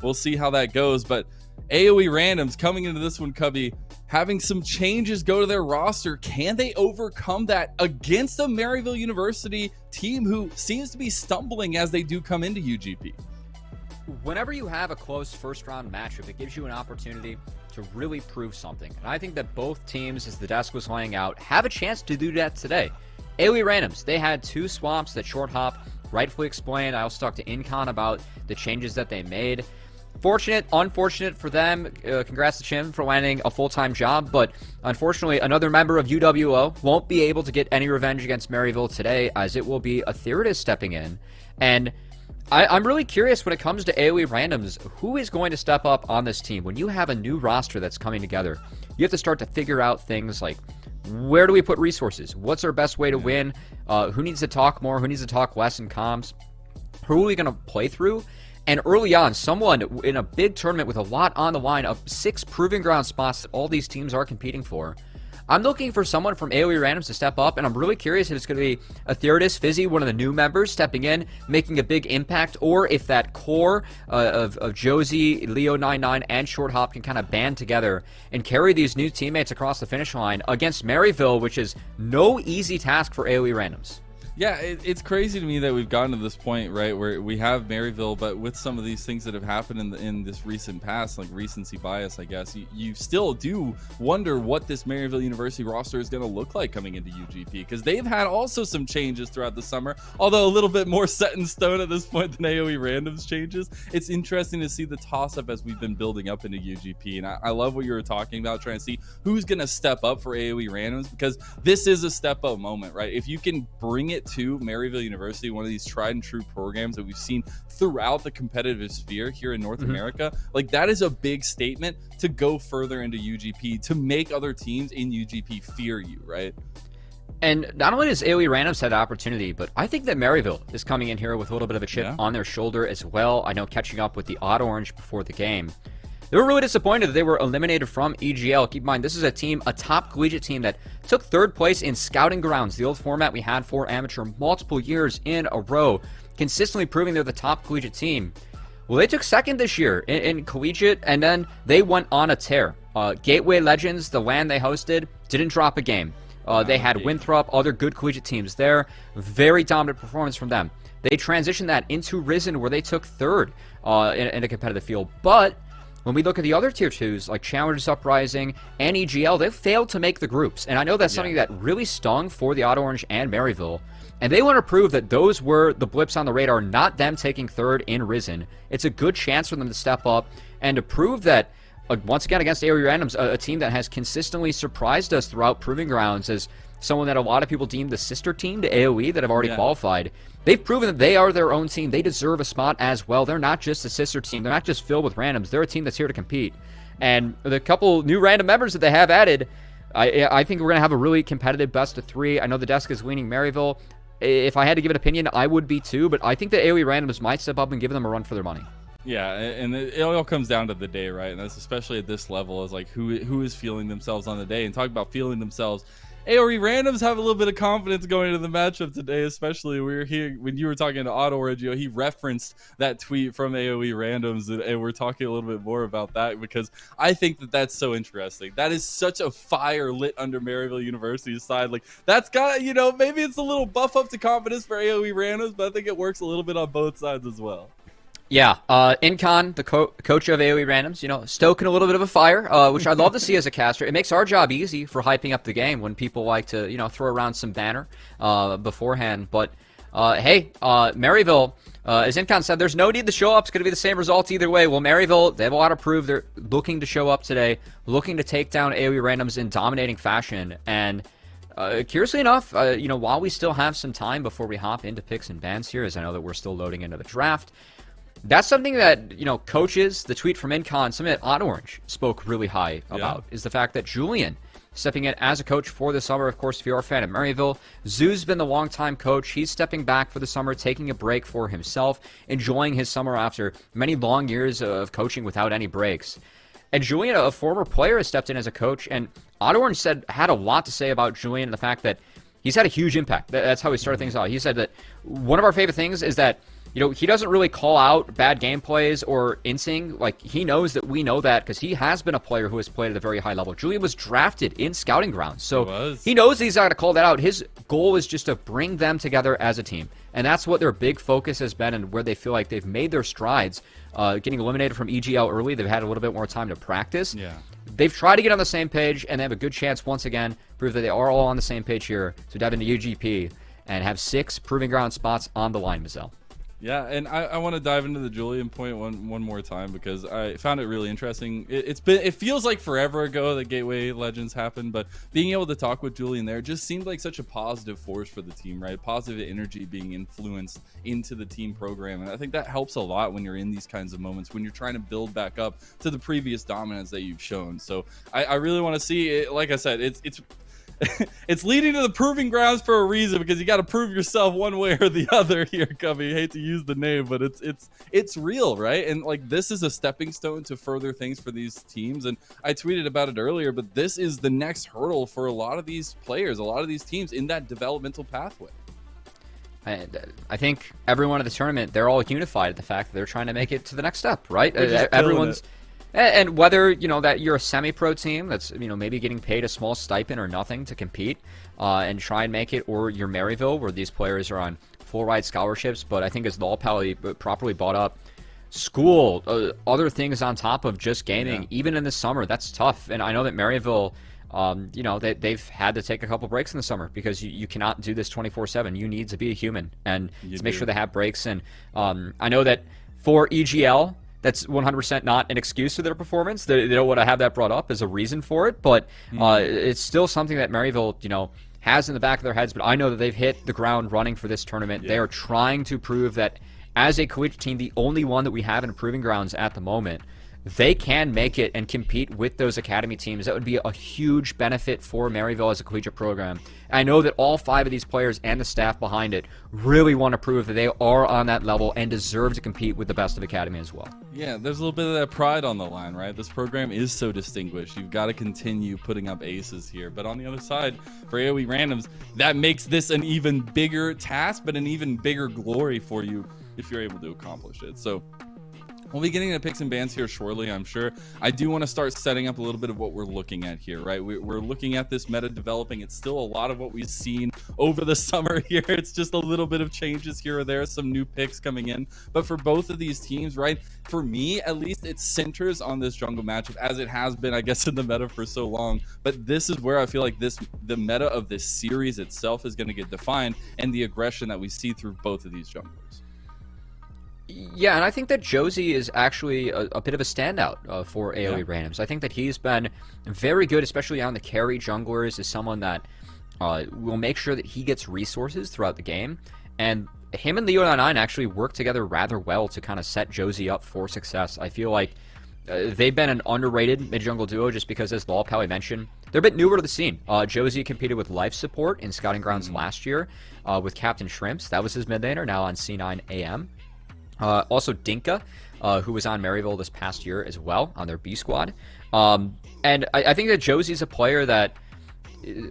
we'll see how that goes. But AOE Randoms coming into this one, Cubby, having some changes go to their roster. Can they overcome that against a Maryville University team who seems to be stumbling as they do come into UGP? Whenever you have a close first-round matchup, it gives you an opportunity to really prove something. And I think that both teams, as the desk was laying out, have a chance to do that today. AOE Randoms, they had 2 swaps that Short Hop rightfully explained. I also talked to Incon about the changes that they made. Fortunate, unfortunate for them. Congrats to Chim for landing a full-time job, but unfortunately, another member of UWO won't be able to get any revenge against Maryville today, as it will be Aetheridas stepping in. And I'm really curious when it comes to AOE Randoms, who is going to step up on this team? When you have a new roster that's coming together, you have to start to figure out things like, where do we put resources? What's our best way to win? Who needs to talk more? Who needs to talk less in comms? Who are we going to play through? And early on, someone in a big tournament with a lot on the line of 6 proving ground spots that all these teams are competing for, I'm looking for someone from AOE Randoms to step up, and I'm really curious if it's going to be Aetheridas, Fizzy, one of the new members, stepping in, making a big impact, or if that core of Josie, Leo99, and Short Hop can kind of band together and carry these new teammates across the finish line against Maryville, which is no easy task for AOE Randoms. Yeah, it's crazy to me that we've gotten to this point, right, where we have Maryville, but with some of these things that have happened in this recent past, like recency bias, I guess, you still do wonder what this Maryville University roster is going to look like coming into UGP, because they've had also some changes throughout the summer, although a little bit more set in stone at this point than AOE Randoms changes. It's interesting to see the toss-up as we've been building up into UGP, and I love what you were talking about, trying to see who's going to step up for AOE Randoms, because this is a step-up moment, right? If you can bring it to Maryville University, one of these tried and true programs that we've seen throughout the competitive sphere here in North America, like that is a big statement to go further into UGP, to make other teams in UGP fear you, right? And not only does AOE Randoms have the opportunity, but I think that Maryville is coming in here with a little bit of a chip on their shoulder as well. I know, catching up with the Odd Orange before the game, they were really disappointed that they were eliminated from EGL. Keep in mind, this is a team, a top collegiate team that took 3rd place in Scouting Grounds, the old format we had for amateur multiple years in a row, consistently proving they're the top collegiate team. Well, they took 2nd this year in collegiate, and then they went on a tear. Gateway Legends, the LAN they hosted, didn't drop a game. They had Winthrop, other good collegiate teams there. Very dominant performance from them. They transitioned that into Risen, where they took 3rd in a competitive field. But when we look at the other tier 2s, like Challengers Uprising and EGL, they failed to make the groups. And I know that's something that really stung for the Odd Orange and Maryville. And they want to prove that those were the blips on the radar, not them taking 3rd in Risen. It's a good chance for them to step up and to prove that, once again, against AOE Randoms, a team that has consistently surprised us throughout Proving Grounds as someone that a lot of people deem the sister team to AOE that have already qualified. They've proven that they are their own team. They deserve a spot as well. They're not just a sister team. They're not just filled with randoms. They're a team that's here to compete. And the couple new random members that they have added, I think we're going to have a really competitive best of 3. I know the desk is leaning Maryville. If I had to give an opinion, I would be too, but I think that AOE Randoms might step up and give them a run for their money. Yeah, and it all comes down to the day, right? And that's especially at this level, is like who is feeling themselves on the day. And talk about feeling themselves, AOE Randoms have a little bit of confidence going into the matchup today, especially we were here when you were talking to Otto Reggio. He referenced that tweet from AOE Randoms, and we're talking a little bit more about that because I think that that's so interesting. That is such a fire lit under Maryville University's side. Like, that's got, maybe it's a little buff up to confidence for AOE Randoms, but I think it works a little bit on both sides as well. Yeah, Incon, the coach of AOE Randoms, stoking a little bit of a fire, which I'd love to see as a caster. It makes our job easy for hyping up the game when people like to, throw around some banner beforehand. But, hey, Maryville, as Incon said, there's no need to show up. It's going to be the same result either way. Well, Maryville, they have a lot to prove. They're looking to show up today, looking to take down AOE Randoms in dominating fashion. And curiously enough, while we still have some time before we hop into picks and bans here, as I know that we're still loading into the draft, that's something that, coaches, the tweet from Incon, something that Odd Orange spoke really high about, is the fact that Julian stepping in as a coach for the summer. Of course, if you're a fan of Maryville, Zoo's been the longtime coach. He's stepping back for the summer, taking a break for himself, enjoying his summer after many long years of coaching without any breaks. And Julian, a former player, has stepped in as a coach, and Odd Orange had a lot to say about Julian and the fact that he's had a huge impact. That's how he started things out. He said that one of our favorite things is that he doesn't really call out bad game plays or insing. Like, he knows that we know that because he has been a player who has played at a very high level. Julian was drafted in scouting grounds, so he knows he's not going to call that out. His goal is just to bring them together as a team, and that's what their big focus has been and where they feel like they've made their strides. Getting eliminated from EGL early, they've had a little bit more time to practice. Yeah. They've tried to get on the same page, and they have a good chance once again prove that they are all on the same page here. So dive into UGP and have 6 Proving Ground spots on the line, Mazel. Yeah, and I want to dive into the Julian point one more time because I found it really interesting. It feels like forever ago that Gateway Legends happened, but being able to talk with Julian there just seemed like such a positive force for the team, right? Positive energy being influenced into the team program, and I think that helps a lot when you're in these kinds of moments, when you're trying to build back up to the previous dominance that you've shown. So I really want to see it. Like I said, it's it's leading to the proving grounds for a reason, because you got to prove yourself one way or the other here, Cubby. Hate to use the name, but it's real, right? And like, this is a stepping stone to further things for these teams. And I tweeted about it earlier, but this is the next hurdle for a lot of these players, a lot of these teams in that developmental pathway. I think everyone at the tournament, they're all unified at the fact that they're trying to make it to the next step, right? Everyone's. And whether, that you're a semi-pro team that's, maybe getting paid a small stipend or nothing to compete and try and make it, or you're Maryville, where these players are on full-ride scholarships, but I think as Lol Pally properly brought up, school, other things on top of just gaming, even in the summer, that's tough. And I know that Maryville, they've had to take a couple breaks in the summer because you cannot do this 24/7. You need to be a human and to make sure they have breaks. And I know that for EGL, that's 100% not an excuse for their performance. They don't want to have that brought up as a reason for it, but it's still something that Maryville, has in the back of their heads. But I know that they've hit the ground running for this tournament. They are trying to prove that as a collegiate team, the only one that we have in Proving Grounds at the moment, they can make it and compete with those academy teams. That would be a huge benefit for Maryville as a collegiate program. I know that all 5 of these players and the staff behind it really want to prove that they are on that level and deserve to compete with the best of academy as well. Yeah, there's a little bit of that pride on the line, right? This program is so distinguished. You've got to continue putting up aces here. But on the other side, for AOE Randoms, that makes this an even bigger task, but an even bigger glory for you if you're able to accomplish it. So we'll be getting into picks and bans here shortly, I'm sure. I do want to start setting up a little bit of what we're looking at here, right? We're looking at this meta developing. It's still a lot of what we've seen over the summer here. It's just a little bit of changes here or there, some new picks coming in. But for both of these teams, right, for me, at least, it centers on this jungle matchup, as it has been, I guess, in the meta for so long. But this is where I feel like the meta of this series itself is going to get defined, and the aggression that we see through both of these junglers. Yeah, and I think that Josie is actually a bit of a standout for AOE Randoms. I think that he's been very good, especially on the carry junglers, is someone that will make sure that he gets resources throughout the game. And him and Leo99 actually work together rather well to kind of set Josie up for success. I feel like they've been an underrated mid-jungle duo just because, as Lol Pally mentioned, they're a bit newer to the scene. Josie competed with life support in Scouting Grounds last year with Captain Shrimps. That was his mid laner, now on C9 AM. Also Dinka, who was on Maryville this past year as well on their B squad. And I think that Josie's a player that,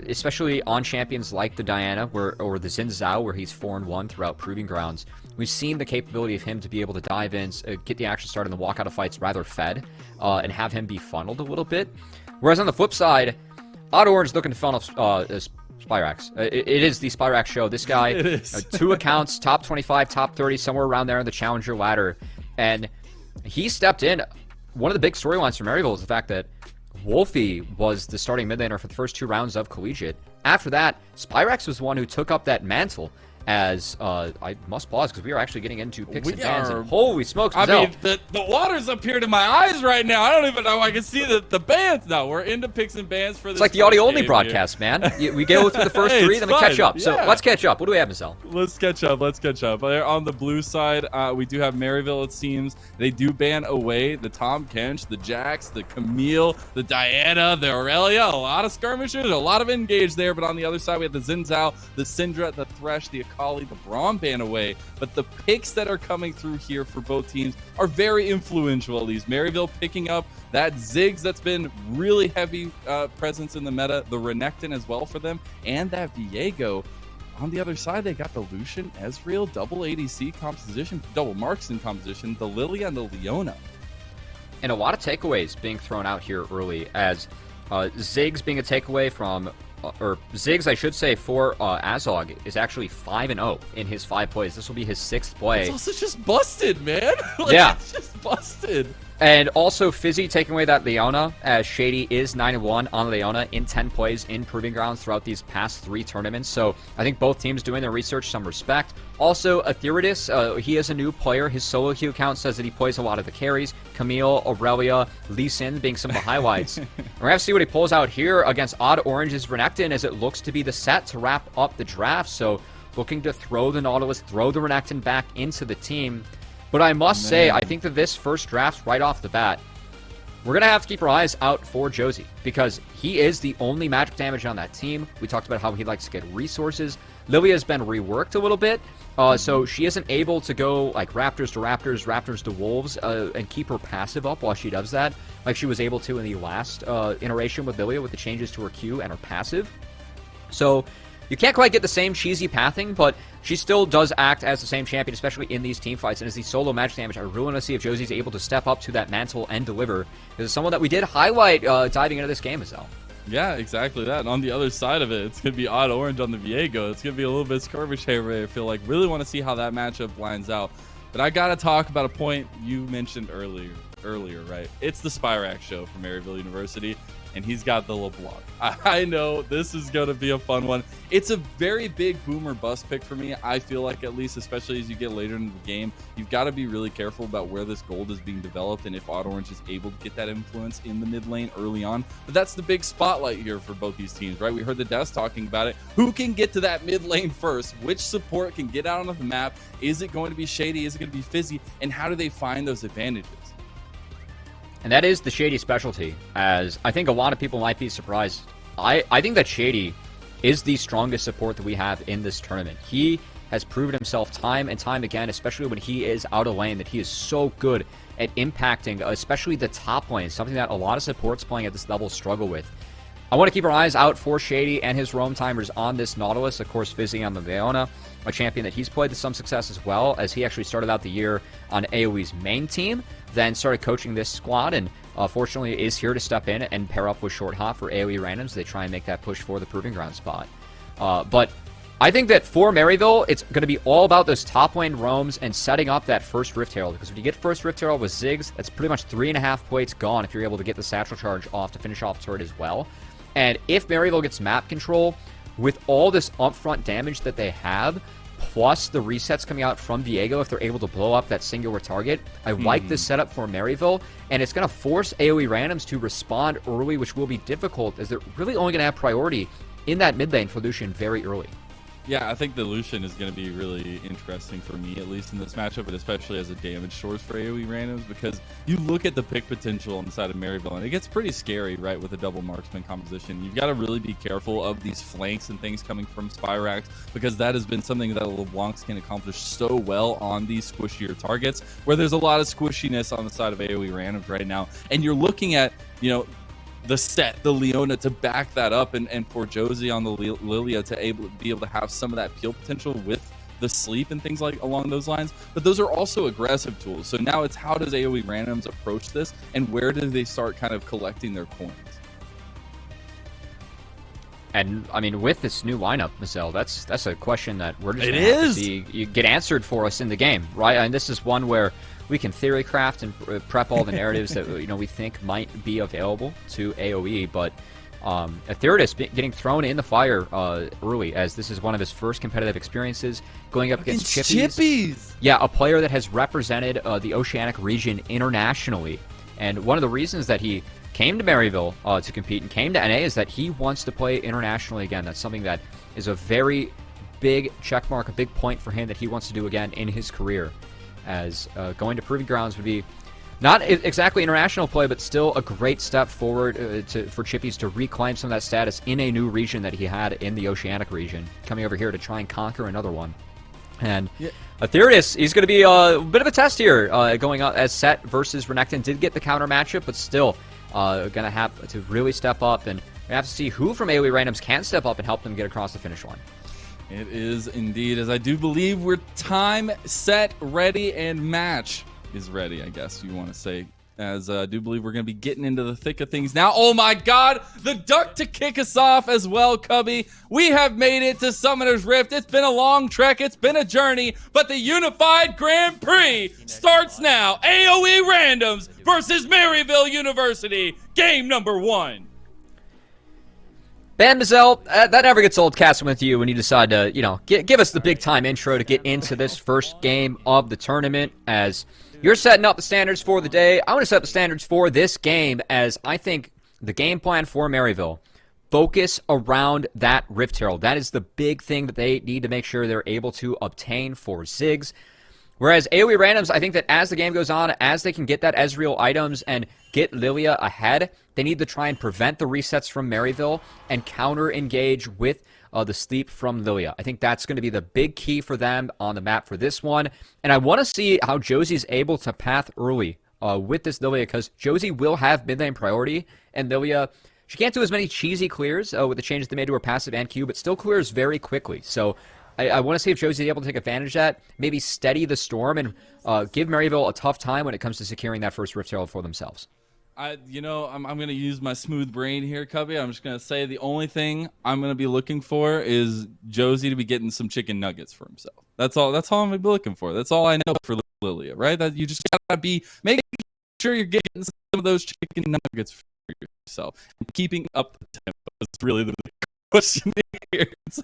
especially on champions like the Diana or the Xin Zhao, where he's 4-1 throughout Proving Grounds, we've seen the capability of him to be able to dive in, get the action started, and the walk out of fights rather fed, and have him be funneled a little bit. Whereas on the flip side, Odd Orange looking to funnel Spyrax. It is the Spyrax show. This guy, 2 accounts, top 25, top 30, somewhere around there in the challenger ladder. And he stepped in. One of the big storylines for Maryville is the fact that Wolfie was the starting mid laner for the first 2 rounds of Collegiate. After that, Spyrax was the one who took up that mantle. As I must pause because we are actually getting into picks and bans. And holy smokes! I mean, the water's up here to my eyes right now. I don't even know. I can see the bands now. We're into picks and bans for this. It's like the audio-only broadcast, man. We go through the first 3, then we catch up. So let's catch up. What do we have, Marcel? Let's catch up. On the blue side, we do have Maryville. It seems they do ban away the Tom Kench, the Jax, the Camille, the Diana, the Aurelia. A lot of skirmishers, a lot of engage there. But on the other side, we have the Xin Zhao, the Syndra, the Thresh, the Akali, the Braum ban away. But the picks that are coming through here for both teams are very influential, at least. Maryville picking up that Ziggs that's been really heavy presence in the meta, the Renekton as well for them, and that Viego. On the other side, they got the Lucian, Ezreal, double ADC composition, double marks in composition, the Lilia and the Leona. And a lot of takeaways being thrown out here early, as Ziggs being a takeaway from, or Ziggs, I should say, for Azog is actually 5-0 in his 5 plays. This will be his 6th play. It's also just busted, man. Yeah. It's just busted. And also Fizzy taking away that Leona, as Shady is 9-1 on Leona in 10 plays in Proving Grounds throughout these past 3 tournaments. So I think both teams doing their research, some respect. Also, Aetheritus, he is a new player. His solo queue account says that he plays a lot of the carries. Camille, Aurelia, Lee Sin being some of the highlights. We're going to have to see what he pulls out here against Odd Orange's Renekton, as it looks to be the set to wrap up the draft. So looking to throw the Nautilus, throw the Renekton back into the team. But I must say, I think that this first draft, right off the bat, we're going to have to keep our eyes out for Josie, because he is the only magic damage on that team. We talked about how he likes to get resources. Lilia has been reworked a little bit, so she isn't able to go like Raptors to Raptors, Raptors to Wolves, and keep her passive up while she does that, like she was able to in the last iteration with Lilia with the changes to her Q and her passive. So you can't quite get the same cheesy pathing, but she still does act as the same champion, especially in these team fights. And as the solo magic damage, I really want to see if Josie's able to step up to that mantle and deliver. This is someone that we did highlight diving into this game as well. Yeah, exactly that. And on the other side of it, it's going to be Odd Orange on the Viego. It's going to be a little bit skirmish here, I feel like. Really want to see how that matchup lines out. But I got to talk about a point you mentioned earlier, right? It's the Spyrack show from Maryville University, and he's got the LeBlanc. I know this is going to be a fun one. It's a very big boomer bust pick for me, I feel like, at least, especially as you get later into the game. You've got to be really careful about where this gold is being developed and if Odd Orange is able to get that influence in the mid lane early on. But that's the big spotlight here for both these teams, right? We heard the devs talking about it. Who can get to that mid lane first? Which support can get out on the map? Is it going to be Shady? Is it going to be Fizzy? And how do they find those advantages? And that is the Shady specialty, as I think a lot of people might be surprised. I think that Shady is the strongest support that we have in this tournament. He has proven himself time and time again, especially when he is out of lane, that he is so good at impacting, especially the top lane, something that a lot of supports playing at this level struggle with. I want to keep our eyes out for Shady and his roam timers on this Nautilus. Of course, Fizzy on the Leona, a champion that he's played to some success as well, as he actually started out the year on AOE's main team, then started coaching this squad, and fortunately is here to step in and pair up with Short Hop for AOE randoms. They try and make that push for the Proving Ground spot. But I think that for Maryville, it's going to be all about those top lane roams and setting up that first Rift Herald, because when you get first Rift Herald with Ziggs, that's pretty much 3.5 plates gone if you're able to get the Satchel Charge off to finish off turret as well. And if Maryville gets map control, with all this upfront damage that they have, plus the resets coming out from Viego, if they're able to blow up that singular target, I like this setup for Maryville, and it's going to force AOE randoms to respond early, which will be difficult, as they're really only going to have priority in that mid lane for Lucian very early. Yeah, I think the Lucian is going to be really interesting for me, at least in this matchup, but especially as a damage source for AoE randoms, because you look at the pick potential on the side of Maryville, and it gets pretty scary, right, with a double marksman composition. You've got to really be careful of these flanks and things coming from Spyrax, because that has been something that LeBlancs can accomplish so well on these squishier targets, where there's a lot of squishiness on the side of AoE randoms right now, and you're looking at, you know, the set, the Leona to back that up, and for Josie on the Lilia to be able to have some of that peel potential with the sleep and things like along those lines. But those are also aggressive tools. So now it's how does AoE randoms approach this, and where do they start kind of collecting their coins? And I mean, with this new lineup, Michelle, that's a question that we're just going to have to see you get answered for us in the game, right? And this is one where we can theory craft and prep all the narratives that we think might be available to AoE, but Aetheritus getting thrown in the fire early, as this is one of his first competitive experiences going up against Chippies. Yeah, a player that has represented the Oceanic region internationally, and one of the reasons that he came to Maryville to compete and came to NA is that he wants to play internationally again. That's something that is a very big checkmark, a big point for him that he wants to do again in his career, as going to Proving Grounds would be not exactly international play, but still a great step forward for Chippies to reclaim some of that status in a new region that he had in the Oceanic region, coming over here to try and conquer another one. And Aetheritus, he's going to be a bit of a test here, going out as Set versus Renekton. Did get the counter matchup, but still going to have to really step up, and we have to see who from AoE randoms can step up and help them get across the finish line. It is indeed, as I do believe we're time, set, ready, and match is ready, I guess you want to say. As I do believe we're going to be getting into the thick of things now. Oh my god, the duck to kick us off as well, Cubby. We have made it to Summoner's Rift. It's been a long trek, it's been a journey, but the Unified Grand Prix starts now. AOE Randoms versus Maryville University, game number 1. Ben Mazel, that never gets old casting with you when you decide to, give us the big time intro to get into this first game of the tournament. As you're setting up the standards for the day, I want to set up the standards for this game, as I think the game plan for Maryville focus around that Rift Herald. That is the big thing that they need to make sure they're able to obtain for Ziggs. Whereas AoE randoms, I think that as the game goes on, as they can get that Ezreal items and get Lilia ahead, they need to try and prevent the resets from Maryville and counter-engage with the sleep from Lilia. I think that's going to be the big key for them on the map for this one. And I want to see how Josie's able to path early with this Lilia, because Josie will have mid lane priority, and Lilia, she can't do as many cheesy clears with the changes they made to her passive and Q, but still clears very quickly. So I want to see if Josie's able to take advantage of that, maybe steady the storm, and give Maryville a tough time when it comes to securing that first Rift Herald for themselves. I'm going to use my smooth brain here, Cubby. I'm just going to say the only thing I'm going to be looking for is Josie to be getting some chicken nuggets for himself. That's all I'm going to be looking for. That's all I know for Lilia, right? That you just got to be making sure you're getting some of those chicken nuggets for yourself. And keeping up the tempo is really the question here. It's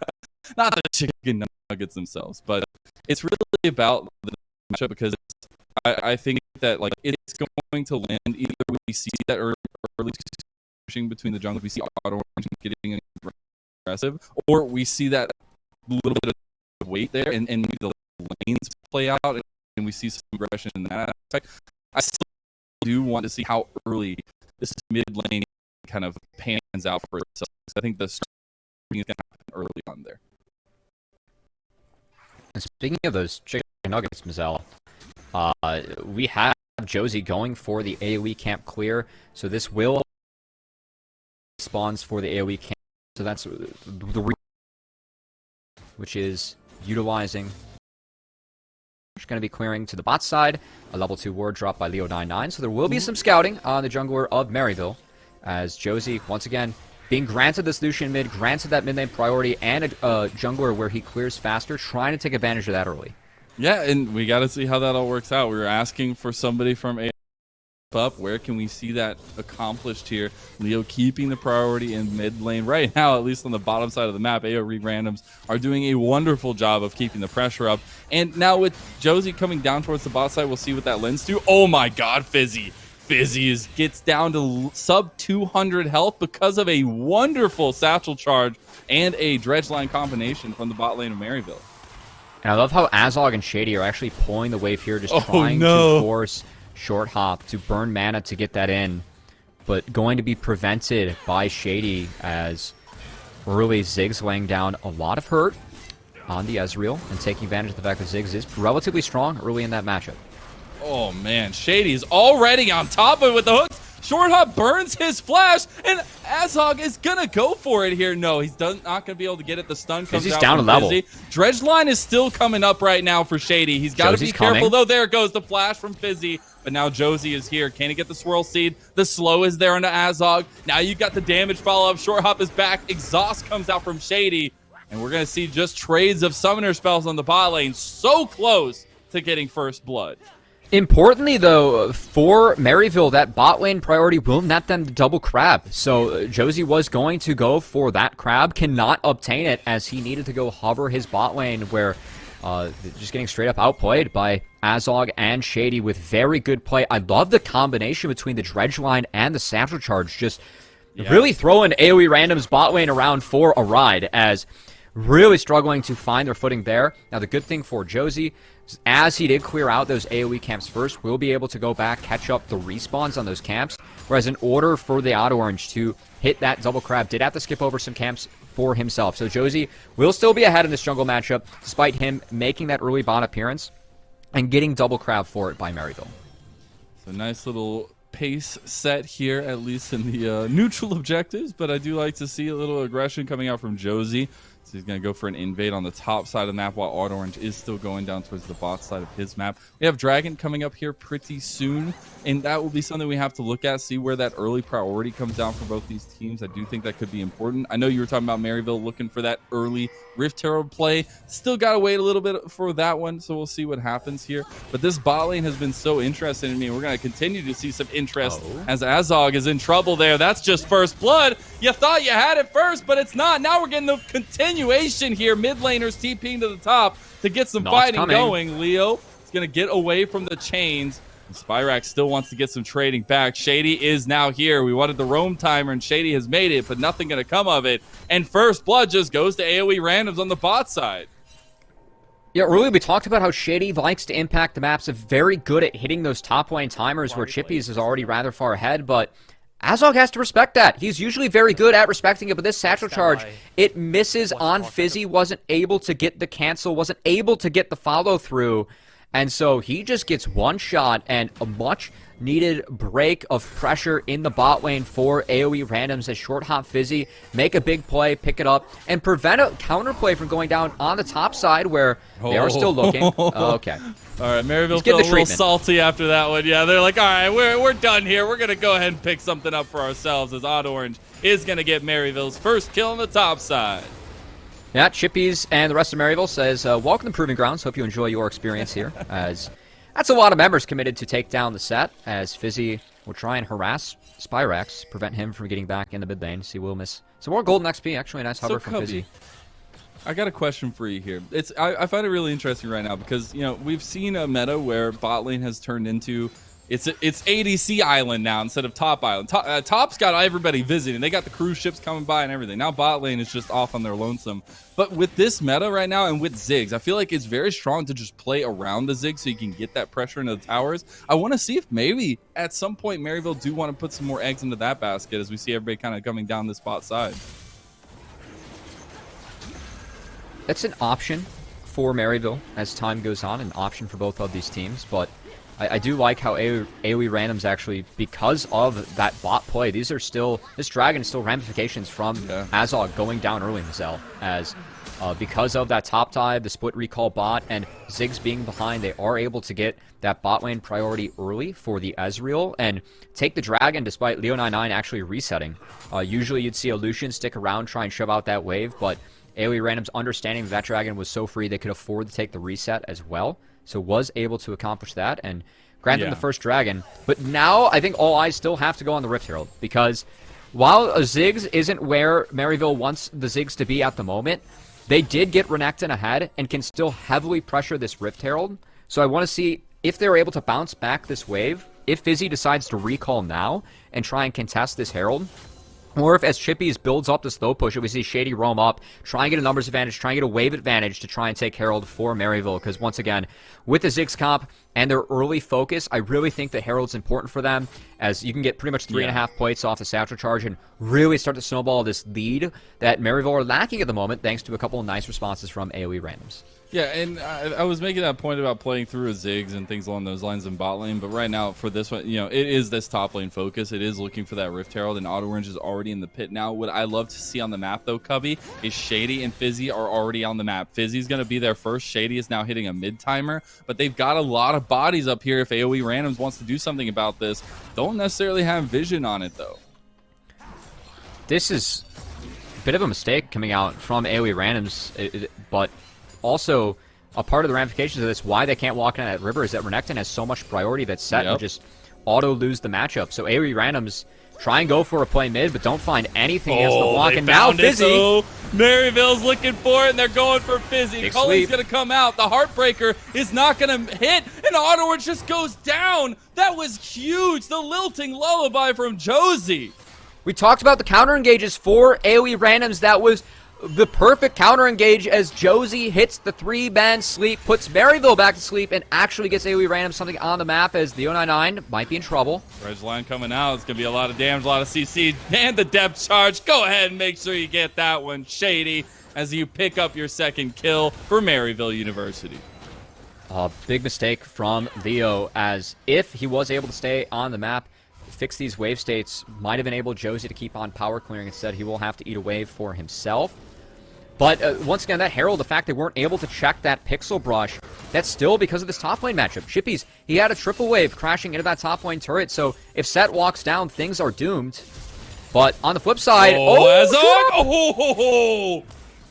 not the chicken nuggets themselves, but it's really about the matchup, because I think that it's going to land. Either we see that early pushing between the jungle, we see Auto Orange getting aggressive, or we see that little bit of weight there, and the lanes play out, and we see some aggression in that aspect. I still do want to see how early this mid lane kind of pans out for itself. I think the starting is going to happen early on there. And speaking of those chicken nuggets, Mazel, we have Josie going for the AoE camp clear, so this will spawns for the AoE camp. So that's the which is utilizing. It's going to be clearing to the bot side, a level 2 ward drop by Leo99, so there will be some scouting on the jungler of Maryville, as Josie, once again, being granted this Lucian mid, granted that mid lane priority, and a jungler where he clears faster, trying to take advantage of that early. Yeah, and we got to see how that all works out. We were asking for somebody from A up. Where can we see that accomplished here? Leo keeping the priority in mid lane right now, at least on the bottom side of the map. AoE randoms are doing a wonderful job of keeping the pressure up. And now with Josie coming down towards the bot side, we'll see what that lends to. Oh my god, Fizzy. Fizzy gets down to sub 200 health because of a wonderful satchel charge and a dredge line combination from the bot lane of Maryville. And I love how Azog and Shady are actually pulling the wave here, just trying to force Short Hop to burn mana to get that in, but going to be prevented by Shady, as early Ziggs laying down a lot of hurt on the Ezreal and taking advantage of the fact that Ziggs is relatively strong early in that matchup. Oh man, Shady's already on top of it with the hooks. Short Hop burns his flash, and Azog is gonna go for it here. No, he's not gonna be able to get it. The stun comes out down a level. Dredge line is still coming up right now for Shady. He's got to be careful though. There goes the flash from Fizzy, but now Josie is here. Can he get the swirl seed? The slow is there onto Azog. Now you got the damage follow up. Short Hop is back. Exhaust comes out from Shady, and we're gonna see just trades of summoner spells on the bot lane. So close to getting first blood. Importantly, though, for Maryville, that bot lane priority will net them the double crab. So Josie was going to go for that crab, cannot obtain it, as he needed to go hover his bot lane, where just getting straight up outplayed by Azog and Shady with very good play. I love the combination between the dredge line and the satchel charge, just really throwing AoE randoms bot lane around for a ride, as really struggling to find their footing there. Now, the good thing for Josie, as he did clear out those AoE camps first, we'll be able to go back, catch up the respawns on those camps. Whereas in order for the Auto Orange to hit that double crab, did have to skip over some camps for himself. So Josie will still be ahead in this jungle matchup, despite him making that early bot appearance and getting double crab for it by Maryville. So nice little pace set here, at least in the neutral objectives, but I do like to see a little aggression coming out from Josie. So he's going to go for an invade on the top side of the map while Auto Orange is still going down towards the bot side of his map. We have Dragon coming up here pretty soon, and that will be something we have to look at, see where that early priority comes down for both these teams. I do think that could be important. I know you were talking about Maryville looking for that early Rift Herald play. Still got to wait a little bit for that one, so we'll see what happens here. But this bot lane has been so interesting to me. We're going to continue to see some interest as Azog is in trouble there. That's just first blood. You thought you had it first, but it's not. Now we're getting the continuation here. Mid laners TPing to the top to get some fighting going. Leo is going to get away from the chains. Spyrax still wants to get some trading back. Shady is now here. We wanted the roam timer, and Shady has made it, but nothing going to come of it. And first blood just goes to AOE randoms on the bot side. Yeah, earlier we talked about how Shady likes to impact the maps, is very good at hitting those top lane timers where Chippy's is already rather far ahead, but Azog has to respect that. He's usually very good at respecting it, but this satchel charge, it misses on Fizzy, wasn't able to get the cancel, wasn't able to get the follow through, and so he just gets one shot and a much needed break of pressure in the bot lane for AOE randoms as Short Hop Fizzy make a big play, pick it up, and prevent a counterplay from going down on the top side where they are still looking. Okay. All right, Maryville felt a little salty after that one. Yeah, they're like, all right, we're done here. We're going to go ahead and pick something up for ourselves as Auto Orange is going to get Maryville's first kill on the top side. Yeah, Chippies and the rest of Maryville says, welcome to Proving Grounds. Hope you enjoy your experience here. As that's a lot of members committed to take down the set, as Fizzy will try and harass Spyrax, prevent him from getting back in the mid lane. See, we'll miss some more golden XP. Actually, a nice hover from Fizzy. I got a question for you here. I find it really interesting right now because, you know, we've seen a meta where bot lane has turned into it's ADC Island now instead of Top Island. Top's got everybody visiting. They got the cruise ships coming by and everything. Now bot lane is just off on their lonesome. But with this meta right now and with Ziggs, I feel like it's very strong to just play around the Ziggs so you can get that pressure into the towers. I want to see if maybe at some point Maryville do want to put some more eggs into that basket as we see everybody kind of coming down this bot side. That's an option for Maryville as time goes on, an option for both of these teams, but I do like how AOE randoms actually, because of that bot play, this dragon is still ramifications from Azog going down early in the Zell, as because of that top dive, the split recall bot, and Ziggs being behind, they are able to get that bot lane priority early for the Ezreal and take the dragon despite Leo99 actually resetting. Usually you'd see a Lucian stick around, try and shove out that wave, but AOE randoms understanding that dragon was so free they could afford to take the reset as well. So was able to accomplish that and grant them the first dragon. But now I think all eyes still have to go on the Rift Herald, because while a Ziggs isn't where Maryville wants the Ziggs to be at the moment, they did get Renekton ahead and can still heavily pressure this Rift Herald. So I want to see if they're able to bounce back this wave, if Fizzy decides to recall now and try and contest this Herald, or if as Chippies builds up the slow push, we see Shady roam up, try and get a numbers advantage, try and get a wave advantage to try and take Herald for Maryville. Because once again, with the Ziggs comp and their early focus, I really think that Herald's important for them, as you can get pretty much 3.5 plates off the satchel charge and really start to snowball this lead that Maryville are lacking at the moment, thanks to a couple of nice responses from AOE randoms. Yeah, and I was making that point about playing through a Ziggs and things along those lines in bot lane, but right now for this one, you know, it is this top lane focus. It is looking for that Rift Herald, and Auto Orange is already in the pit now. What I love to see on the map, though, Cubby, is Shady and Fizzy are already on the map. Fizzy's going to be there first. Shady is now hitting a mid-timer, but they've got a lot of bodies up here if AOE Randoms wants to do something about this. Don't necessarily have vision on it, though. This is a bit of a mistake coming out from AOE Randoms, but also a part of the ramifications of this, why they can't walk in that river, is that Renekton has so much priority that set and just auto-lose the matchup. So AOE Randoms try and go for a play mid, but don't find anything against the block. And now Fizzy. Maryville's looking for it, and they're going for Fizzy. Cully's going to come out. The Heartbreaker is not going to hit, and Auto Orange just goes down. That was huge. The lilting lullaby from Josie. We talked about the counter engages for AOE Randoms. That was the perfect counter engage as Josie hits the 3-man sleep, puts Maryville back to sleep, and actually gets AOE Random something on the map as the 099 might be in trouble. Red line coming out. It's going to be a lot of damage, a lot of CC, and the depth charge. Go ahead and make sure you get that one, Shady, as you pick up your second kill for Maryville University. A big mistake from Leo, as if he was able to stay on the map, fix these wave states, might have enabled Josie to keep on power clearing. Instead, he will have to eat a wave for himself. But once again, that Herald, the fact they weren't able to check that Pixel Brush, that's still because of this top lane matchup. Chippies, he had a triple wave crashing into that top lane turret, so if Set walks down, things are doomed. But on the flip side,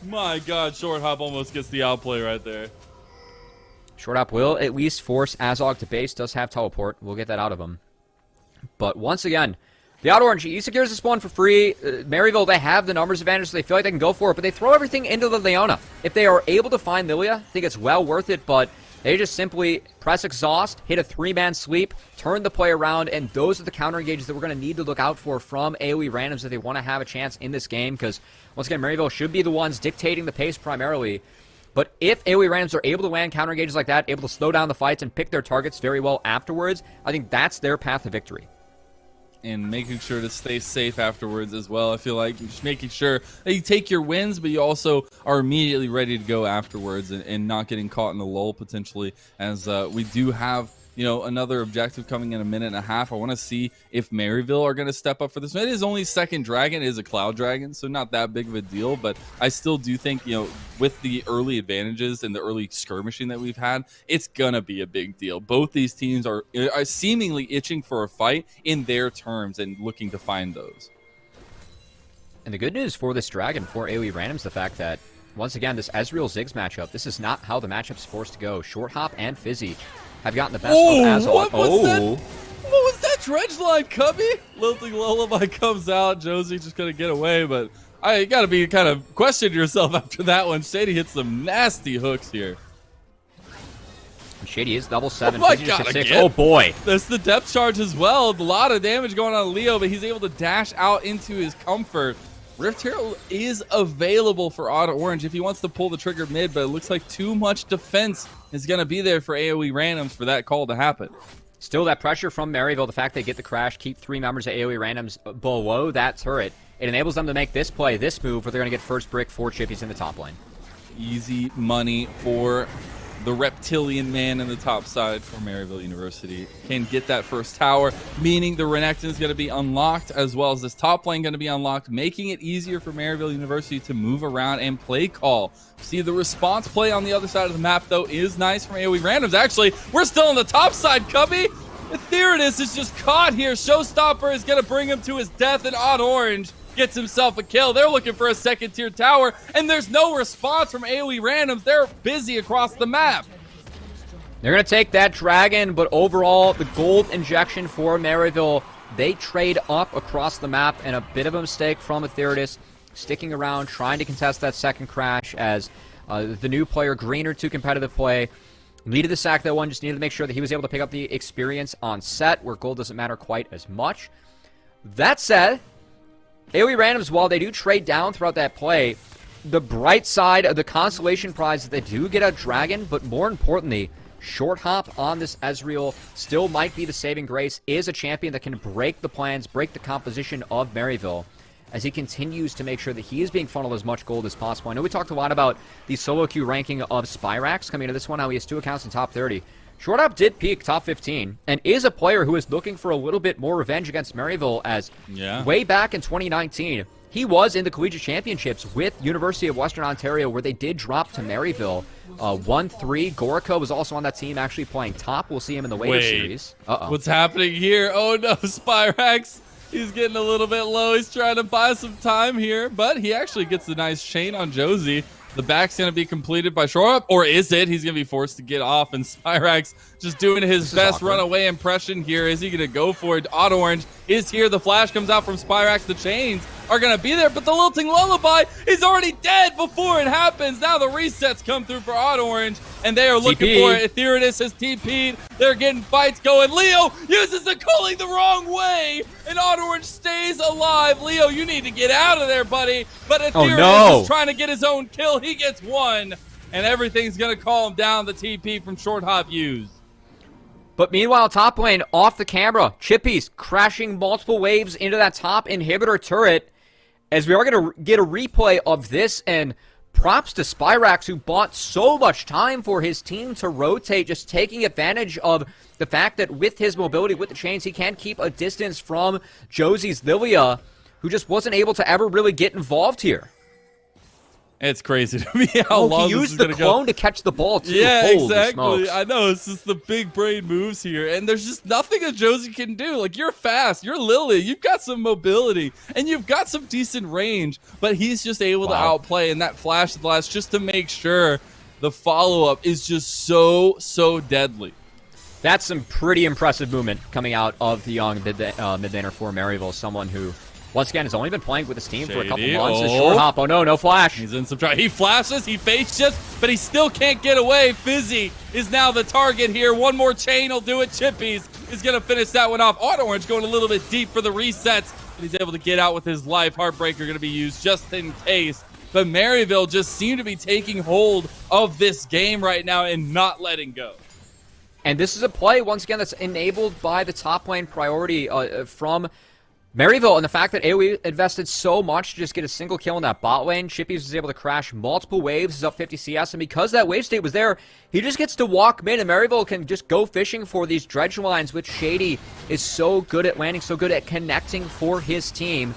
my God, Short Hop almost gets the outplay right there. Short Hop will at least force Azog to base, does have teleport. We'll get that out of him. But once again, the Auto Orange, he secures this one for free. Maryville, they have the numbers advantage, so they feel like they can go for it, but they throw everything into the Leona. If they are able to find Lilia, I think it's well worth it, but they just simply press exhaust, hit a 3-man sweep, turn the play around, and those are the counter engages that we're going to need to look out for from AOE randoms if they want to have a chance in this game, because once again, Maryville should be the ones dictating the pace primarily. But if AOE randoms are able to land counter engages like that, able to slow down the fights and pick their targets very well afterwards, I think that's their path to victory. And making sure to stay safe afterwards as well. I feel like just making sure that you take your wins, but you also are immediately ready to go afterwards and not getting caught in the lull potentially, as we do have, you know, another objective coming in a minute and a half. I want to see if Maryville are going to step up for this. It is only second dragon. It is a cloud dragon, so not that big of a deal, but I still do think, you know, with the early advantages and the early skirmishing that we've had, it's going to be a big deal. Both these teams are seemingly itching for a fight in their terms and looking to find those. And the good news for this dragon, for AOE randoms, the fact that, once again, this Ezreal Ziggs matchup, this is not how the matchup's forced to go. Short Hop and Fizzy have gotten the best of Azog. What was that dredge line, Cubby? Lilting Lullaby comes out. Josie just gonna get away, but I gotta be kind of questioning yourself after that one. Shady hits some nasty hooks here. Shady is double 7. Oh my God, again. Oh boy. That's the depth charge as well. A lot of damage going on Leo, but he's able to dash out into his comfort. Rift Herald is available for Auto Orange if he wants to pull the trigger mid, but it looks like too much defense is going to be there for AOE randoms for that call to happen. Still that pressure from Maryville, the fact they get the crash, keep 3 members of AOE randoms below that turret. It enables them to make this play, this move, where they're going to get first brick for Chippies in the top lane. Easy money for the reptilian man in the top side for Maryville University. Can get that first tower, meaning the Renekton is going to be unlocked, as well as this top lane going to be unlocked, making it easier for Maryville University to move around and play call. See, the response play on the other side of the map, though, is nice from AOE randoms. Actually, we're still on the top side, Cubby. Etheridus is just caught here. Showstopper is going to bring him to his death, and Odd Orange gets himself a kill. They're looking for a second tier tower, and there's no response from AOE randoms. They're busy across the map. They're going to take that dragon, but overall, the gold injection for Maryville, they trade up across the map, and a bit of a mistake from Etheridus, sticking around, trying to contest that second crash as the new player, Greener, to competitive play. Needed to sack that one, just needed to make sure that he was able to pick up the experience on set, where gold doesn't matter quite as much. That said, AOE randoms, while they do trade down throughout that play, the bright side of the consolation prize is that they do get a dragon, but more importantly, Short Hop on this Ezreal still might be the saving grace, is a champion that can break the plans, break the composition of Maryville, as he continues to make sure that he is being funneled as much gold as possible. I know we talked a lot about the solo queue ranking of Spyrax coming into this one, how he has 2 accounts in top 30. Short Hop did peak top 15, and is a player who is looking for a little bit more revenge against Maryville, as way back in 2019, he was in the Collegiate Championships with University of Western Ontario, where they did drop to Maryville 1-3. Gorica was also on that team, actually playing top. We'll see him in the later series. What's happening here? Oh no, Spyrax. He's getting a little bit low. He's trying to buy some time here, but he actually gets a nice chain on Josie. The back's going to be completed by Short Hop, or is it? He's going to be forced to get off, and Spyrax just doing his best runaway impression here. Is he going to go for it? Odd Orange is here. The flash comes out from Spyrax. The chains are going to be there, but the Lilting Lullaby is already dead before it happens. Now the resets come through for Odd Orange, and they are looking for it. Etheridus has TP'd. They're getting fights going. Leo uses the culling the wrong way, and Odd Orange stays alive. Leo, you need to get out of there, buddy. But Etheridus is trying to get his own kill. He gets one, and everything's going to calm down. The TP from Short Hop used. But meanwhile, top lane, off the camera, Chippies crashing multiple waves into that top inhibitor turret, as we are going to get a replay of this, and props to Spyrax, who bought so much time for his team to rotate, just taking advantage of the fact that with his mobility, with the chains, he can keep a distance from Josie's Lilia, who just wasn't able to ever really get involved here. It's crazy to me how long he this used is the going to clone go. to catch the ball, too. Yeah, Holy exactly. smokes. I know. It's just the big brain moves here. And there's just nothing that Josie can do. Like, you're fast. You're Lily. You've got some mobility. And you've got some decent range. But he's just able to outplay. And that flash blast just to make sure the follow-up is just so deadly. That's some pretty impressive movement coming out of the young mid-laner for Maryville. Someone who, once again, has only been playing with his team for a couple months. A short hop. Oh, no flash. He's in some trouble. He flashes. He face shifts, but he still can't get away. Fizzy is now the target here. One more chain will do it. Chippies is going to finish that one off. Auto Orange going a little bit deep for the resets. But he's able to get out with his life. Heartbreaker going to be used just in case. But Maryville just seem to be taking hold of this game right now and not letting go. And this is a play, once again, that's enabled by the top lane priority from Maryville, and the fact that AOE invested so much to just get a single kill in that bot lane. Chippies was able to crash multiple waves, is up 50 CS, and because that wave state was there, he just gets to walk mid, and Maryville can just go fishing for these dredge lines, which Shady is so good at landing, so good at connecting for his team.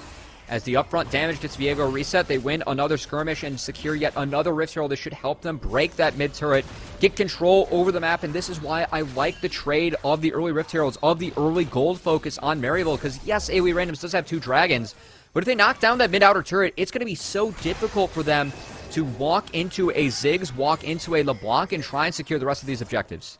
As the upfront damage gets Viego reset, they win another skirmish and secure yet another Rift Herald. This should help them break that mid turret, get control over the map, and this is why I like the trade of the early Rift Heralds, of the early gold focus on Maryville, because yes, AOE Randoms does have 2 dragons, but if they knock down that mid-outer turret, it's going to be so difficult for them to walk into a Ziggs, walk into a LeBlanc, and try and secure the rest of these objectives.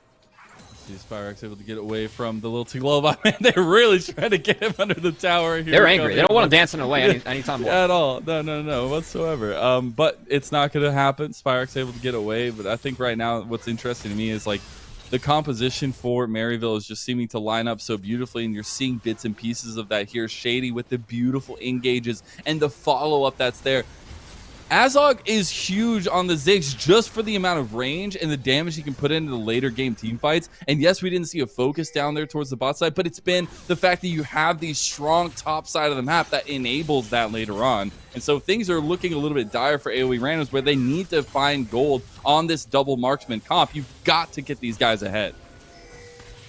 Spyrex able to get away from the little Tiglova. Man, they're really trying to get him under the tower here. They're angry. They don't want him dancing away anytime more. At all. No, whatsoever. But it's not going to happen. Spyrex able to get away. But I think right now what's interesting to me is like the composition for Maryville is just seeming to line up so beautifully, and you're seeing bits and pieces of that here. Shady with the beautiful engages and the follow-up that's there. Azog is huge on the Ziggs just for the amount of range and the damage he can put into the later game team fights. And yes, we didn't see a focus down there towards the bot side, but it's been the fact that you have the strong top side of the map that enables that later on. And so things are looking a little bit dire for AOE Randoms, where they need to find gold on this double marksman comp. You've got to get these guys ahead.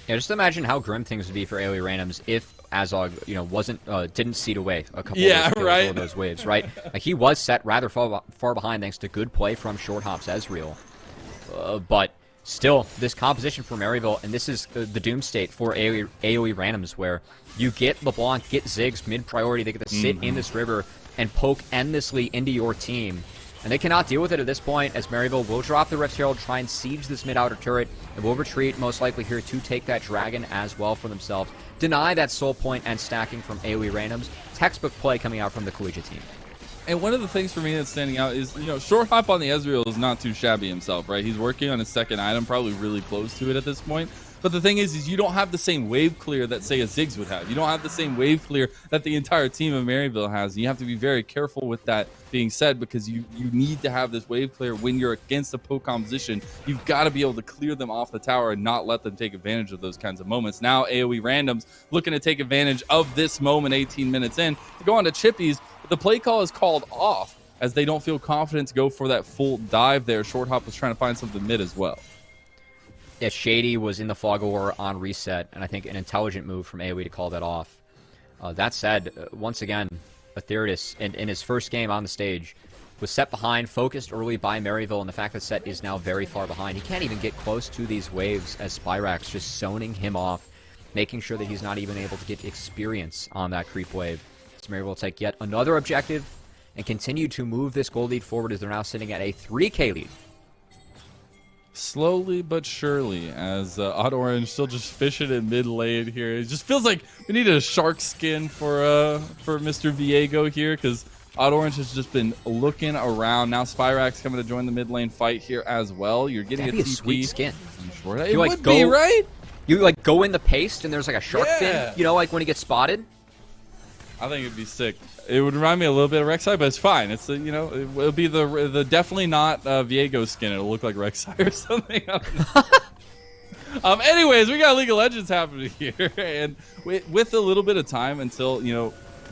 Yeah, just imagine how grim things would be for AOE Randoms if Azog, didn't seed away a couple of those waves, right? Like, he was set rather far behind thanks to good play from Short Hop's Ezreal. But still, this composition for Maryville, and this is the doom state for AOE Randoms, where you get LeBlanc, get Ziggs mid-priority, they get to sit in this river and poke endlessly into your team. And they cannot deal with it at this point, as Maryville will drop the Rift Herald, try and siege this mid-outer turret, and will retreat, most likely here, to take that dragon as well for themselves. Deny that soul point and stacking from AOE Randoms. Textbook play coming out from the Collegiate team. And one of the things for me that's standing out is, Short Hop on the Ezreal is not too shabby himself, right? He's working on his second item, probably really close to it at this point. But the thing is you don't have the same wave clear that, say, a Ziggs would have. You don't have the same wave clear that the entire team of Maryville has. And you have to be very careful with that being said, because you need to have this wave clear when you're against a poke composition. You've got to be able to clear them off the tower and not let them take advantage of those kinds of moments. Now AOE Randoms looking to take advantage of this moment 18 minutes in to go on to Chippies. The play call is called off as they don't feel confident to go for that full dive there. Short Hop was trying to find something mid as well. Yeah, Shady was in the fog of war on reset, and I think an intelligent move from AoE to call that off. That said, once again, Aetherius, in his first game on the stage, was set behind, focused early by Maryville, and the fact that Set is now very far behind. He can't even get close to these waves as Spyrax just zoning him off, making sure that he's not even able to get experience on that creep wave. So Maryville will take yet another objective and continue to move this gold lead forward as they're now sitting at a 3K lead. Slowly but surely, as Auto Orange still just fishing in mid lane here. It just feels like we need a shark skin for Mr. Viego here, because Auto Orange has just been looking around. Now Spyrax coming to join the mid lane fight here as well. You're getting That'd be a sweet skin. It would be, right? You go in the paste and there's like a shark fin, like when he gets spotted. I think it'd be sick. It would remind me a little bit of Rek'Sai, but it's fine. It's it'll be the definitely not Viego skin. It'll look like Rek'Sai or something. Anyways, we got League of Legends happening here, and with a little bit of time until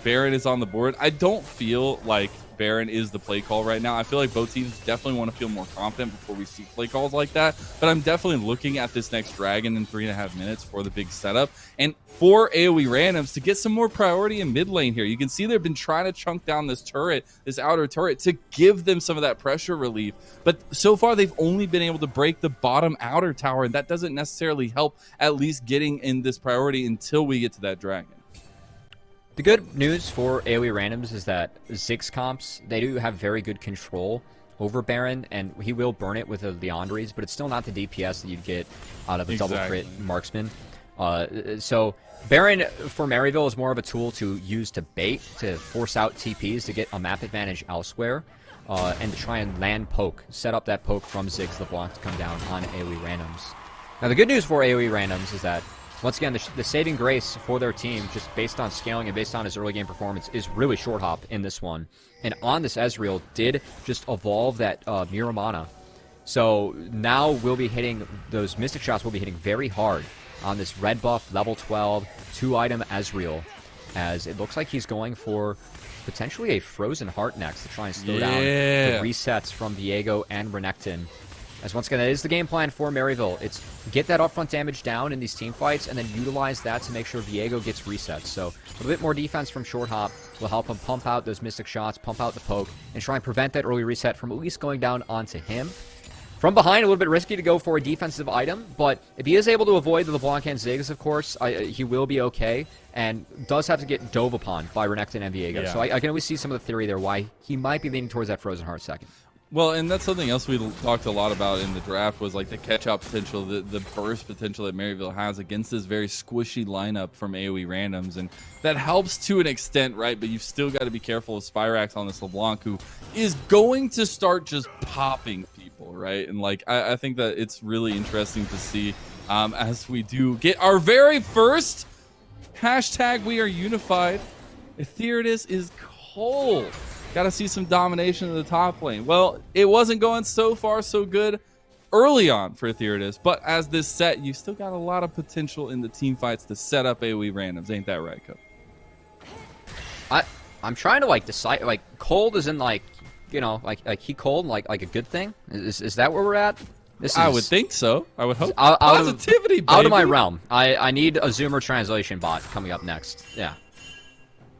Baron is on the board. I don't feel like Baron is the play call right now. I feel like both teams definitely want to feel more confident before we see play calls like that. But I'm definitely looking at this next Dragon in 3.5 minutes for the big setup. And for AOE randoms to get some more priority in mid lane here. You can see they've been trying to chunk down this turret, this outer turret, to give them some of that pressure relief. But so far, they've only been able to break the bottom outer tower, and that doesn't necessarily help at least getting in this priority until we get to that Dragon. The good news for AoE randoms is that Ziggs comps, they do have very good control over Baron, and he will burn it with a Leandries, but it's still not the DPS that you'd get out of a double crit marksman. So Baron for Maryville is more of a tool to use to bait, to force out TPs to get a map advantage elsewhere, and to try and land poke, set up that poke from Ziggs LeBlanc to come down on AoE randoms. Now the good news for AoE randoms is that once again, the saving grace for their team, just based on scaling and based on his early game performance, is really short hop in this one. And on this Ezreal, did just evolve that Miramana. So now we'll be hitting, those Mystic Shots will be hitting very hard on this red buff, level 12, 2-item Ezreal, as it looks like he's going for potentially a Frozen Heart next to try and slow down the resets from Viego and Renekton. As once again, that is the game plan for Maryville. It's get that upfront damage down in these team fights and then utilize that to make sure Viego gets resets. So a little bit more defense from Short Hop will help him pump out those Mystic Shots, pump out the poke, and try and prevent that early reset from at least going down onto him. From behind, a little bit risky to go for a defensive item, but if he is able to avoid the LeBlanc and Ziggs, of course, he will be okay, and does have to get dove upon by Renekton and Viego. Yeah. So I can always see some of the theory there why he might be leaning towards that Frozen Heart second. Well, and that's something else we talked a lot about in the draft was like the catch-up potential, the burst potential that Maryville has against this very squishy lineup from AoE randoms, and that helps to an extent, right? But you've still got to be careful of Spyrax on this LeBlanc, who is going to start just popping people, right? And like I think that it's really interesting to see as we do get our very first hashtag We Are Unified. Etheridus is cold. Got to see some domination in the top lane. Well, it wasn't going so far so good early on for Etheridus, but as this set, you still got a lot of potential in the team fights to set up AoE randoms. Ain't that right, Coach? I'm trying to like decide, like cold is in like, you know, like he cold and like a good thing. Is that where we're at? I would think so. I would hope. Positivity, baby. Out of my realm. I need a Zoomer translation bot coming up next. Yeah.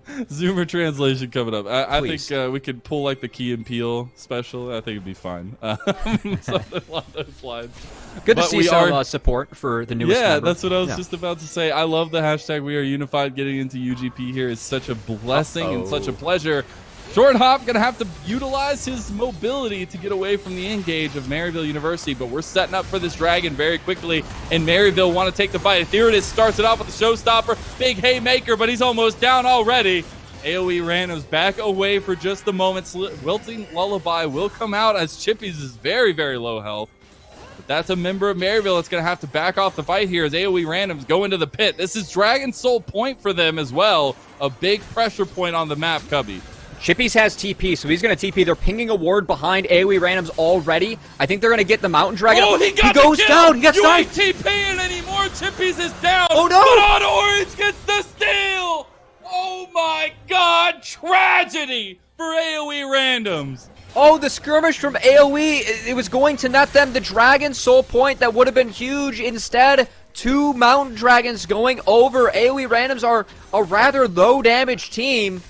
Zoomer translation coming up. I think we could pull like the Key and Peele special. I think it'd be fine. Something along those lines. Good to see some support for the newest member. That's what I was just about to say. I love the hashtag We Are Unified. Getting into UGP here is such a blessing and such a pleasure. Short Hop going to have to utilize his mobility to get away from the engage of Maryville University, but we're setting up for this Dragon very quickly, and Maryville want to take the fight. Etheridus starts it off with a showstopper. Big haymaker, but he's almost down already. AoE randoms back away for just a moment. Wilting Lullaby will come out as Chippies is very, very low health. But that's a member of Maryville that's going to have to back off the fight here as AoE randoms go into the pit. This is Dragon Soul point for them as well. A big pressure point on the map, Cubby. Chippies has TP, so he's going to TP. They're pinging a ward behind AoE randoms already. I think they're going to get the Mountain Dragon. Oh, he goes down. He gets sniped. You ain't TPing anymore. Chippies is down. Oh, no. But on Orange gets the steal. Oh, my God. Tragedy for AoE randoms. Oh, the skirmish from AoE. It was going to net them the Dragon Soul point that would have been huge. Instead, 2 Mountain Dragons going over. AoE randoms are a rather low damage team.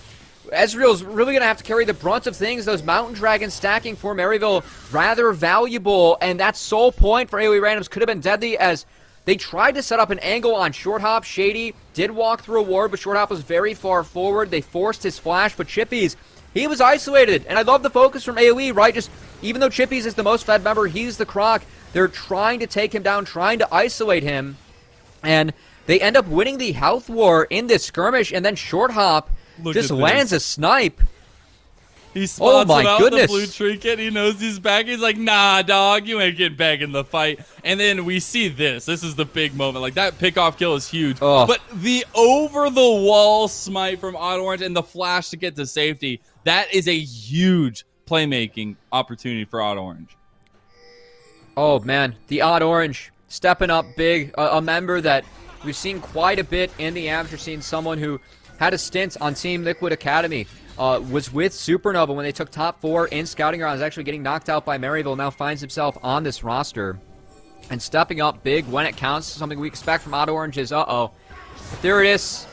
Ezreal's really going to have to carry the brunt of things. Those Mountain Dragons stacking for Maryville, rather valuable. And that soul point for AoE randoms could have been deadly as they tried to set up an angle on Short Hop. Shady did walk through a ward, but Short Hop was very far forward. They forced his flash, but Chippies, he was isolated. And I love the focus from AoE, right? Just even though Chippies is the most fed member, he's the croc. They're trying to take him down, trying to isolate him. And they end up winning the health war in this skirmish. And then Short Hop just lands a snipe. He spots him out the blue trinket. He knows he's back. He's like, nah, dog, you ain't getting back in the fight. And then we see this. This is the big moment. Like, that pick-off kill is huge. Oh. But the over-the-wall smite from Odd Orange and the flash to get to safety, that is a huge playmaking opportunity for Odd Orange. Oh, man. The Odd Orange stepping up big. A member that we've seen quite a bit in the amateur scene. Someone who had a stint on Team Liquid Academy. Was with Supernova when they took top 4 in scouting rounds, actually getting knocked out by Maryville, now finds himself on this roster. And stepping up big when it counts, something we expect from Auto Orange is, there it is.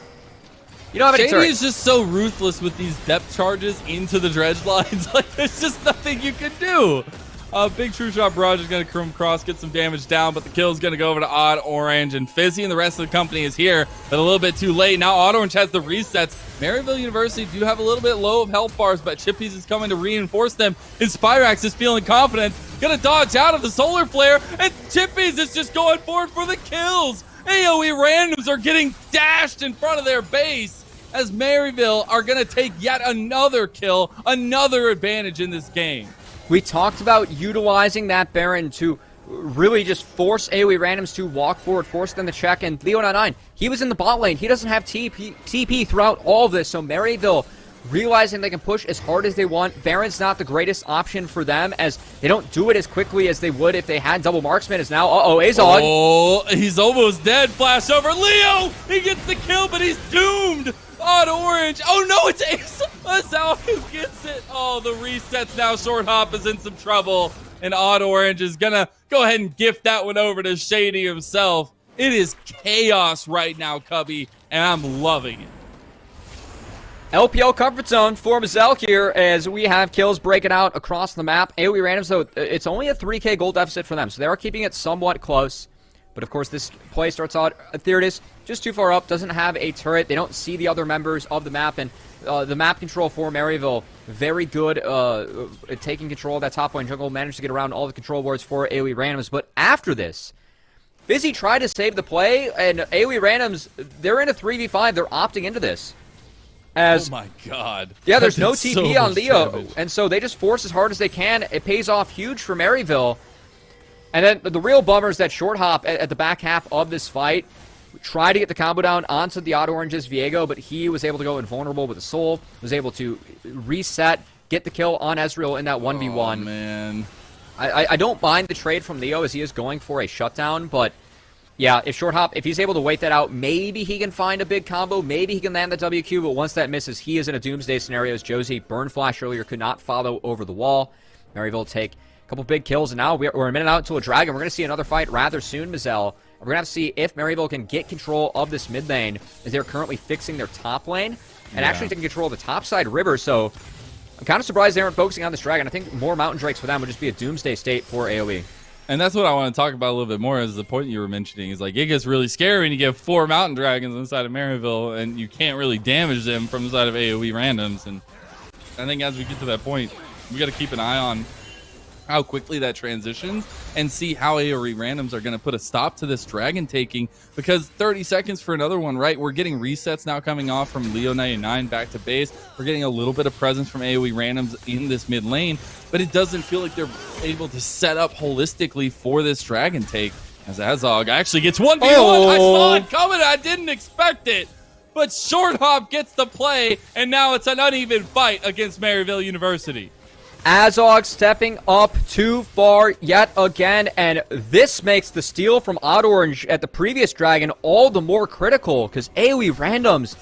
You don't have any Shady is just so ruthless with these depth charges into the dredge lines. Like, there's just nothing you can do. Big True Shot Barrage is going to come across, get some damage down, but the kill is going to go over to Odd Orange. And Fizzy and the rest of the company is here, but a little bit too late. Now Odd Orange has the resets. Maryville University do have a little bit low of health bars, but Chippies is coming to reinforce them. And Spyrax is feeling confident, going to dodge out of the Solar Flare, and Chippies is just going forward for the kills. AOE randoms are getting dashed in front of their base as Maryville are going to take yet another kill, another advantage in this game. We talked about utilizing that Baron to really just force AOE randoms to walk forward, force them to check, and Leo99, he was in the bot lane. He doesn't have TP throughout all of this, so Maryville realizing they can push as hard as they want. Baron's not the greatest option for them, as they don't do it as quickly as they would if they had double marksman. Is now, Azog. Oh, he's almost dead. Flash over. Leo, he gets the kill, but he's doomed. Odd Orange. Oh, no, it's Azog who gets it. Oh, the resets now. Short Hop is in some trouble, and Odd Orange is going to go ahead and gift that one over to Shady himself. It is chaos right now, Cubby, and I'm loving it. LPL comfort zone for Mazel here as we have kills breaking out across the map. AOE randoms, though, it's only a 3k gold deficit for them, so they are keeping it somewhat close. But of course, this play starts out, there it is, just too far up, doesn't have a turret. They don't see the other members of the map, and the map control for Maryville, very good at taking control of that top lane jungle, managed to get around all the control wards for AOE randoms. But after this, Fizzy tried to save the play, and AOE randoms, they're in a 3v5, they're opting into this. As, oh my god. Yeah, there's no TP on Leo, damage. And so they just force as hard as they can. It pays off huge for Maryville. And then the real bummer is that Short Hop at the back half of this fight tried to get the combo down onto the Odd Orange's Viego, but he was able to go invulnerable with the soul, was able to reset, get the kill on Ezreal in that 1v1. Oh, man. I don't mind the trade from Leo as he is going for a shutdown, but yeah, if Short Hop, if he's able to wait that out, maybe he can find a big combo, maybe he can land the WQ, but once that misses, he is in a doomsday scenario as Josie Burn Flash earlier could not follow over the wall. Maryville take a couple big kills, and now we're a minute out until a dragon. We're going to see another fight rather soon, Mazel. We're going to have to see if Maryville can get control of this mid lane, as they're currently fixing their top lane, and actually taking control of the top side river, so I'm kind of surprised they aren't focusing on this dragon. I think more Mountain Drakes for them would just be a doomsday state for AoE. And that's what I want to talk about a little bit more, is the point you were mentioning, is like, it gets really scary when you get 4 mountain dragons inside of Maryville, and you can't really damage them from the side of AoE randoms. And I think as we get to that point, we got to keep an eye on how quickly that transitions and see how AoE randoms are going to put a stop to this dragon taking, because 30 seconds for another one, right? We're getting resets now coming off from Leo99 back to base. We're getting a little bit of presence from AoE randoms in this mid lane, but it doesn't feel like they're able to set up holistically for this dragon take, as Azog actually gets 1v1. I saw it coming. I didn't expect it, but Short Hop gets the play, and now it's an uneven fight against Maryville University. Azog stepping up too far yet again, and this makes the steal from Odd Orange at the previous dragon all the more critical, because AoE randoms,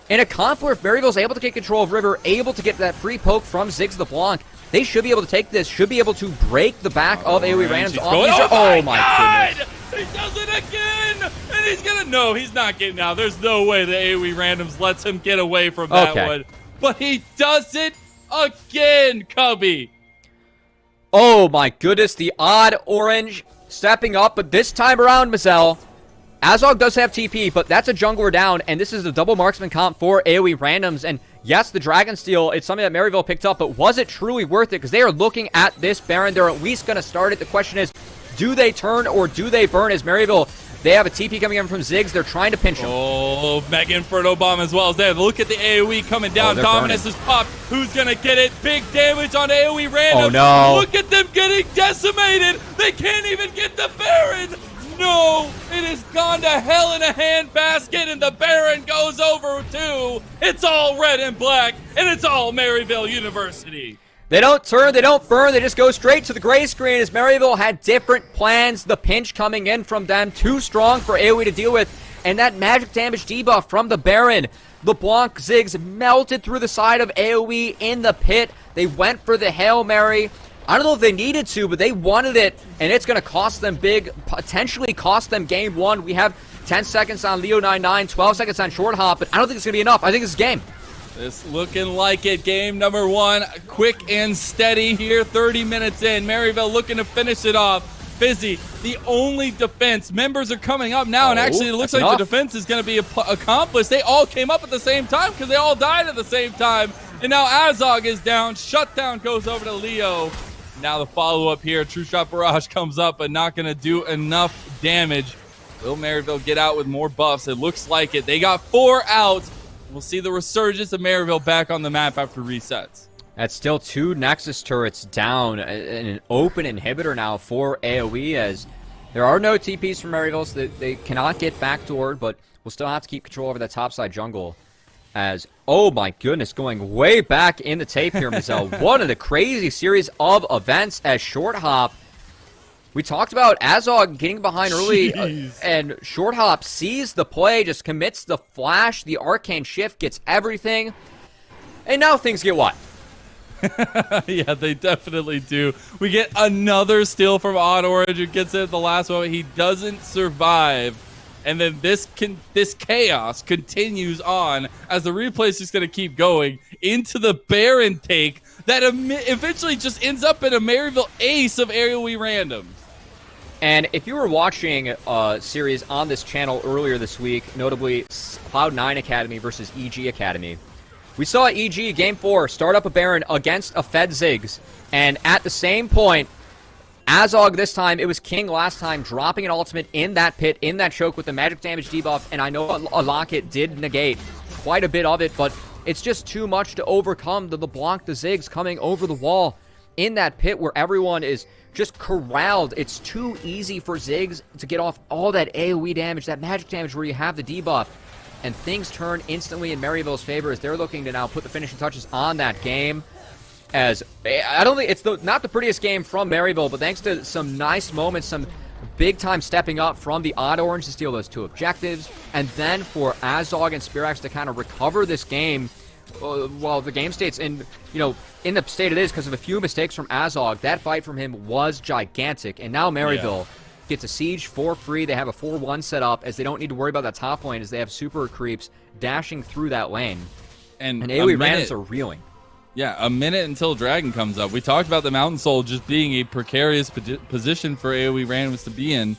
in a conflict, Maryville's able to get control of River, able to get that free poke from Ziggs LeBlanc. They should be able to take this, should be able to break the back of AoE randoms off. Oh my goodness. He does it again! And he's gonna, no, he's not getting out. There's no way the AoE randoms lets him get away from that one. But he does it again, Cubby. Oh my goodness, the Odd Orange stepping up, but this time around, Mazel, Azog does have TP, but that's a jungler down, and this is a double marksman comp for AoE randoms, and yes, the Dragon Steal, it's something that Maryville picked up, but was it truly worth it? Because they are looking at this Baron, they're at least going to start it. The question is, do they turn or do they burn? As Maryville, they have a TP coming in from Ziggs. They're trying to pinch him. Oh, Mega Inferno Bomb as well as there. Look at the AoE coming down. Dominus is popped. Who's going to get it? Big damage on AoE random. Oh, no. Look at them getting decimated. They can't even get the Baron. No, it has gone to hell in a handbasket, and the Baron goes over too. It's all red and black, and it's all Maryville University. They don't turn, they don't burn, they just go straight to the gray screen as Maryville had different plans. The pinch coming in from them, too strong for AoE to deal with. And that magic damage debuff from the Baron LeBlanc Ziggs melted through the side of AOE in the pit. They went for the Hail Mary. I don't know if they needed to, but they wanted it, and it's going to cost them big, potentially cost them game one. We have 10 seconds on Leo99, 12 seconds on Short Hop, but I don't think it's going to be enough. I think it's game. It's looking like it. Game number one, quick and steady here, 30 minutes in. Maryville looking to finish it off. Fizzy, the only defense. Members are coming up now, and actually it looks like the defense is going to be accomplished. They all came up at the same time because they all died at the same time. And now Azog is down. Shutdown goes over to Leo. Now the follow-up here. True Shot Barrage comes up, but not going to do enough damage. Will Maryville get out with more buffs? It looks like it. They got 4 out. We'll see the resurgence of Maryville back on the map after resets. That's still 2 Nexus turrets down, and an open inhibitor now for AOE, as there are no TPs from Maryville, so they cannot get backdoored, but we'll still have to keep control over that topside jungle. As, oh my goodness, going way back in the tape here, Mazel. One of the crazy series of events as Short Hop. We talked about Azog getting behind early, and Short Hop sees the play, just commits the flash, the arcane shift, gets everything, and now things get what? Yeah, they definitely do. We get another steal from Odd Orange, who gets it at the last moment. He doesn't survive. And then this chaos continues on as the replay is just going to keep going into the Baron take that eventually just ends up in a Maryville ace of AOE randoms. And if you were watching a series on this channel earlier this week, notably Cloud9 Academy versus EG Academy, we saw EG Game 4 start up a Baron against a Fed Ziggs, and at the same point, Azog this time, it was King last time, dropping an ultimate in that pit, in that choke with the magic damage debuff, and I know a Locket did negate quite a bit of it, but it's just too much to overcome the LeBlanc, the Ziggs coming over the wall in that pit where everyone is just corralled. It's too easy for Ziggs to get off all that AoE damage, that magic damage where you have the debuff. And things turn instantly in Maryville's favor as they're looking to now put the finishing touches on that game. As I don't think it's not the prettiest game from Maryville, but thanks to some nice moments, some big time stepping up from the Odd Orange to steal those 2 objectives, and then for Azog and Spirax to kind of recover this game while the game states in the state it is because of a few mistakes from Azog. That fight from him was gigantic, and now Maryville gets a siege for free. They have a 4-1 set up as they don't need to worry about that top lane as they have super creeps dashing through that lane. And AoE randoms are reeling. Yeah, a minute until Dragon comes up. We talked about the Mountain Soul just being a precarious position for AoE randoms to be in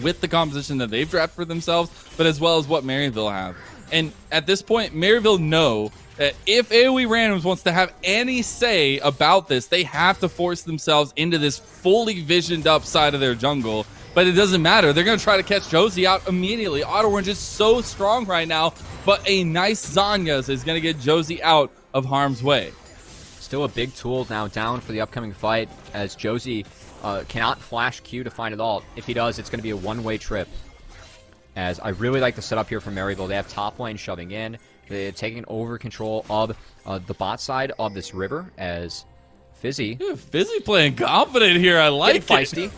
with the composition that they've drafted for themselves, but as well as what Maryville have. And at this point, Maryville know that if AoE randoms wants to have any say about this, they have to force themselves into this fully visioned up side of their jungle. But it doesn't matter. They're going to try to catch Josie out immediately. Odd Orange is so strong right now, but a nice Zanyas is going to get Josie out of harm's way. Still a big tool now down for the upcoming fight as Josie cannot flash Q to find it all. If he does, it's going to be a one-way trip. As I really like the setup here from Maryville. They have top lane shoving in. They're taking over control of the bot side of this river as Fizzy. Yeah, Fizzy playing confident here. I like it. Feisty.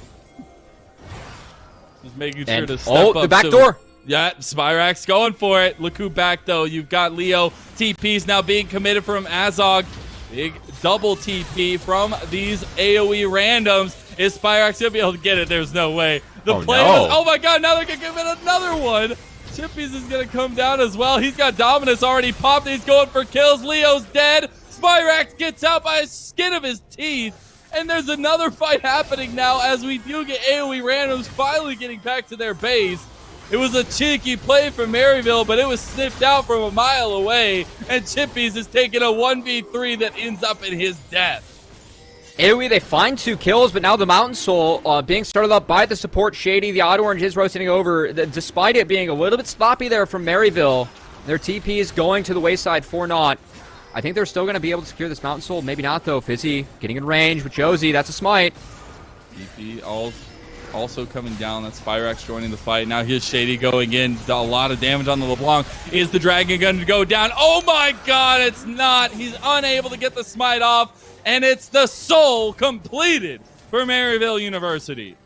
Just making sure to step up. The back door. Yeah, Spirax going for it. Look who back, though. You've got Leo. TP's now being committed from Azog. Big double TP from these AoE randoms. Is Spirax going to be able to get it? There's no way. The play was, oh my god, now they're going to give it another one. Chippies is going to come down as well. He's got Dominus already popped. He's going for kills. Leo's dead. Spirax gets out by the skin of his teeth. And there's another fight happening now as we do get AoE randoms finally getting back to their base. It was a cheeky play from Maryville, but it was sniffed out from a mile away. And Chippies is taking a 1v3 that ends up in his death. AoE, they find 2 kills, but now the Mountain Soul being started up by the support Shady. The Odd Orange is rotating over. Despite it being a little bit sloppy there from Maryville, their TP is going to the wayside for naught. I think they're still going to be able to secure this Mountain Soul. Maybe not, though. Fizzy getting in range with Josie. That's a smite. TP also coming down. That's Spirax joining the fight. Now here's Shady going in. A lot of damage on the LeBlanc. Is the Dragon going to go down? Oh my god, it's not. He's unable to get the smite off. And it's the soul completed for Maryville University.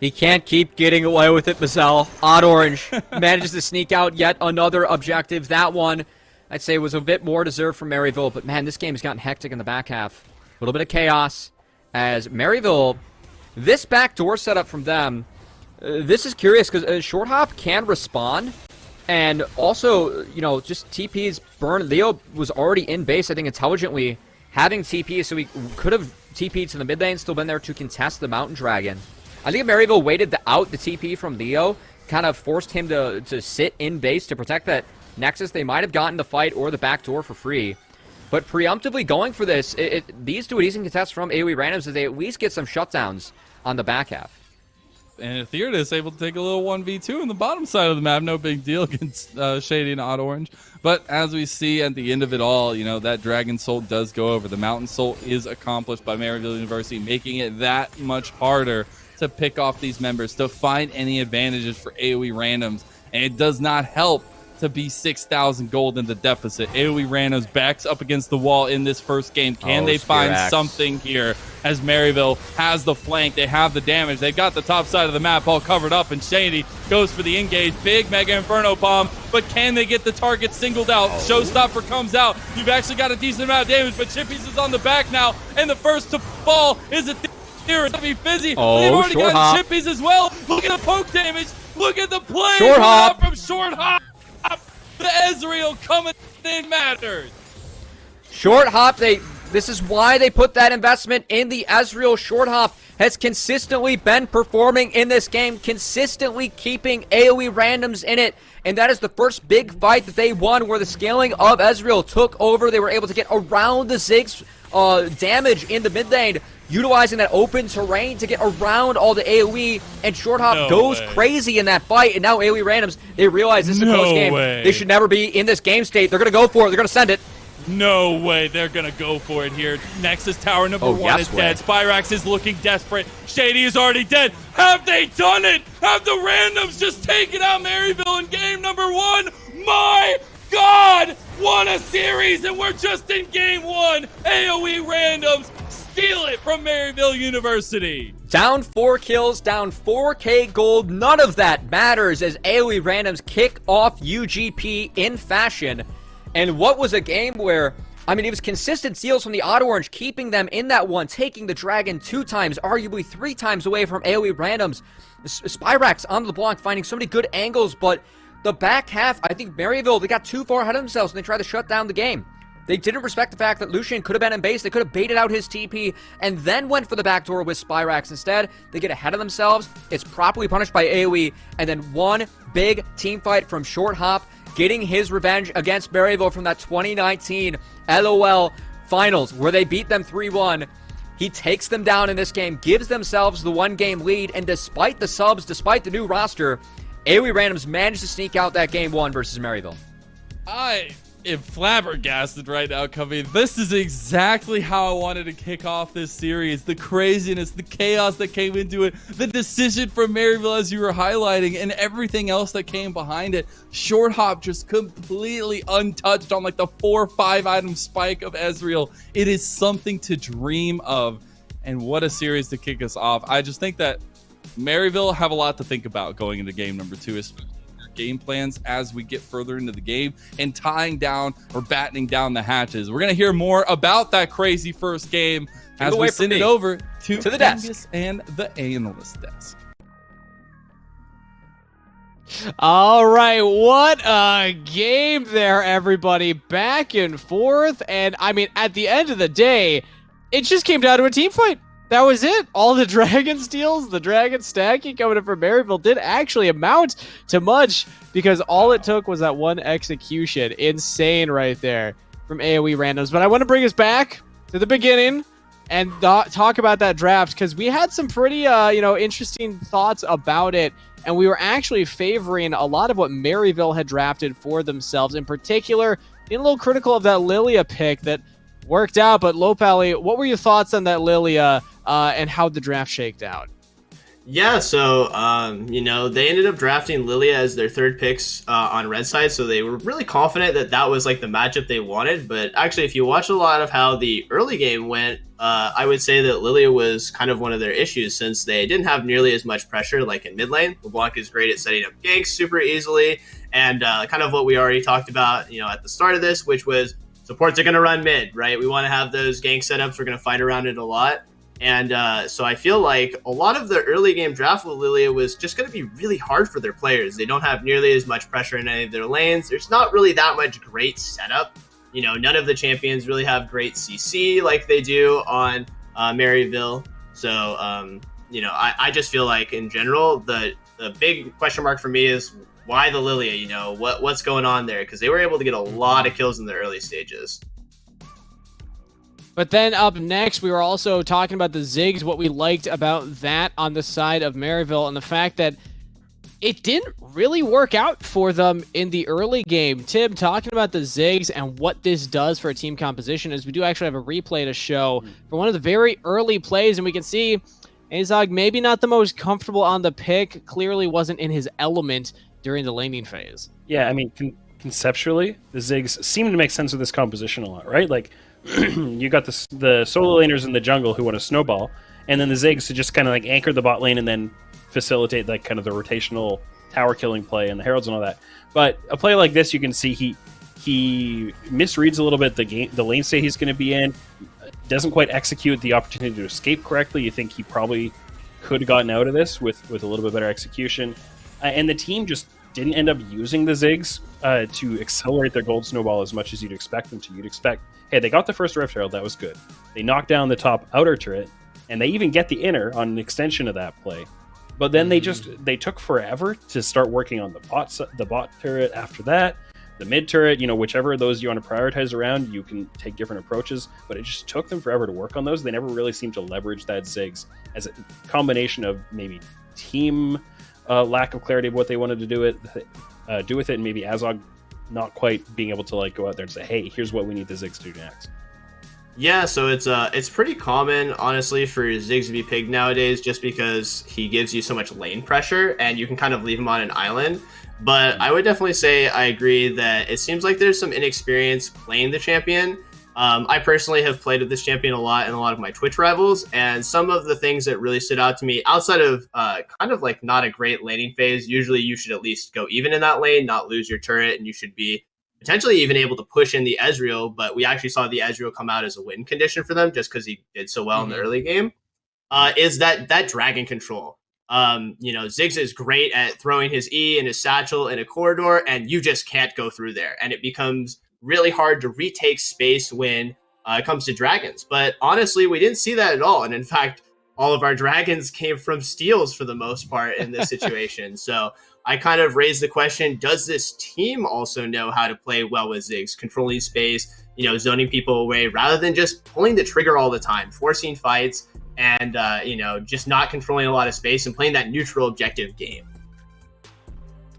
He can't keep getting away with it, Mazel. Odd Orange manages to sneak out yet another objective. That one, I'd say, was a bit more deserved from Maryville, but man, this game has gotten hectic in the back half. A little bit of chaos as Maryville, this backdoor setup from them, this is curious because Short Hop can respond, and also, you know, just TP's burn. Leo was already in base, I think, intelligently having TP, so he could have TP'd to the mid lane, still been there to contest the Mountain Dragon. I think if Maryville waited out the TP from Leo, kind of forced him to sit in base to protect that Nexus, they might have gotten the fight or the backdoor for free. But preemptively going for this, these do a decent contest from AOE randoms as they at least get some shutdowns on the back half. And Ethereum is able to take a little 1v2 on the bottom side of the map. No big deal against Shady and Odd Orange. But as we see at the end of it all, you know, that Dragon Soul does go over. The Mountain Soul is accomplished by Maryville University, making it that much harder to pick off these members, to find any advantages for AOE randoms. And it does not help to be 6,000 gold in the deficit. AOE randoms backs up against the wall in this first game. Can they find something here as Maryville has the flank? They have the damage. They've got the top side of the map all covered up, and Shady goes for the engage. Big Mega Inferno bomb, but can they get the target singled out? Showstopper comes out. You've actually got a decent amount of damage, but Chippies is on the back now, and the first to fall is a here. It's going to be Fizzy. They've already got Chippies as well. Look at the poke damage. Look at the play from Short Hop. The Ezreal coming in matters. Short Hop, this is why they put that investment in the Ezreal. Short Hop has consistently been performing in this game, consistently keeping AOE randoms in it, and that is the first big fight that they won where the scaling of Ezreal took over. They were able to get around the Ziggs damage in the mid lane, utilizing that open terrain to get around all the AoE, and Short Hop goes crazy in that fight, and now AoE randoms, they realize this is a close game. They should never be in this game state. They're going to go for it. They're going to send it. No way. They're going to go for it here. Nexus Tower number 1 is dead. Spyrax is looking desperate. Shady is already dead. Have they done it? Have the randoms just taken out Maryville in game number 1? My God! What a series, and we're just in game 1. AoE randoms steal it from Maryville University. Down 4 kills, down 4k gold. None of that matters as AoE randoms kick off UGP in fashion. And what was a game where, I mean, it was consistent steals from the Odd Orange, keeping them in that one, taking the Dragon 2 times, arguably 3 times away from AoE randoms. Spyrax on the block, finding so many good angles, but the back half, I think Maryville, they got too far ahead of themselves and they tried to shut down the game. They didn't respect the fact that Lucian could have been in base. They could have baited out his TP and then went for the backdoor with Spyrax. Instead, they get ahead of themselves. It's properly punished by AoE, and then one big team fight from Short Hop, getting his revenge against Maryville from that 2019 LOL Finals, where they beat them 3-1. He takes them down in this game, gives themselves the 1-game lead, and despite the subs, despite the new roster, AoE randoms managed to sneak out that game 1 versus Maryville. I am flabbergasted right now, Covey. This is exactly how I wanted to kick off this series. The craziness, the chaos that came into it, the decision from Maryville as you were highlighting, and everything else that came behind it. Short Hop just completely untouched on like the 4 or 5 item spike of Ezreal. It is something to dream of, and what a series to kick us off. I just think that Maryville have a lot to think about going into game number 2, especially their game plans as we get further into the game and tying down or battening down the hatches. We're going to hear more about that crazy first game as we send it over to the desk and the analyst desk. All right, what a game there, everybody. Back and forth, and I mean, at the end of the day, it just came down to a team fight. That was it. All the dragon steals, the dragon stacking coming in from Maryville did actually amount to much because all it took was that one execution. Insane right there from AoE randoms. But I want to bring us back to the beginning and talk about that draft because we had some pretty, interesting thoughts about it. And we were actually favoring a lot of what Maryville had drafted for themselves. In particular, being a little critical of that Lilia pick that worked out. But Lopali, what were your thoughts on that Lilia and how the draft shaked out? Yeah, so they ended up drafting Lilia as their third picks on red side, so they were really confident that that was like the matchup they wanted. But actually, if you watch a lot of how the early game went, I would say that Lilia was kind of one of their issues since they didn't have nearly as much pressure like in mid lane. LeBlanc is great at setting up ganks super easily, and kind of what we already talked about, at the start of this, which was supports are going to run mid, right? We want to have those gank setups. We're going to fight around it a lot. And so I feel like a lot of the early game draft with Lilia was just going to be really hard for their players. They don't have nearly as much pressure in any of their lanes. There's not really that much great setup. None of the champions really have great CC like they do on Maryville. So, I just feel like in general, the big question mark for me is why the Lilia, what's going on there? Because they were able to get a lot of kills in the early stages. But then up next, we were also talking about the Ziggs, what we liked about that on the side of Maryville, and the fact that it didn't really work out for them in the early game. Tim, talking about the Ziggs and what this does for a team composition, is we do actually have a replay to show for one of the very early plays, and we can see Azog maybe not the most comfortable on the pick, clearly wasn't in his element during the laning phase. Yeah, I mean, conceptually, the Ziggs seem to make sense with this composition a lot, right? Like, you got the solo laners in the jungle who want to snowball, and then the Ziggs to just kind of like anchor the bot lane and then facilitate like kind of the rotational tower killing play and the heralds and all that. But a play like this, you can see he misreads a little bit the lane state he's going to be in, doesn't quite execute the opportunity to escape correctly. You think he probably could have gotten out of this with a little bit better execution, and the team just didn't end up using the Ziggs to accelerate their gold snowball as much as you'd expect them to. You'd expect, hey, they got the first Rift Herald, that was good. They knocked down the top outer turret, and they even get the inner on an extension of that play. But then they took forever to start working on the bot turret after that, the mid turret, whichever of those you want to prioritize around, you can take different approaches, but it just took them forever to work on those. They never really seemed to leverage that Ziggs as a combination of maybe team lack of clarity of what they wanted to do with it, and maybe Azog not quite being able to like go out there and say, hey, here's what we need the Ziggs to do next. Yeah, so it's pretty common, honestly, for Ziggs to be picked nowadays just because he gives you so much lane pressure and you can kind of leave him on an island. But I would definitely say I agree that it seems like there's some inexperience playing the champion. I personally have played with this champion a lot in a lot of my Twitch rivals, and some of the things that really stood out to me outside of kind of like not a great laning phase, usually you should at least go even in that lane, not lose your turret, and you should be potentially even able to push in the Ezreal, but we actually saw the Ezreal come out as a win condition for them just because he did so well in the early game, is that dragon control. Ziggs is great at throwing his E and his satchel in a corridor, and you just can't go through there, and it becomes really hard to retake space when it comes to dragons. But honestly, we didn't see that at all. And in fact, all of our dragons came from steals for the most part in this situation. So I kind of raised the question, does this team also know how to play well with Ziggs, controlling space, zoning people away rather than just pulling the trigger all the time, forcing fights and, just not controlling a lot of space and playing that neutral objective game.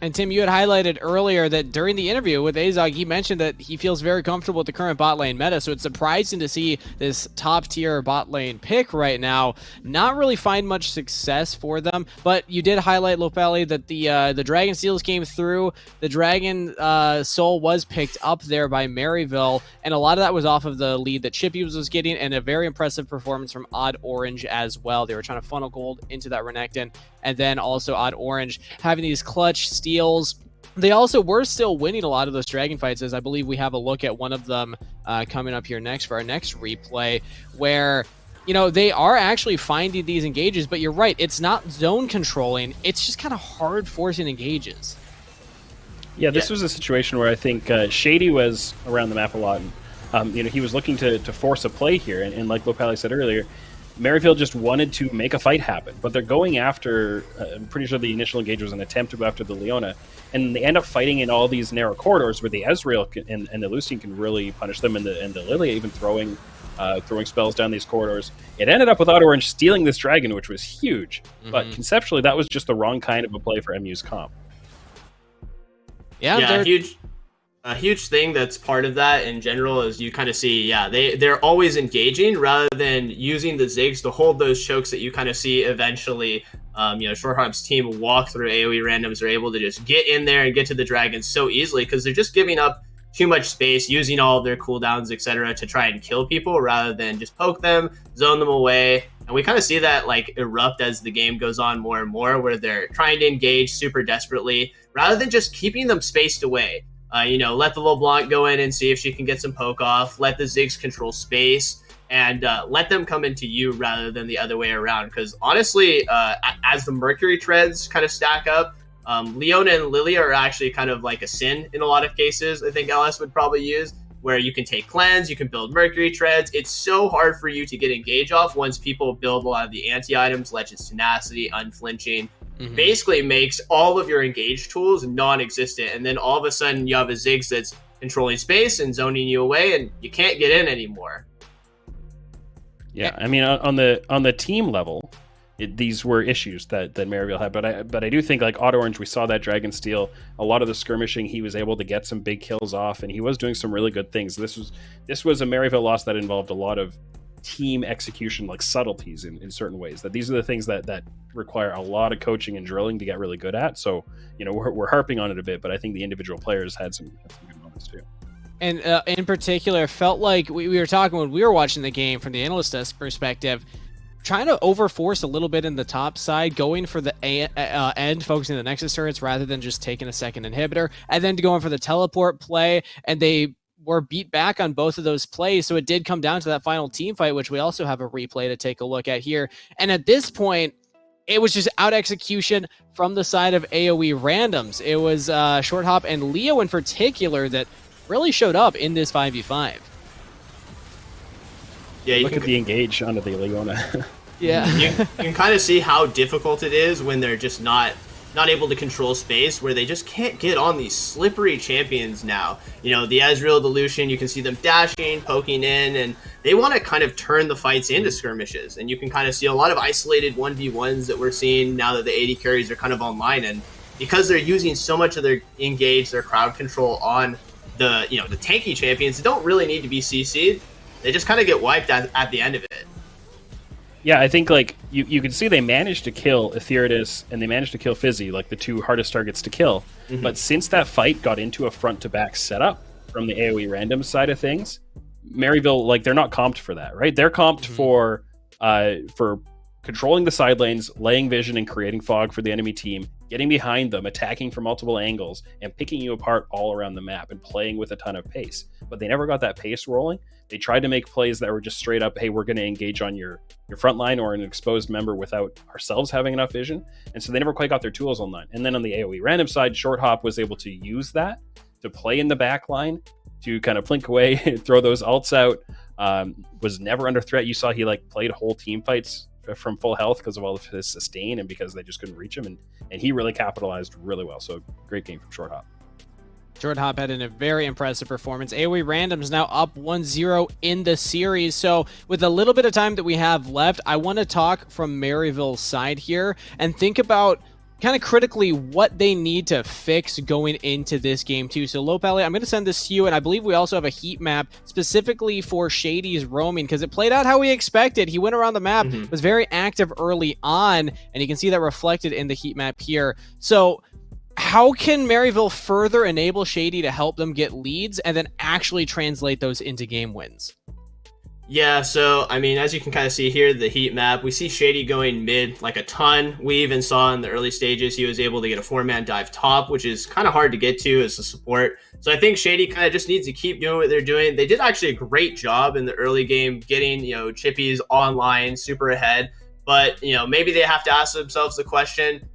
And Tim, you had highlighted earlier that during the interview with Azog, he mentioned that he feels very comfortable with the current bot lane meta, so it's surprising to see this top-tier bot lane pick right now not really find much success for them. But you did highlight, Lopelli, that the Dragon Steals came through. The Dragon Soul was picked up there by Maryville, and a lot of that was off of the lead that Chippy was getting, and a very impressive performance from Odd Orange as well. They were trying to funnel gold into that Renekton, and then also Odd Orange having these clutch steals. They also were still winning a lot of those dragon fights, as I believe we have a look at one of them coming up here next for our next replay, where they are actually finding these engages. But you're right, it's not zone controlling, it's just kind of hard forcing engages. Yeah, this was a situation where I think Shady was around the map a lot, and he was looking to force a play here, and like Lopelli said earlier, Maryville just wanted to make a fight happen, but they're going after, I'm pretty sure the initial engage was an attempt to go after the Leona, and they end up fighting in all these narrow corridors where the Ezreal and the Lucian can really punish them, and the Lilia even throwing spells down these corridors. It ended up with Odd Orange stealing this dragon, which was huge, but conceptually that was just the wrong kind of a play for MU's comp. Yeah, a huge thing that's part of that in general is you kind of see, they're always engaging rather than using the Ziggs to hold those chokes that you kind of see eventually Short Hop's team walk through AOE randoms are able to just get in there and get to the dragons so easily because they're just giving up too much space, using all of their cooldowns, etc., to try and kill people rather than just poke them, zone them away. And we kind of see that like erupt as the game goes on more and more, where they're trying to engage super desperately rather than just keeping them spaced away. Let the LeBlanc go in and see if she can get some poke off. Let the Ziggs control space and let them come into you rather than the other way around. Because honestly, as the Mercury treads kind of stack up, Leona and Lilia are actually kind of like a sin in a lot of cases. I think LS would probably use, where you can take cleanse, you can build Mercury treads. It's so hard for you to get engage off once people build a lot of the anti-items, Legends Tenacity, Unflinching. Basically makes all of your engage tools non-existent, and then all of a sudden you have a Ziggs that's controlling space and zoning you away, and you can't get in anymore. Yeah, I mean, on the team level, these were issues that Maryville had, but I do think like Auto Orange, we saw that Dragon Steel, a lot of the skirmishing, he was able to get some big kills off, and he was doing some really good things. This was a Maryville loss that involved a lot of team execution, like subtleties in certain ways. That these are the things that require a lot of coaching and drilling to get really good at. So we're harping on it a bit, but I think the individual players had some good moments too. And in particular, felt like we were talking when we were watching the game from the analyst desk perspective, trying to overforce a little bit in the top side, going for the end, focusing the Nexus turrets rather than just taking a second inhibitor, and then going for the teleport play, and they were beat back on both of those plays. So it did come down to that final team fight, which we also have a replay to take a look at here. And at this point, it was just out execution from the side of AOE randoms. It was Short Hop and Leo in particular that really showed up in this 5v5. Yeah, Look at the engage onto the Leona. Yeah. You can kind of see how difficult it is when they're just not able to control space, where they just can't get on these slippery champions now. The Ezreal, the Lucian, you can see them dashing, poking in, and they want to kind of turn the fights into skirmishes. And you can kind of see a lot of isolated 1v1s that we're seeing now that the AD carries are kind of online. And because they're using so much of their engage, their crowd control on the tanky champions that don't really need to be CC'd, they just kind of get wiped at the end of it. Yeah, I think like you can see they managed to kill Etheridus and they managed to kill Fizzy, like the two hardest targets to kill. Mm-hmm. But since that fight got into a front-to-back setup from the AoE random side of things, Maryville, like, they're not comped for that, right? They're comped for controlling the side lanes, laying vision and creating fog for the enemy team, getting behind them, attacking from multiple angles, and picking you apart all around the map and playing with a ton of pace. But they never got that pace rolling. They tried to make plays that were just straight up, hey, we're going to engage on your front line or an exposed member without ourselves having enough vision. And so they never quite got their tools online. And then on the AoE random side, Short Hop was able to use that to play in the back line, to kind of blink away, throw those ults out, was never under threat. You saw he played whole team fights from full health because of all of his sustain and because they just couldn't reach him. And he really capitalized really well. So great game from Short Hop. Short Hop had a very impressive performance. AoE Random's now up 1-0 in the series. So with a little bit of time that we have left, I want to talk from Maryville's side here and think about kind of critically what they need to fix going into this game too. So Lopelli, I'm going to send this to you, and I believe we also have a heat map specifically for Shady's roaming because it played out how we expected. He went around the map, was very active early on, and you can see that reflected in the heat map here. So how can Maryville further enable Shady to help them get leads and then actually translate those into game wins? Yeah, so, I mean, as you can kind of see here, the heat map, we see Shady going mid like a ton. We even saw in the early stages he was able to get a 4-man dive top, which is kind of hard to get to as a support. So I think Shady kind of just needs to keep doing what they're doing. They did actually a great job in the early game getting, Chippies online, super ahead. But, maybe they have to ask themselves the question,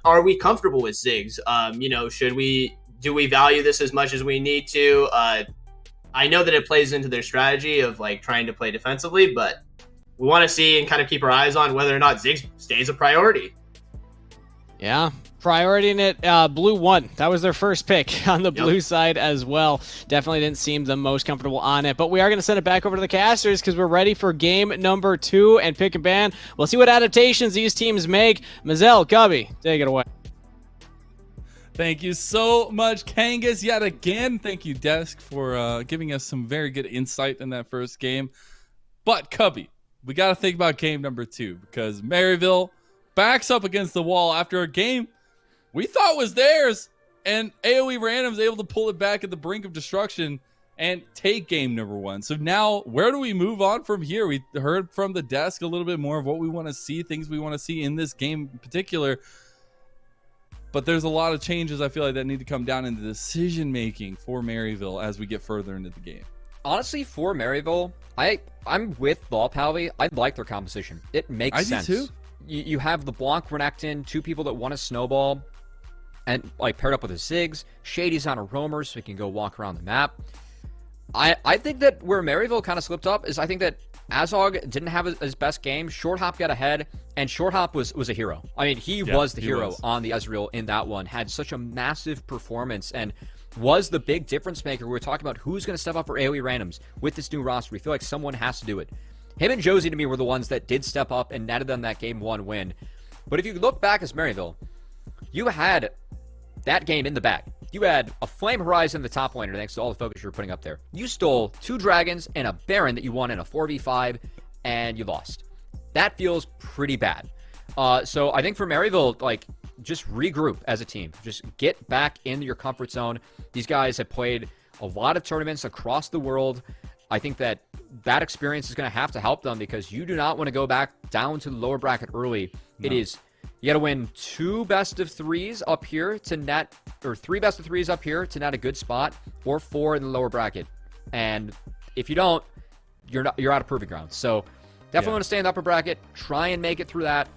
are we comfortable with Ziggs? Do we value this as much as we need to? I know that it plays into their strategy of trying to play defensively, but we want to see and kind of keep our eyes on whether or not Ziggs stays a priority. Yeah, priority in it. Blue won. That was their first pick on the blue side as well. Definitely didn't seem the most comfortable on it, but we are going to send it back over to the casters because we're ready for game number 2 and pick and ban. We'll see what adaptations these teams make. Mazel, Cubby, take it away. Thank you so much, Kangas, yet again. Thank you, Desk, for giving us some very good insight in that first game. But, Cubby, we got to think about game number 2 because Maryville backs up against the wall after a game we thought was theirs, and AOE Random's able to pull it back at the brink of destruction and take game number 1. So now, where do we move on from here? We heard from the desk a little bit more of what we want to see, things we want to see in this game in particular. But there's a lot of changes, I feel like, that need to come down in the decision-making for Maryville as we get further into the game. Honestly, for Maryville, I'm with Ball Pally. I like their composition. It makes sense. I do too. You have the Blanc Renekton, 2 people that want to snowball, and like paired up with a Ziggs. Shady's on a roamer, so he can go walk around the map. I think that where Maryville kind of slipped up is I think that Azog didn't have his best game. Short Hop got ahead, and Short Hop was a hero. I mean, he was the hero on the Ezreal in that one. Had such a massive performance and was the big difference maker. We were talking about who's going to step up for AOE Randoms with this new roster. We feel like someone has to do it. Him and Josie, to me, were the ones that did step up and netted them that game 1 win. But if you look back as Maryville, you had that game in the bag. You had a Flame Horizon in the top laner thanks to all the focus you were putting up there. You stole 2 Dragons and a Baron that you won in a 4v5, and you lost. That feels pretty bad. So I think for Maryville, like, just regroup as a team. Just get back in your comfort zone. These guys have played a lot of tournaments across the world. I think that experience is going to have to help them because you do not want to go back down to the lower bracket early. No. It is, you got to win 2 best of 3s up here to net, or 3 best of 3s up here to net a good spot, or 4 in the lower bracket. And if you don't, you're out of proving ground. So definitely want to stay in the upper bracket, try and make it through that.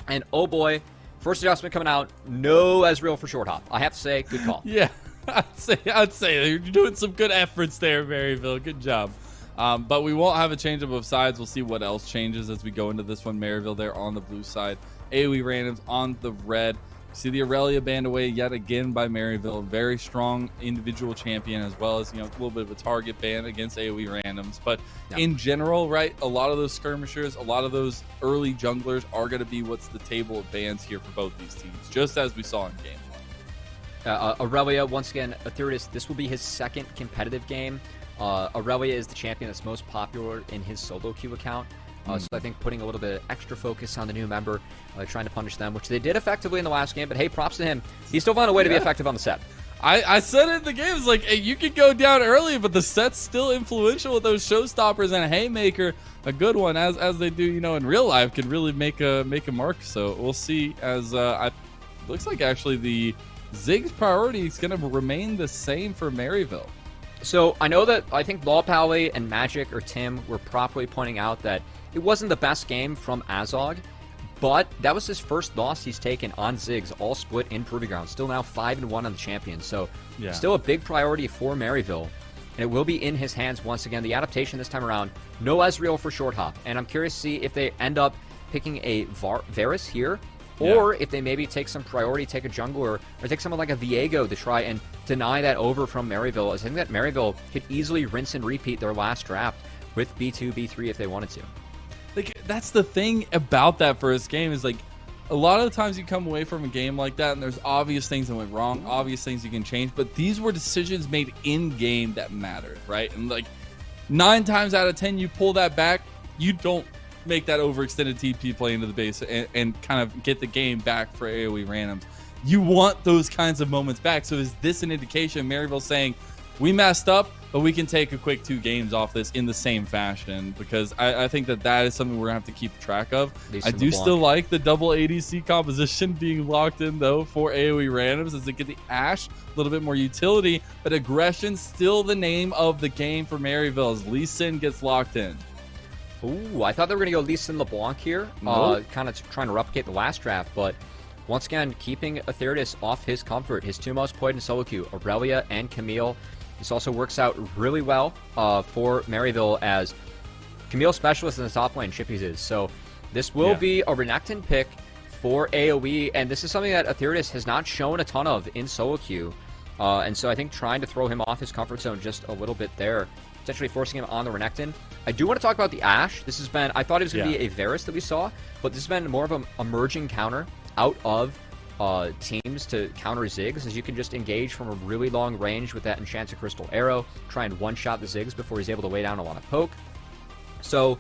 And oh boy, first adjustment coming out, no Ezreal for Short Hop. I have to say, good call. Yeah, I'd say you're doing some good efforts there, Maryville. Good job. But we won't have a change of sides. We'll see what else changes as we go into this one. Maryville there on the blue side. AOE Randoms on the red. See the Aurelia banned away yet again by Maryville. Very strong individual champion, as well as, a little bit of a target ban against AOE Randoms. But in general, right, a lot of those skirmishers, a lot of those early junglers are going to be what's the table of bans here for both these teams, just as we saw in game 1. Aurelia, once again, Aetherius, this will be his 2nd competitive game. Aurelia is the champion that's most popular in his solo queue account. So I think putting a little bit of extra focus on the new member, trying to punish them, which they did effectively in the last game. But hey, props to him. He still found a way to be effective on the set. I said it in the game. It's like, hey, you could go down early, but the set's still influential with those showstoppers, and a Haymaker, a good one, as they do, in real life, can really make a mark. So we'll see. As looks like actually the Ziggs priority is going to remain the same for Maryville. So I think Law Pally and Magic or Tim were properly pointing out that it wasn't the best game from Azog, but that was his first loss he's taken on Ziggs, all split in Proving Ground. Still now 5-1 on the champion, so still a big priority for Maryville, and it will be in his hands once again. The adaptation this time around, no Ezreal for Short Hop, and I'm curious to see if they end up picking a Varus here, or if they maybe take some priority, take a jungler, or take someone like a Viego to try and deny that over from Maryville. I think that Maryville could easily rinse and repeat their last draft with B2, B3 if they wanted to. Like, that's the thing about that first game is, like, a lot of the times you come away from a game like that and there's obvious things that went wrong, obvious things you can change, but these were decisions made in game that mattered, right? And like 9 times out of 10 you pull that back, you don't make that overextended TP play into the base and kind of get the game back for AOE Randoms. You want those kinds of moments back. So is this an indication Maryville saying, we messed up, but we can take a quick 2 games off this in the same fashion? Because I think that is something we're going to have to keep track of. I do still like the double ADC composition being locked in, though, for AOE Randoms as they get the Ashe, a little bit more utility, but aggression still the name of the game for Maryville as Lee Sin gets locked in. Ooh, I thought they were going to go Lee Sin LeBlanc here, kind of trying to replicate the last draft, but once again, keeping Aetherius off his comfort. His 2 most played in solo queue, Aurelia and Camille. This also works out really well for Maryville as Camille specialist in the top lane, Chippies is. So this will be a Renekton pick for AoE, and this is something that Aetherius has not shown a ton of in solo queue. And so I think trying to throw him off his comfort zone just a little bit there, potentially forcing him on the Renekton. I do want to talk about the Ashe. This has been, I thought it was going to be a Varus that we saw, but this has been more of an emerging counter out of teams to counter Ziggs, as you can just engage from a really long range with that Enchanted Crystal Arrow, try and one-shot the Ziggs before he's able to lay down a lot of poke. So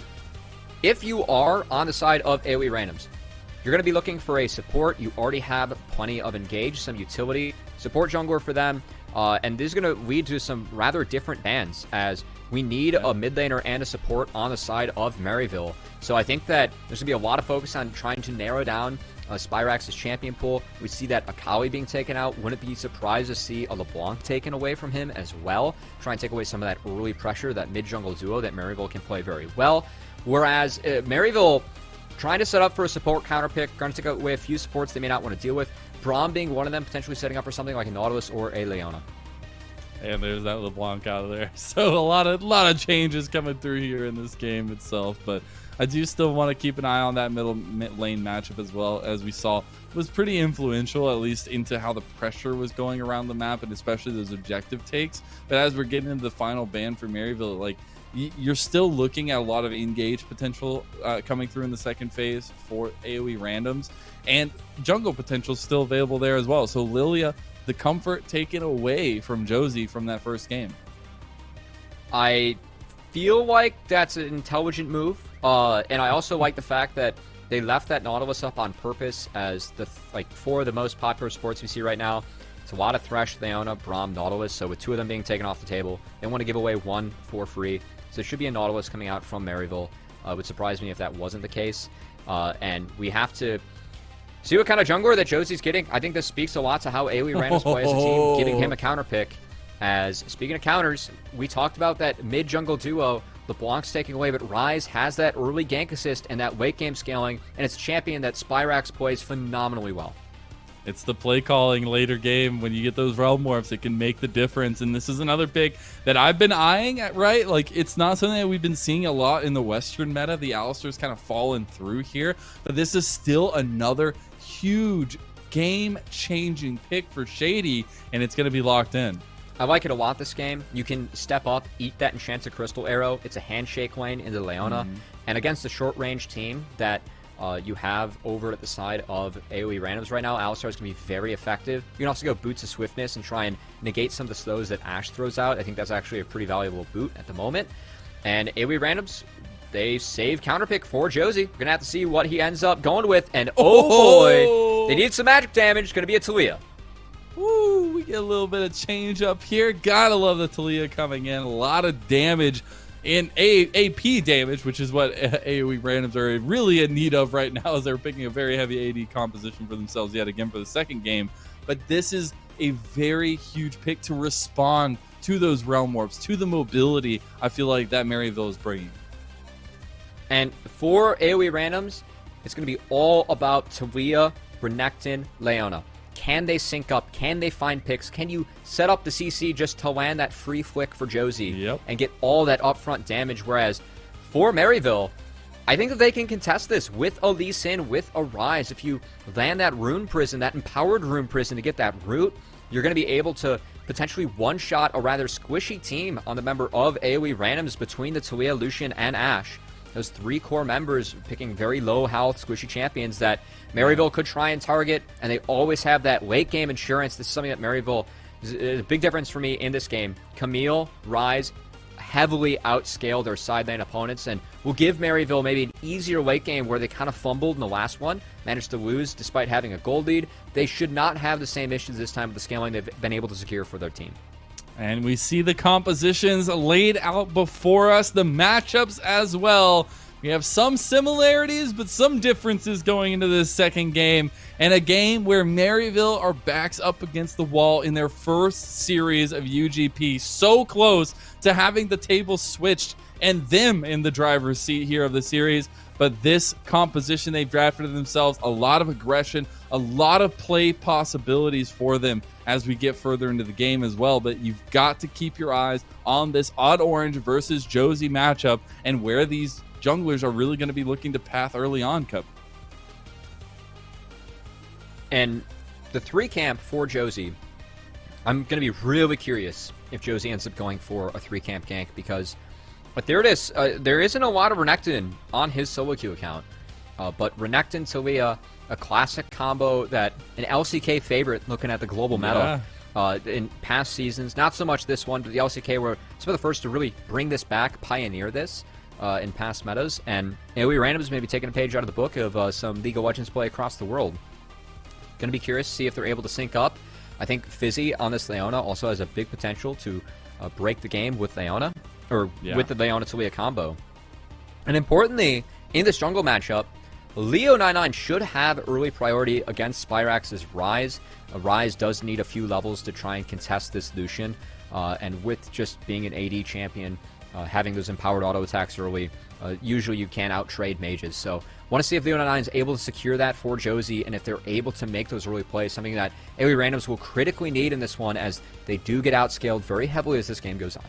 if you are on the side of AoE Randoms, you're going to be looking for a support. You already have plenty of engage, some utility, support jungler for them. And this is going to lead to some rather different bans, as we need a mid laner and a support on the side of Maryville. So I think that there's going to be a lot of focus on trying to narrow down Spyrax's champion pool. We see that Akali being taken out. Wouldn't be surprised to see a LeBlanc taken away from him as well. Try and take away some of that early pressure, that mid-jungle duo that Maryville can play very well. Whereas Maryville trying to set up for a support counter pick, going to take away a few supports they may not want to deal with. Braum being one of them, potentially setting up for something like a Nautilus or a Leona. And there's that LeBlanc out of there. So a lot of changes coming through here in this game itself. But I do still want to keep an eye on that mid lane matchup as well. As we saw, it was pretty influential, at least into how the pressure was going around the map, and especially those objective takes. But as we're getting into the final ban for Maryville, like, you're still looking at a lot of engage potential coming through in the second phase for AOE randoms, and jungle potential still available there as well. So Lilia, the comfort taken away from Josie from that first game. I feel like that's an intelligent move, and I also like the fact that they left that Nautilus up on purpose, as the four of the most popular sports we see right now. It's a lot of Thresh, Leona, Braum, Nautilus. So with two of them being taken off the table, they want to give away one for free. So there should be a Nautilus coming out from Maryville. It would surprise me if that wasn't the case. And we have to see what kind of jungler that Josie's getting. I think this speaks a lot to how AOE Randoms play as a team, giving him a counter pick. As, speaking of counters, we talked about that mid-jungle duo. LeBlanc's taking away, but Ryze has that early gank assist and that late game scaling, and it's a champion that Spyrax plays phenomenally well. It's the play calling later game when you get those realm morphs. It can make the difference. And this is another pick that I've been eyeing, right? Like, it's not something that we've been seeing a lot in the Western meta. The Alistar's kind of fallen through here, but this is still another huge game-changing pick for Shady, and it's going to be locked in. I like it a lot this game. You can step up, eat that Enchanted Crystal arrow. It's a handshake lane into Leona. And against the short-range team that you have over at the side of AoE randoms right now, Alistar is going to be very effective. You can also go Boots of Swiftness and try and negate some of the slows that Ashe throws out. I think that's actually a pretty valuable boot at the moment. And AoE randoms, they save counterpick for Josie. We're going to have to see what he ends up going with. And oh boy, they need some magic damage. It's going to be a Talia. Woo, we get a little bit of change up here. Gotta love the Talia coming in. A lot of damage in AP damage, which is what AoE randoms are really in need of right now, as they're picking a very heavy AD composition for themselves yet again for the second game. But this is a very huge pick to respond to those realm warps, to the mobility I feel like that Maryville is bringing. And for AoE randoms, it's going to be all about Talia, Renekton, Leona. Can they sync up? Can they find picks? Can you set up the CC just to land that free flick for Josie and get all that upfront damage? Whereas for Maryville, I think that they can contest this with a Lee Sin, with a Ryze. If you land that Rune Prison, that empowered Rune Prison to get that root, you're going to be able to potentially one-shot a rather squishy team on the member of AoE randoms between the Talia, Lucian, and Ashe. Those three core members picking very low health squishy champions that Maryville could try and target, and they always have that late game insurance. This is something that Maryville is a big difference for me in this game. Camille, Ryze heavily outscale their side lane opponents, and will give Maryville maybe an easier late game where they kind of fumbled in the last one, managed to lose despite having a gold lead. They should not have the same issues this time with the scaling they've been able to secure for their team. And we see the compositions laid out before us, the matchups as well. We have some similarities, but some differences going into this second game. And a game where Maryville are backs up against the wall in their first series of UGP. So close to having the table switched and them in the driver's seat here of the series. But this composition they've drafted themselves, a lot of aggression, a lot of play possibilities for them as we get further into the game as well. But you've got to keep your eyes on this Odd Orange versus Josie matchup and where these junglers are really going to be looking to path early on, Cup. And the 3 camp for Josie, I'm going to be really curious if Josie ends up going for a 3 camp gank, because but there it is. There isn't a lot of Renekton on his solo queue account. But Renekton, Talia, a classic combo that an LCK favorite looking at the global meta in past seasons. Not so much this one, but the LCK were some of the first to really bring this back, pioneer this. in past metas, and AOE randoms may be taking a page out of the book of some League of Legends play across the world. Going to be curious to see if they're able to sync up. I think Fizzy on this Leona also has a big potential to break the game with Leona, or with the Leona-Taliyah combo. And importantly, in this jungle matchup, Leo99 should have early priority against Spyrax's Ryze. Ryze does need a few levels to try and contest this Lucian, and with just being an AD champion, having those empowered auto attacks early, usually you can out-trade mages. So want to see if Leo99 is able to secure that for Josie, and if they're able to make those early plays, something that AoE randoms will critically need in this one, as they do get outscaled very heavily as this game goes on.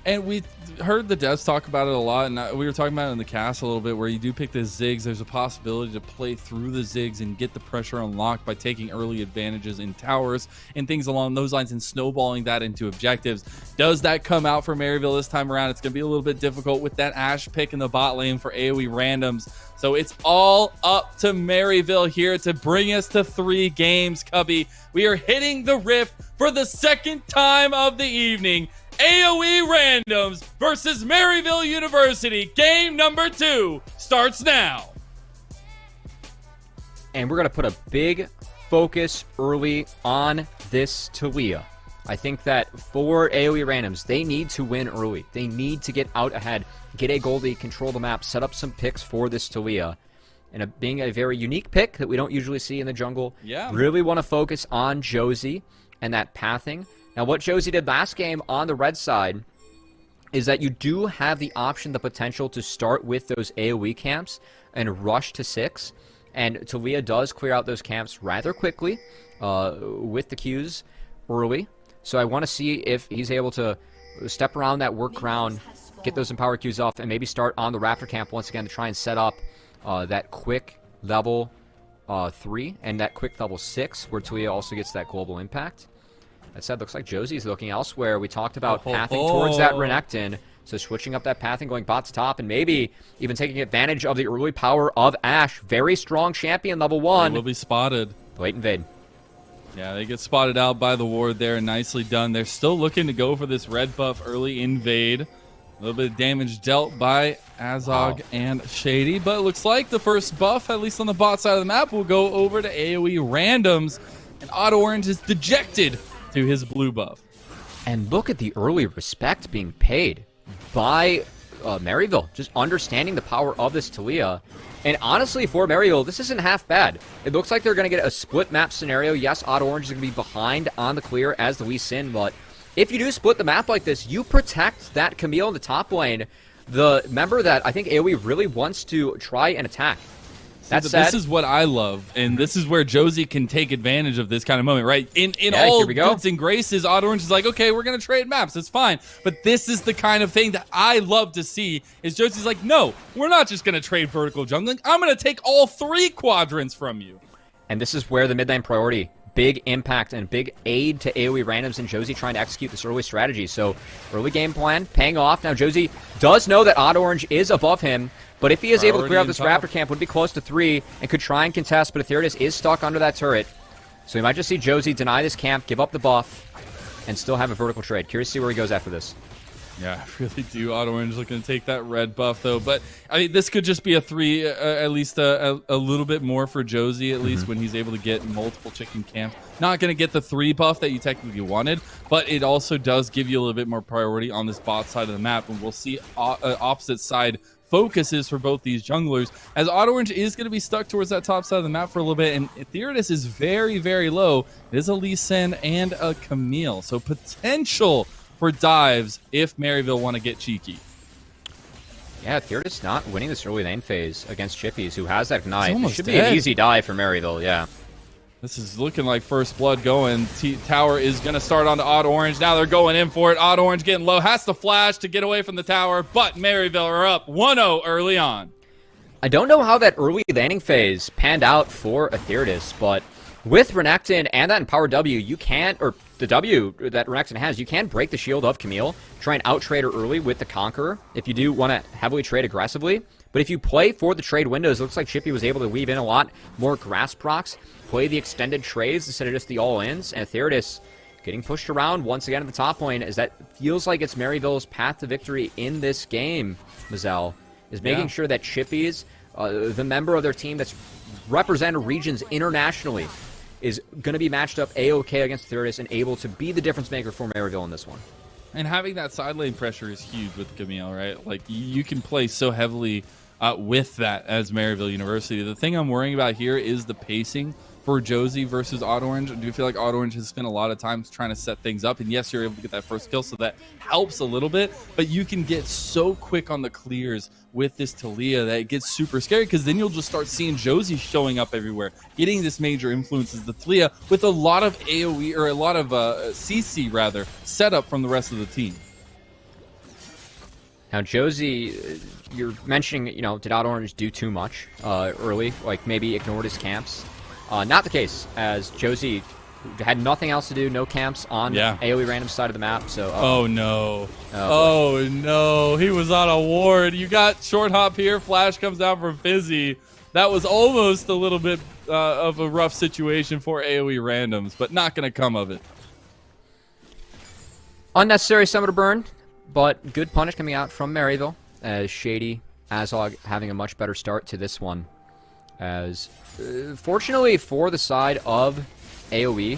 And we heard the devs talk about it a lot, and we were talking about it in the cast a little bit, where you do pick the Ziggs. There's a possibility to play through the Ziggs and get the pressure unlocked by taking early advantages in towers and things along those lines and snowballing that into objectives. Does that come out for Maryville this time around? It's going to be a little bit difficult with that Ashe pick in the bot lane for AoE randoms. So it's all up to Maryville here to bring us to 3 games, Cubby. We are hitting the rift for the second time of the evening. AOE randoms versus Maryville University. Game number 2 starts now. And we're going to put a big focus early on this Taliyah. I think that for AOE randoms, they need to win early. They need to get out ahead, get a Goldie, control the map, set up some picks for this Taliyah. And being a very unique pick that we don't usually see in the jungle, really want to focus on Josie and that pathing. Now, what Josie did last game on the red side is that you do have the option, the potential to start with those AoE camps and rush to 6. And Taliyah does clear out those camps rather quickly with the Qs early. So I want to see if he's able to step around that work ground, get those empowered Qs off, and maybe start on the Raptor camp once again to try and set up that quick level 3 and that quick level 6, where Taliyah also gets that global impact. That said, looks like Josie's looking elsewhere. We talked about pathing towards that Renekton, so switching up that pathing, going bot to top, and maybe even taking advantage of the early power of Ashe. Very strong champion, level 1. They will be spotted. Wait, invade. Yeah, they get spotted out by the ward there. Nicely done. They're still looking to go for this red buff early invade. A little bit of damage dealt by Azog and Shady, but it looks like the first buff, at least on the bot side of the map, will go over to AoE randoms, and Auto Orange is dejected to his blue buff. And look at the early respect being paid by Maryville, just understanding the power of this Taliyah. And honestly, for Maryville, this isn't half bad. It looks like they're going to get a split map scenario. Yes, Auto Orange is going to be behind on the clear as the Lee Sin, but if you do split the map like this, you protect that Camille in the top lane, the member that I think AoE really wants to try and attack. This is what I love, and this is where Josie can take advantage of this kind of moment, right? In all goods and graces, Auto Orange is like, okay, we're going to trade maps. It's fine. But this is the kind of thing that I love to see, is Josie's like, no, we're not just going to trade vertical jungling. I'm going to take all 3 quadrants from you. And this is where the mid lane priority, big impact and big aid to AoE randoms, and Josie trying to execute this early strategy. So early game plan paying off. Now Josie does know that Auto Orange is above him, but if he is able to clear out this Raptor camp, would be close to 3 and could try and contest, but Etheridus is stuck under that turret. So we might just see Josie deny this camp, give up the buff, and still have a vertical trade. Curious to see where he goes after this. Yeah, I really do. Auto Orange looking to take that red buff, though. But, I mean, this could just be a 3, at least a little bit more for Josie, at least, when he's able to get multiple chicken camps. Not going to get the 3 buff that you technically wanted, but it also does give you a little bit more priority on this bot side of the map, and we'll see opposite side focuses for both these junglers, as Auto Orange is going to be stuck towards that top side of the map for a little bit, and Etheridus is very, very low. It is a Lee Sin and a Camille, so potential for dives if Maryville want to get cheeky. Yeah, Etheridus not winning this early lane phase against Chippies, who has that Ignite. It should dead. be an easy dive for Maryville, yeah. This is looking like first blood going. Tower is going to start onto Auto Orange. Now they're going in for it. Auto Orange getting low. Has to flash to get away from the tower, but Maryville are up 1-0 early on. I don't know how that early landing phase panned out for Etheridus, but with Renekton and that Empowered W, you can, or the W that Renekton has, you can break the shield of Camille, try and out-trade her early with the Conqueror if you do want to heavily trade aggressively. But if you play for the trade windows, it looks like Chippy was able to weave in a lot more grass procs, play the extended trades instead of just the all-ins, and Etheridus getting pushed around once again at the top lane, as that feels like it's Maryville's path to victory in this game, Mazel, is making sure that Chippies, the member of their team that's represented regions internationally, is going to be matched up A-OK against Therius and able to be the difference maker for Maryville in this one. And having that side lane pressure is huge with Camille, right? Like, you can play so heavily with that as Maryville University. The thing I'm worrying about here is the pacing for Josie versus Orange. I do feel like Orange has spent a lot of time trying to set things up, and yes, you're able to get that first kill, so that helps a little bit, but you can get so quick on the clears with this Talia that it gets super scary, because then you'll just start seeing Josie showing up everywhere, getting this major influence as the Talia with a lot of AoE, or a lot of CC rather, set up from the rest of the team. Now, Josie, you're mentioning, you know, did Orange do too much early, like maybe ignored his camps? Not the case, as Josie had nothing else to do, no camps on AoE random side of the map. So oh no, no, he was on a ward. You got short hop here. Flash comes down from Fizzy. That was almost a little bit of a rough situation for AoE randoms, but not going to come of it. Unnecessary summoner burn, but good punish coming out from Maryville, as Shady Azog having a much better start to this one. As fortunately for the side of AoE,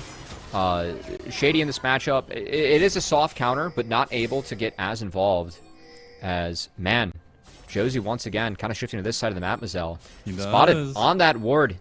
Shady in this matchup, it is a soft counter, but not able to get as involved. As, man, Josie once again kind of shifting to this side of the map, Mazel. Spotted on that ward.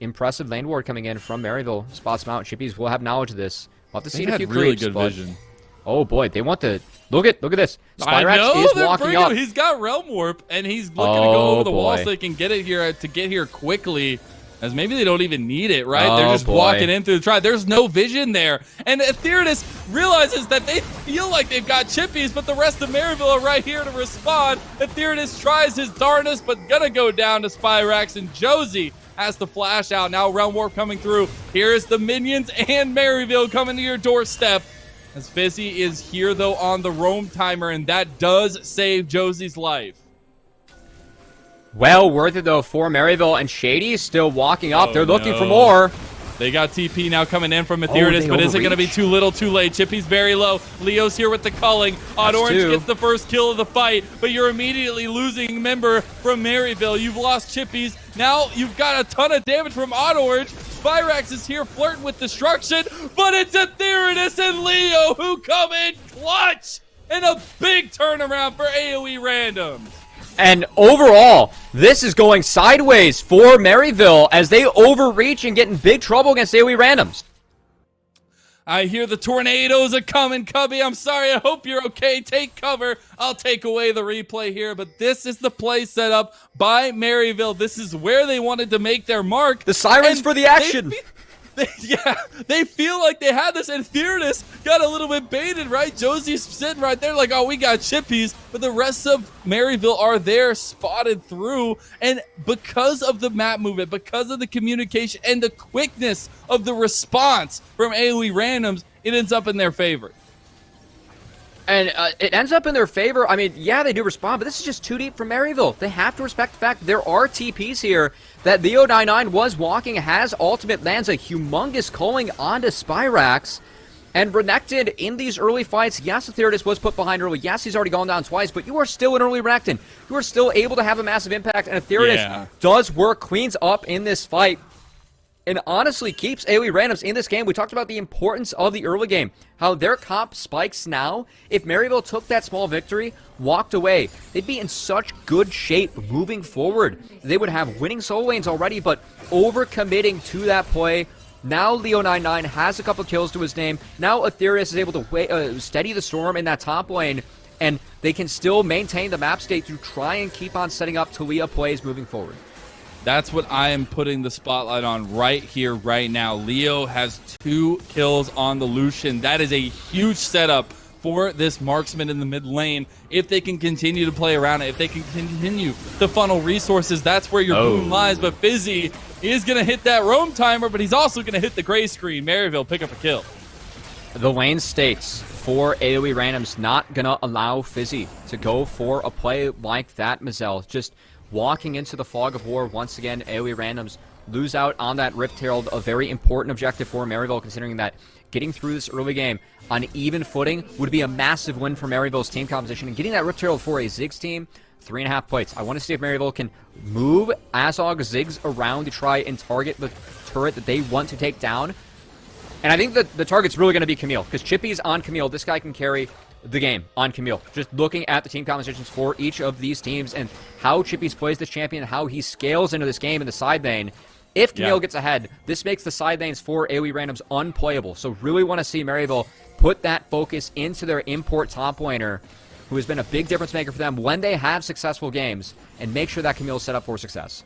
Impressive lane ward coming in from Maryville. Spots him out. Chippies will have knowledge of this. We'll have to see a few really creeps, good but vision. Oh boy, they want to look at this. Spyrax is walking up. He's got Realm Warp, and he's looking to go over the wall so they can get it here quickly. As maybe they don't even need it, right? They're just walking in through the try. There's no vision there. And Etheridus realizes that they feel like they've got Chippies, but the rest of Maryville are right here to respond. Etheridus tries his darnest, but gonna go down to Spyrax, and Josie has the flash out. Now Realm Warp coming through. Here's the minions and Maryville coming to your doorstep. As Fizzy is here, though, on the roam timer, and that does save Josie's life. Well worth it, though, for Maryville, and Shady is still walking up. They're looking for more. They got TP now coming in from Etheridus, but is it going to be too little too late? Chippy's very low. Leo's here with the culling. Orange gets the first kill of the fight, but you're immediately losing member from Maryville. You've lost Chippies. Now you've got a ton of damage from Orange. Spyrax is here flirting with destruction, but it's Etheridus and Leo who come in clutch, and a big turnaround for AoE randoms. And overall, this is going sideways for Maryville as they overreach and get in big trouble against AoE randoms. I hear the tornadoes are coming, Cubby. I'm sorry. I hope you're okay. Take cover. I'll take away the replay here, but this is the play set up by Maryville. This is where they wanted to make their mark. The sirens for the action. They feel like they had this, and Fearless got a little bit baited, right? Josie's sitting right there like, oh, we got Chippies, but the rest of Maryville are there, spotted through, and because of the map movement, because of the communication, and the quickness of the response from AoE randoms, it ends up in their favor. And it ends up in their favor. I mean, yeah, they do respond, but this is just too deep for Maryville. They have to respect the fact there are TPs here, that Leo99 was walking, has ultimate, lands a humongous culling onto Spyrax. And Renekton in these early fights, yes, Etheridus was put behind early. Yes, he's already gone down twice, but you are still an early Renekton. You are still able to have a massive impact, and Etheridus does work, cleans up in this fight, and honestly keeps AoE randoms in this game. We talked about the importance of the early game, how their comp spikes now. If Maryville took that small victory, walked away, they'd be in such good shape moving forward. They would have winning solo lanes already, but overcommitting to that play. Now Leo99 has a couple kills to his name. Now Etheridus is able to steady the storm in that top lane, and they can still maintain the map state to try and keep on setting up Talia plays moving forward. That's what I am putting the spotlight on right here, right now. Leo has 2 kills on the Lucian. That is a huge setup for this marksman in the mid lane. If they can continue to play around it, if they can continue to funnel resources, that's where your boom lies. But Fizzy is going to hit that roam timer, but he's also going to hit the gray screen. Maryville pick up a kill. The lane states for AoE randoms not going to allow Fizzy to go for a play like that, Mazel. Just walking into the fog of war once again. AoE randoms lose out on that Rift Herald, a very important objective for Maryville, considering that getting through this early game on even footing would be a massive win for Maryville's team composition. And getting that Rift Herald for a Ziggs team, 3.5 plates. I want to see if Maryville can move Azog Ziggs around to try and target the turret that they want to take down. And I think that the target's really going to be Camille, because Chippy's on Camille. This guy can carry the game on Camille. Just looking at the team compositions for each of these teams and how Chippy's plays this champion, how he scales into this game in the side lane. If Camille gets ahead, this makes the side lanes for AoE randoms unplayable. So really want to see Maryville put that focus into their import top laner, who has been a big difference maker for them when they have successful games, and make sure that Camille's set up for success.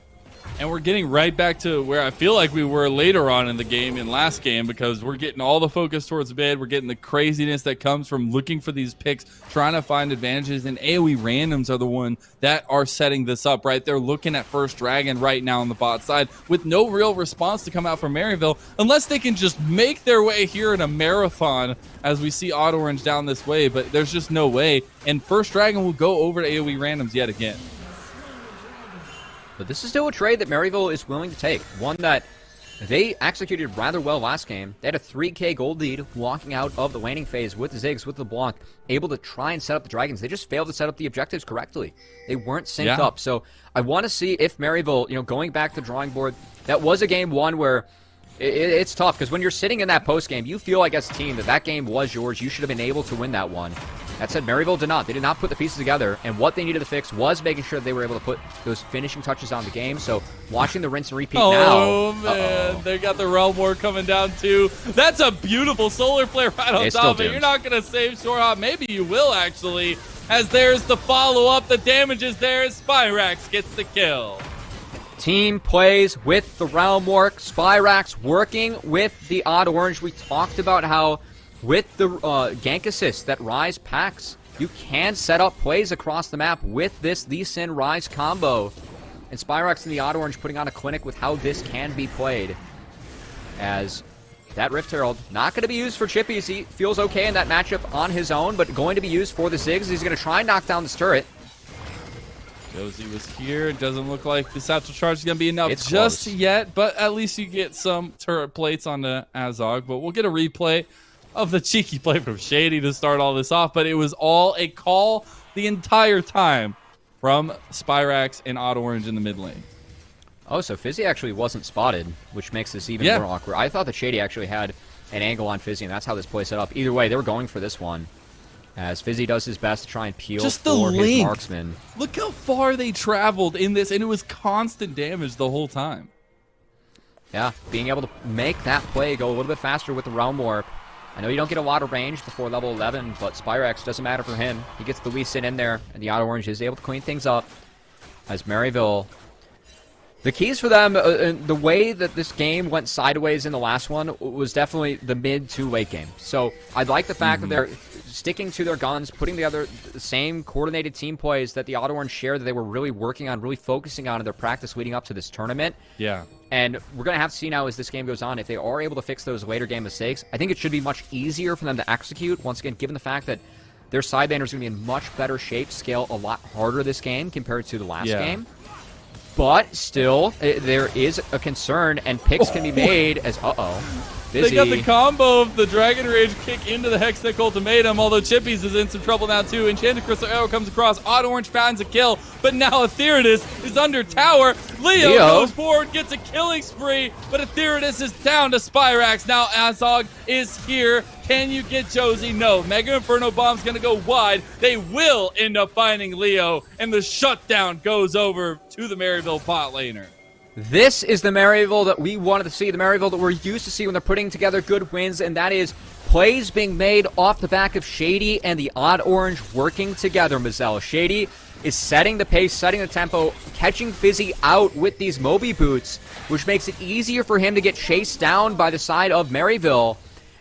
And we're getting right back to where I feel like we were later on in the game, in last game, because we're getting all the focus towards mid. We're getting the craziness that comes from looking for these picks, trying to find advantages, and AoE randoms are the one that are setting this up, right? They're looking at First Dragon right now on the bot side with no real response to come out from Maryville, unless they can just make their way here in a marathon as we see Odd Orange down this way, but there's just no way. And First Dragon will go over to AoE randoms yet again. But this is still a trade that Maryville is willing to take. One that they executed rather well last game. They had a 3k gold lead walking out of the laning phase with the Ziggs, with the block, able to try and set up the Dragons. They just failed to set up the objectives correctly. They weren't synced up. So I want to see if Maryville, going back to the drawing board, that was a game one where it's tough, because when you're sitting in that post game, you feel like as a team that game was yours. You should have been able to win that one. That said, Maryville did not. They did not put the pieces together, and what they needed to fix was making sure they were able to put those finishing touches on the game. So watching the rinse and repeat now. Oh, man. They got the Realm War coming down, too. That's a beautiful solar flare right on top of it. You're not going to save Shorehop. Maybe you will, actually, as there's the follow-up. The damage is there as Spyrax gets the kill. Team plays with the Realm War. Spyrax working with the Odd Orange. We talked about how with the gank assist that Ryze packs, you can set up plays across the map with this Lee Sin Ryze combo. And Spyrax and the Odd Orange putting on a clinic with how this can be played. As that Rift Herald, not going to be used for Chippy. He feels okay in that matchup on his own, but going to be used for the Ziggs. He's going to try and knock down this turret. Josie was here. It doesn't look like the satchel charge is going to be enough Close. yet, but at least you get some turret plates on the Azog. But we'll get a replay of the cheeky play from Shady to start all this off, but it was all a call the entire time from Spyrax and Odd Orange in the mid lane. Oh, so Fizzy actually wasn't spotted, which makes this even more awkward. I thought that Shady actually had an angle on Fizzy, and that's how this play set up. Either way, they were going for this one, as Fizzy does his best to try and peel just for the his marksman. Look how far they traveled in this, and it was constant damage the whole time. Yeah, being able to make that play go a little bit faster with the Realm Warp. I know you don't get a lot of range before level 11, but Spyrax doesn't matter for him. He gets the Lee Sin in there, and the Odd Orange is able to clean things up. As Maryville, the keys for them, the way that this game went sideways in the last one was definitely the mid to late game. So I like the fact that they're sticking to their guns, putting together the same coordinated team plays that the Odd Orange shared that they were really working on, really focusing on in their practice leading up to this tournament. Yeah. And we're going to have to see now as this game goes on, if they are able to fix those later game mistakes. I think it should be much easier for them to execute, once again, given the fact that their side laner is going to be in much better shape, scale a lot harder this game compared to the last game. But still, there is a concern, and picks can be made as, Busy. They got the combo of the Dragon Rage kick into the Hextech Ultimatum, although Chippies is in some trouble now too. Enchanted Crystal Arrow comes across. Odd Orange finds a kill, but now Etheridus is under tower. Leo goes forward, gets a killing spree, but Etheridus is down to Spyrax. Now Azog is here. Can you get Josie? No. Mega Inferno Bomb's going to go wide. They will end up finding Leo, and the shutdown goes over to the Maryville bot laner. This is the Maryville that we wanted to see, the Maryville that we're used to see when they're putting together good wins, and that is plays being made off the back of Shady and the Odd Orange working together, Mazel. Shady is setting the pace, setting the tempo, catching Fizzy out with these Moby boots, which makes it easier for him to get chased down by the side of Maryville.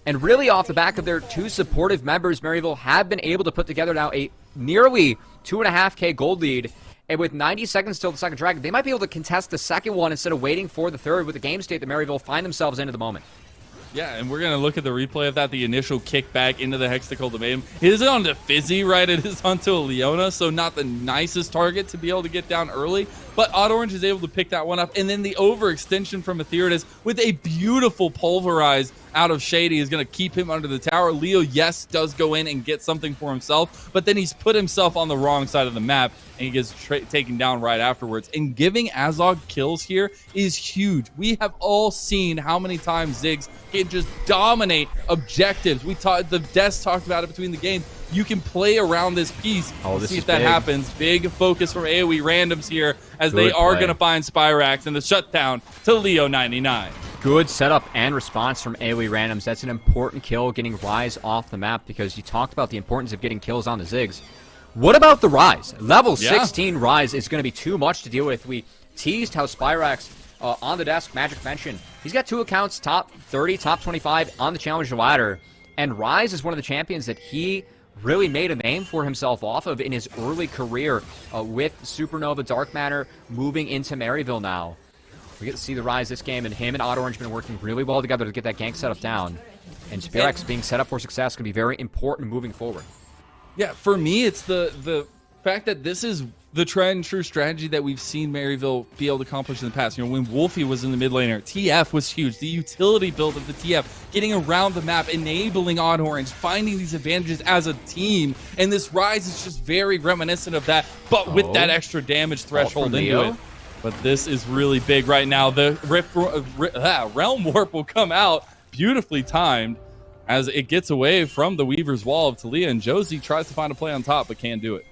And really off the back of their two supportive members, Maryville have been able to put together now a nearly 2.5k gold lead. And with 90 seconds till the second dragon, they might be able to contest the second one instead of waiting for the third with the game state that Maryville find themselves in at the moment. Yeah, and we're going to look at the replay of that, the initial kickback into the Hextech Ultimatum. It is onto Fizzy, right? It is onto a Leona, so not the nicest target to be able to get down early, but Orange is able to pick that one up, and then the overextension from Etheridus with a beautiful pulverize out of Shady is going to keep him under the tower. Leo, yes, does go in and get something for himself, but then he's put himself on the wrong side of the map, and he gets taken down right afterwards. And giving Azog kills here is huge. We have all seen how many times Ziggs can just dominate objectives. The Des talked about it between the games. You can play around this piece. See if that happens. Big focus from AOE randoms here as they are going to find Spyrax and the shutdown to Leo 99. Good setup and response from AOE randoms. That's an important kill, getting Rise off the map, because you talked about the importance of getting kills on the Ziggs. What about the Rise? Level 16 Rise is going to be too much to deal with. We teased how Spyrax on the desk, Magic mentioned, he's got 2 accounts, top 30, top 25 on the Challenger ladder, and Rise is one of the champions that he really made a name for himself off of in his early career with Supernova Dark Matter moving into Maryville now. We get to see the Rise this game, and him and Orange been working really well together to get that gank setup down. And Spyrax being set up for success can be very important moving forward. Yeah, for me, it's the fact that this is the tried and true strategy that we've seen Maryville be able to accomplish in the past. You know, when Wolfie was in the mid laner, TF was huge. The utility build of the TF, getting around the map, enabling Orange, finding these advantages as a team. And this Rise is just very reminiscent of that, but with that extra damage threshold into it. But this is really big right now. The Realm Warp will come out, beautifully timed, as it gets away from the Weaver's Wall of Talia, and Josie tries to find a play on top, but can't do it.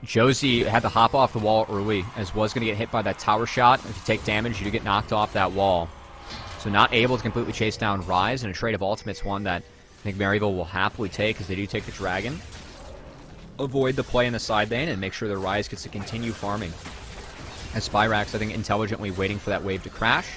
Josie had to hop off the wall early, as was going to get hit by that tower shot. If you take damage, you get knocked off that wall. So not able to completely chase down Rise, and a trade of ultimates, one that I think Maryville will happily take, as they do take the Dragon. Avoid the play in the side lane, and make sure the Rise gets to continue farming. As Spyrax, I think, intelligently waiting for that wave to crash.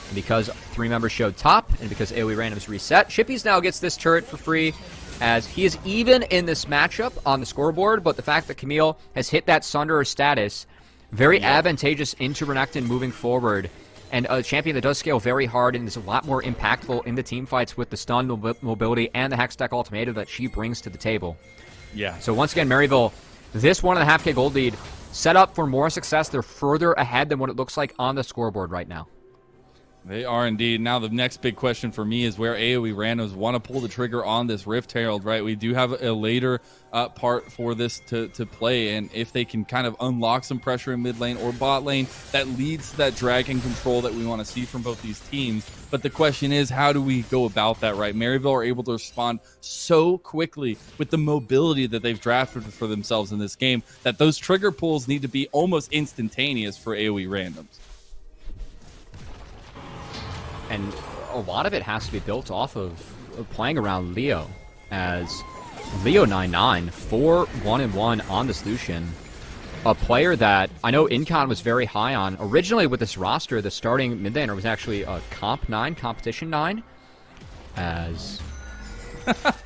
And because 3 members showed top, and because AOE randoms reset, Shippies now gets this turret for free, as he is even in this matchup on the scoreboard, but the fact that Camille has hit that Sunderer status, very advantageous into Renekton moving forward, and a champion that does scale very hard and is a lot more impactful in the team fights with the stun mobility and the Hextech Ultimatum that she brings to the table. Yeah. So once again, Maryville, this 1.5K gold lead, set up for more success. They're further ahead than what it looks like on the scoreboard right now. They are indeed. Now the next big question for me is where AOE randoms want to pull the trigger on this Rift Herald, right? We do have a later part for this to play, and if they can kind of unlock some pressure in mid lane or bot lane, that leads to that dragon control that we want to see from both these teams. But the question is, how do we go about that, right? Maryville are able to respond so quickly with the mobility that they've drafted for themselves in this game that those trigger pulls need to be almost instantaneous for AOE randoms. And a lot of it has to be built off of playing around Leo, as Leo 99, 4-1-1 on this Lucian. A player that I know Incon was very high on. Originally with this roster, the starting mid laner was actually a Comp 9, Competition 9, as...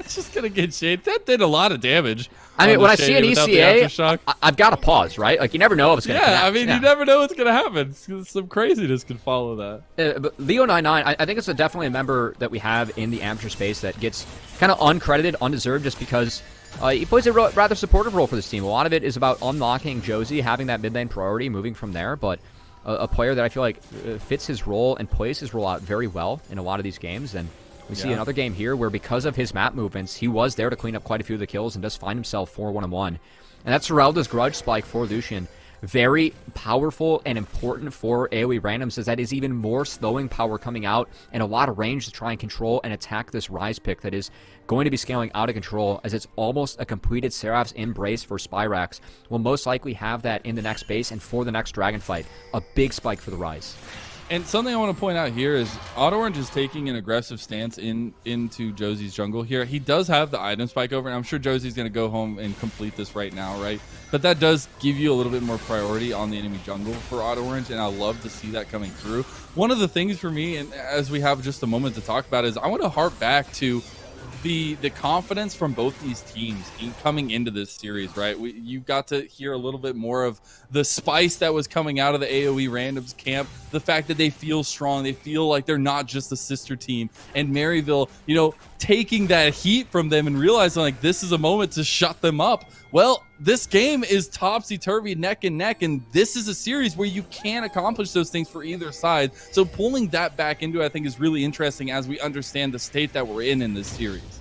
It's just going to get shade. That did a lot of damage. I mean, when I see an ECA, I've got to pause, right? Like, you never know if it's going to connect. I mean, you never know what's going to happen. Some craziness can follow that. But Leo 99, I think it's definitely a member that we have in the amateur space that gets kind of uncredited, undeserved, just because he plays a rather supportive role for this team. A lot of it is about unlocking Josie, having that mid lane priority, moving from there, but a player that I feel like fits his role and plays his role out very well in a lot of these games. And we see another game here where, because of his map movements, he was there to clean up quite a few of the kills and does find himself 4-1-1. And that's Seralda's Grudge Spike for Lucian. Very powerful and important for AoE randoms, as that is even more slowing power coming out and a lot of range to try and control and attack this Rise pick that is going to be scaling out of control, as it's almost a completed Seraph's Embrace for Spyrax. We'll most likely have that in the next base and for the next Dragon fight. A big spike for the Rise. And something I want to point out here is Orange is taking an aggressive stance into Josie's jungle here. He does have the item spike over, and I'm sure Josie's going to go home and complete this right now, right? But that does give you a little bit more priority on the enemy jungle for Orange, and I love to see that coming through. One of the things for me, and as we have just a moment to talk about, is I want to harp back to the confidence from both these teams coming into this series, right? You got to hear a little bit more of the spice that was coming out of the AOE randoms camp, the fact that they feel strong, they feel like they're not just a sister team, and Maryville, you know, taking that heat from them and realizing like this is a moment to shut them up. Well, this game is topsy-turvy, neck and neck, and this is a series where you can accomplish those things for either side. So pulling that back into it, I think, is really interesting as we understand the state that we're in this series.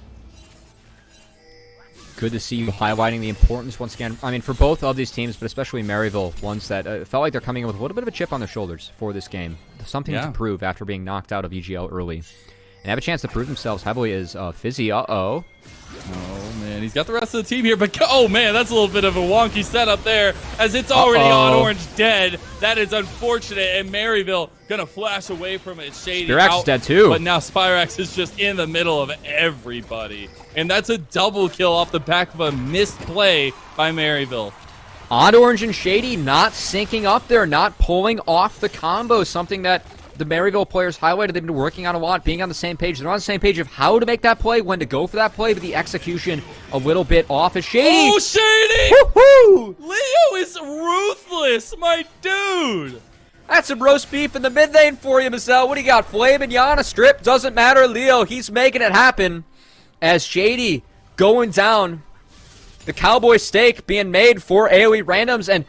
Good to see you highlighting the importance once again. I mean, for both of these teams, but especially Maryville, ones that felt like they're coming in with a little bit of a chip on their shoulders for this game. Something to prove after being knocked out of EGL early. And have a chance to prove themselves heavily is Fizzy. Uh-oh. Oh, man. He's got the rest of the team here, but oh, man, that's a little bit of a wonky setup there as it's already on orange dead. That is unfortunate, and Maryville going to flash away from it. Shady Spirax is dead, too. But now Spirax is just in the middle of everybody. And that's a double kill off the back of a missed play by Maryville. Odd Orange and Shady not syncing up there, not pulling off the combo, something that the Maryville players highlighted. They've been working on a lot, being on the same page. They're on the same page of how to make that play, when to go for that play, but the execution a little bit off. As Shady. Oh, Shady! Woohoo! Leo is ruthless, my dude! That's some roast beef in the mid lane for you, Mazel. What do you got? Flame and Yana strip? Doesn't matter. Leo, he's making it happen. As Shady going down. The cowboy steak being made for AOE randoms, and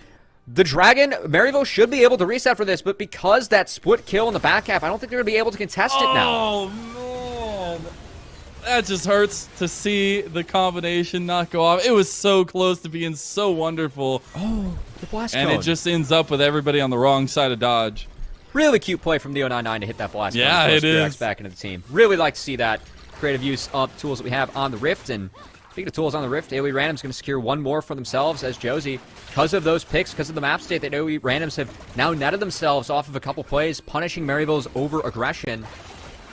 the Dragon, Maryville should be able to reset for this, but because that split kill in the back half, I don't think they're going to be able to contest it now. Oh, man. That just hurts to see the combination not go off. It was so close to being so wonderful. Oh, the blast and cone. it just ends up with everybody on the wrong side of dodge. Really cute play from Leo99 to hit that blast cone. Yeah, it is. Back into the team. Really like to see that creative use of tools that we have on the Rift. And speaking of tools on the Rift, AOE Random's going to secure one more for themselves as Josie, because of those picks, because of the map state that AOE Randoms have now netted themselves off of a couple plays, punishing Maryville's over-aggression.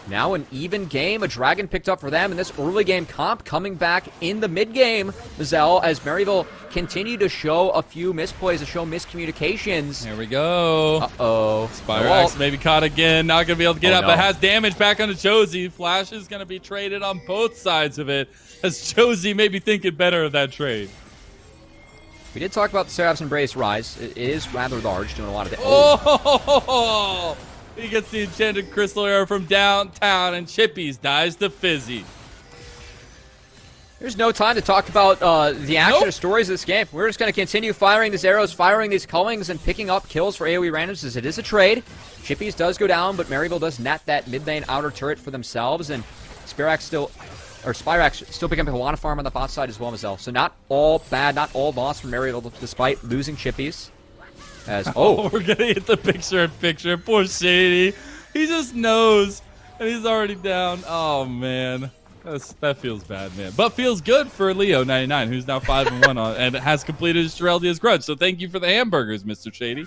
Now an even game, a Dragon picked up for them, and this early game comp coming back in the mid-game, Mazel, as Maryville continue to show a few misplays, to show miscommunications. There we go. Uh-oh. Spirax maybe caught again, not going to be able to get up, no. but has damage back onto Josie. Flash is going to be traded on both sides of it, as Josie may be thinking better of that trade. We did talk about the Seraph's Embrace Rise. It is rather large, doing a lot of it. Oh! He gets the Enchanted Crystal Arrow from downtown, and Chippies dies to Fizzy. There's no time to talk about the action or stories of this game. We're just going to continue firing these arrows, firing these cullings, and picking up kills for AOE randoms, as it is a trade. Chippies does go down, but Maryville does net that mid lane outer turret for themselves, and Spirax still picking up a lot of farm on the bot side as well, Mazel. So not all bad, not all lost from Maryville, despite losing Chippies. As we're going to hit the picture-in-picture. Poor Shady. He just knows, and he's already down. Oh, man. That feels bad, man. But feels good for Leo99, who's now 5-1 and has completed his Geraldia's Grudge. So thank you for the hamburgers, Mr. Shady.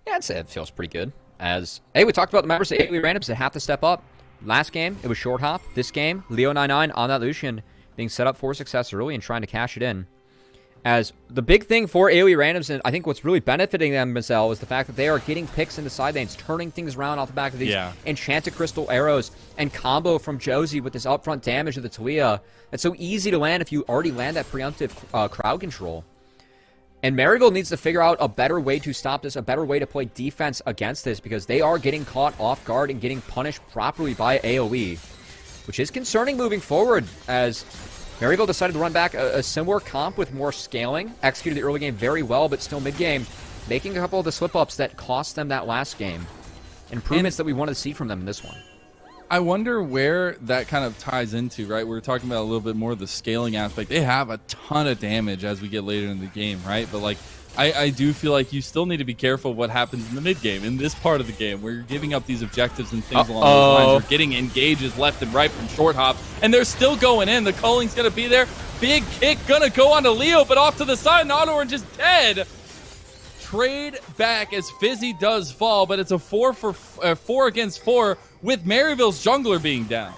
Yeah, I'd say it feels pretty good. As, hey, we talked about the members of AOE Randoms that have to step up. Last game, it was Short Hop. This game, Leo99 on that Lucian being set up for success early and trying to cash it in. As the big thing for AOE Randoms, and I think what's really benefiting them, Mazel, is the fact that they are getting picks into side lanes, turning things around off the back of these Enchanted Crystal Arrows, and combo from Josie with this upfront damage of the Talia. That's so easy to land if you already land that preemptive crowd control. And Maryville needs to figure out a better way to stop this, a better way to play defense against this, because they are getting caught off guard and getting punished properly by AOE, which is concerning moving forward, as Maryville decided to run back a similar comp with more scaling, executed the early game very well, but still mid-game, making a couple of the slip-ups that cost them that last game. Improvements that we wanted to see from them in this one. I wonder where that kind of ties into, right? We were talking about a little bit more of the scaling aspect. They have a ton of damage as we get later in the game, right? But like, I do feel like you still need to be careful of what happens in the mid game, in this part of the game, where you're giving up these objectives and things along those lines. You're getting engages left and right from Short Hop, and they're still going in. The culling's going to be there. Big kick going to go onto Leo, but off to the side, and Odd Orange is dead. Trade back as Fizzy does fall, but it's a 4 against 4 with Maryville's jungler being down.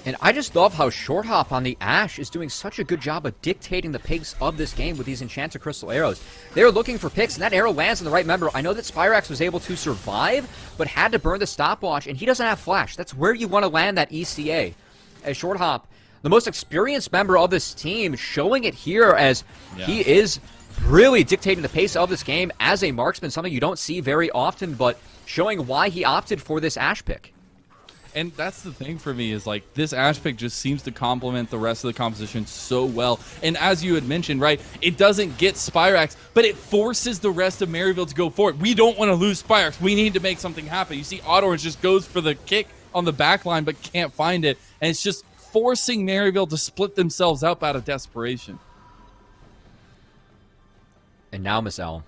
And I just love how Short Hop on the Ashe is doing such a good job of dictating the pace of this game with these Enchanted Crystal Arrows. They're looking for picks, and that arrow lands on the right member. I know that Spirax was able to survive, but had to burn the stopwatch, and he doesn't have flash. That's where you want to land that ECA. As Short Hop the most experienced member of this team, showing it here as he is really dictating the pace of this game as a marksman, something you don't see very often, but showing why he opted for this Ashe pick. And that's the thing for me is like this Ashe pick just seems to complement the rest of the composition so well. And as you had mentioned, right, it doesn't get Spyrax, but it forces the rest of Maryville to go forward. We don't want to lose Spyrax. We need to make something happen. You see AutoOrange just goes for the kick on the back line but can't find it. And it's just forcing Maryville to split themselves up out of desperation. And now, Miss L,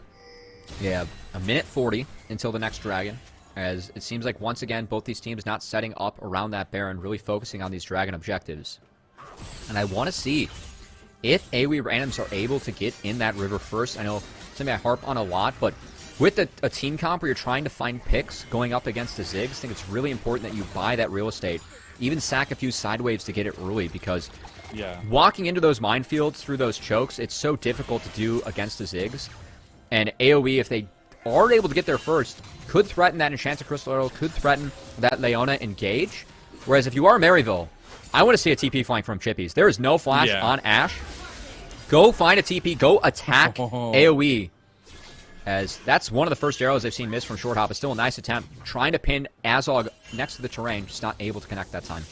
we have a minute 40 until the next Dragon. As it seems like, once again, both these teams not setting up around that Baron, really focusing on these Dragon objectives. And I want to see if AOE randoms are able to get in that river first. I know something I harp on a lot, but with a team comp where you're trying to find picks going up against the Ziggs, I think it's really important that you buy that real estate. Even sack a few side waves to get it early, because walking into those minefields through those chokes, it's so difficult to do against the Ziggs. And AOE, if they are able to get there first, could threaten that Enchanted Crystal Arrow, could threaten that Leona engage. Whereas if you are Maryville, I want to see a TP flying from Chippies. There is no flash on Ashe. Go find a TP, go attack AOE. As that's one of the first arrows I've seen miss from Short Hop. It's still a nice attempt, trying to pin Azog next to the terrain, just not able to connect that time.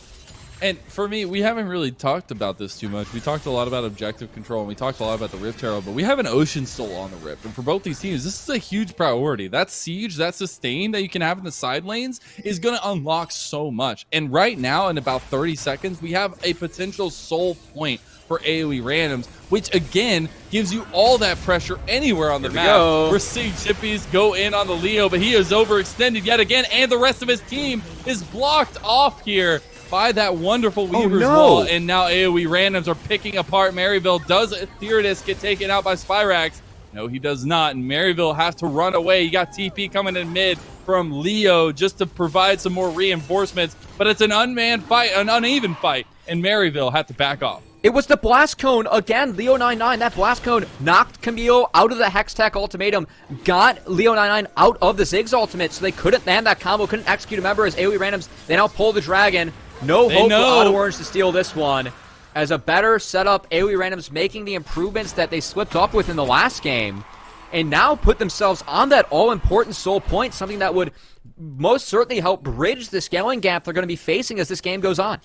And for me, we haven't really talked about this too much. We talked a lot about objective control, and we talked a lot about the Rift Arrow, but we have an Ocean Soul on the Rift. And for both these teams, this is a huge priority. That siege, that sustain that you can have in the side lanes is going to unlock so much. And right now, in about 30 seconds, we have a potential soul point for AOE randoms, which again gives you all that pressure anywhere on the map. We're seeing Chippies go in on the Leo, but he is overextended yet again, and the rest of his team is blocked off here by that wonderful Weaver's Wall. And now AOE randoms are picking apart Maryville. Does Theoridus get taken out by Spyrax? No, he does not. And Maryville has to run away. You got TP coming in mid from Leo just to provide some more reinforcements. But it's an unmanned fight, an uneven fight. And Maryville had to back off. It was the Blast Cone again, Leo99. That Blast Cone knocked Camille out of the Hextech ultimatum, got Leo99 out of the Ziggs ultimate, so they couldn't land that combo, couldn't execute a member as AOE randoms. They now pull the Dragon. No hope for AutoOrange to steal this one. As a better setup, AOE randoms making the improvements that they slipped up with in the last game, and now put themselves on that all-important soul point, something that would most certainly help bridge the scaling gap they're going to be facing as this game goes on.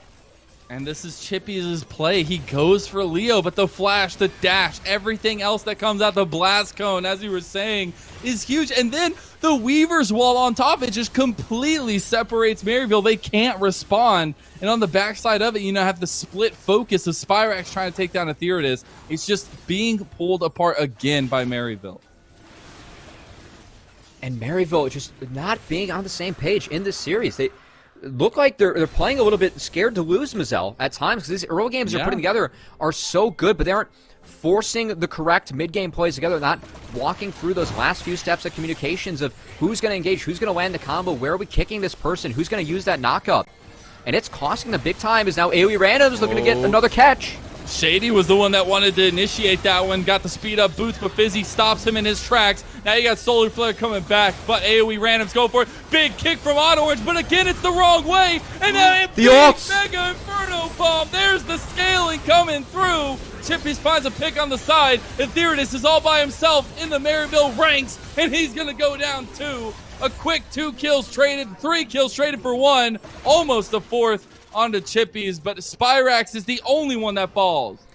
And this is Chippies' play. He goes for Leo, but the flash, the dash, everything else that comes out, the blast cone, as you were saying, is huge. And then the Weaver's Wall on top, it just completely separates Maryville. They can't respond. And on the backside of it, you know, have the split focus of Spyrax trying to take down a Theoridus. It's just being pulled apart again by Maryville. And Maryville just not being on the same page in this series. They look like they're playing a little bit scared to lose Mazel at times, because these early games they're putting together are so good, but they aren't forcing the correct mid-game plays together, not walking through those last few steps of communications of who's going to engage, who's going to land the combo, where are we kicking this person, who's going to use that knockup. And it's costing them big time, as now AOE randoms looking to get another catch. Shady was the one that wanted to initiate that one, got the speed up boots, but Fizzy stops him in his tracks. Now you got Solar Flare coming back, but AOE randoms go for it. Big kick from AutoOrange, but again, it's the wrong way. And then the Mega Inferno Bomb. There's the scaling coming through. Chippies finds a pick on the side, and Theoridus is all by himself in the Maryville ranks, and he's going to go down too. A quick 2 kills traded, 3 kills traded for 1, almost a 4th. Onto Chippies, but Spyrax is the only one that falls.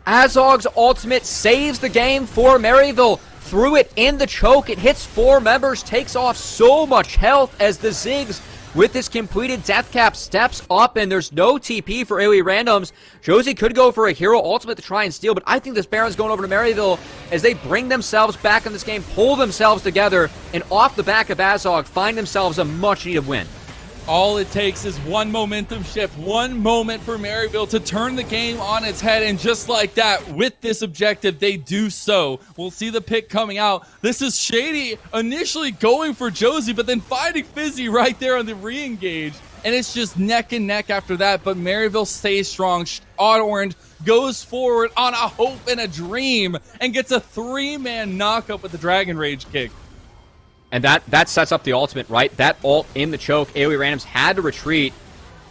Azog's ultimate saves the game for Maryville. Threw it in the choke. It hits 4 members, takes off so much health as the Ziggs, with this completed death cap, steps up, and there's no TP for AOE randoms. Josie could go for a hero ultimate to try and steal, but I think this Baron's going over to Maryville as they bring themselves back in this game, pull themselves together, and off the back of Azog, find themselves a much-needed win. All it takes is one momentum shift, one moment for Maryville to turn the game on its head, and just like that, with this objective, they do so. We'll see the pick coming out. This is Shady initially going for Josie, but then fighting Fizzy right there on the re-engage, and it's just neck and neck after that, but Maryville stays strong. AutoOrange goes forward on a hope and a dream, and gets a 3-man knockup with the Dragon Rage kick. And that sets up the ultimate, right? That ult in the choke, AOE randoms had to retreat.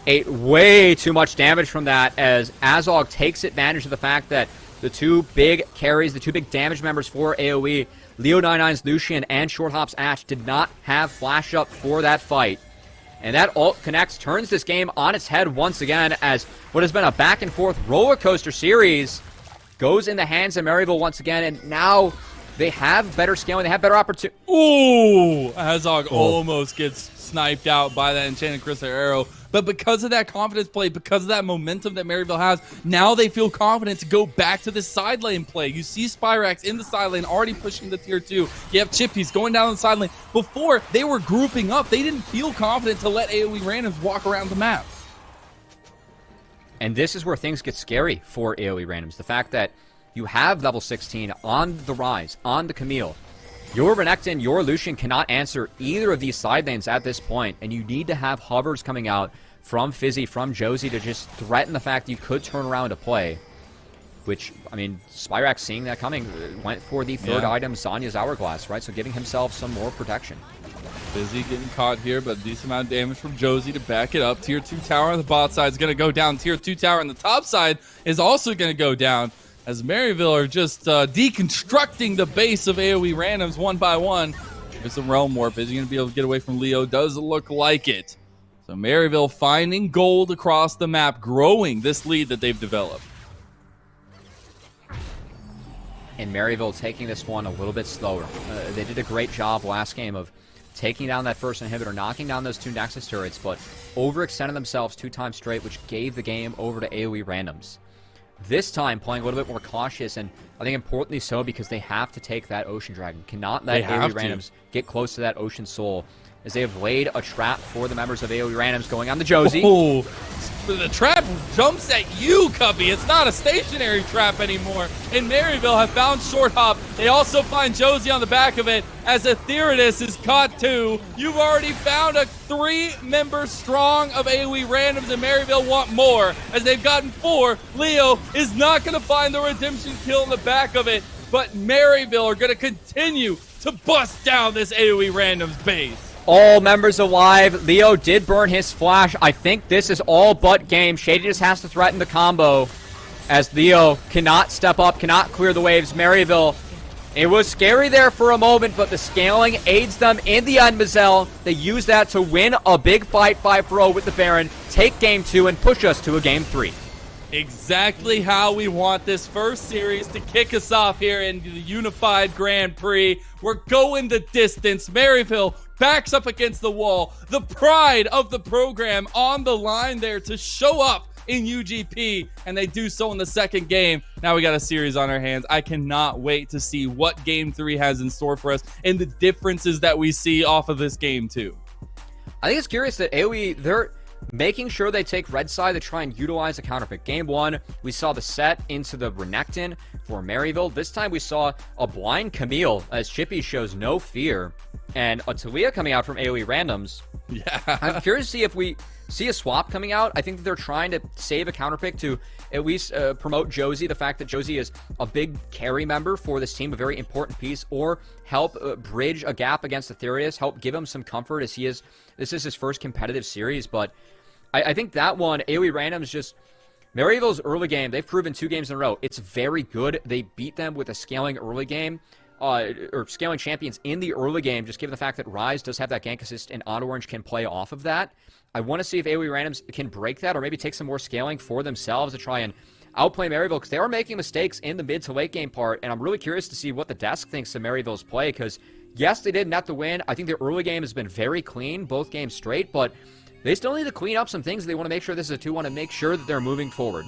ate way too much damage from that as Azog takes advantage of the fact that the two big carries, the two big damage members for AoE, Leo99's Lucian and Shorthop's Ash, did not have flash up for that fight. And that ult connects, turns this game on its head once again as what has been a back and forth roller coaster series goes in the hands of Maryville once again, and now they have better scaling, they have better opportunity. Ooh, Azog almost gets sniped out by that Enchanted Crystal Arrow. But because of that confidence play, because of that momentum that Maryville has, now they feel confident to go back to this side lane play. You see Spyrax in the side lane already pushing the tier 2. You have Chippies going down the side lane. Before, they were grouping up. They didn't feel confident to let AoE randoms walk around the map. And this is where things get scary for AoE randoms. The fact that you have level 16 on the Rise, on the Camille. Your Renekton, your Lucian cannot answer either of these side lanes at this point, and you need to have hovers coming out from Fizzy, from Josie to just threaten the fact you could turn around to play. Which, I mean, Spyrax seeing that coming, went for the third item, Zanya's Hourglass, right? So giving himself some more protection. Fizzy getting caught here, but a decent amount of damage from Josie to back it up. Tier 2 tower on the bot side is going to go down. Tier 2 tower on the top side is also going to go down, as Maryville are just deconstructing the base of AoE randoms one by one. There's some Realm Warp. Is he going to be able to get away from Leo? Doesn't look like it. So Maryville finding gold across the map, growing this lead that they've developed. And Maryville taking this one a little bit slower. They did a great job last game of taking down that first inhibitor, knocking down those two Nexus turrets, but overextended themselves 2 times straight, which gave the game over to AoE randoms. This time, playing a little bit more cautious, and I think importantly so because they have to take that Ocean Dragon. Cannot let AoE randoms get close to that Ocean Soul, as they have laid a trap for the members of AoE randoms going on the Josie. Oh, the trap jumps at you, Cubby. It's not a stationary trap anymore. And Maryville have found Short Hop. They also find Josie on the back of it as Etheridus is caught too. You've already found a 3-member strong of AoE randoms, and Maryville want more as they've gotten 4. Leo is not going to find the redemption kill in the back of it, but Maryville are going to continue to bust down this AoE randoms base. All members alive. Leo did burn his flash. I think this is all but game. Shady just has to threaten the combo as Leo cannot step up, cannot clear the waves. Maryville, it was scary there for a moment, but the scaling aids them in the end, Mazel. They use that to win a big fight 5-0 with the Baron, take game 2, and push us to a game 3. Exactly how we want this first series to kick us off here in the Unified Grand Prix. We're going the distance. Maryville backs up against the wall. The pride of the program on the line there to show up in UGP, and they do so in the second game. Now we got a series on our hands. I cannot wait to see what game 3 has in store for us and the differences that we see off of this game too. I think it's curious that AoE, they're making sure they take red side to try and utilize the counterpick. Game 1, we saw the set into the Renekton for Maryville. This time we saw a blind Camille as Chippy shows no fear, and a Talia coming out from AoE randoms. Yeah. I'm curious to see if we see a swap coming out. I think that they're trying to save a counterpick to at least promote Josie, the fact that Josie is a big carry member for this team, a very important piece, or help bridge a gap against Ethereus, help give him some comfort as this is his first competitive series. But I think that one, AoE randoms, just Maryville's early game, they've proven 2 games in a row. It's very good. They beat them with a scaling early game, or scaling champions in the early game, just given the fact that Rise does have that gank assist and On Orange can play off of that. I want to see if AoE randoms can break that or maybe take some more scaling for themselves to try and outplay Maryville, because they are making mistakes in the mid to late game part, and I'm really curious to see what the desk thinks of Maryville's play, because yes, they did net the win. I think their early game has been very clean, both games straight, but they still need to clean up some things. They want to make sure this is a 2-1 and make sure that they're moving forward.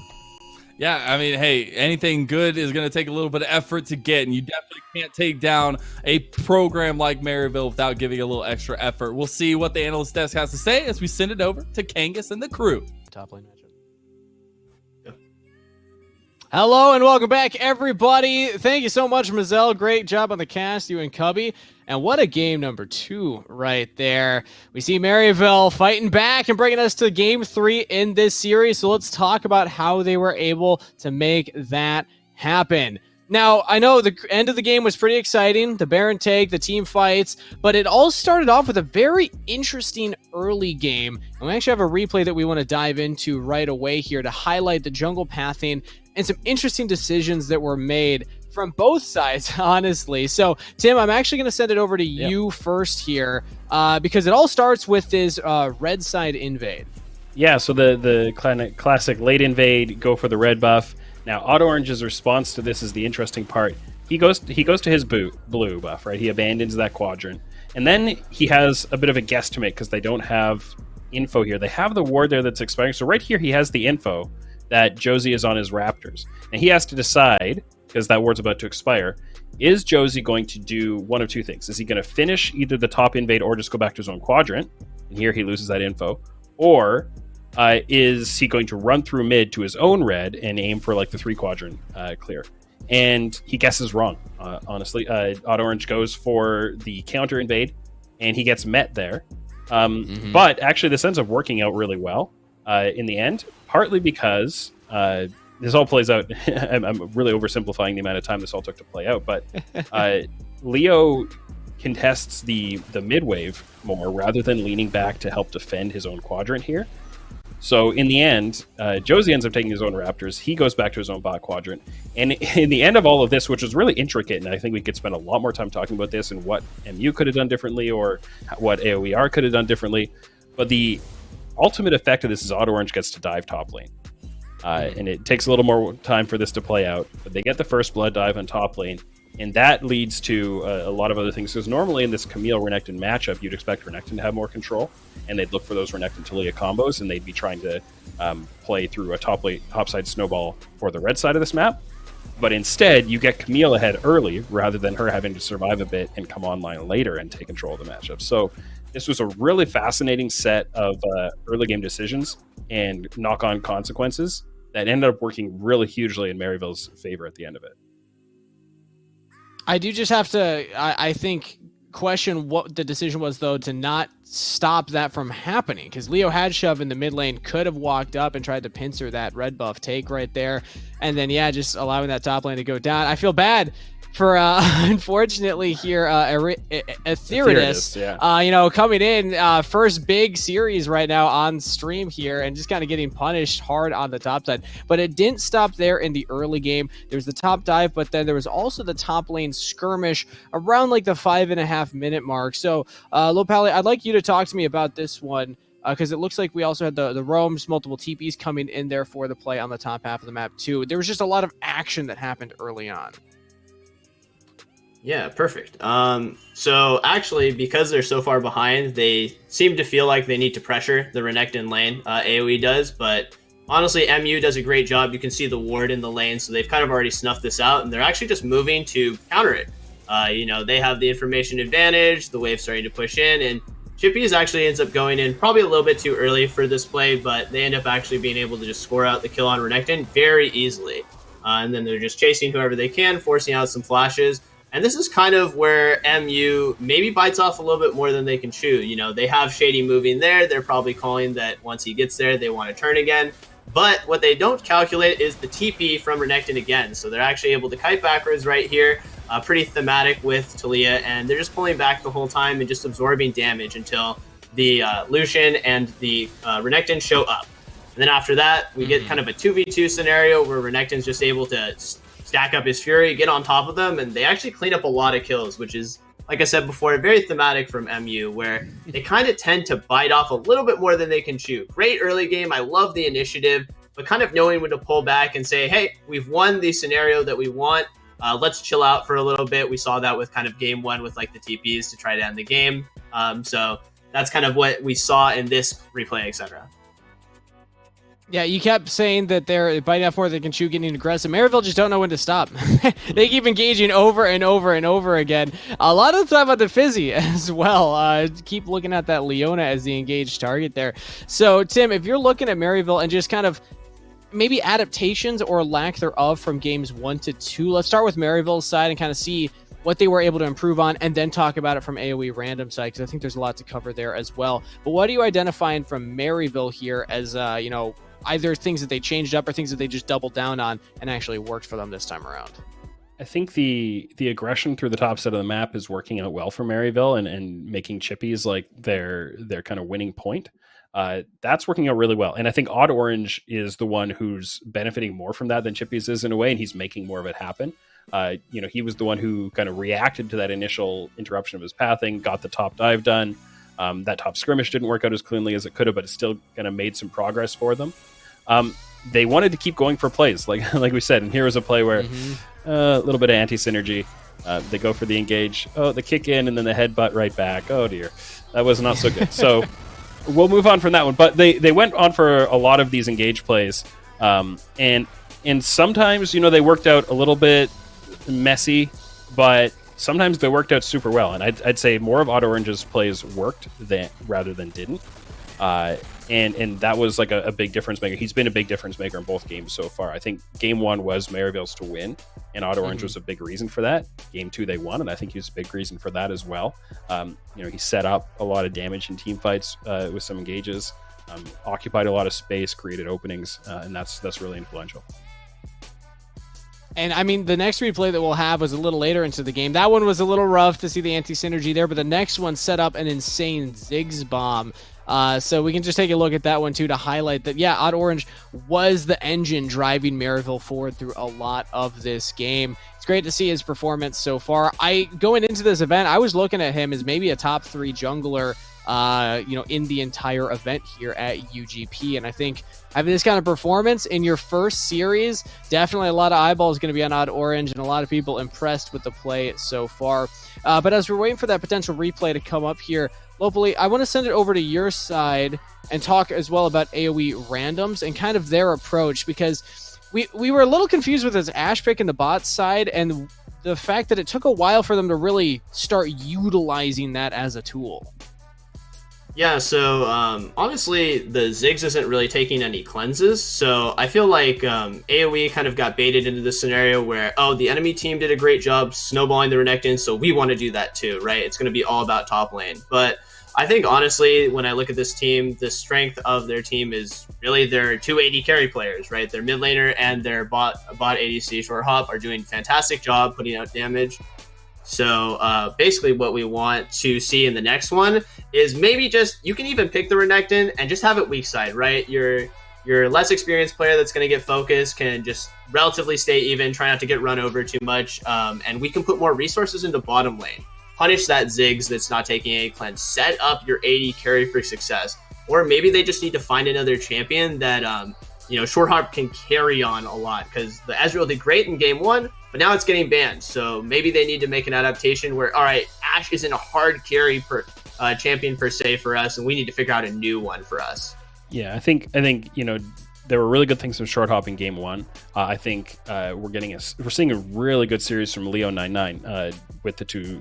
Yeah, I mean, hey, anything good is going to take a little bit of effort to get, and you definitely can't take down a program like Maryville without giving a little extra effort. We'll see what the analyst desk has to say as we send it over to Kangas and the crew. Top lane matchup. Hello and welcome back, everybody. Thank you so much, Mazel. Great job on the cast, you and Cubby. And what a game number 2 right there. We see Maryville fighting back and bringing us to game 3 in this series. So let's talk about how they were able to make that happen. Now, I know the end of the game was pretty exciting, the Baron take, the team fights, but it all started off with a very interesting early game. And we actually have a replay that we want to dive into right away here to highlight the jungle pathing and some interesting decisions that were made from both sides, honestly. So, Tim, I'm actually going to send it over to you first here because it all starts with this red side invade. Yeah, so the classic late invade, go for the red buff. Now, Auto Orange's response to this is the interesting part. He goes to his blue buff, right? He abandons that quadrant. And then he has a bit of a guess to make because they don't have info here. They have the ward there that's expiring. So right here, he has the info that Josie is on his Raptors. And he has to decide, because that ward's about to expire, is Josie going to do one of two things? Is he going to finish either the top invade or just go back to his own quadrant? And here he loses that info. Or is he going to run through mid to his own red and aim for like the 3 quadrant clear? And he guesses wrong, honestly. Auto Orange goes for the counter invade, and he gets met there. But actually, this ends up working out really well in the end, partly because this all plays out. I'm really oversimplifying the amount of time this all took to play out, but Leo contests the mid wave more rather than leaning back to help defend his own quadrant here. So in the end, Josie ends up taking his own Raptors. He goes back to his own bot quadrant. And in the end of all of this, which was really intricate, and I think we could spend a lot more time talking about this and what MU could have done differently or what AOER could have done differently. But the ultimate effect of this is Auto Orange gets to dive top lane. And it takes a little more time for this to play out. But they get the first blood dive on top lane. And that leads to a lot of other things. Because normally in this Camille-Renekton matchup, you'd expect Renekton to have more control. And they'd look for those Renekton-Taliyah combos. And they'd be trying to play through a topside snowball for the red side of this map. But instead, you get Camille ahead early, rather than her having to survive a bit and come online later and take control of the matchup. So this was a really fascinating set of early game decisions and knock-on consequences that ended up working really hugely in Maryville's favor at the end of it. I do just have to, I think, question what the decision was, though, to not stop that from happening. Because Leo had shove in the mid lane, could have walked up and tried to pincer that red buff take right there. And then, yeah, just allowing that top lane to go down. I feel bad for, unfortunately, here, Etheridus, coming in, first big series right now on stream here and just kind of getting punished hard on the top side. But it didn't stop there in the early game. There was the top dive, but then there was also the top lane skirmish around like the 5.5 minute mark. So, Lopali, I'd like you to talk to me about this one. Because it looks like we also had the roams, multiple TPs coming in there for the play on the top half of the map too. There was just a lot of action that happened early on. Yeah, perfect. So actually, because they're so far behind, they seem to feel like they need to pressure the Renekton lane. AOE does, but honestly, MU does a great job. You can see the ward in the lane, so they've kind of already snuffed this out, and they're actually just moving to counter it. They have the information advantage, the wave's starting to push in, and Chippies actually ends up going in probably a little bit too early for this play, but they end up actually being able to just score out the kill on Renekton very easily. And then they're just chasing whoever they can, forcing out some flashes. And this is kind of where MU maybe bites off a little bit more than they can chew. They have Shady moving there. They're probably calling that once he gets there, they want to turn again. But what they don't calculate is the TP from Renekton again. So they're actually able to kite backwards right here. Pretty thematic with Taliyah. And they're just pulling back the whole time and just absorbing damage until the Lucian and the Renekton show up. And then after that, we get kind of a 2v2 scenario where Renekton's just able to stack up his Fury, get on top of them, and they actually clean up a lot of kills, which is, like I said before, very thematic from MU, where they kind of tend to bite off a little bit more than they can chew. Great early game. I love the initiative, but kind of knowing when to pull back and say, hey, we've won the scenario that we want. Let's chill out for a little bit. We saw that with kind of game one with like the TPs to try to end the game. So that's kind of what we saw in this replay, etc. Yeah, you kept saying that they're biting off more than they can chew, getting aggressive. Maryville just don't know when to stop. They keep engaging over and over and over again. A lot of the time on the Fizzy as well. Keep looking at that Leona as the engaged target there. So, Tim, if you're looking at Maryville and just kind of maybe adaptations or lack thereof from games 1 to 2, let's start with Maryville's side and kind of see what they were able to improve on, and then talk about it from AOE random side, because I think there's a lot to cover there as well. But what are you identifying from Maryville here as, either things that they changed up or things that they just doubled down on and actually worked for them this time around? I think the aggression through the top set of the map is working out well for Maryville and making chippies like their kind of winning point. That's working out really well. And I think Odd Orange is the one who's benefiting more from that than Chippies is in a way, and he's making more of it happen. He was the one who kind of reacted to that initial interruption of his pathing, got the top dive done. That top skirmish didn't work out as cleanly as it could have, but it still kind of made some progress for them. They wanted to keep going for plays, like we said, and here was a play where a little bit of anti-synergy. They go for the engage. Oh, the kick in and then the headbutt right back. Oh, dear. That was not so good. So we'll move on from that one. But they went on for a lot of these engage plays. And sometimes, they worked out a little bit messy, but sometimes they worked out super well. And I'd say more of Odd Orange's plays worked rather than didn't. And that was like a big difference maker. He's been a big difference maker in both games so far. I think game 1 was Maryville's to win, and Odd Orange was a big reason for that. Game 2 they won, and I think he was a big reason for that as well. He set up a lot of damage in team fights with some engages, occupied a lot of space, created openings, and that's really influential. And I mean, the next replay that we'll have was a little later into the game. That one was a little rough to see the anti-synergy there, but the next one set up an insane Ziggs bomb. So we can just take a look at that one too to highlight that, yeah, Odd Orange was the engine driving Maryville forward through a lot of this game. It's great to see his performance so far. Going into this event, I was looking at him as maybe a top 3 jungler, in the entire event here at UGP. And I think having this kind of performance in your first series, definitely a lot of eyeballs going to be on Odd Orange and a lot of people impressed with the play so far. But as we're waiting for that potential replay to come up here locally, I want to send it over to your side and talk as well about AOE randoms and kind of their approach, because we were a little confused with his Ash pick in the bot side and the fact that it took a while for them to really start utilizing that as a tool. Yeah, so honestly, the Ziggs isn't really taking any cleanses, so I feel like AoE kind of got baited into this scenario where, the enemy team did a great job snowballing the Renekton, so we want to do that too, right? It's going to be all about top lane. But I think, honestly, when I look at this team, the strength of their team is really their 2 AD carry players, right? Their mid laner and their bot ADC short hop are doing a fantastic job putting out damage. So basically what we want to see in the next one is maybe just, you can even pick the Renekton and just have it weak side, right? Your less experienced player that's going to get focused can just relatively stay even, try not to get run over too much, and we can put more resources into bottom lane. Punish that Ziggs that's not taking any cleanse. Set up your AD carry for success. Or maybe they just need to find another champion that short hop can carry on a lot, because the Ezreal did great in game 1, but now it's getting banned. So maybe they need to make an adaptation where, all right, Ashe isn't a hard carry champion per se for us, and we need to figure out a new one for us. Yeah, I think there were really good things from short hop in game 1. I think we're seeing a really good series from Leo99 with the 2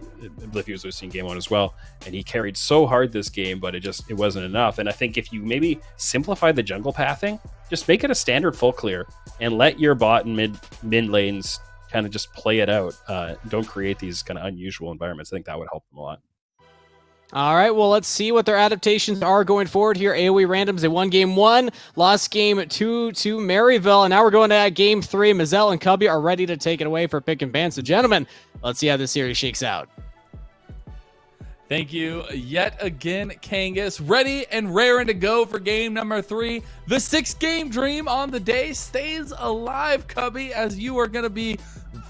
Bliffios we've seen game 1 as well, and he carried so hard this game, but it wasn't enough. And I think if you maybe simplify the jungle pathing, just make it a standard full clear and let your bot and mid lanes kind of just play it out. Don't create these kind of unusual environments. I think that would help them a lot. All right, well, let's see what their adaptations are going forward here. AoE randoms, they won game 1, lost game 2 to Maryville, and now we're going to game 3. Mazel and Cubby are ready to take it away for pick and ban. So, gentlemen, let's see how this series shakes out. Thank you yet again, Kangas. Ready and raring to go for game number 3. The 6-game dream on the day stays alive, Cubby, as you are going to be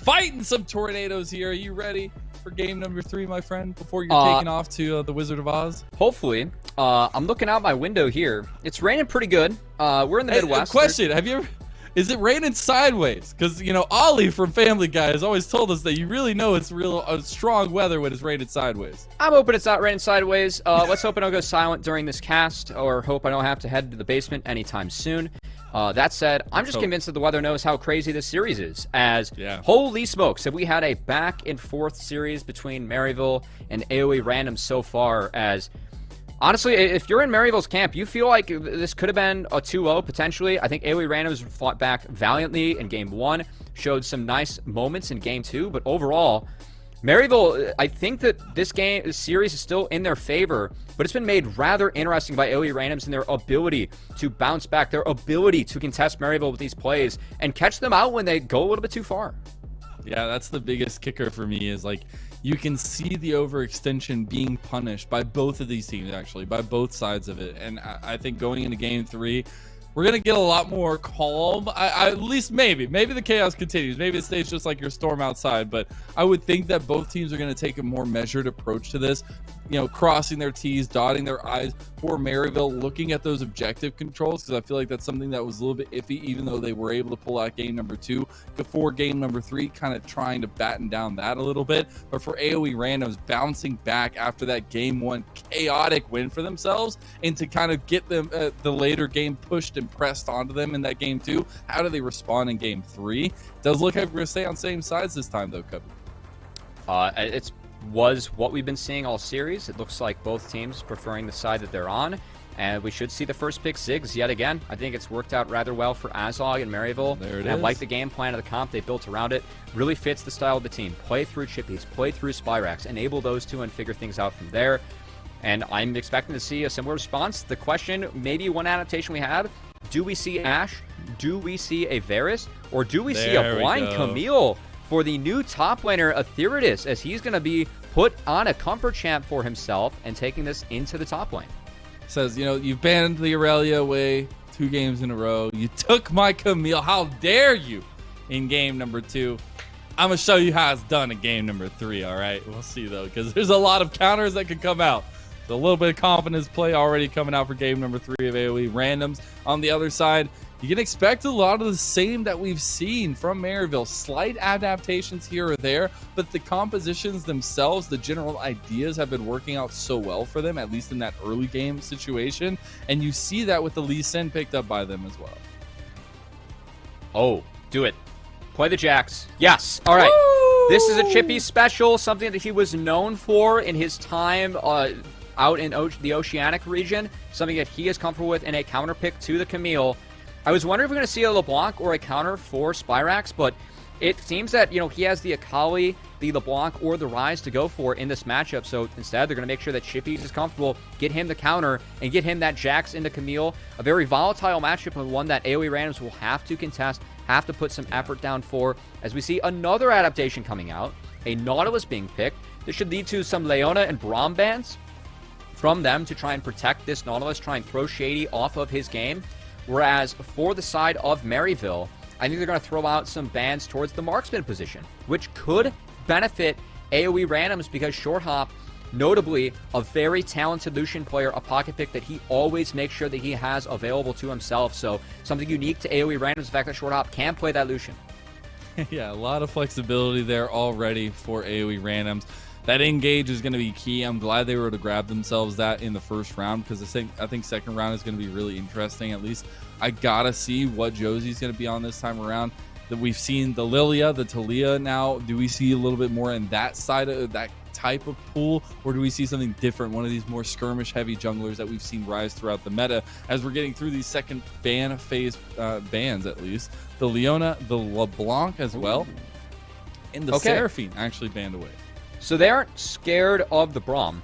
fighting some tornadoes here. Are you ready for game number 3, my friend, before you're taking off to the Wizard of Oz? Hopefully. I'm looking out my window here. It's raining pretty good. We're in the Midwest. Question, is it raining sideways? Because, Ollie from Family Guy has always told us that you really know it's strong weather when it's raining sideways. I'm hoping it's not raining sideways. Let's hope I don't go silent during this cast, or hope I don't have to head to the basement anytime soon. That said, I'm just convinced that the weather knows how crazy this series is, holy smokes, have we had a back and forth series between Maryville and AoE Random so far, as honestly, if you're in Maryville's camp, you feel like this could have been a 2-0 potentially. I think AoE Randoms fought back valiantly in game 1, showed some nice moments in game 2, but overall, Maryville, I think that this series is still in their favor, but it's been made rather interesting by AoE Randoms and their ability to bounce back, their ability to contest Maryville with these plays and catch them out when they go a little bit too far. Yeah, that's the biggest kicker for me is like you can see the overextension being punished by both of these teams, actually, by both sides of it. And I think going into game 3, we're going to get a lot more calm. At least maybe the chaos continues. Maybe it stays just like your storm outside. But I would think that both teams are going to take a more measured approach to this, you know, crossing their T's, dotting their I's for Maryville, looking at those objective controls, because I feel like that's something that was a little bit iffy, even though they were able to pull out game number 2 before game number 3, kind of trying to batten down that a little bit. But for AOE Randoms, bouncing back after that game 1 chaotic win for themselves, and to kind of get them the later game pushed and pressed onto them in that game 2, how do they respond in game 3? Does look like we're going to stay on same sides this time, though, Cubby. It was what we've been seeing all series. It looks like both teams preferring the side that they're on, and we should see the first pick Ziggs yet again. I think it's worked out rather well for Azog and Maryville. There it I is. like the game plan of the comp they built around it. Really fits the style of the team. Play through Chippies, play through Spyrax, enable those two and figure things out from there. And I'm expecting to see a similar response. The question, maybe one adaptation we have, do we see Ashe? Do we see a Varus? Or do we see There a we blind go. Camille for the new top laner, Aetheritus, as he's going to be put on a comfort champ for himself and taking this into the top lane? Says, you know, you've banned the Aurelia away 2 games in a row. You took my Camille. How dare you in game number 2? I'm going to show you how it's done in game number 3, all right? We'll see, though, because there's a lot of counters that could come out. So a little bit of confidence play already coming out for game number 3 of AOE Randoms. On the other side, you can expect a lot of the same that we've seen from Maryville. Slight adaptations here or there, but the compositions themselves, the general ideas have been working out so well for them, at least in that early game situation. And you see that with the Lee Sin picked up by them as well. Oh, do it. Play the Jax. Yes. All right. Woo! This is a Chippy special, something that he was known for in his time out in the Oceanic region, something that he is comfortable with in a counter pick to the Camille. I was wondering if we're going to see a LeBlanc or a counter for Spyrax, but it seems that, you know, he has the Akali, the LeBlanc, or the Rise to go for in this matchup. So instead, they're going to make sure that Chippy is comfortable, get him the counter, and get him that Jax into Camille. A very volatile matchup, and one that AOE Randoms will have to contest, have to put some effort down for, as we see another adaptation coming out, a Nautilus being picked. This should lead to some Leona and Braum bans from them to try and protect this Nautilus, try and throw Shady off of his game. Whereas for the side of Maryville, I think they're going to throw out some bans towards the marksman position, which could benefit AOE Randoms because Short Hop, notably a very talented Lucian player, a pocket pick that he always makes sure that he has available to himself. So something unique to AOE Randoms, the fact that Short Hop can play that Lucian. Yeah, a lot of flexibility there already for AOE Randoms. That engage is going to be key. I'm glad they were able to grab themselves that in the first round, because I think second round is going to be really interesting. At least I got to see what Josie's going to be on this time around. That we've seen the Lilia, the Talia now. Do we see a little bit more in that side of that type of pool, or do we see something different, one of these more skirmish heavy junglers that we've seen rise throughout the meta as we're getting through these second ban phase bans, at least the Leona, the LeBlanc as well, and the Seraphine actually banned away. So they aren't scared of the Braum.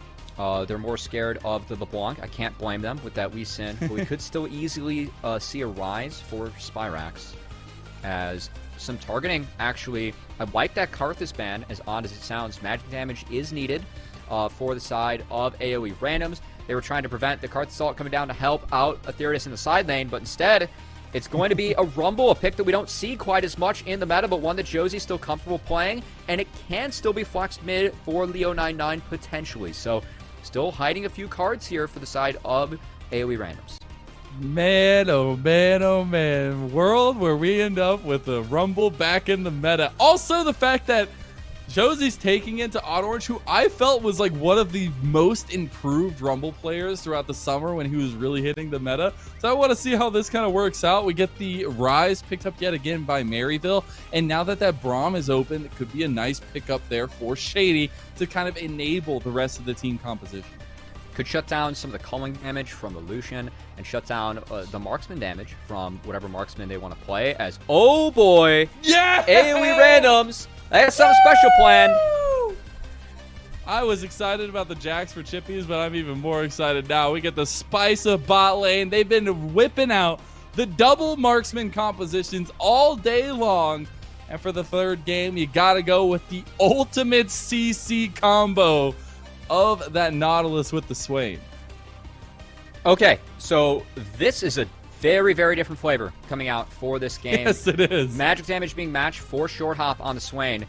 They're more scared of the LeBlanc. I can't blame them with that Lee Sin, but we could still easily see a rise for Spyrax as some targeting. Actually, I like that Karthus ban, as odd as it sounds. Magic damage is needed for the side of AOE Randoms. They were trying to prevent the Karthus Assault coming down to help out Aetheritus in the side lane, but instead, it's going to be a Rumble, a pick that we don't see quite as much in the meta, but one that Josie's still comfortable playing, and it can still be flexed mid for Leo99 potentially. So, still hiding a few cards here for the side of AOE Randoms. Man, oh man, oh man. World where we end up with a Rumble back in the meta. Also, the fact that Josie's taking it to Orange, who I felt was like one of the most improved Rumble players throughout the summer when he was really hitting the meta. So I want to see how this kind of works out. We get the Rise picked up yet again by Maryville. And now that Braum is open, it could be a nice pickup there for Shady to kind of enable the rest of the team composition. Could shut down some of the culling damage from the Lucian and shut down the marksman damage from whatever marksman they want to play as, oh boy, yeah, AOE Randoms. That's some special plan. I was excited about the Jax for Chippies, but I'm even more excited now. We get the spice of bot lane. They've been whipping out the double marksman compositions all day long. And for the third game, you got to go with the ultimate CC combo of that Nautilus with the Swain. Okay, so this is a very, very different flavor coming out for this game. Yes, it is. Magic damage being matched for short hop on the Swain.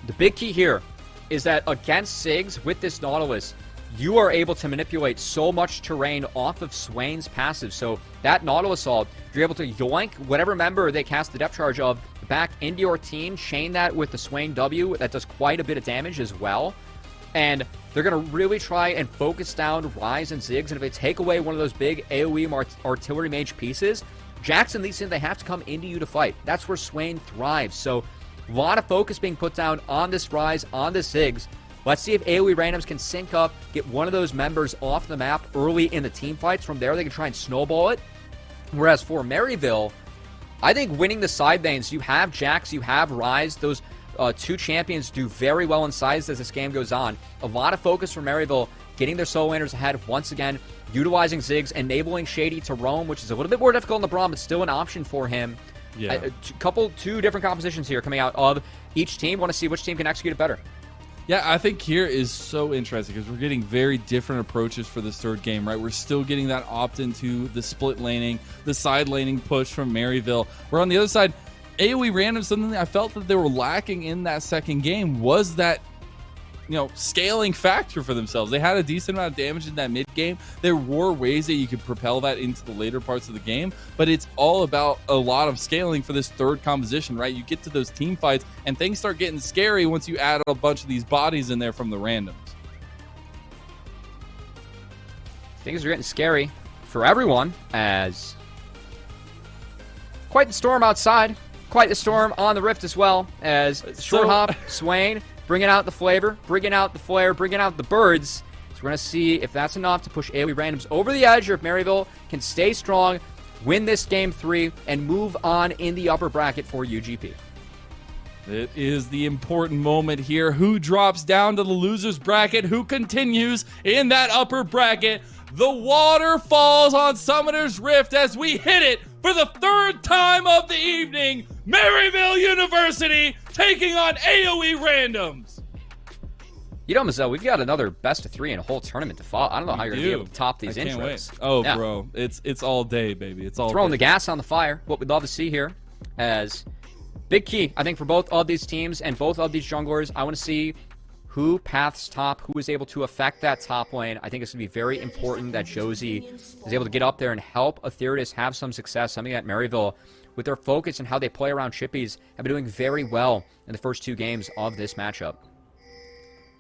The big key here is that against Ziggs with this Nautilus, you are able to manipulate so much terrain off of Swain's passive. So that Nautilus ult, you're able to yoink whatever member they cast the depth charge of back into your team, chain that with the Swain W. That does quite a bit of damage as well. And they're going to really try and focus down Ryze and Ziggs. And if they take away one of those big AoE artillery mage pieces, Jackson, Lee Sin, they have to come into you to fight. That's where Swain thrives. So a lot of focus being put down on this Ryze, on this Ziggs. Let's see if AoE randoms can sync up, get one of those members off the map early in the team fights. From there, they can try and snowball it. Whereas for Maryville, I think winning the side lanes, you have Jax, you have Ryze. Those two champions do very well in size as this game goes on. A lot of focus for Maryville, getting their solo laners ahead once again, utilizing Ziggs, enabling Shady to roam, which is a little bit more difficult in the Braum, but still an option for him. Yeah. Two different compositions here coming out of each team. Want to see which team can execute it better. Yeah, I think here is so interesting because we're getting very different approaches for this third game, right? We're still getting that opt-in to the split laning, the side laning push from Maryville. Where on the other side, AoE random, something I felt that they were lacking in that second game was that, scaling factor for themselves. They had a decent amount of damage in that mid game. There were ways that you could propel that into the later parts of the game, but it's all about a lot of scaling for this third composition, right? You get to those team fights and things start getting scary once you add a bunch of these bodies in there from the randoms. Things are getting scary for everyone as quite the storm outside. Quite the storm on the Rift as well, as Short Hop, Swain, bringing out the flavor, bringing out the flare, bringing out the birds. So we're going to see if that's enough to push AoE randoms over the edge, or if Maryville can stay strong, win this game 3, and move on in the upper bracket for UGP. It is the important moment here. Who drops down to the loser's bracket? Who continues in that upper bracket? The water falls on Summoner's Rift as we hit it for the third time of the evening. Maryville University taking on AoE randoms. Mazel, we've got another best of 3 in a whole tournament to follow. I don't know how you're going to be able to top these intros. Wait. Oh, yeah. Bro, it's all day, baby. It's all throwing day. The gas on the fire. What we'd love to see here as big key, I think, for both of these teams and both of these junglers. I want to see who paths top, who is able to affect that top lane. I think it's going to be very important that Josie is able to get up there and help Aetherius have some success, something that Maryville, with their focus and how they play around chippies, have been doing very well in the first 2 games of this matchup.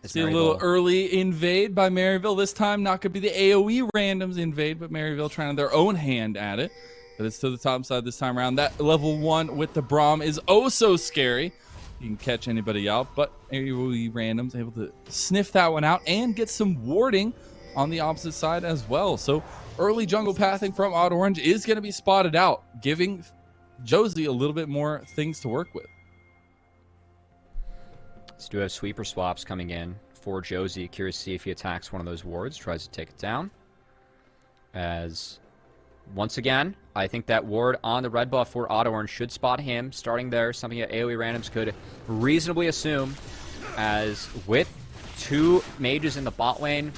See a little early invade by Maryville. This time not going to be the AoE randoms invade, but Maryville trying their own hand at it. But it's to the top side this time around. That level 1 with the Braum is oh so scary. You can catch anybody out, but AoE randoms able to sniff that one out and get some warding on the opposite side as well. So early jungle pathing from Odd Orange is going to be spotted out, giving Josie a little bit more things to work with. Let's do have sweeper swaps coming in for Josie. Curious to see if he attacks one of those wards, tries to take it down. As once again, I think that ward on the red buff for Odd Orange should spot him starting there, something that AoE randoms could reasonably assume, as with 2 mages in the bot lane,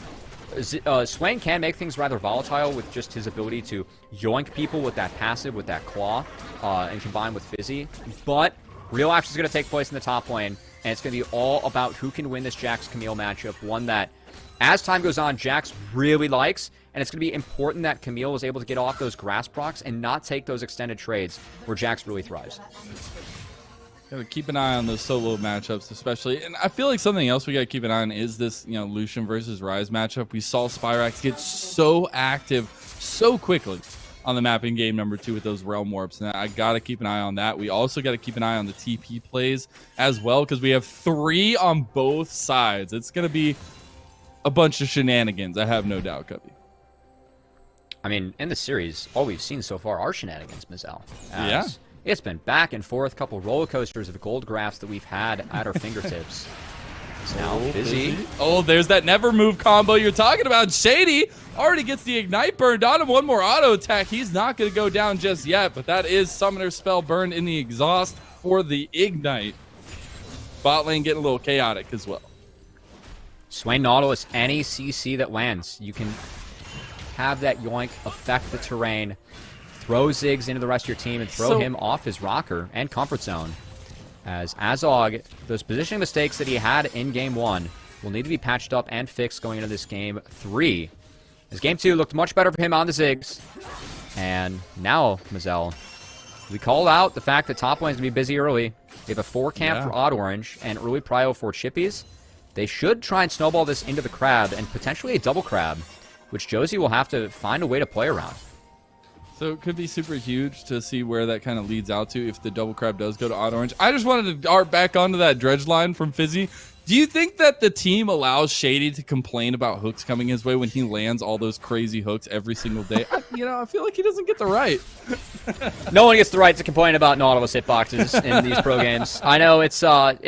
Swain can make things rather volatile with just his ability to yoink people with that passive, with that claw, and combine with Fizzy. But real action is going to take place in the top lane, and it's going to be all about who can win this Jax Camille matchup, one that, as time goes on, Jax really likes, and it's going to be important that Camille was able to get off those grass procs and not take those extended trades where Jax really thrives. Gotta keep an eye on those solo matchups, especially. And I feel like something else we gotta keep an eye on is this, Lucian versus Ryze matchup. We saw Spyrax get so active so quickly on the map in game number 2 with those realm warps, and I gotta keep an eye on that. We also gotta keep an eye on the TP plays as well, because we have 3 on both sides. It's gonna be a bunch of shenanigans, I have no doubt, Cubby. I mean, in the series, all we've seen so far are shenanigans, Mazel. Yeah. It's been back and forth, couple roller coasters of gold graphs that we've had at our fingertips. It's now Fizzy. Oh, there's that never move combo you're talking about. Shady already gets the ignite burned on him. One more auto attack. He's not going to go down just yet, but that is Summoner spell burned in the exhaust for the Ignite. Bot lane getting a little chaotic as well. Swain Nautilus, any CC that lands, you can have that yoink affect the terrain, throw Ziggs into the rest of your team, and throw him off his rocker and comfort zone. As Azog, those positioning mistakes that he had in Game 1 will need to be patched up and fixed going into this Game 3. As Game 2 looked much better for him on the Ziggs. And now, Mazel, we called out the fact that top lane's going to be busy early. They have a 4 camp for Odd Orange and early prio for Chippies. They should try and snowball this into the crab and potentially a double crab, which Josie will have to find a way to play around. So it could be super huge to see where that kind of leads out to if the double crab does go to Odd Orange. I just wanted to dart back onto that dredge line from Fizzy. Do you think that the team allows Shady to complain about hooks coming his way when he lands all those crazy hooks every single day? I feel like he doesn't get the right. No one gets the right to complain about Nautilus hitboxes in these pro games. I know it's a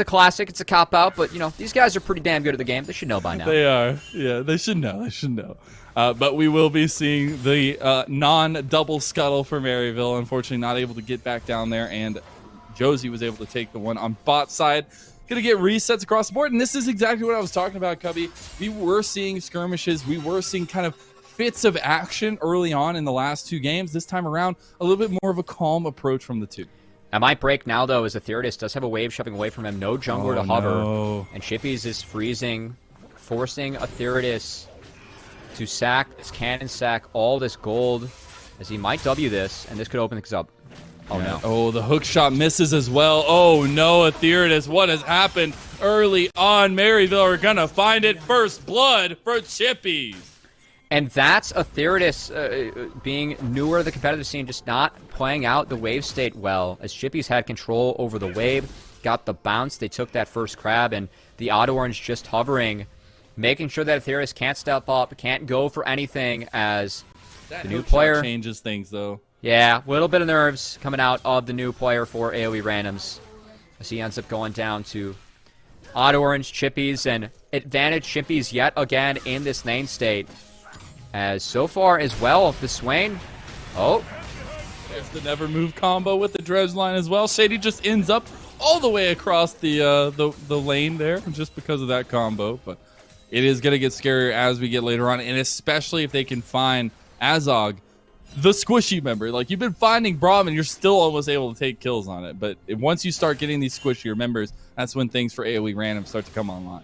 classic, it's a cop-out, but, these guys are pretty damn good at the game. They should know by now. They are. Yeah, they should know. They should know. But we will be seeing the non-double scuttle for Maryville. Unfortunately, not able to get back down there, and Josie was able to take the one on bot side. Going to get resets across the board, and this is exactly what I was talking about, Cubby. We were seeing skirmishes. We were seeing kind of fits of action early on in the last 2 games. This time around, a little bit more of a calm approach from the two. That might break now, though, as Etheridus does have a wave shoving away from him. No jungler to hover. No. And Chippies is freezing, forcing Etheridus to sack this cannon sack all this gold, as he might W this, and this could open things up. Oh, no. Oh, the hook shot misses as well. Oh, no, Etheridus. What has happened early on? Maryville are going to find it. First blood for Chippies. And that's Etheridus being newer to the competitive scene, just not playing out the wave state well, as Chippies had control over the wave, got the bounce, they took that first crab, and the Odd Orange just hovering, making sure that Etheridus can't step up, can't go for anything, as that the new player changes things, though. Yeah, a little bit of nerves coming out of the new player for AOE randoms, as he ends up going down to Odd Orange, Chippies, and advantage Chippies yet again in this lane state. As so far as well, the Swain. Oh. There's the never move combo with the dredge line as well. Shady just ends up all the way across the lane there just because of that combo. But it is going to get scarier as we get later on, and especially if they can find Azog, the squishy member. Like, you've been finding Braum and you're still almost able to take kills on it. But once you start getting these squishier members, that's when things for AOE random start to come online.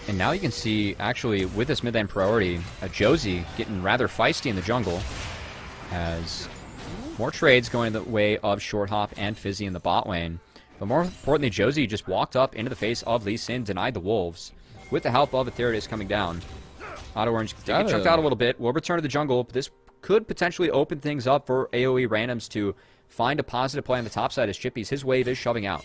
And now you can see, actually, with this mid lane priority, Josie getting rather feisty in the jungle, as more trades going the way of Short Hop and Fizzy in the bot lane. But more importantly, Josie just walked up into the face of Lee Sin, denied the wolves, with the help of Etheridus coming down. Odd Orange get chunked out a little bit, will return to the jungle, but this could potentially open things up for AOE randoms to find a positive play on the top side as Chippies. His wave is shoving out.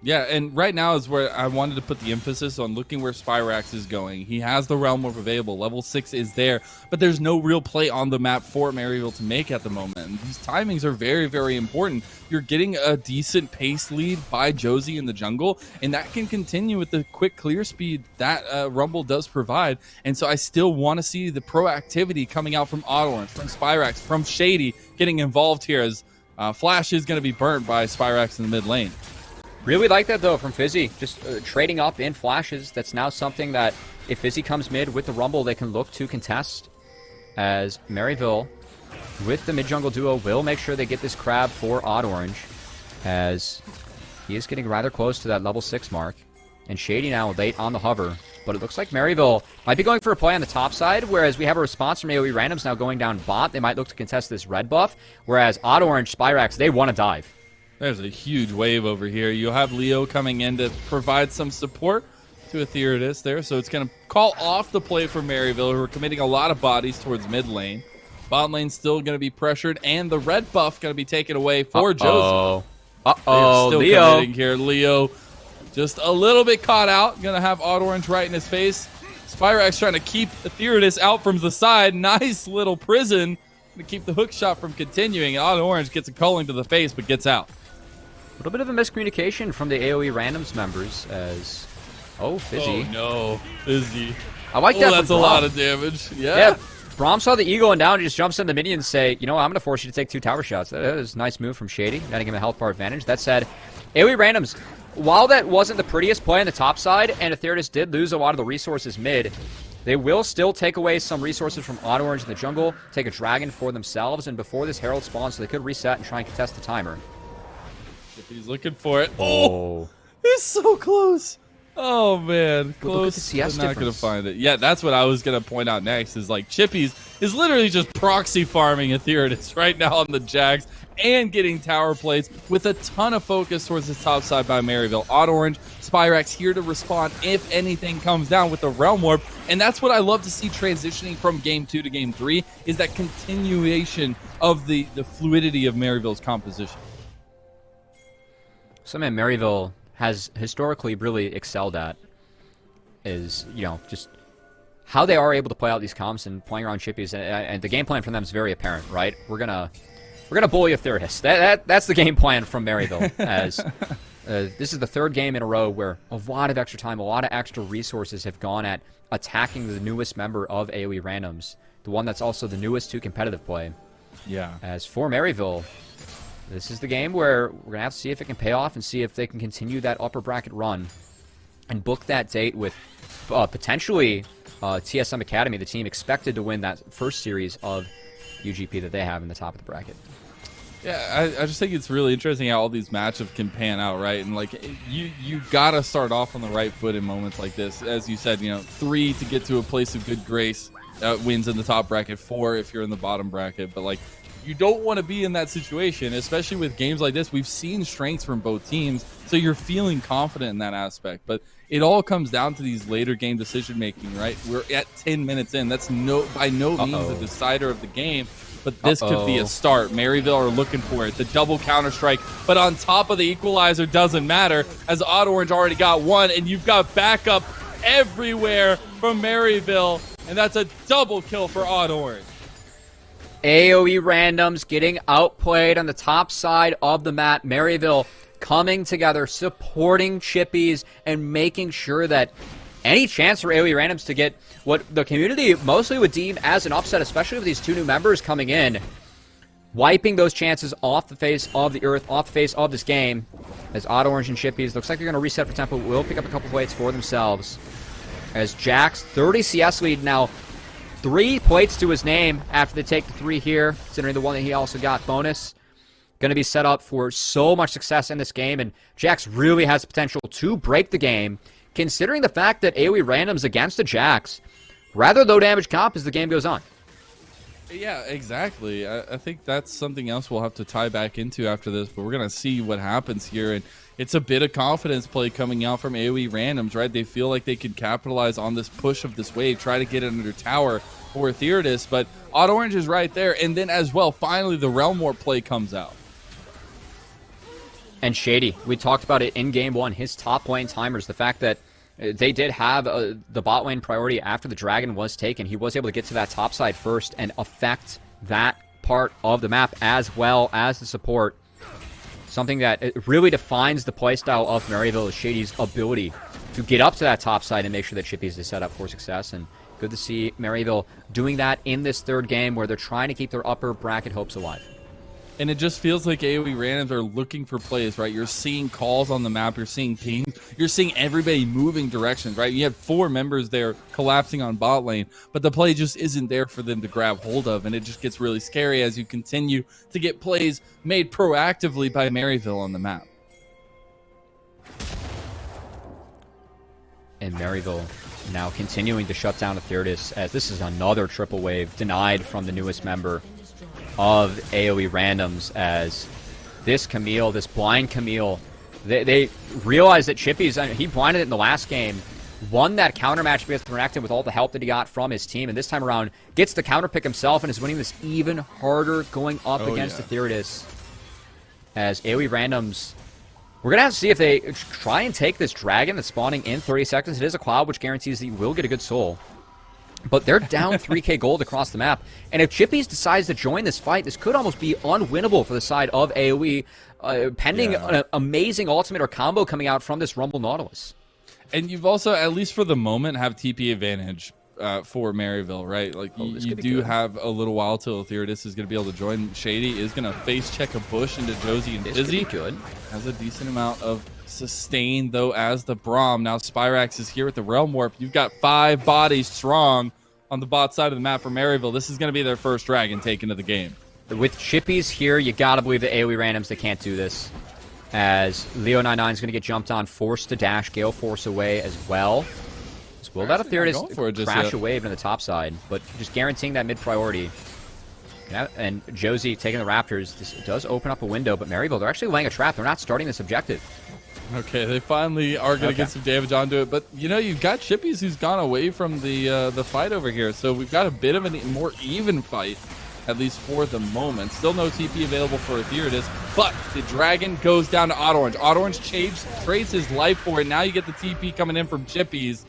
Yeah, and right now is where I wanted to put the emphasis on looking where Spyrax is going. He has the Realm Orb available. Level 6 is there, but there's no real play on the map for Maryville to make at the moment. And these timings are very, very important. You're getting a decent pace lead by Josie in the jungle, and that can continue with the quick clear speed that Rumble does provide. And so I still want to see the proactivity coming out from Odd Orange, from Spyrax, from Shady getting involved here, as Flash is going to be burnt by Spyrax in the mid lane. Really like that, though, from Fizzy. Just trading up in flashes. That's now something that if Fizzy comes mid with the Rumble, they can look to contest. As Maryville, with the mid-jungle duo, will make sure they get this crab for Odd Orange, as he is getting rather close to that level 6 mark. And Shady now late on the hover. But it looks like Maryville might be going for a play on the top side, whereas we have a response from AOE randoms now going down bot. They might look to contest this red buff, whereas Odd Orange, Spyrax, they want to dive. There's a huge wave over here. You'll have Leo coming in to provide some support to Etheridus there. So it's going to call off the play for Maryville, who are committing a lot of bodies towards mid lane. Bot lane still going to be pressured, and the red buff going to be taken away for Josie. Uh-oh, Still Leo. committing here. Leo just a little bit caught out. Going to have Odd Orange right in his face. Spyrax trying to keep Etheridus out from the side. Nice little prison to keep the hook shot from continuing. Odd Orange gets a culling to the face, but gets out. A little bit of a miscommunication from the AOE randoms members as... Oh, Fizzy. Oh, no. Fizzy. I like that. That's a lot of damage. Yeah. Braum saw the eagle going down and just jumps in the minions and say, you know what, I'm going to force you to take 2 tower shots. That was a nice move from Shady, netting him a health bar advantage. That said, AoE randoms, while that wasn't the prettiest play on the top side, and Ethereus did lose a lot of the resources mid, they will still take away some resources from Odd Orange in the jungle, take a dragon for themselves, and before this Herald spawns, so they could reset and try and contest the timer. He's looking for it. Oh. He's so close. Oh man, But look at close. the CS But not gonna difference. find it. Yeah, that's what I was gonna point out next. Is like Chippy's is literally just proxy farming Ethereus right now on the Jags and getting tower plates with a ton of focus towards the top side by Maryville. Odd Orange, Spyrax here to respond if anything comes down with the Realm Warp, and that's what I love to see transitioning from game 2 to game 3 is that continuation of the fluidity of Maryville's composition. Something Maryville has historically really excelled at is, you know, just how they are able to play out these comps and playing around chippies, and the game plan from them is very apparent, right? We're gonna bully Ethereus. That's the game plan from Maryville. As this is the 3rd game in a row where a lot of extra time, a lot of extra resources have gone at attacking the newest member of AoE randoms, the one that's also the newest to competitive play. Yeah. As for Maryville, this is the game where we're going to have to see if it can pay off and see if they can continue that upper bracket run and book that date with potentially TSM Academy, the team expected to win that first series of UGP that they have in the top of the bracket. Yeah, I just think it's really interesting how all these matchups can pan out, right? And like you gotta start off on the right foot in moments like this. As you said, 3 to get to a place of good grace, wins in the top bracket, 4 if you're in the bottom bracket. But like, you don't want to be in that situation, especially with games like this. We've seen strengths from both teams, so you're feeling confident in that aspect. But it all comes down to these later game decision making, right? We're at 10 minutes in. That's by no means a decider of the game, but this could be a start. Maryville are looking for it. The double counter strike, but on top of the equalizer doesn't matter, as Odd Orange already got one, and you've got backup everywhere from Maryville, and that's a double kill for Odd Orange. AoE randoms getting outplayed on the top side of the map. Maryville coming together, supporting chippies, and making sure that any chance for AoE randoms to get what the community mostly would deem as an upset, especially with these 2 new members coming in, wiping those chances off the face of the earth, off the face of this game, as Odd Orange and chippies, looks like they're going to reset for tempo, will pick up a couple plates for themselves, as Jax, 30 CS lead now, 3 plates to his name after they take the 3 here, considering the one that he also got bonus. Going to be set up for so much success in this game, and Jax really has the potential to break the game, considering the fact that AoE randoms against the Jax, rather low damage comp as the game goes on. Yeah, exactly. I think that's something else we'll have to tie back into after this, but we're going to see what happens here. And it's a bit of confidence play coming out from AoE randoms, right? They feel like they can capitalize on this push of this wave, try to get it under tower for Ethereus, but Odd Orange is right there. And then as well, finally, the Realm Warp play comes out. And Shady, we talked about it in Game 1, his top lane timers, the fact that they did have the bot lane priority after the dragon was taken. He was able to get to that top side first and affect that part of the map as well as the support. Something that it really defines the playstyle of Maryville is Shady's ability to get up to that top side and make sure that chippies is set up for success. And good to see Maryville doing that in this 3rd game where they're trying to keep their upper bracket hopes alive. And it just feels like AoE randoms are looking for plays, right? You're seeing calls on the map, you're seeing pings, you're seeing everybody moving directions, right? You have 4 members there collapsing on bot lane, but the play just isn't there for them to grab hold of, and it just gets really scary as you continue to get plays made proactively by Maryville on the map. And Maryville now continuing to shut down Ethereus, as this is another triple wave denied from the newest member of AoE randoms, as this Camille, this blind Camille, they realize that Chippy's, he blinded it in the last game, won that counter match against Renekton with all the help that he got from his team, and this time around gets the counter pick himself and is winning this even harder going up against Ethereus. As AoE randoms, we're going to have to see if they try and take this dragon that's spawning in 30 seconds. It is a cloud, which guarantees that you will get a good soul. But they're down 3k gold across the map. And if Chippies decides to join this fight, this could almost be unwinnable for the side of AoE, pending an amazing ultimate or combo coming out from this Rumble Nautilus. And you've also, at least for the moment, have TP advantage for Maryville, right? Like you do good. have a little while till Theodis is going to be able to join. Shady is going to face check a bush into Josie and Dizzy. Good. Has a decent amount of sustain though as the Braum. Now Spyrax is here with the Realm Warp. You've got 5 bodies strong on the bot side of the map for Maryville. This is going to be their first dragon taken to the game. With Chippies here, you gotta believe the AoE randoms, they can't do this. As Leo99 is gonna get jumped on, forced to dash Gale Force away as well. So will that Theodis crash a wave in the top side, but just guaranteeing that mid priority. And Josie taking the Raptors, this does open up a window, but Maryville, they're actually laying a trap. They're not starting this objective. Okay, they finally are going to get some damage onto it, but you know, you've got Chippies who's gone away from the fight over here, so we've got a bit of a more even fight, at least for the moment. Still no TP available for Theodis, but the Dragon goes down to Orange. Orange trades his life for it. Now you get the TP coming in from Chippies.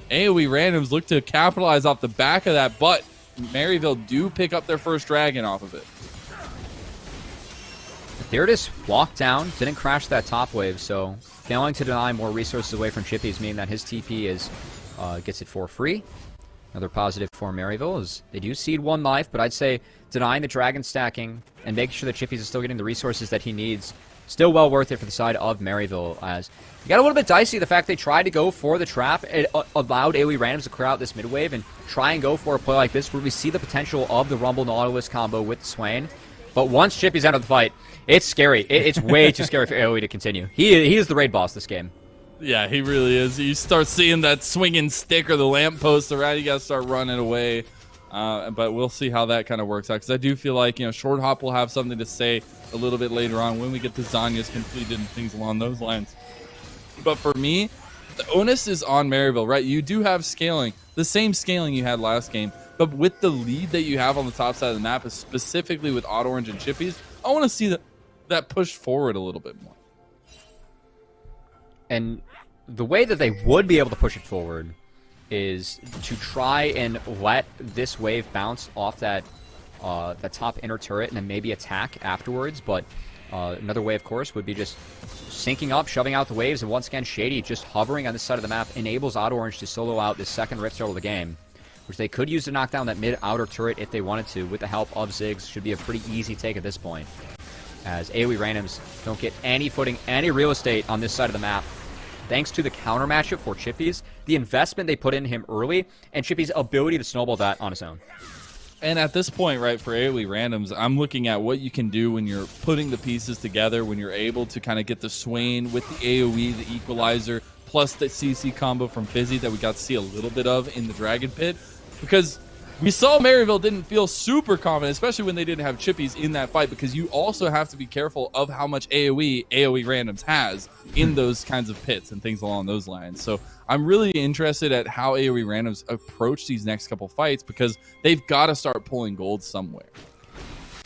AoE randoms look to capitalize off the back of that, but Maryville do pick up their first Dragon off of it. Theodis walked down, didn't crash that top wave, so failing to deny more resources away from Chippies, meaning that his TP gets it for free. Another positive for Maryville is they do cede 1 life, but I'd say denying the Dragon stacking and making sure that Chippies is still getting the resources that he needs, still well worth it for the side of Maryville. As it got a little bit dicey, the fact they tried to go for the trap, it allowed AoE randoms to clear out this mid wave and try and go for a play like this where we see the potential of the Rumble Nautilus combo with Swain. But once Chippy's out of the fight, it's scary. It's way too scary for AoE to continue. He is the raid boss this game. Yeah, he really is. You start seeing that swinging stick or the lamppost around, you got to start running away. But we'll see how that kind of works out, because I do feel like, you know, Short Hop will have something to say a little bit later on when we get the Zanya's completed and things along those lines. But for me, the onus is on Maryville, right? You do have scaling, the same scaling you had last game, but with the lead that you have on the top side of the map, specifically with Odd Orange and Chippies, I want to see that pushed forward a little bit more. And the way that they would be able to push it forward is to try and let this wave bounce off that top inner turret and then maybe attack afterwards. But another way, of course, would be just syncing up, shoving out the waves, and once again, Shady just hovering on this side of the map enables Odd Orange to solo out this second Rift Turtle of the game, which they could use to knock down that mid-outer turret if they wanted to with the help of Ziggs. Should be a pretty easy take at this point, as AoE randoms don't get any footing, any real estate on this side of the map. Thanks to the counter matchup for Chippies, the investment they put in him early, and Chippies' ability to snowball that on his own. And at this point, right, for AoE randoms, I'm looking at what you can do when you're putting the pieces together, when you're able to kind of get the Swain with the AoE, the Equalizer, plus the CC combo from Fizzy that we got to see a little bit of in the Dragon Pit. Because we saw Maryville didn't feel super confident, especially when they didn't have Chippies in that fight, because you also have to be careful of how much AoE randoms has in those kinds of pits and things along those lines. So I'm really interested at how AoE randoms approach these next couple fights, because they've got to start pulling gold somewhere.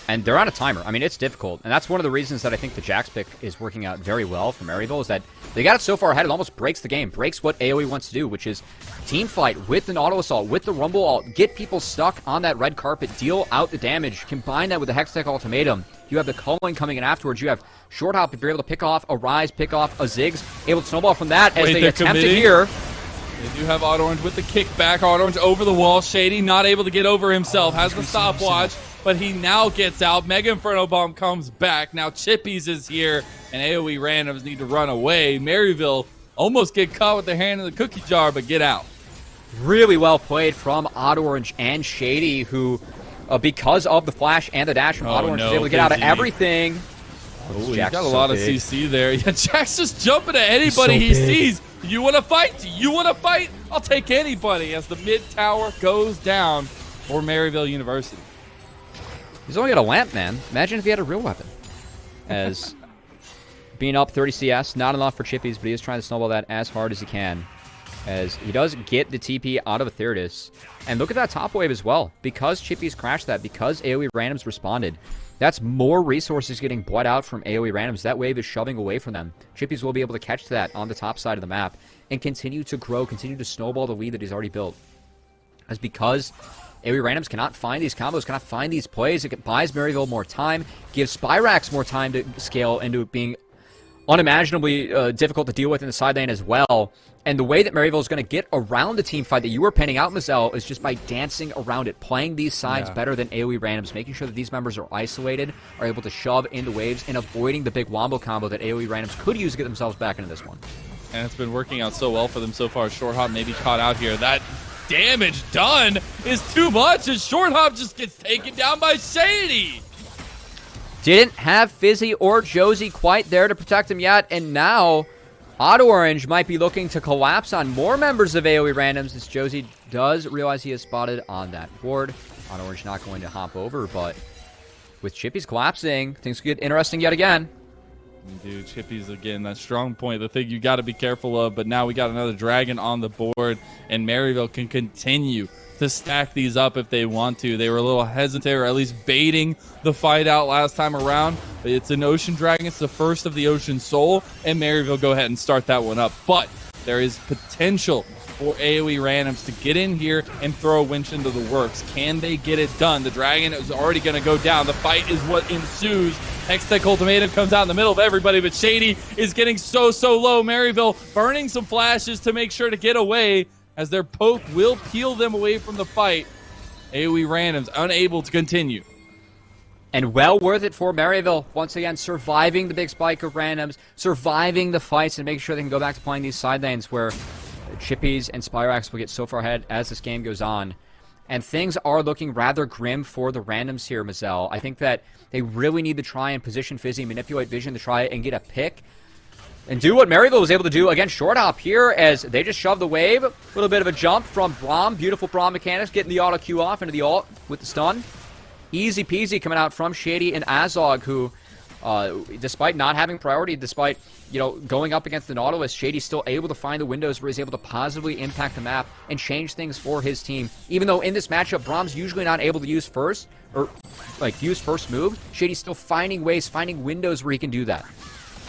And they're on a timer. I mean, it's difficult. And that's one of the reasons that I think the Jax pick is working out very well for Maryville, is that they got it so far ahead, it almost breaks the game, breaks what AoE wants to do, which is team fight with the Auto Assault, with the Rumble Ult, get people stuck on that red carpet, deal out the damage, combine that with the Hextech Ultimatum. You have the culling coming in afterwards. You have Short Hop if you're able to pick off a Rise, pick off a Ziggs, able to snowball from that as they attempt it here. They do have Odd Orange with the kickback. Odd Orange over the wall. Shady not able to get over himself. Has the stopwatch, but he now gets out. Mega Inferno Bomb comes back. Now Chippies is here, and AoE randoms need to run away. Maryville almost get caught with their hand in the cookie jar, but get out. Really well played from Odd Orange and Shady, who, because of the flash and the dash from Odd Orange, was able to get out of everything. Oh, he got a lot of CC there. Yeah, Jack's just jumping at anybody he sees. You want to fight? You want to fight? I'll take anybody as the mid tower goes down for Maryville University. He's only got a lamp, man. Imagine if he had a real weapon. As being up 30 CS, not enough for Chippies, but he is trying to snowball that as hard as he can. As he does get the TP out of Aetheritis. And look at that top wave as well. Because Chippies crashed that, because AoE randoms responded, that's more resources getting bled out from AoE randoms. That wave is shoving away from them. Chippies will be able to catch that on the top side of the map and continue to grow, continue to snowball the lead that he's already built. As because AoE randoms cannot find these combos, cannot find these plays, it buys Maryville more time, gives Spyrax more time to scale into being unimaginably difficult to deal with in the side lane as well. And the way that Maryville is going to get around the team fight that you were pinning out, Mazel, is just by dancing around it, playing these sides better than AoE randoms, making sure that these members are isolated, are able to shove into waves, and avoiding the big wombo combo that AoE randoms could use to get themselves back into this one. And it's been working out so well for them so far. Short Hop maybe caught out here. That damage done is too much, and Short Hop just gets taken down by Shady. Didn't have Fizzy or Josie quite there to protect him yet, and now Auto Orange might be looking to collapse on more members of AoE randoms as Josie does realize he is spotted on that ward. Auto Orange not going to hop over, but with Chippy's collapsing, things get interesting yet again. Dude, Chippy's again, that strong point, the thing you got to be careful of, but now we got another dragon on the board, and Maryville can continue to stack these up if they want to. They were a little hesitant, or at least baiting the fight out last time around. It's an Ocean Dragon. It's the first of the Ocean Soul, and Maryville go ahead and start that one up. But there is potential for AoE randoms to get in here and throw a winch into the works. Can they get it done? The dragon is already going to go down. The fight is what ensues. Hextech Ultimatum comes out in the middle of everybody, but Shady is getting so low. Maryville burning some flashes to make sure to get away, as their poke will peel them away from the fight. AoE randoms unable to continue. And well worth it for Maryville. Once again, surviving the big spike of randoms, surviving the fights, and making sure they can go back to playing these side lanes where Chippies and Spyrax will get so far ahead as this game goes on. And things are looking rather grim for the randoms here, Mazel. I think that they really need to try and position Fizzy, manipulate Vision to try and get a pick. And do what Maryville was able to do against Short Hop here as they just shove the wave. A little bit of a jump from Braum. Beautiful Braum mechanics, getting the auto Q off into the ult with the stun. Easy peasy coming out from Shady and Azog, who, despite not having priority, despite going up against the Nautilus, Shady's still able to find the windows where he's able to positively impact the map and change things for his team. Even though in this matchup, Braum's usually not able to use first, or use first move, Shady's still finding ways, finding windows where he can do that.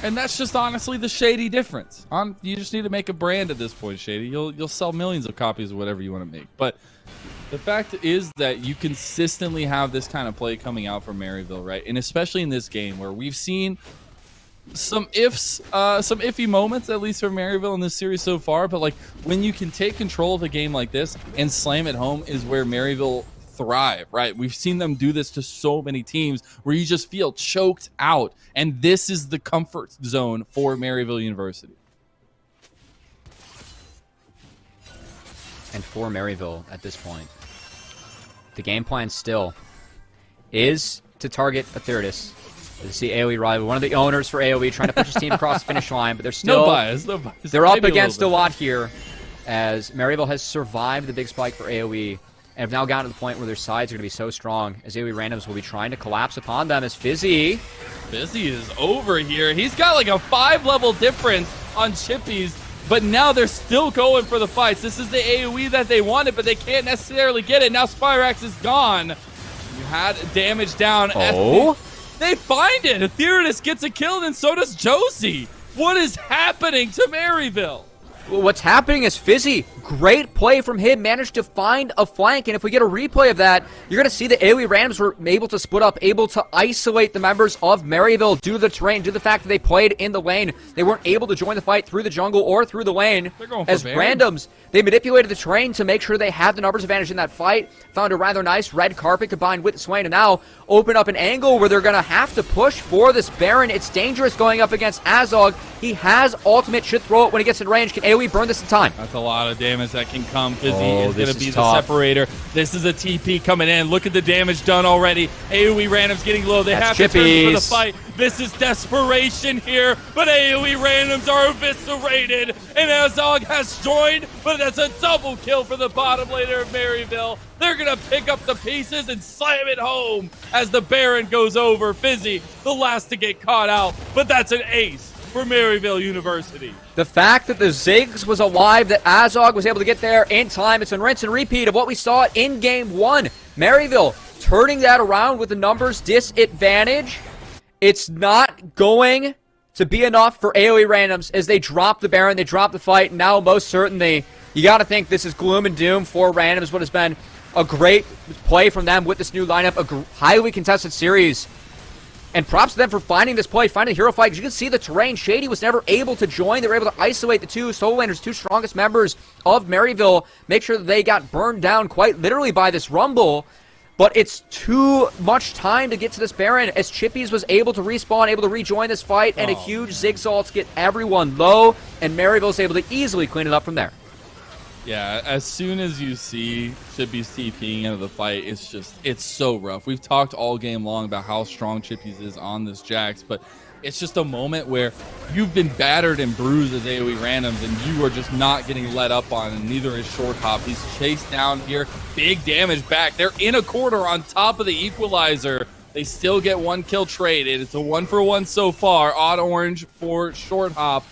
And that's just honestly the Shady difference. You just need to make a brand at this point, Shady. You'll sell millions of copies of whatever you want to make. But the fact is that you consistently have this kind of play coming out from Maryville, right? And especially in this game where we've seen some iffy moments, at least from Maryville in this series so far. But when you can take control of a game like this and slam it home is where Maryville thrive, right? We've seen them do this to so many teams where you just feel choked out, and this is the comfort zone for Maryville University. And for Maryville at this point, the game plan still is to target Atheritis. You see AoE rival, one of the owners for AoE, trying to push his team across the finish line, but they're still no bias. They're up against a lot here, as Maryville has survived the big spike for AoE. And have now gotten to the point where their sides are going to be so strong as AoE randoms will be trying to collapse upon them as Fizzy is over here. He's got like a 5-level difference on Chippies, but now they're still going for the fights. This is the AoE that they wanted, but they can't necessarily get it. Now Spyrax is gone. You had damage down. Oh? They find it. Atheritis gets a kill, and so does Josie. What is happening to Maryville? What's happening is Fizzy, great play from him, managed to find a flank, and if we get a replay of that, you're going to see the AoE randoms were able to split up, able to isolate the members of Maryville due to the terrain, due to the fact that they played in the lane. They weren't able to join the fight through the jungle or through the lane. As randoms, they manipulated the terrain to make sure they had the numbers advantage in that fight, found a rather nice red carpet combined with Swain, and now open up an angle where they're going to have to push for this Baron. It's dangerous going up against Azog. He has ultimate, should throw it when he gets in range. Can AoE burn this in time? That's a lot of damage that can come. Fizzy is going to be the separator. This is a TP coming in. Look at the damage done already. AoE randoms getting low. They have to turn for the fight. This is desperation here, but AoE randoms are eviscerated, and Azog has joined, but that's a double kill for the bottom laner of Maryville. They're going to pick up the pieces and slam it home as the Baron goes over. Fizzy, the last to get caught out, but that's an ace for Maryville University. The fact that the Ziggs was alive, that Azog was able to get there in time, it's a rinse and repeat of what we saw in Game 1. Maryville turning that around with the numbers disadvantage. It's not going to be enough for AoE randoms as they drop the Baron, they drop the fight. Now, most certainly, you got to think this is gloom and doom for randoms, what has been a great play from them with this new lineup, a highly contested series. And props to them for finding this play, finding the hero fight, because you can see the terrain. Shady was never able to join. They were able to isolate the two solo laners, two strongest members of Maryville, make sure that they got burned down quite literally by this Rumble. But it's too much time to get to this Baron, as Chippies was able to respawn, able to rejoin this fight, and a huge Zigzaw to get everyone low, and Maryville's able to easily clean it up from there. Yeah, as soon as you see Chippies TPing into the fight, it's so rough. We've talked all game long about how strong Chippies is on this Jax, but it's just a moment where you've been battered and bruised as AoE randoms, and you are just not getting let up on, and neither is Short Hop. He's chased down here. Big damage back. They're in a corner on top of the equalizer. They still get one kill traded. It's a 1-for-1 so far. Odd orange for Short Hop.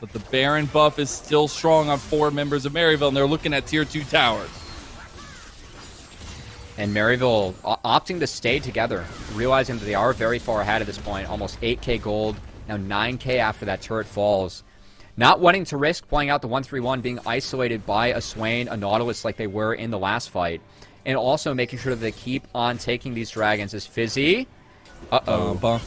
But the Baron buff is still strong on 4 members of Maryville, and they're looking at tier 2 towers. And Maryville opting to stay together, realizing that they are very far ahead at this point. Almost 8k gold, now 9k after that turret falls. Not wanting to risk playing out the 1-3-1, being isolated by a Swain, a Nautilus like they were in the last fight. And also making sure that they keep on taking these dragons as Fizzy. Uh-oh. Bum,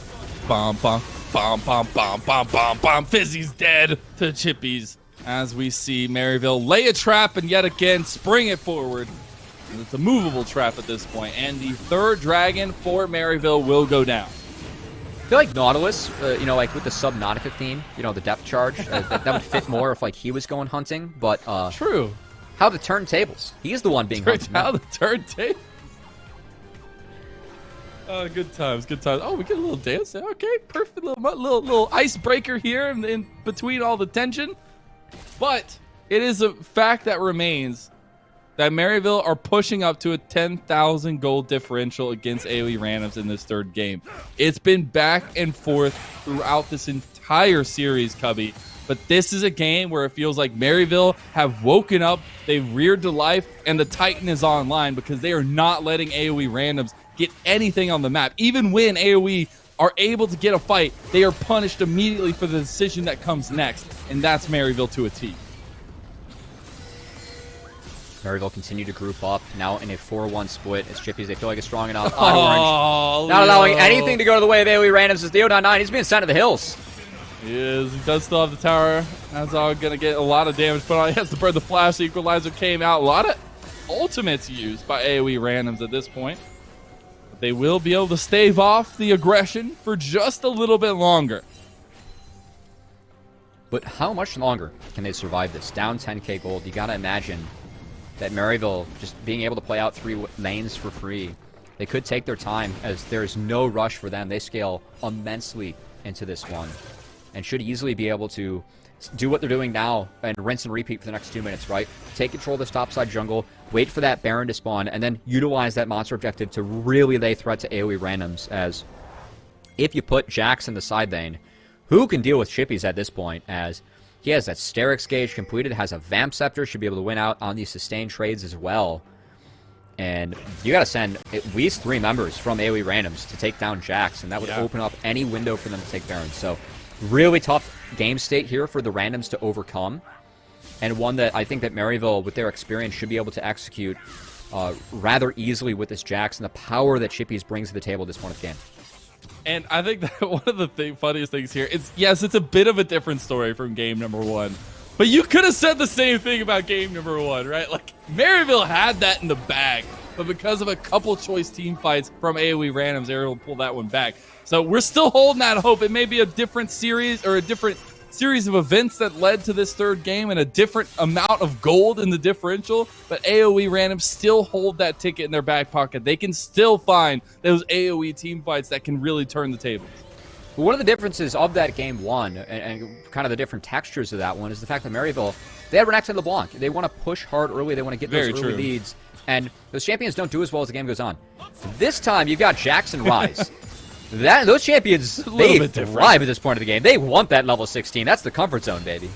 bum, bum, bum, bum, bum, bum, bum, bum. Fizzy's dead to Chippies. As we see Maryville lay a trap and yet again spring it forward. And it's a movable trap at this point. And the 3rd dragon for Maryville will go down. I feel like Nautilus, like with the Subnautica theme, the depth charge, that would fit more if like he was going hunting. But true. How the turntables? He's the one being hunted. How the turntable? Good times, good times. Oh, we get a little dance. Okay, perfect. Little icebreaker here in between all the tension. But it is a fact that remains that Maryville are pushing up to a 10,000 gold differential against AoE randoms in this 3rd game. It's been back and forth throughout this entire series, Cubby. But this is a game where it feels like Maryville have woken up, they've reared to life, and the Titan is online because they are not letting AoE randoms get anything on the map. Even when AoE are able to get a fight, they are punished immediately for the decision that comes next, and that's Maryville to a T. Maryville continue to group up, now in a 4-1 split as Chippies, they feel like it's strong enough. Orange, not allowing anything to go to the way of AoE randoms as Theo.9, he's being sent to the hills. He is. He does still have the tower. That's all going to get a lot of damage put on. He has to burn the flash. The equalizer came out. A lot of ultimates used by AoE randoms at this point. But they will be able to stave off the aggression for just a little bit longer. But how much longer can they survive this? Down 10k gold. You got to imagine that Maryville just being able to play out 3 lanes for free. They could take their time as there's no rush for them. They scale immensely into this one and should easily be able to do what they're doing now and rinse and repeat for the next 2 minutes, right? Take control of this topside jungle, wait for that Baron to spawn, and then utilize that monster objective to really lay threat to AoE randoms, as if you put Jax in the side lane, who can deal with Chippies at this point, as he has that Sterix gauge completed, has a Vamp Scepter, should be able to win out on these sustained trades as well. And you got to send at least 3 members from AoE randoms to take down Jax, and that would open up any window for them to take Baron. So really tough game state here for the randoms to overcome, and one that I think that Maryville, with their experience, should be able to execute rather easily with this Jax and the power that Chippies brings to the table at this point of the game. And I think that one of the funniest things here is, yes, it's a bit of a different story from game number 1. But you could have said the same thing about game number 1, right? Like, Maryville had that in the bag, but because of a couple choice team fights from AoE randoms, they were able to pull that one back. So we're still holding that hope. It may be a different series or a different series of events that led to this 3rd game and a different amount of gold in the differential, but AoE randoms still hold that ticket in their back pocket. They can still find those AoE team fights that can really turn the tables. One of the differences of that game 1 and kind of the different textures of that one is the fact that Maryville, they had Renax and LeBlanc. They want to push hard early. They want to get those early leads. And those champions don't do as well as the game goes on. This time, you've got Jax and Rise. Those champions, they thrive at this point of the game. They want that level 16. That's the comfort zone, baby.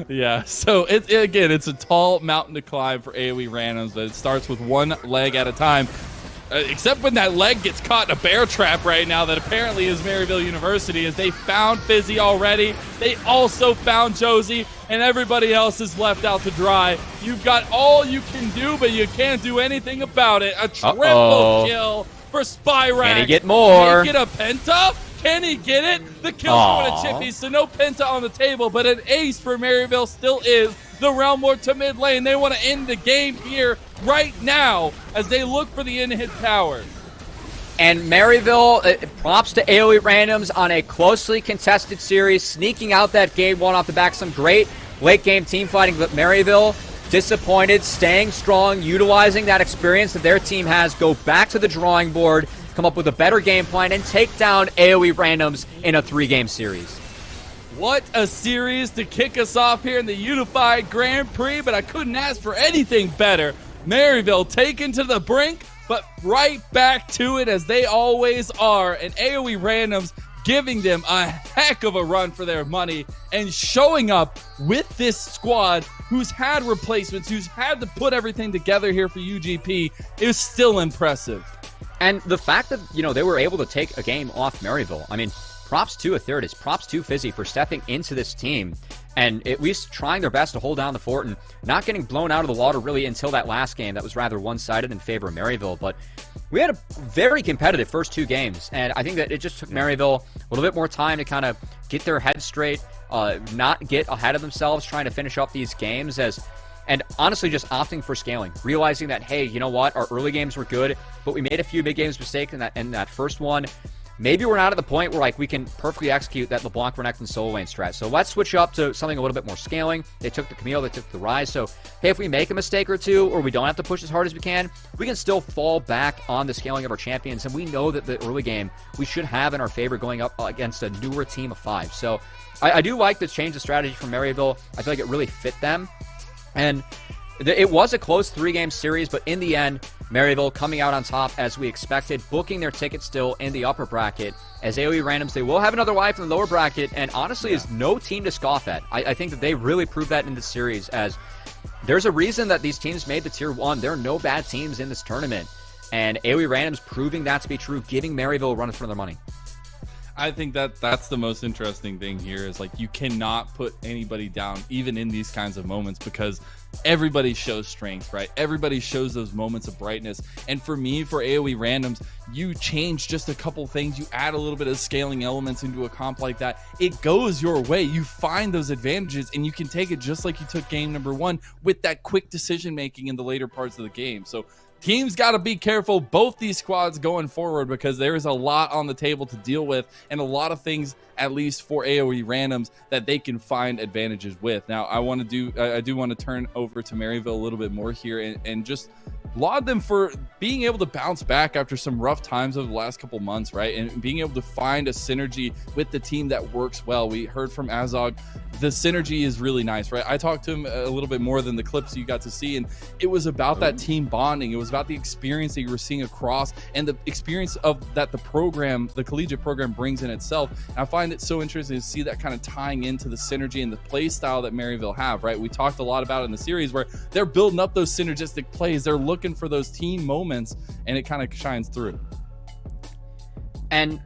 Yeah, so again, it's a tall mountain to climb for AoE randoms, but it starts with 1 leg at a time. Except when that leg gets caught in a bear trap right now that apparently is Maryville University, as they found Fizzy already. They also found Josie, and everybody else is left out to dry. You've got all you can do, but you can't do anything about it. A triple kill for Spyrax. Can he get more? Can he get a Penta? Can he get it? The kill's going to Chippy, so no Penta on the table, but an ace for Maryville still is. The Realm Lord to mid lane. They want to end the game here right now as they look for the in-hit tower. And Maryville, props to AOE Randoms on a closely contested series, sneaking out that game one off the back. Some great late-game team fighting, but Maryville disappointed, staying strong, utilizing that experience that their team has, go back to the drawing board, come up with a better game plan, and take down AOE Randoms in a 3-game series. What a series to kick us off here in the Unified Grand Prix, but I couldn't ask for anything better. Maryville taken to the brink, but right back to it as they always are, and AOE Randoms giving them a heck of a run for their money and showing up with this squad who's had replacements, who's had to put everything together here for UGP is still impressive. And the fact that, they were able to take a game off Maryville, I mean, props to Aetheritis, props to Fizzy for stepping into this team and at least trying their best to hold down the fort and not getting blown out of the water really until that last game that was rather one-sided in favor of Maryville. But we had a very competitive first 2 games, and I think that it just took Maryville a little bit more time to kind of get their head straight, not get ahead of themselves trying to finish up these games and honestly just opting for scaling, realizing that, hey, you know what, our early games were good, but we made a few big games mistakes in that first one. Maybe we're not at the point where we can perfectly execute that LeBlanc, Renekton, and solo lane strat. So let's switch up to something a little bit more scaling. They took the Camille, they took the Rise. So, hey, if we make a mistake or two, or we don't have to push as hard as we can still fall back on the scaling of our champions. And we know that the early game we should have in our favor going up against a newer team of 5. So I do like the change of strategy from Maryville. I feel like it really fit them. And it was a close 3-game series, but in the end, Maryville coming out on top as we expected, booking their ticket still in the upper bracket. As AOE Randoms, they will have another life in the lower bracket, and honestly is no team to scoff at. I think that they really proved that in this series, as there's a reason that these teams made the Tier 1. There are no bad teams in this tournament, and AOE Randoms proving that to be true, giving Maryville a run for their money. I think that's the most interesting thing here is you cannot put anybody down even in these kinds of moments because everybody shows strength, right? Everybody shows those moments of brightness. And for me, for AOE Randoms, you change just a couple things. You add a little bit of scaling elements into a comp like that. It goes your way. You find those advantages and you can take it just like you took game number 1 with that quick decision making in the later parts of the game. So teams got to be careful, both these squads going forward, because there is a lot on the table to deal with and a lot of things, at least for AOE Randoms, that they can find advantages with. Now, I do want to turn over to Maryville a little bit more here and just laud them for being able to bounce back after some rough times over the last couple months, right? And being able to find a synergy with the team that works well. We heard from Azog, the synergy is really nice, right? I talked to him a little bit more than the clips you got to see, and it was about that team bonding. It was about the experience that you were seeing across and the experience of that the collegiate program brings in itself. And I find it so interesting to see that kind of tying into the synergy and the play style that Maryville have, right? We talked a lot about it in the series where they're building up those synergistic plays. They're looking for those team moments, and it kind of shines through. And,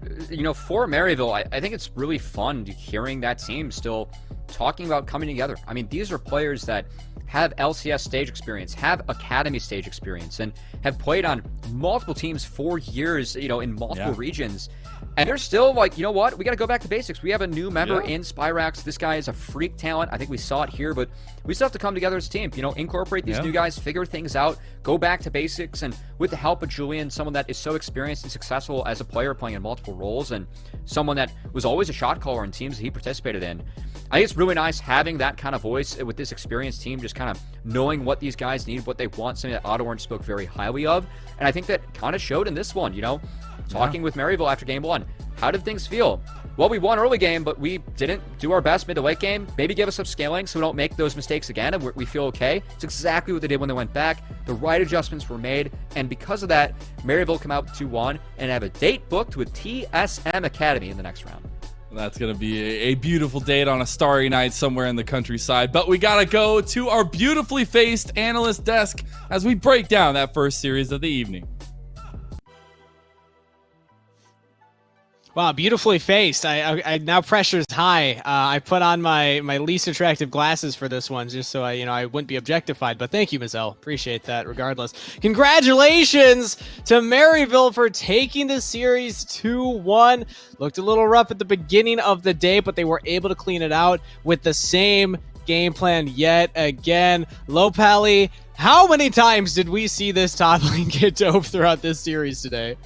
for Maryville, I think it's really fun hearing that team still talking about coming together. I mean, these are players that have LCS stage experience, have academy stage experience, and have played on multiple teams for years, in multiple regions. And they're still like, you know what? We got to go back to basics. We have a new member in Spyrax. This guy is a freak talent. I think we saw it here, but we still have to come together as a team. Incorporate these new guys, figure things out, go back to basics. And with the help of Julian, someone that is so experienced and successful as a player playing in multiple roles, and someone that was always a shot caller in teams that he participated in, I think it's really nice having that kind of voice with this experienced team, just kind of knowing what these guys need, what they want, something that Auto Orange spoke very highly of. And I think that kind of showed in this one, talking with Maryville after game 1. How did things feel? Well, we won early game, but we didn't do our best mid to late game. Maybe give us some scaling so we don't make those mistakes again and we feel okay. It's exactly what they did when they went back. The right adjustments were made, and because of that, Maryville come out 2-1 and have a date booked with TSM Academy in the next round. That's going to be a beautiful date on a starry night somewhere in the countryside. But we got to go to our beautifully faced analyst desk as we break down that first series of the evening. Wow, beautifully faced. I now pressure's high. I put on my least attractive glasses for this one just so I wouldn't be objectified. But thank you, Mazel. Appreciate that regardless. Congratulations to Maryville for taking the series 2-1. Looked a little rough at the beginning of the day, but they were able to clean it out with the same game plan yet again. Lopali, how many times did we see this top lane get doped throughout this series today?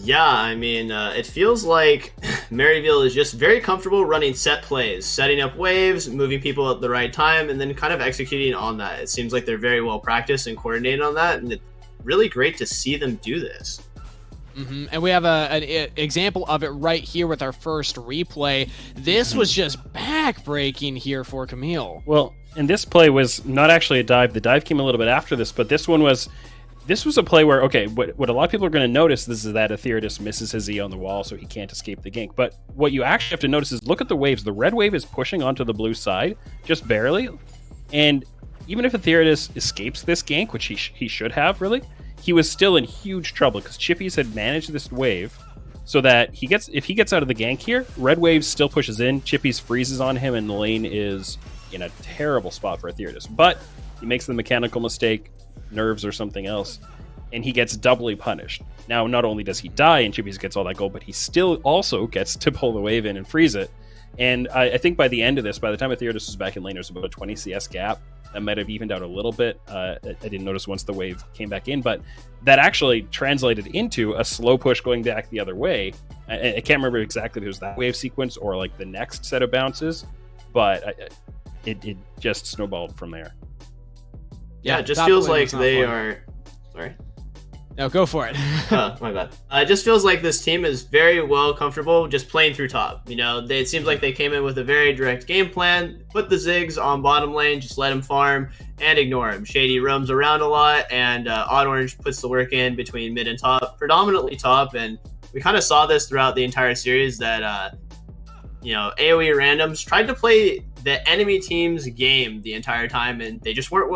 Yeah, I mean, it feels like Maryville is just very comfortable running set plays, setting up waves, moving people at the right time, and then kind of executing on that. It seems like they're very well practiced and coordinated on that, and it's really great to see them do this. And we have an example of it right here with our first replay. This was just back-breaking here for Camille. Well, and this play was not actually a dive. The dive came a little bit after this, but this one was... This was a play where, okay, what a lot of people are going to notice is that Etheridus misses his E on the wall, so he can't escape the gank. But what you actually have to notice is look at the waves. The red wave is pushing onto the blue side, just barely. And even if Etheridus escapes this gank, which he should have, really, he was still in huge trouble because Chippies had managed this wave so that if he gets out of the gank here, red wave still pushes in, Chippies freezes on him, and the lane is in a terrible spot for Etheridus. But he makes the mechanical mistake, nerves or something else, and he gets doubly punished. Now, not only does he die and Chippies gets all that gold, but he still also gets to pull the wave in and freeze it. And I think by the end of this, by the time Etheridus was back in lane, there's about a 20 CS gap. That might have evened out a little bit. I didn't notice once the wave came back in, but that actually translated into a slow push going back the other way. I can't remember exactly if it was that wave sequence or like the next set of bounces, but it just snowballed from there. Yeah, it just feels like they are... Sorry? No, go for it. Oh, my bad. It just feels like this team is very well comfortable just playing through top. It seems like they came in with a very direct game plan, put the Ziggs on bottom lane, just let him farm, and ignore him. Shady roams around a lot, and Odd Orange puts the work in between mid and top, predominantly top, and we kind of saw this throughout the entire series that, AOE randoms tried to play the enemy team's game the entire time, and they just weren't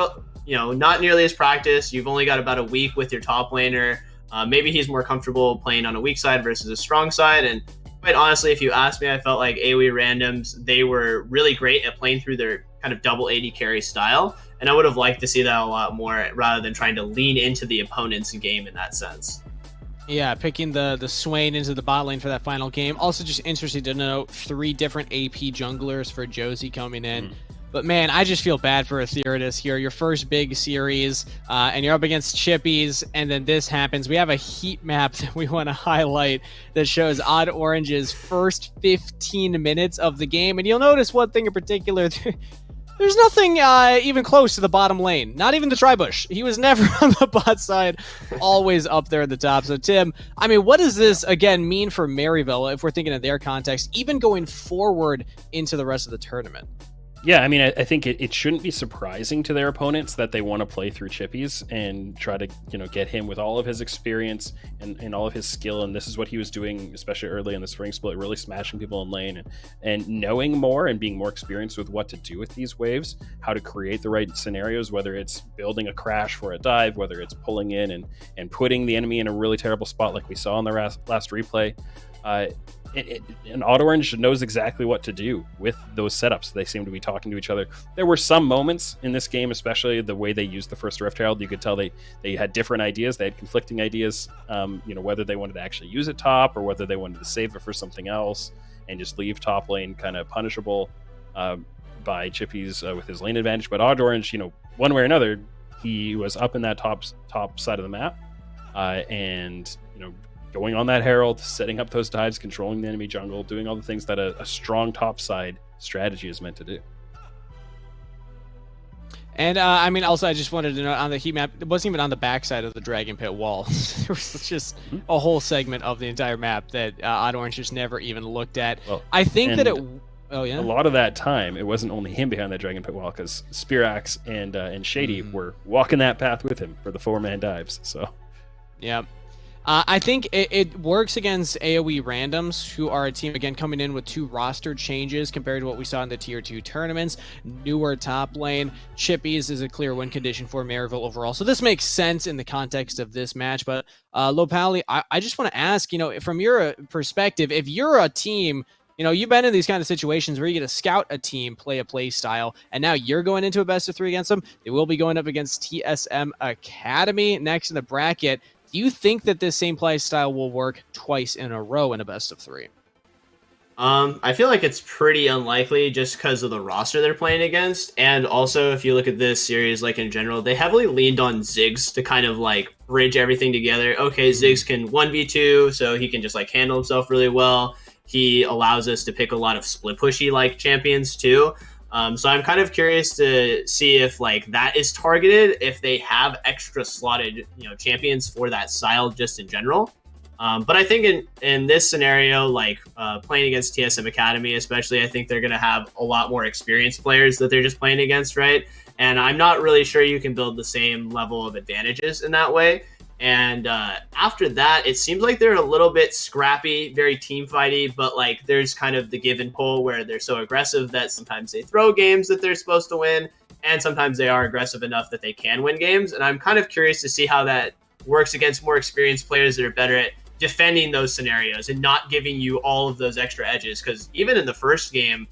not nearly as practiced. You've only got about a week with your top laner. Maybe he's more comfortable playing on a weak side versus a strong side. And quite honestly, if you ask me, I felt like AOE randoms, they were really great at playing through their kind of double AD carry style. And I would have liked to see that a lot more rather than trying to lean into the opponent's game in that sense. Yeah, picking the Swain into the bot lane for that final game. Also just interesting to note 3 different AP junglers for Josie coming in. But man, I just feel bad for Etheridus here. Your first big series, and you're up against Chippies, and then this happens. We have a heat map that we want to highlight that shows Odd Orange's first 15 minutes of the game. And you'll notice one thing in particular. There's nothing even close to the bottom lane. Not even the Tribush. He was never on the bot side, always up there at the top. So Tim, I mean, what does this, again, mean for Maryville if we're thinking of their context, even going forward into the rest of the tournament? Yeah, I mean, I think it shouldn't be surprising to their opponents that they want to play through Chippies and try to, get him with all of his experience and all of his skill. And this is what he was doing, especially early in the spring split, really smashing people in lane and knowing more and being more experienced with what to do with these waves, how to create the right scenarios, whether it's building a crash for a dive, whether it's pulling in and putting the enemy in a really terrible spot like we saw in the last replay. And Odd Orange knows exactly what to do with those setups. They seem to be talking to each other. There were some moments in this game, especially the way they used the first Rift Herald, you could tell they had different ideas. They had conflicting ideas, whether they wanted to actually use it top or whether they wanted to save it for something else and just leave top lane kind of punishable by Chippies with his lane advantage. But Odd Orange, one way or another, he was up in that top side of the map and going on that Herald, setting up those dives, controlling the enemy jungle, doing all the things that a strong top side strategy is meant to do. And also I just wanted to note on the heat map, it wasn't even on the backside of the Dragon Pit wall. There was just a whole segment of the entire map that Odd Orange just never even looked at. Well, I think that oh yeah, a lot of that time it wasn't only him behind that Dragon Pit wall because Spearaxe and Shady were walking that path with him for the 4-man dives. So yeah. I think it works against AOE randoms, who are a team, again, coming in with 2 roster changes compared to what we saw in the Tier 2 tournaments. Newer top lane. Chippies is a clear win condition for Maryville overall. So this makes sense in the context of this match. But Lopali, I just want to ask, from your perspective, if you're a team, you've been in these kind of situations where you get to scout a team, play a play style, and now you're going into a best of 3 against them. They will be going up against TSM Academy next in the bracket. Do you think that this same play style will work twice in a row in a best of 3? I feel like it's pretty unlikely just because of the roster they're playing against. And also, if you look at this series, like in general, they heavily leaned on Ziggs to kind of like bridge everything together. Okay, Ziggs can 1v2, so he can just like handle himself really well. He allows us to pick a lot of split pushy like champions too. So I'm kind of curious to see if like that is targeted, if they have extra slotted, champions for that style just in general. But I think in this scenario, like playing against TSM Academy, especially, I think they're going to have a lot more experienced players that they're just playing against, right? And I'm not really sure you can build the same level of advantages in that way. And after that, it seems like they're a little bit scrappy, very team fighty, but like there's kind of the give and pull where they're so aggressive that sometimes they throw games that they're supposed to win, and sometimes they are aggressive enough that they can win games. And I'm kind of curious to see how that works against more experienced players that are better at defending those scenarios and not giving you all of those extra edges. Because even in the first game,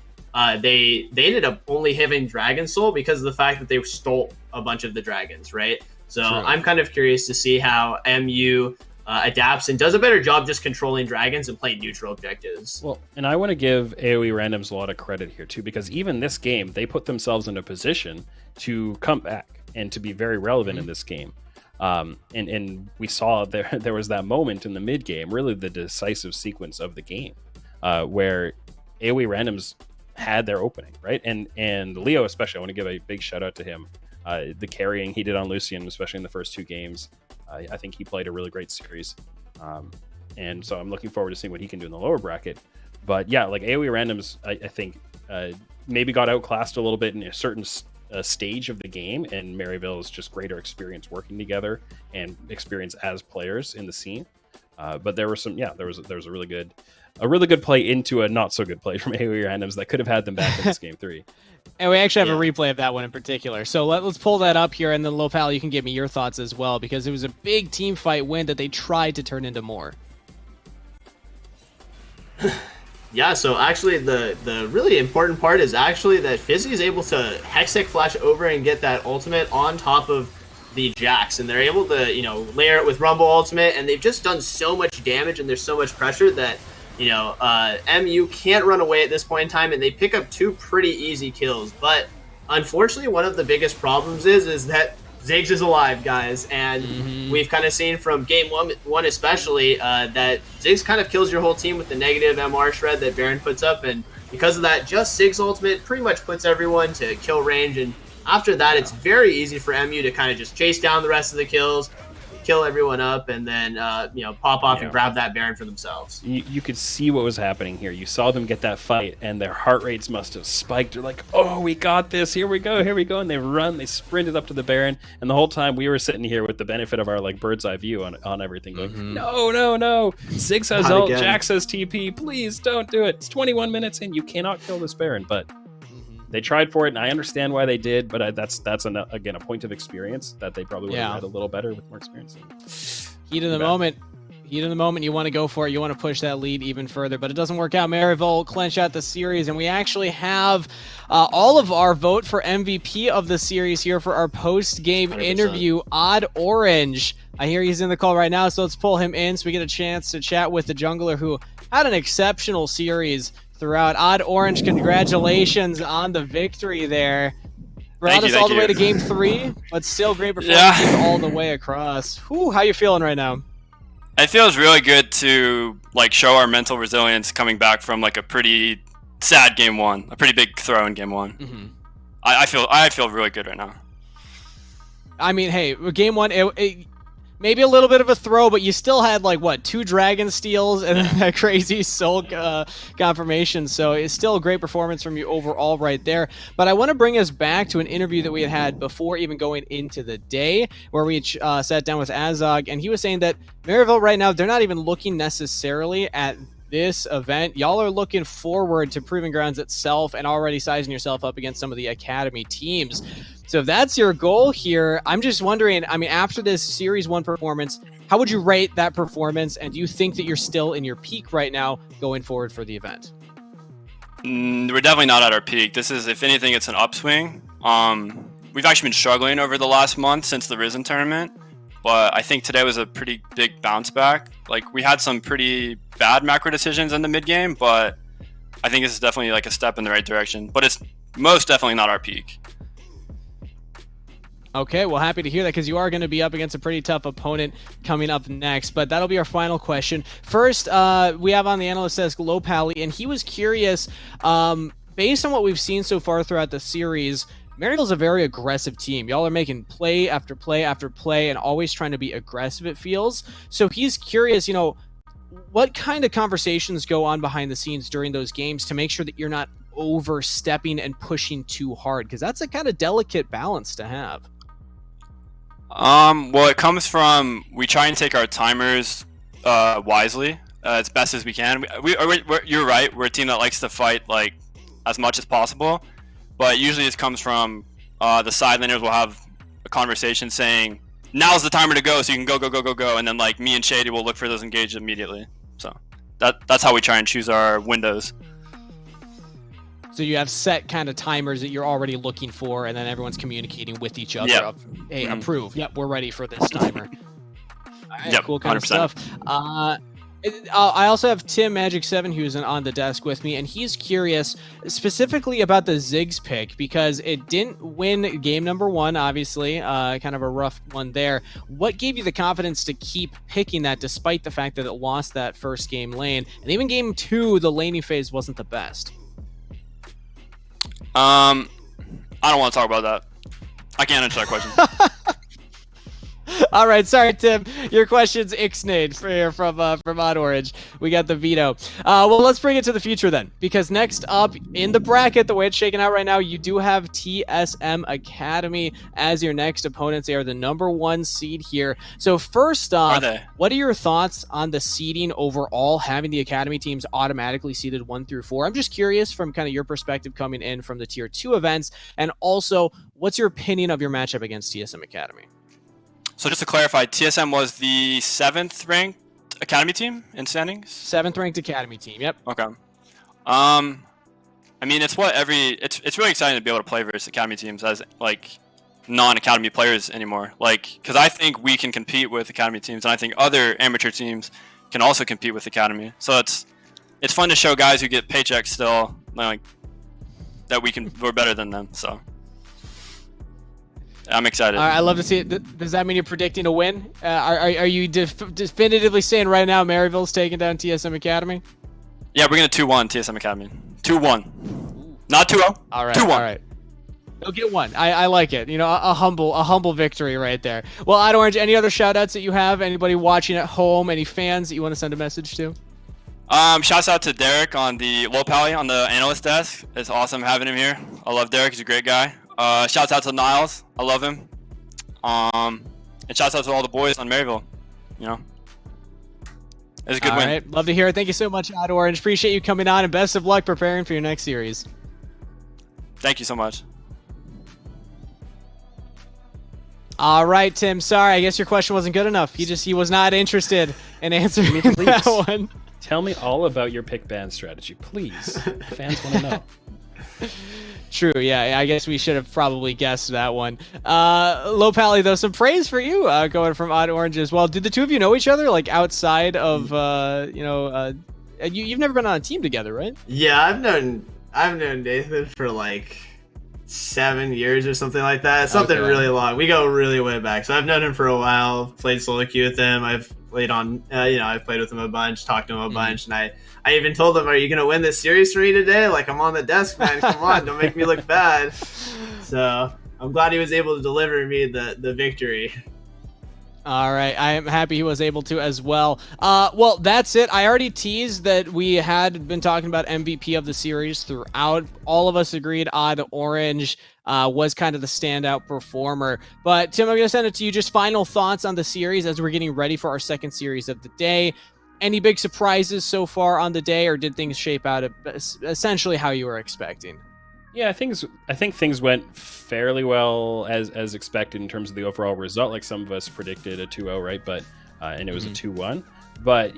they ended up only having Dragon Soul because of the fact that they stole a bunch of the dragons, right? So True. I'm kind of curious to see how MU adapts and does a better job just controlling dragons and playing neutral objectives. Well, and I want to give AOE Randoms a lot of credit here too, because even this game, they put themselves in a position to come back and to be very relevant in this game. And we saw there was that moment in the mid game, really the decisive sequence of the game, where AOE Randoms had their opening, right? And Leo especially, I want to give a big shout out to him. The carrying he did on Lucian, especially in the first 2 games, I think he played a really great series. And so I'm looking forward to seeing what he can do in the lower bracket. But yeah, like AOE Randoms, I think maybe got outclassed a little bit in a certain stage of the game, and Maryville's just greater experience working together and experience as players in the scene. But there were there was a really good play into a not so good play from AOE Randoms that could have had them back in this game 3. And we actually have a replay of that one in particular. So let's pull that up here, and then Lopal, you can give me your thoughts as well, because it was a big team fight win that they tried to turn into more. Yeah, so actually the really important part is actually that Fizzy is able to Hextech flash over and get that ultimate on top of the Jax, and they're able to, layer it with Rumble ultimate, and they've just done so much damage and there's so much pressure that MU can't run away at this point in time, and they pick up 2 pretty easy kills. But unfortunately, one of the biggest problems is that Ziggs is alive, guys, and we've kind of seen from game one especially that Ziggs kind of kills your whole team with the negative MR shred that Baron puts up, and because of that, just Ziggs ultimate pretty much puts everyone to kill range, and after that, it's very easy for MU to kind of just chase down the rest of the kills, kill everyone up, and then pop off and grab that Baron for themselves. You could see what was happening here. You saw them get that fight, and their heart rates must have spiked. They're like, "Oh, we got this! Here we go! And they sprinted up to the Baron, and the whole time we were sitting here with the benefit of our like bird's eye view on everything, going, "No! Ziggs has ult, Jax has TP. Please don't do it. It's 21 minutes, and you cannot kill this Baron." But they tried for it, and I understand why they did, but that's again a point of experience that they probably would have had a little better with more experience. Heat of the moment, you want to go for it. You want to push that lead even further, but it doesn't work out. Maryville clinch out the series, and we actually have all of our vote for MVP of the series here for our post-game 100%. interview. Odd Orange, I hear he's in the call right now, so let's pull him in so we get a chance to chat with the jungler who had an exceptional series throughout. Odd Orange, congratulations on the victory there. Brought us all the way to game 3, but still great performance all the way across. Whew, how you feeling right now? It feels really good to show our mental resilience coming back from a pretty sad game 1, a pretty big throw in game 1. I feel really good right now. I mean, hey, game 1, maybe a little bit of a throw, but you still had like what, 2 dragon steals and then that crazy soul confirmation. So it's still a great performance from you overall right there. But I want to bring us back to an interview that we had before even going into the day, where we sat down with Azog, and he was saying that Maryville right now, they're not even looking necessarily at this event. Y'all are looking forward to Proving Grounds itself and already sizing yourself up against some of the academy teams. So if that's your goal here, I'm just wondering, I mean, after this Series 1 performance, how would you rate that performance? And do you think that you're still in your peak right now going forward for the event? We're definitely not at our peak. This is, if anything, it's an upswing. We've actually been struggling over the last month since the Risen tournament, but I think today was a pretty big bounce back. Like, we had some pretty bad macro decisions in the mid game, but I think this is definitely like a step in the right direction. But it's most definitely not our peak. Okay, well, happy to hear that, because you are going to be up against a pretty tough opponent coming up next. But that'll be our final question. First, we have on the analyst desk Lopally, and he was curious, based on what we've seen so far throughout the series, Maryville's a very aggressive team. Y'all are making play after play after play and always trying to be aggressive, it feels. So he's curious, what kind of conversations go on behind the scenes during those games to make sure that you're not overstepping and pushing too hard? Because that's a kind of delicate balance to have. Well, it comes from, we try and take our timers wisely as best as we can. You're right. We're a team that likes to fight like as much as possible, but usually this comes from the side laners will have a conversation saying, "Now's the timer to go, so you can go," and then like me and Shady will look for those engages immediately. So that's how we try and choose our windows. So you have set kind of timers that you're already looking for, and then everyone's communicating with each other. Yep. Hey, approve. Yep, we're ready for this timer. All right, Yep, cool kind 100%. of stuff. I also have Tim Magic7 who's on the desk with me, and he's curious specifically about the Ziggs pick, because it didn't win game number 1, obviously, kind of a rough one there. What gave you the confidence to keep picking that despite the fact that it lost that first game lane? And even game 2, the laning phase wasn't the best. I don't want to talk about that. I can't answer that question. All right, sorry, Tim. Your question's ixnayed from Odd Orange. We got the veto. Well, let's bring it to the future then, because next up in the bracket, the way it's shaking out right now, you do have TSM Academy as your next opponents. They are the number 1 seed here. So first off, what are your thoughts on the seeding overall, having the Academy teams automatically seeded 1 through 4? I'm just curious from kind of your perspective coming in from the Tier 2 events, and also, what's your opinion of your matchup against TSM Academy? So just to clarify, TSM was the 7th ranked Academy team in standings? 7th ranked Academy team, yep. Okay. I mean, it's really exciting to be able to play versus Academy teams as like non-Academy players anymore. Like, because I think we can compete with Academy teams, and I think other amateur teams can also compete with Academy. So it's fun to show guys who get paychecks still, like, that we're better than them. So I'm excited. All right, I love to see it. Does that mean you're predicting a win? Are you definitively saying right now Maryville's taking down TSM Academy? Yeah, we're going to 2-1 TSM Academy. 2-1. Not 2-0. All right. 2-1. All right. You'll get one. I like it. A humble victory right there. Well, Odd Orange, any other shout-outs that you have? Anybody watching at home? Any fans that you want to send a message to? Shouts out to Derek on the Lopally on the analyst desk. It's awesome having him here. I love Derek. He's a great guy. Shouts out to Niles. I love him. And shouts out to all the boys on Maryville. It's a good win. All right. Love to hear it. Thank you so much, Odd Orange. Appreciate you coming on, and best of luck preparing for your next series. Thank you so much. All right, Tim. Sorry, I guess your question wasn't good enough. He was not interested in answering that one. Tell me all about your pick ban strategy, please. Fans want to know. True, yeah. I guess we should have probably guessed that one. Lopally, though, some praise for you going from Odd Orange as well. Did the two of you know each other, like outside of, you've never been on a team together, right? Yeah, I've known Nathan for like 7 years or something like that. Something really long. We go really way back. So I've known him for a while. Played solo queue with him. I've played on, I've played with him a bunch, talked to him a bunch, and I even told him, "Are you gonna win this series for me today? Like, I'm on the desk, man. Come on, don't make me look bad." So I'm glad he was able to deliver me the victory. All right, I am happy he was able to as well. Well, that's it. I already teased that we had been talking about MVP of the series throughout. All of us agreed Odd Orange was kind of the standout performer. But Tim, I'm going to send it to you. Just final thoughts on the series as we're getting ready for our second series of the day. Any big surprises so far on the day, or did things shape out essentially how you were expecting? Yeah, I think things went fairly well as expected in terms of the overall result. Like some of us predicted a 2-0, right? But and it was a 2-1. But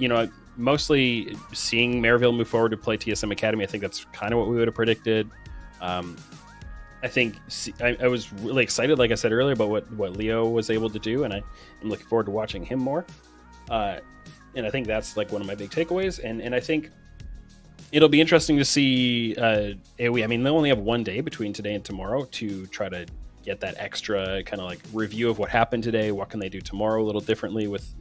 mostly seeing Maryville move forward to play TSM Academy, I think that's kind of what we would have predicted. I think I was really excited, like I said earlier, about what Leo was able to do, and I'm looking forward to watching him more. And I think that's like one of my big takeaways. And I think it'll be interesting to see AOE. I mean, they only have one day between today and tomorrow to try to get that extra kind of like review of what happened today. What can they do tomorrow a little differently with,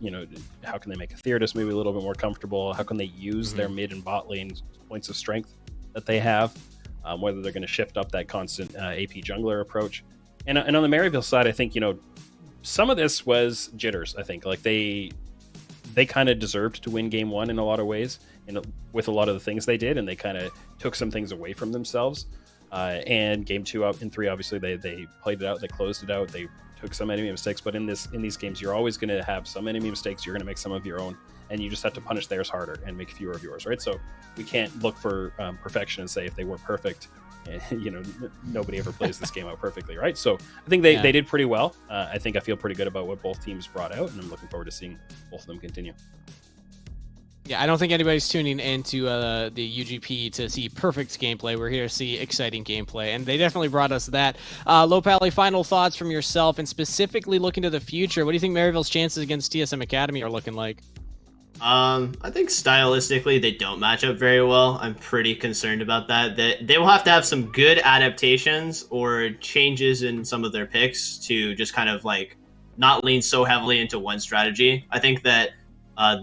how can they make a Theotis maybe a little bit more comfortable? How can they use their mid and bot lane points of strength that they have? Whether they're going to shift up that constant AP jungler approach. And on the Maryville side, I think, some of this was jitters. I think like they kind of deserved to win game one in a lot of ways, with a lot of the things they did, and they kind of took some things away from themselves. And game 2 up in 3, obviously they played it out, they closed it out, they took some enemy mistakes. But in these games, you're always going to have some enemy mistakes. You're going to make some of your own, and you just have to punish theirs harder and make fewer of yours, right? So we can't look for perfection and say if they were perfect, nobody ever plays this game out perfectly, right? So I think they did pretty well. I feel pretty good about what both teams brought out, and I'm looking forward to seeing both of them continue. Yeah, I don't think anybody's tuning into the UGP to see perfect gameplay. We're here to see exciting gameplay, and they definitely brought us that. Lopali, final thoughts from yourself, and specifically looking to the future. What do you think Maryville's chances against TSM Academy are looking like? I think stylistically they don't match up very well. I'm pretty concerned about that. They will have to have some good adaptations or changes in some of their picks to just kind of like not lean so heavily into one strategy. I think that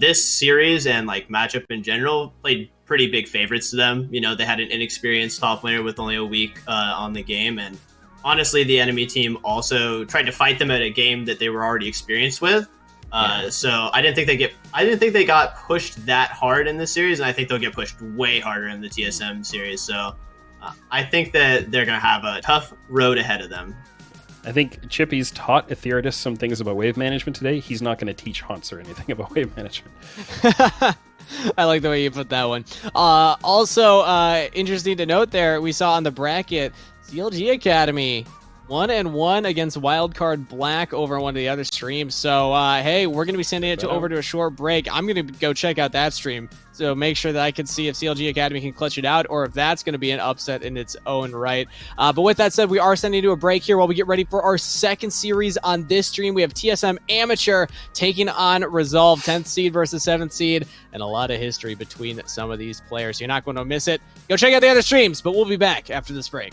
this series and like matchup in general played pretty big favorites to them. They had an inexperienced top laner with only a week on the game, and honestly, the enemy team also tried to fight them at a game that they were already experienced with. So I didn't think they got pushed that hard in this series, and I think they'll get pushed way harder in the TSM series. So I think that they're going to have a tough road ahead of them. I think Chippy's taught Etheridus some things about wave management today. He's not going to teach Hansor anything about wave management. I like the way you put that one. Also, interesting to note there, we saw on the bracket, CLG Academy 1-1 against Wildcard Black over one of the other streams. So, hey, we're going to be sending it over to a short break. I'm going to go check out that stream. So make sure that I can see if CLG Academy can clutch it out, or if that's going to be an upset in its own right. But with that said, we are sending you to a break here while we get ready for our second series on this stream. We have TSM Amateur taking on Resolve, 10th seed versus 7th seed, and a lot of history between some of these players. You're not going to miss it. Go check out the other streams, but we'll be back after this break.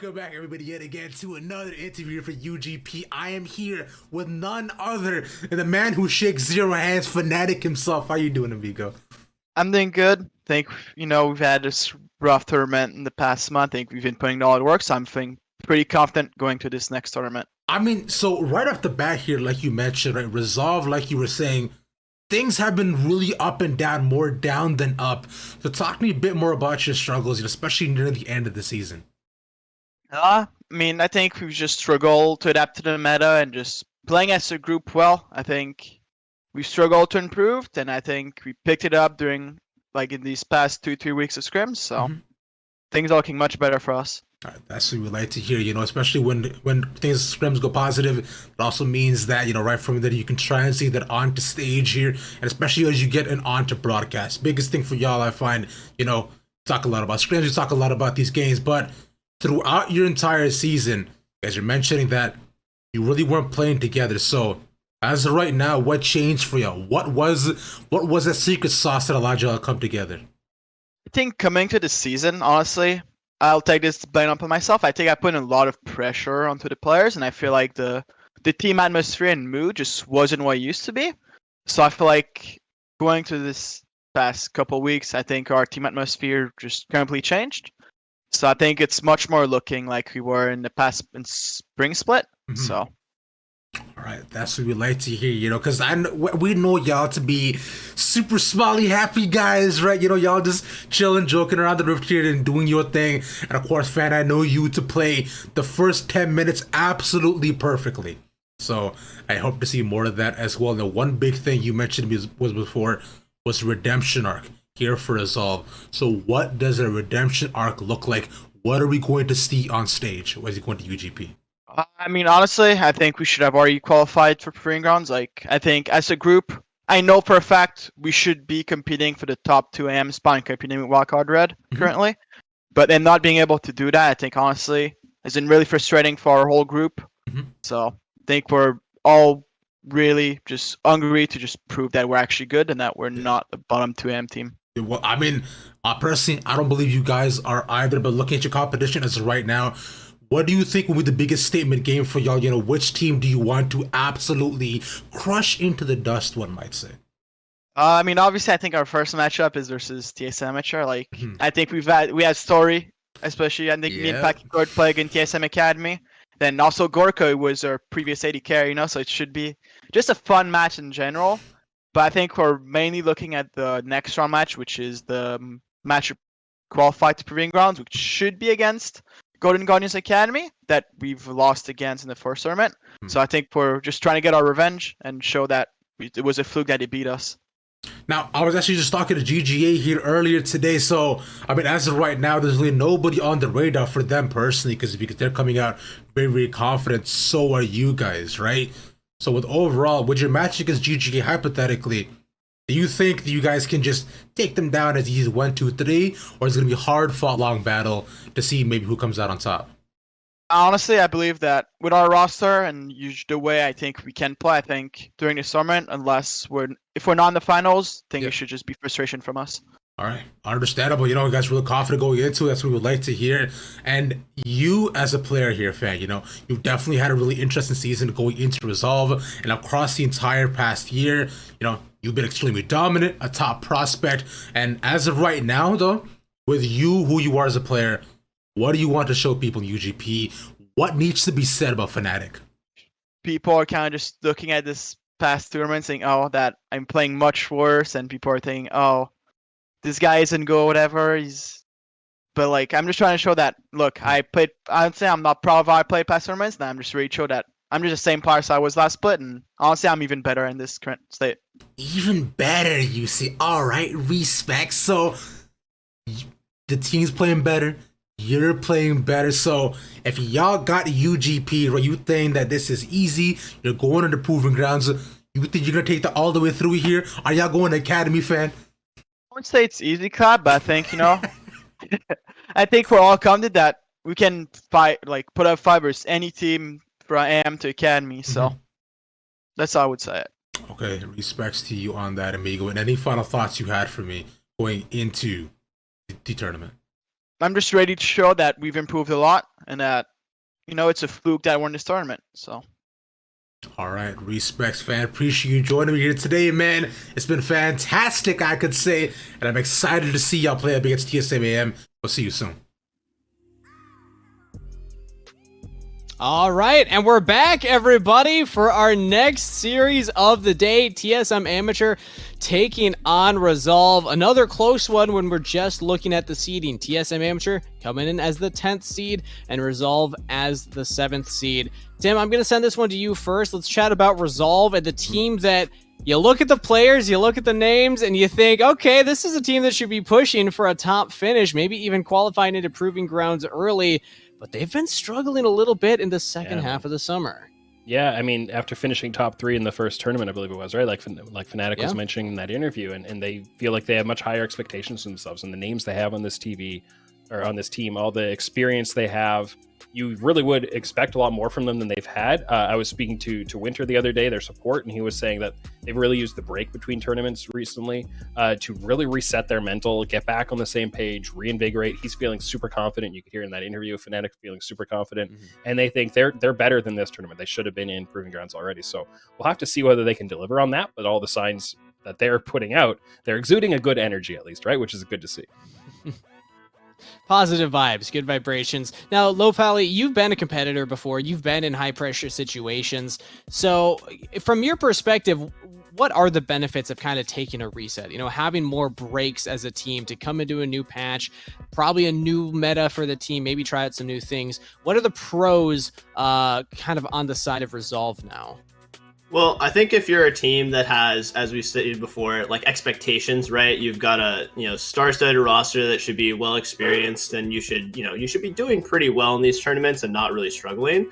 Welcome back, everybody, yet again to another interview for UGP. I am here with none other than the man who shakes zero hands, Fnatic himself. How you doing, Amigo? I'm doing good. I think, we've had this rough tournament in the past month. I think we've been putting all the work, so I'm feeling pretty confident going to this next tournament. I mean, so right off the bat here, like you mentioned, right, Resolve, like you were saying, things have been really up and down, more down than up. So talk to me a bit more about your struggles, especially near the end of the season. I think we've just struggled to adapt to the meta and just playing as a group well. I think we struggled to improve, and I think we picked it up during, in these past 2-3 weeks of scrims, so things are looking much better for us. All right, that's what we like to hear, especially when things scrims go positive. It also means that, right from there, you can translate that onto stage here, and especially as you get an onto broadcast. Biggest thing for y'all, I find, talk a lot about scrims, you talk a lot about these games, but throughout your entire season, as you're mentioning that you really weren't playing together. So as of right now, what changed for you? What was that secret sauce that allowed you all to come together? I think coming to the season, honestly, I'll take this blame up on myself. I think I put in a lot of pressure onto the players, and I feel like the team atmosphere and mood just wasn't what it used to be. So I feel like going to this past couple weeks, I think our team atmosphere just completely changed. So I think it's much more looking like we were in the past in spring split. So. All right, that's what we like to hear, because we know y'all to be super smiley, happy guys, right? Y'all just chilling, joking around the rift here and doing your thing. And of course, fan, I know you to play the first 10 minutes absolutely perfectly. So I hope to see more of that as well. And the one big thing you mentioned was the redemption arc here for Resolve. So what does a redemption arc look like? What are we going to see on stage as you go into UGP? Honestly, I think we should have already qualified for Proving Grounds. I think as a group, I know for a fact we should be competing for the top 2 AM spot and competing with Wildcard Red currently. But then not being able to do that, I think honestly, has been really frustrating for our whole group. So I think we're all really just hungry to just prove that we're actually good and that we're not a bottom 2 AM team. Well, personally, I don't believe you guys are either, but looking at your competition as of right now, what do you think will be the biggest statement game for y'all? Which team do you want to absolutely crush into the dust, one might say? Obviously, I think our first matchup is versus TSM Amateur. I think we had Story, especially. I think me and Packy Gord play against TSM Academy. Then also Gorka was our previous AD carry, so it should be just a fun match in general. But I think we're mainly looking at the next round match, which is the match qualified to Proving Grounds, which should be against Golden Guardians Academy that we've lost against in the first tournament. So I think we're just trying to get our revenge and show that it was a fluke that they beat us. Now, I was actually just talking to GGA here earlier today, so, as of right now, there's really nobody on the radar for them personally, because they're coming out very, very confident. So are you guys, right? So with your match against GGA, hypothetically, do you think that you guys can just take them down as easy as 1, 2, 3, or is it going to be a hard-fought long battle to see maybe who comes out on top? Honestly, I believe that with our roster and the way I think we can play, I think during this tournament, if we're not in the finals, I think it should just be frustration from us. All right, understandable. You guys really confident going into it. That's what we would like to hear. And you, as a player here, fan, you've definitely had a really interesting season going into Resolve and across the entire past year. You've been extremely dominant, a top prospect. And as of right now, though, with you, who you are as a player, what do you want to show people in UGP? What needs to be said about Fnatic? People are kind of just looking at this past tournament saying, that I'm playing much worse. And people are thinking, this guy isn't good, whatever. But I'm just trying to show that, look, I'd say I'm not proud of how I played past tournaments, and I'm just really show that I'm just the same player as I was last split, and honestly, I'm even better in this current state. Even better, you see. All right, respect. So the team's playing better. You're playing better. So if y'all got UGP, right, you think that this is easy, you're going to the Proving Grounds, you think you're going to take that all the way through here? Are y'all going to Academy, fan? I wouldn't say it's easy, Clap, but I think, I think we're all confident that we can fight, put up fibers any team from AM to Academy. So that's how I would say it. Okay, respects to you on that, amigo. And any final thoughts you had for me going into the tournament? I'm just ready to show that we've improved a lot and that, it's a fluke that I won this tournament. So. All right, respects, fan. Appreciate you joining me here today, man. It's been fantastic, I could say, and I'm excited to see y'all play up against TSM. We'll see you soon. All right, and we're back, everybody, for our next series of the day. TSM Amateur taking on Resolve. Another close one when we're just looking at the seeding. TSM Amateur coming in as the 10th seed and Resolve as the 7th seed. Tim, I'm going to send this one to you first. Let's chat about Resolve and the team that you look at the players, you look at the names, and you think, okay, this is a team that should be pushing for a top finish, maybe even qualifying into Proving Grounds early. But they've been struggling a little bit in the second half of the summer. Yeah, I mean, after finishing top 3 in the first tournament, I believe it was, right? Like Fnatic was mentioning in that interview, and they feel like they have much higher expectations for themselves. And the names they have on this TV, or on this team, all the experience they have, you really would expect a lot more from them than they've had. I was speaking to Winter the other day, their support, and he was saying that they've really used the break between tournaments recently to really reset their mental, get back on the same page, reinvigorate. He's feeling super confident. You could hear in that interview, Fnatic feeling super confident, and they think they're better than this tournament. They should have been in Proving Grounds already. So we'll have to see whether they can deliver on that, but all the signs that they're putting out, they're exuding a good energy at least, right? Which is good to see. Positive vibes, good vibrations. Now, Lopali, you've been a competitor before. You've been in high-pressure situations. So, from your perspective, what are the benefits of kind of taking a reset? Having more breaks as a team to come into a new patch, probably a new meta for the team, maybe try out some new things. What are the pros kind of on the side of Resolve now? Well, I think if you're a team that has, as we stated before, like expectations, right? You've got a star-studded roster that should be well experienced, and you should be doing pretty well in these tournaments and not really struggling.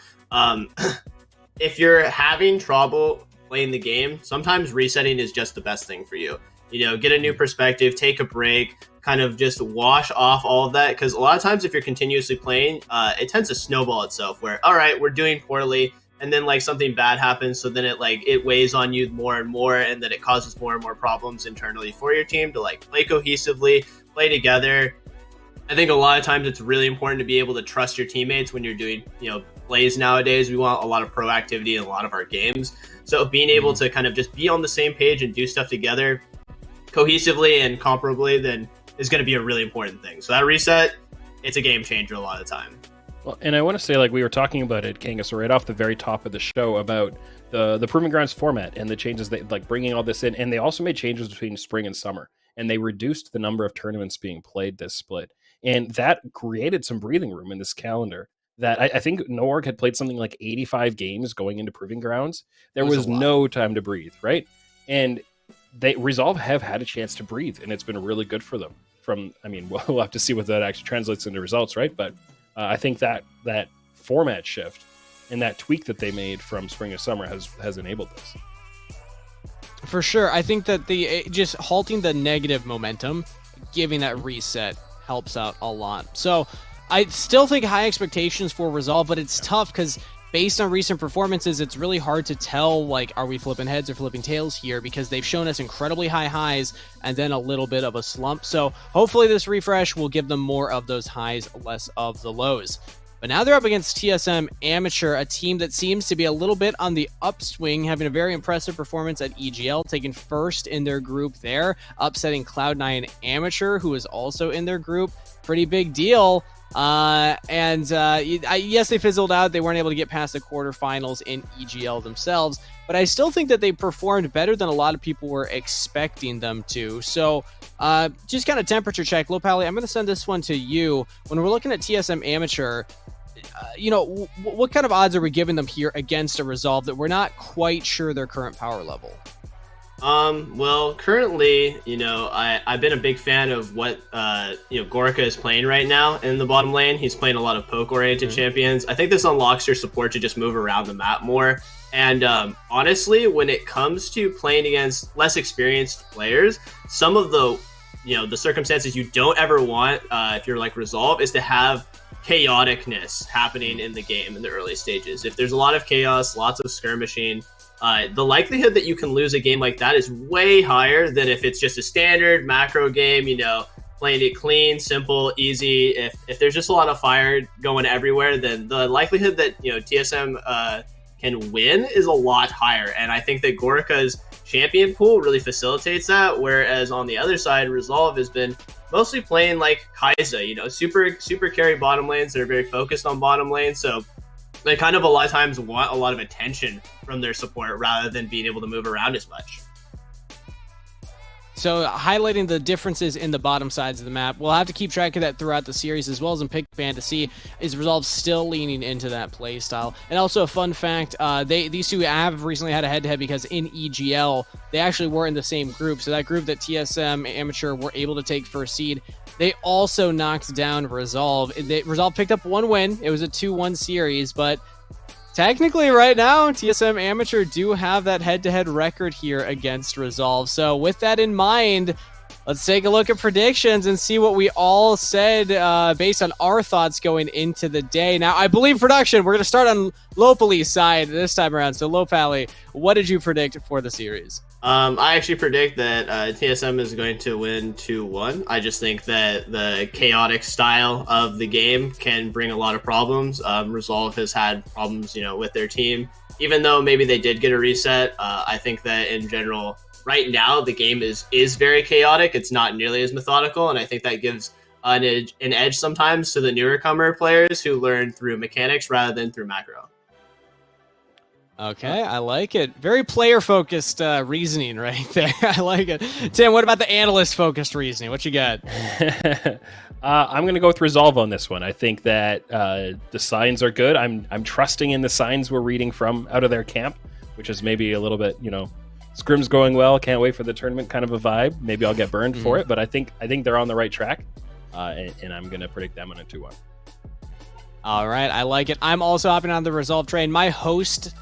If you're having trouble playing the game, sometimes resetting is just the best thing for you. Get a new perspective, take a break, kind of just wash off all of that. Because a lot of times, if you're continuously playing, it tends to snowball itself. Where all right, we're doing poorly. And then like something bad happens, so then it weighs on you more and more, and then it causes more and more problems internally for your team to like play cohesively, play together. I think a lot of times it's really important to be able to trust your teammates when you're doing plays nowadays. We want a lot of proactivity in a lot of our games, so being able to kind of just be on the same page and do stuff together cohesively and comparably then is going to be a really important thing. So that reset, it's a game changer a lot of the time. Well, and I want to say, like we were talking about it, Kangas, right off the very top of the show about the Proving Grounds format and the changes, that like bringing all this in. And they also made changes between spring and summer, and they reduced the number of tournaments being played this split. And that created some breathing room in this calendar that I think Norg had played something like 85 games going into Proving Grounds. There was no time to breathe, right? And Resolve have had a chance to breathe, and it's been really good for them. We'll have to see what that actually translates into results, right? But I think that format shift and that tweak that they made from spring to summer has enabled this. For sure. I think that just halting the negative momentum, giving that reset helps out a lot. So I still think high expectations for Resolve, but it's tough because based on recent performances, it's really hard to tell, like, are we flipping heads or flipping tails here? Because they've shown us incredibly high highs and then a little bit of a slump. So hopefully this refresh will give them more of those highs, less of the lows. But now they're up against TSM Amateur, a team that seems to be a little bit on the upswing, having a very impressive performance at EGL, taking first in their group there, upsetting Cloud9 Amateur, who is also in their group. Pretty big deal. Yes, they fizzled out. They weren't able to get past the quarterfinals in EGL themselves, but I still think that they performed better than a lot of people were expecting them to. So, just kind of temperature check. Lopali, I'm going to send this one to you. When we're looking at TSM Amateur, what kind of odds are we giving them here against a Resolve that we're not quite sure their current power level? Well, currently, I've been a big fan of what, Gorka is playing right now in the bottom lane. He's playing a lot of poke-oriented champions. I think this unlocks your support to just move around the map more. And, honestly, when it comes to playing against less experienced players, some of the circumstances you don't ever want, if you're like Resolve, is to have chaoticness happening in the game in the early stages. If there's a lot of chaos, lots of skirmishing, the likelihood that you can lose a game like that is way higher than if it's just a standard macro game, playing it clean, simple, easy. If there's just a lot of fire going everywhere, then the likelihood that TSM can win is a lot higher. And I think that Gorka's champion pool really facilitates that. Whereas on the other side, Resolve has been mostly playing like Kai'Sa, super carry bottom lanes that are very focused on bottom lane. So they kind of a lot of times want a lot of attention from their support rather than being able to move around as much. So highlighting the differences in the bottom sides of the map, we'll have to keep track of that throughout the series as well as in Pick Band to see is Resolve still leaning into that play style. And also a fun fact, these two have recently had a head-to-head because in EGL, they actually were in the same group. So that group that TSM Amateur were able to take first seed, they also knocked down Resolve. Resolve picked up one win. It was a 2-1 series, but technically, right now, TSM Amateur do have that head-to-head record here against Resolve. So with that in mind, let's take a look at predictions and see what we all said based on our thoughts going into the day. Now, I believe production, we're going to start on Lopali's side this time around. So Lopali, what did you predict for the series? I actually predict that TSM is going to win 2-1. I just think that the chaotic style of the game can bring a lot of problems. Resolve has had problems, with their team. Even though maybe they did get a reset, I think that in general, right now, the game is very chaotic. It's not nearly as methodical, and I think that gives an edge sometimes to the newer comer players who learn through mechanics rather than through macro. Okay, I like it. Very player-focused reasoning right there. I like it. Tim, what about the analyst-focused reasoning? What you got? I'm going to go with Resolve on this one. I think that the signs are good. I'm trusting in the signs we're reading from out of their camp, which is maybe a little bit, Scrim's going well. Can't wait for the tournament kind of a vibe. Maybe I'll get burned for it, but I think they're on the right track, and I'm going to predict them on a 2-1. All right, I like it. I'm also hopping on the Resolve train. My host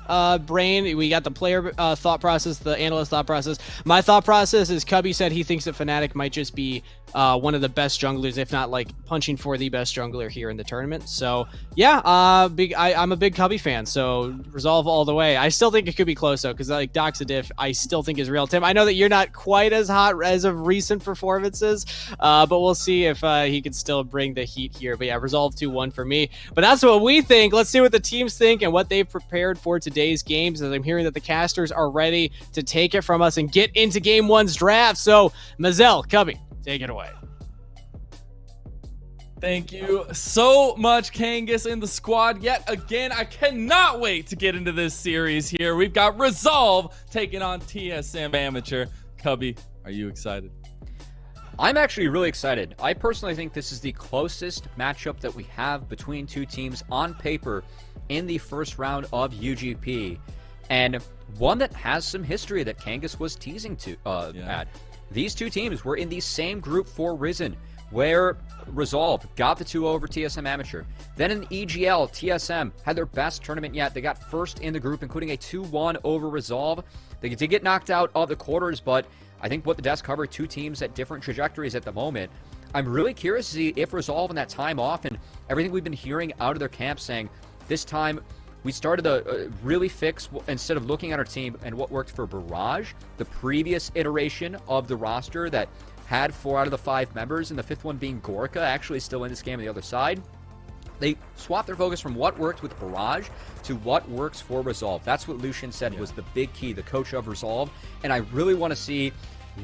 brain, we got the player thought process, the analyst thought process. My thought process is Cubby said he thinks that Fnatic might just be one of the best junglers, if not like punching for the best jungler here in the tournament. So yeah, I'm a big Cubby fan, so Resolve all the way. I still think it could be close though, because like Doxadiff, I still think is real. Tim, I know that you're not quite as hot as of recent performances, but we'll see if he could still bring the heat here. But yeah, Resolve 2-1 for me. But that's what we think. Let's see what the teams think and what they've prepared for today's games, as I'm hearing that the casters are ready to take it from us and get into Game 1's draft. So, Mazel, Cubby, take it away. Thank you so much, Kangas and the squad. Yet again, I cannot wait to get into this series here. We've got Resolve taking on TSM Amateur. Cubby, are you excited? I'm actually really excited. I personally think this is the closest matchup that we have between two teams on paper in the first round of UGP, and one that has some history that Kangas was teasing at. These two teams were in the same group for Risen, where Resolve got the 2-0 over TSM Amateur. Then in EGL, TSM had their best tournament yet. They got first in the group, including a 2-1 over Resolve. They did get knocked out of the quarters, but I think what the desk covered, two teams at different trajectories at the moment. I'm really curious to see if Resolve in that time off and everything we've been hearing out of their camp saying this time we started to really fix, instead of looking at our team and what worked for Barrage, the previous iteration of the roster that had 4 out of the 5 members, and the 5th one being Gorka, actually still in this game on the other side. They swapped their focus from what worked with Barrage to what works for Resolve. That's what Lucian said was the big key, the coach of Resolve. And I really want to see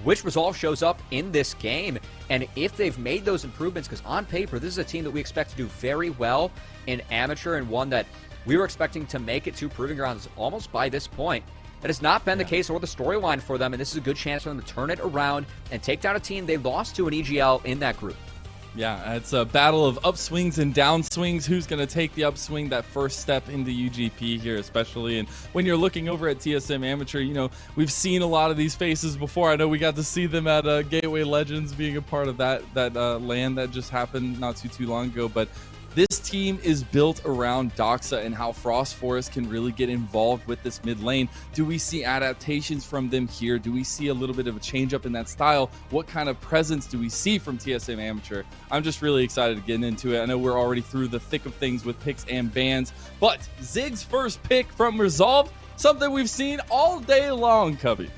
which Resolve shows up in this game and if they've made those improvements, because on paper, this is a team that we expect to do very well in Amateur, and one that we were expecting to make it to Proving Grounds almost by this point. That has not been the case or the storyline for them, and this is a good chance for them to turn it around and take down a team they lost to in EGL in that group. Yeah, it's a battle of upswings and downswings. Who's going to take the upswing, that first step into UGP here especially? And when you're looking over at TSM Amateur, we've seen a lot of these faces before. I know we got to see them at Gateway Legends being a part of that LAN that just happened not too long ago. But this team is built around Doxa and how Frost Forest can really get involved with this mid lane. Do we see adaptations from them here? Do we see a little bit of a change up in that style? What kind of presence do we see from TSM Amateur? I'm just really excited to get into it. I know we're already through the thick of things with picks and bans, but Zig's first pick from Resolve, something we've seen all day long, Cubby.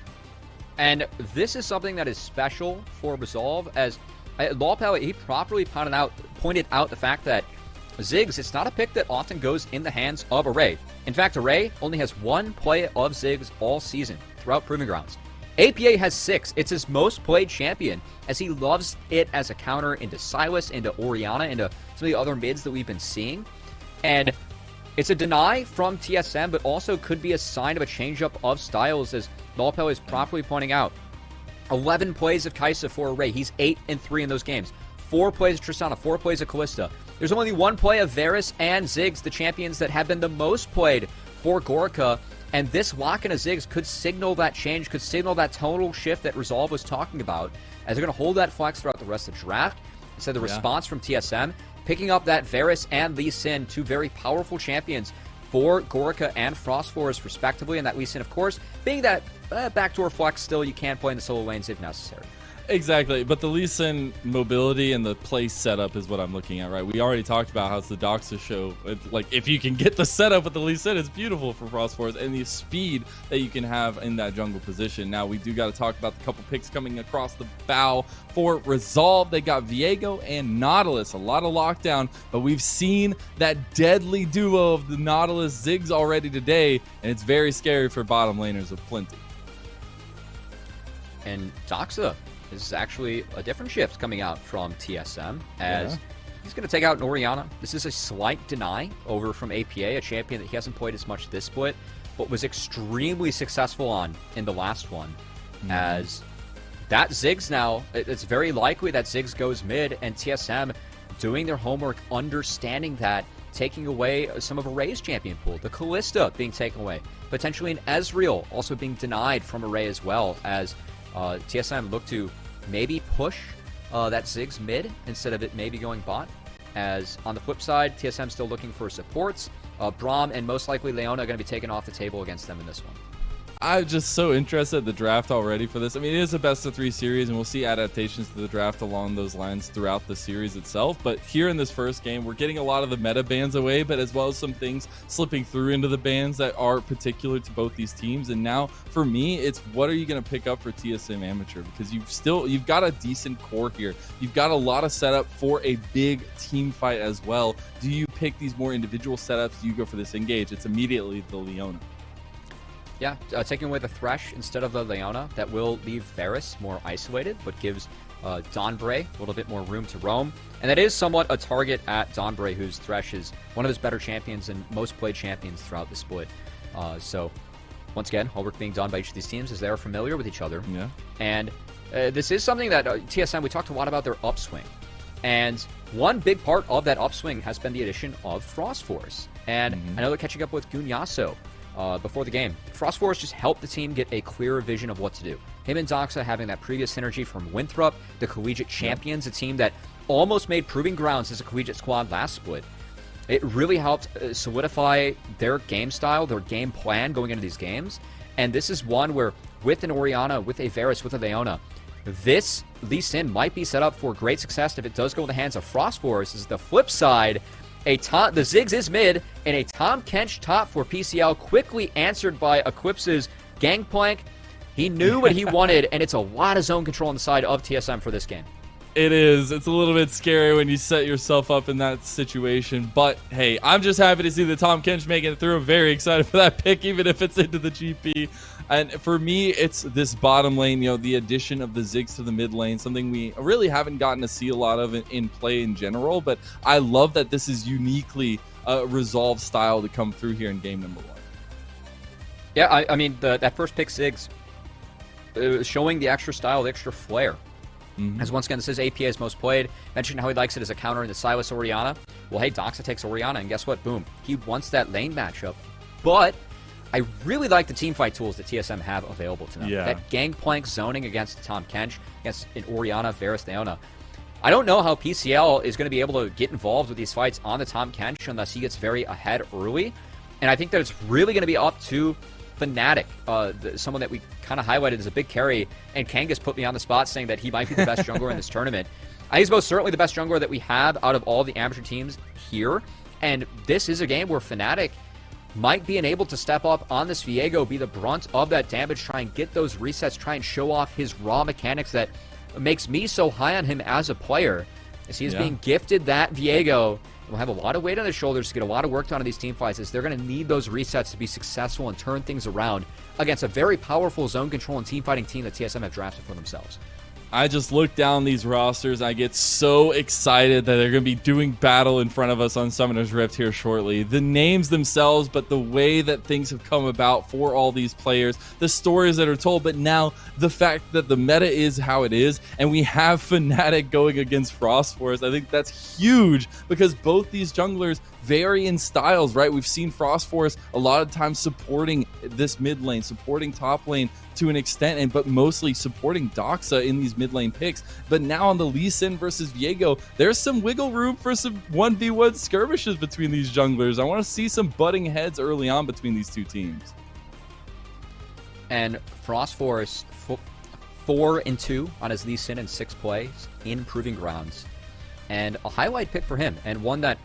And this is something that is special for Resolve, as Lawpal, he properly pointed out the fact that Ziggs, it's not a pick that often goes in the hands of Array. In fact, Array only has 1 play of Ziggs all season throughout Proving Grounds. APA has 6. It's his most played champion, as he loves it as a counter into Silas, into Orianna, into some of the other mids that we've been seeing. And it's a deny from TSM, but also could be a sign of a change-up of styles, as Lawpel is properly pointing out. 11 plays of Kaisa for Array. He's 8-3 in those games. 4 plays of Tristana, 4 plays of Callista. There's only 1 play of Varus and Ziggs, the champions that have been the most played for Gorka. And this lock in a Ziggs could signal that change, could signal that tonal shift that Resolve was talking about, as they're going to hold that flex throughout the rest of the draft. Instead, the response from TSM, picking up that Varus and Lee Sin, 2 very powerful champions for Gorka and Frostforce, respectively. And that Lee Sin, of course, being that backdoor flex still you can play in the solo lanes if necessary. Exactly, but the Lee Sin mobility and the play setup is what I'm looking at, right? We already talked about how it's the Doxa show. Like, if you can get the setup with the Lee Sin, it's beautiful for Frostforce, and the speed that you can have in that jungle position. Now, we do got to talk about the couple picks coming across the bow for Resolve. They got Viego and Nautilus, a lot of lockdown, but we've seen that deadly duo of the Nautilus Ziggs already today, and it's very scary for bottom laners of plenty. And Doxa is actually a different shift coming out from TSM, as he's going to take out an Orianna. This is a slight deny over from APA, a champion that he hasn't played as much this split, but was extremely successful on in the last one. As that Ziggs now, it's very likely that Ziggs goes mid, and TSM doing their homework, understanding that, taking away some of Array's champion pool, the Callista being taken away, potentially an Ezreal also being denied from Array as well, as TSM look to maybe push that Ziggs mid instead of it maybe going bot. As on the flip side, TSM still looking for supports. Braum and most likely Leona are going to be taken off the table against them in this one. I'm just so interested in the draft already for this. I mean, it is a best-of-3 series, and we'll see adaptations to the draft along those lines throughout the series itself. But here in this first game, we're getting a lot of the meta bans away, but as well as some things slipping through into the bans that are particular to both these teams. And now, for me, it's what are you going to pick up for TSM Amateur? Because you've got a decent core here. You've got a lot of setup for a big team fight as well. Do you pick these more individual setups? Do you go for this engage? It's immediately the Leona. Yeah, taking away the Thresh instead of the Leona, that will leave Varus more isolated, but gives Donbray a little bit more room to roam. And that is somewhat a target at Donbray, whose Thresh is one of his better champions and most played champions throughout the split. So, once again, all work being done by each of these teams as they are familiar with each other. Yeah. And this is something that TSM, we talked a lot about their upswing. And one big part of that upswing has been the addition of Frostforce. And I know they're catching up with Gunyaso before the game. Frostforce just helped the team get a clearer vision of what to do. Him and Doxa having that previous synergy from Winthrop, the collegiate champions, a team that almost made Proving Grounds as a collegiate squad last split. It really helped solidify their game style, their game plan going into these games. And this is one where, with an Orianna, with a Varus, with a Leona, this Lee Sin might be set up for great success if it does go in the hands of Frostforce. Is the flip side. The Ziggs is mid, and a Tom Kench top for PCL, quickly answered by Eclipse's Gangplank. He knew what he wanted, and it's a lot of zone control on the side of TSM for this game. It is. It's a little bit scary when you set yourself up in that situation. But, hey, I'm just happy to see that Tom Kench making it through. I'm very excited for that pick, even if it's into the GP. And for me, it's this bottom lane, the addition of the Ziggs to the mid lane, something we really haven't gotten to see a lot of in play in general. But I love that this is uniquely Resolve style to come through here in game number 1. Yeah, I mean, that first pick, Ziggs, showing the extra style, the extra flair. As once again, this is APA's most played. Mentioned how he likes it as a counter in the Silas Orianna. Well, hey, Doxa takes Orianna, and guess what? Boom. He wants that lane matchup. But I really like the teamfight tools that TSM have available to them. Yeah. That Gangplank zoning against Tom Kench, against an Orianna, Varus, Leona. I don't know how PCL is going to be able to get involved with these fights on the Tom Kench unless he gets very ahead early. And I think that it's really going to be up to Fnatic, someone that we kind of highlighted as a big carry, and Kangas put me on the spot saying that he might be the best jungler in this tournament. I think he's most certainly the best jungler that we have out of all the amateur teams here, and this is a game where Fnatic might be able to step up on this Viego, be the brunt of that damage, try and get those resets, try and show off his raw mechanics that makes me so high on him as a player is he is being gifted that Viego will have a lot of weight on his shoulders to get a lot of work done in these team fights, as they're going to need those resets to be successful and turn things around against a very powerful zone control and team fighting team that TSM have drafted for themselves. I just look down these rosters. I get so excited that they're going to be doing battle in front of us on Summoner's Rift here shortly. The names themselves, but the way that things have come about for all these players, the stories that are told, but now the fact that the meta is how it is, and we have Fnatic going against Frost Force. I think that's huge because both these junglers vary in styles, right? We've seen Frost Force a lot of times supporting this mid lane, supporting top lane to an extent, but mostly supporting Doxa in these mid lane picks. But now on the Lee Sin versus Viego, there's some wiggle room for some 1v1 skirmishes between these junglers. I want to see some butting heads early on between these two teams. And Frost Force 4-2 on his Lee Sin in 6 plays in Proving Grounds, and a highlight pick for him, and one that,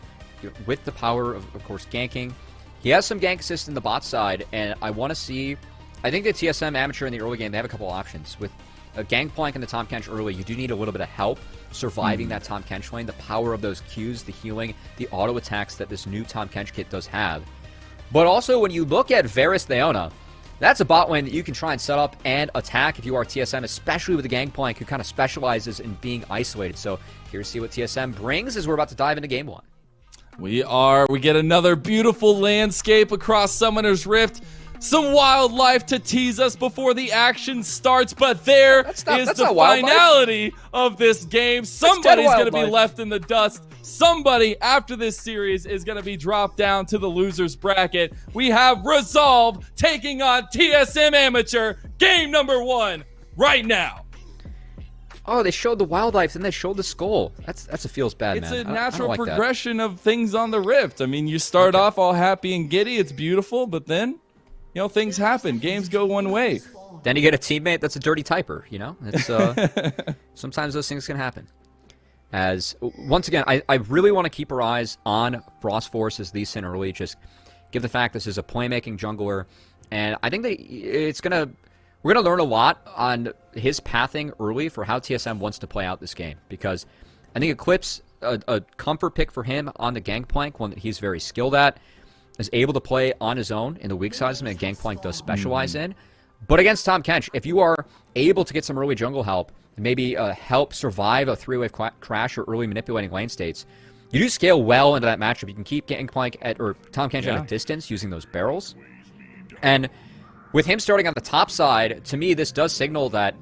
with the power of course, ganking. He has some gank assists in the bot side, and I want to see... I think the TSM Amateur in the early game, they have a couple options. With a Gangplank and the Tahm Kench early, you do need a little bit of help surviving that Tahm Kench lane. The power of those Qs, the healing, the auto attacks that this new Tahm Kench kit does have. But also, when you look at Varus Leona, that's a bot lane that you can try and set up and attack if you are TSM, especially with the Gangplank, who kind of specializes in being isolated. So here's to see what TSM brings as we're about to dive into game 1. We get another beautiful landscape across Summoner's Rift. Some wildlife to tease us before the action starts, but that's the finality of this game. Somebody's going to be left in the dust. Somebody after this series is going to be dropped down to the loser's bracket. We have Resolve taking on TSM Amateur. Game number 1 right now. Oh, they showed the wildlife, and they showed the skull. That's a feels bad, man. It's a natural progression of things on the Rift. I mean, you start off all happy and giddy. It's beautiful, but then, things happen. Games go one way. Then you get a teammate that's a dirty typer, It's sometimes those things can happen. As, once again, I really want to keep our eyes on Frost Force's Lee Sin early. Just give the fact this is a playmaking jungler, and I think that we're going to learn a lot on his pathing early for how TSM wants to play out this game, because I think Eclipse, a comfort pick for him on the Gangplank, one that he's very skilled at, is able to play on his own in the weak sides, and Gangplank does specialize in. But against Tahm Kench, if you are able to get some early jungle help, and maybe help survive a 3-wave crash or early manipulating lane states, you do scale well into that matchup. You can keep Gangplank or Tahm Kench at a distance using those barrels. And with him starting on the top side, to me, this does signal that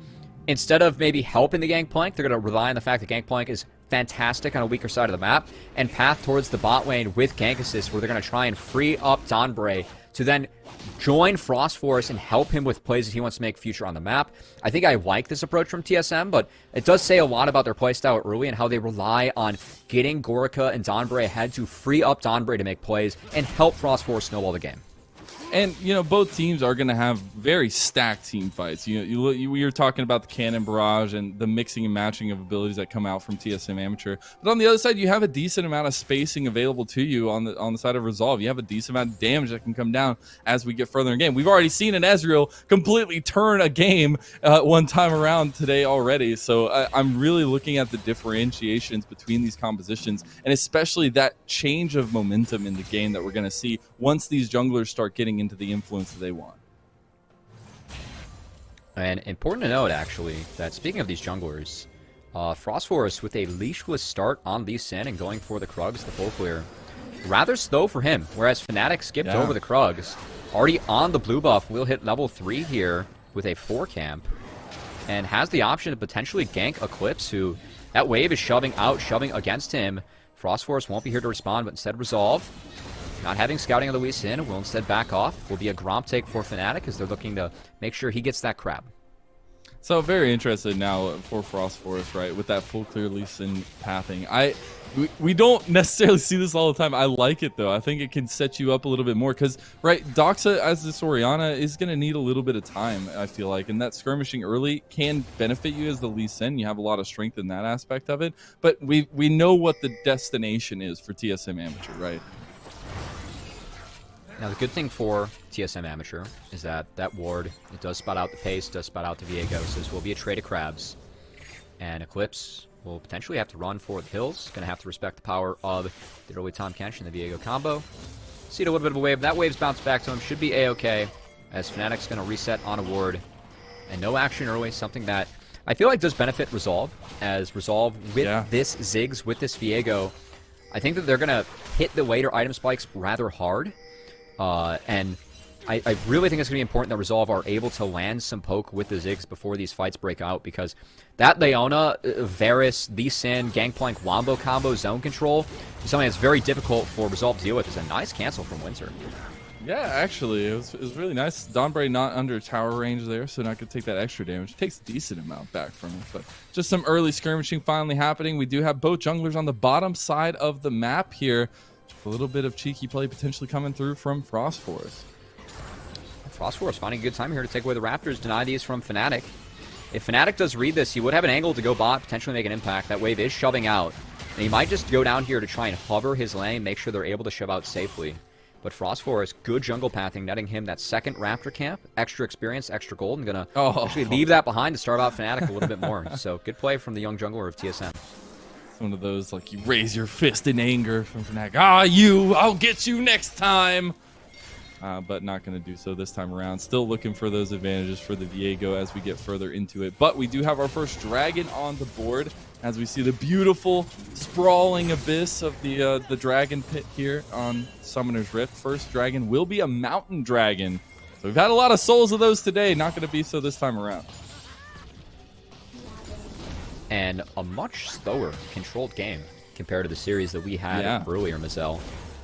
instead of maybe helping the Gangplank, they're going to rely on the fact that Gangplank is fantastic on a weaker side of the map and path towards the bot lane with gank assist, where they're going to try and free up Donbray to then join Frost Force and help him with plays that he wants to make future on the map. I think I like this approach from TSM, but it does say a lot about their playstyle early and how they rely on getting Gorica and Donbray ahead to free up Donbray to make plays and help Frost Force snowball the game. And, both teams are going to have very stacked team fights. We were talking about the Cannon Barrage and the mixing and matching of abilities that come out from TSM Amateur. But on the other side, you have a decent amount of spacing available to you on the side of Resolve. You have a decent amount of damage that can come down as we get further in the game. We've already seen an Ezreal completely turn a game one time around today already. So I'm really looking at the differentiations between these compositions, and especially that change of momentum in the game that we're going to see once these junglers start getting into the influence that they want. And important to note, actually, that speaking of these junglers, Frost Force with a leashless start on Lee Sin and going for the Krugs, the full clear. Rather slow for him, whereas Fnatic skipped over the Krugs. Already on the blue buff, will hit level 3 here with a 4 camp, and has the option to potentially gank Eclipse, who that wave is shoving against him. Frost Force won't be here to respond, but instead Resolve, not having scouting on the Lee Sin, will instead back off. Will be a Gromp take for Fnatic as they're looking to make sure he gets that crab. So very interested now for Frost Force, right, with that full clear Lee Sin pathing. We don't necessarily see this all the time. I like it, though. I think it can set you up a little bit more because, right, Doxa as the Orianna is going to need a little bit of time, I feel like, and that skirmishing early can benefit you as the Lee Sin. You have a lot of strength in that aspect of it, but we know what the destination is for TSM Amateur, right? Now, the good thing for TSM Amateur is that ward, it does spot out the pace, does spot out the Viego, so this will be a trade of crabs. And Eclipse will potentially have to run for the hills. Going to have to respect the power of the early Tom Kench and the Viego combo. See a little bit of a wave. That wave's bounced back to him. Should be A-okay. As Fnatic's going to reset on a ward. And no action early. Something that I feel like does benefit Resolve. As Resolve with this Ziggs, with this Viego, I think that they're going to hit the later item spikes rather hard. And I really think it's going to be important that Resolve are able to land some poke with the Ziggs before these fights break out, because that Leona, Varus, Lee Sin, Gangplank, Wombo combo, zone control is something that's very difficult for Resolve to deal with. It's a nice cancel from Winter. Yeah, actually, it was really nice. Dawnbray not under tower range there, so not going to take that extra damage. It takes a decent amount back from it, but just some early skirmishing finally happening. We do have both junglers on the bottom side of the map here. A little bit of cheeky play potentially coming through from Frost Force. Frost Force finding a good time here to take away the Raptors, deny these from Fnatic. If Fnatic does read this, he would have an angle to go bot, potentially make an impact. That wave is shoving out, and he might just go down here to try and hover his lane, make sure they're able to shove out safely. But Frost Force, good jungle pathing, netting him that second Raptor camp, extra experience, extra gold, and gonna actually leave that behind to start out Fnatic a little bit more. So good play from the young jungler of TSM. It's one of those, like, you raise your fist in anger from Fnatic. I'll get you next time. But not going to do so this time around. Still looking for those advantages for the Viego as we get further into it. But we do have our first dragon on the board as we see the beautiful sprawling abyss of the dragon pit here on Summoner's Rift. First dragon will be a mountain dragon. So we've had a lot of souls of those today. Not going to be so this time around. And a much slower controlled game compared to the series that we had earlier, Mazel.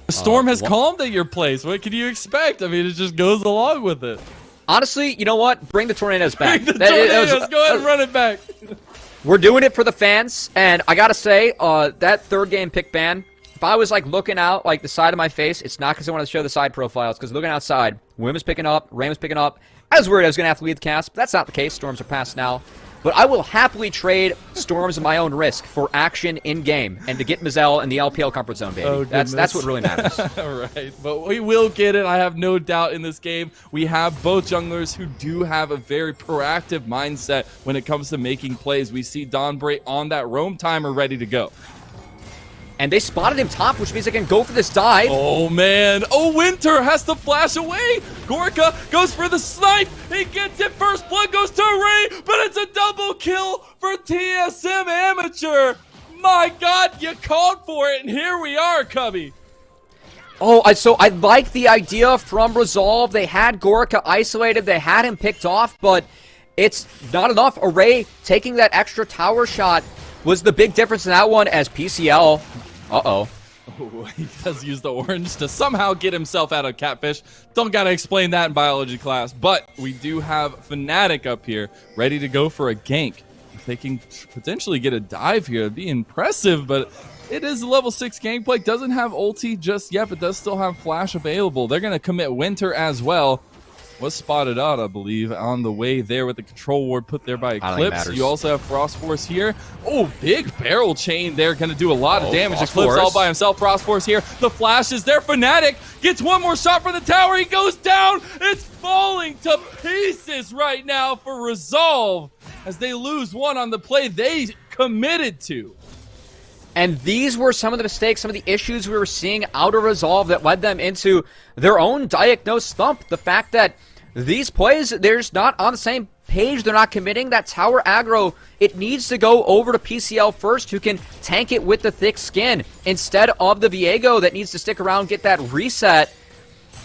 The storm has calmed at your place. What can you expect? I mean, it just goes along with it. Honestly, you know what? Bring the tornadoes back. Bring the tornadoes. Go ahead and run it back. We're doing it for the fans, and I gotta say, that third game pick ban, if I was like looking out like the side of my face, it's not because I want to show the side profiles, because looking outside, Wim is picking up, Rain is picking up. I was worried I was going to have to lead the cast, but that's not the case. Storms are past now. But I will happily trade storms at my own risk for action in-game and to get Mazel in the LPL comfort zone, baby. Oh, that's what really matters. All right, but we will get it. I have no doubt in this game. We have both junglers who do have a very proactive mindset when it comes to making plays. We see Dawnbray on that roam timer ready to go. And they spotted him top, which means they can go for this dive. Oh, man. Oh, Winter has to flash away. Gorka goes for the snipe. He gets it. First blood goes to Ray, but it's a double kill for TSM Amateur. My God, you called for it, and here we are, Cubby. Oh, so I like the idea from Resolve. They had Gorka isolated. They had him picked off, but it's not enough. Array taking that extra tower shot was the big difference in that one as PCL. Uh-oh. Oh, he does use the orange to somehow get himself out of Catfish. Don't gotta explain that in biology class. But we do have Fnatic up here ready to go for a gank. If they can potentially get a dive here, it'd be impressive, but it is a level 6 gangplank. Doesn't have ulti just yet, but does still have flash available. They're gonna commit Winter as well. Was spotted out, I believe, on the way there with the control ward put there by Eclipse. You also have Frost Force here. Oh, big barrel chain there. Going to do a lot of damage. Eclipse all by himself. Frost Force here. The flash is there. Fnatic gets one more shot for the tower. He goes down. It's falling to pieces right now for Resolve as they lose one on the play they committed to. And these were some of the mistakes, some of the issues we were seeing out of Resolve that led them into their own diagnosed slump. The fact that these plays, they're just not on the same page. They're not committing. That tower aggro, it needs to go over to PCL first, who can tank it with the thick skin, instead of the Viego that needs to stick around, get that reset,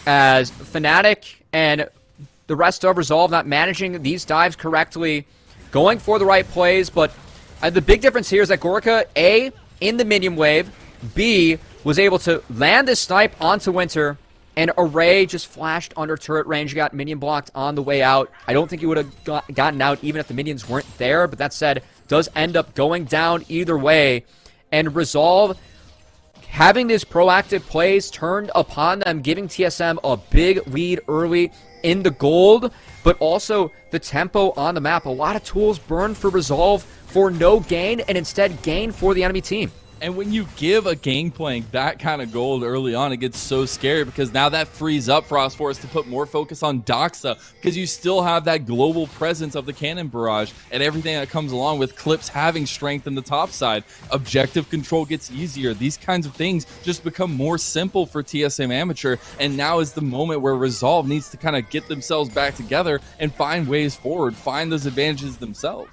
as Fnatic and the rest of Resolve not managing these dives correctly, going for the right plays. But the big difference here is that Gorka, A, in the minion wave, B, was able to land this snipe onto Winter, and Array just flashed under turret range, got minion blocked on the way out. I don't think he would have gotten out even if the minions weren't there, but that said, does end up going down either way. And Resolve having these proactive plays turned upon them, giving TSM a big lead early in the gold, but also the tempo on the map. A lot of tools burned for Resolve for no gain, and instead gain for the enemy team. And when you give a Gangplank that kind of gold early on, it gets so scary because now that frees up Frost Force to put more focus on Doxa because you still have that global presence of the cannon barrage and everything that comes along with Clips having strength in the top side. Objective control gets easier. These kinds of things just become more simple for TSM Amateur, and now is the moment where Resolve needs to kind of get themselves back together and find ways forward, find those advantages themselves.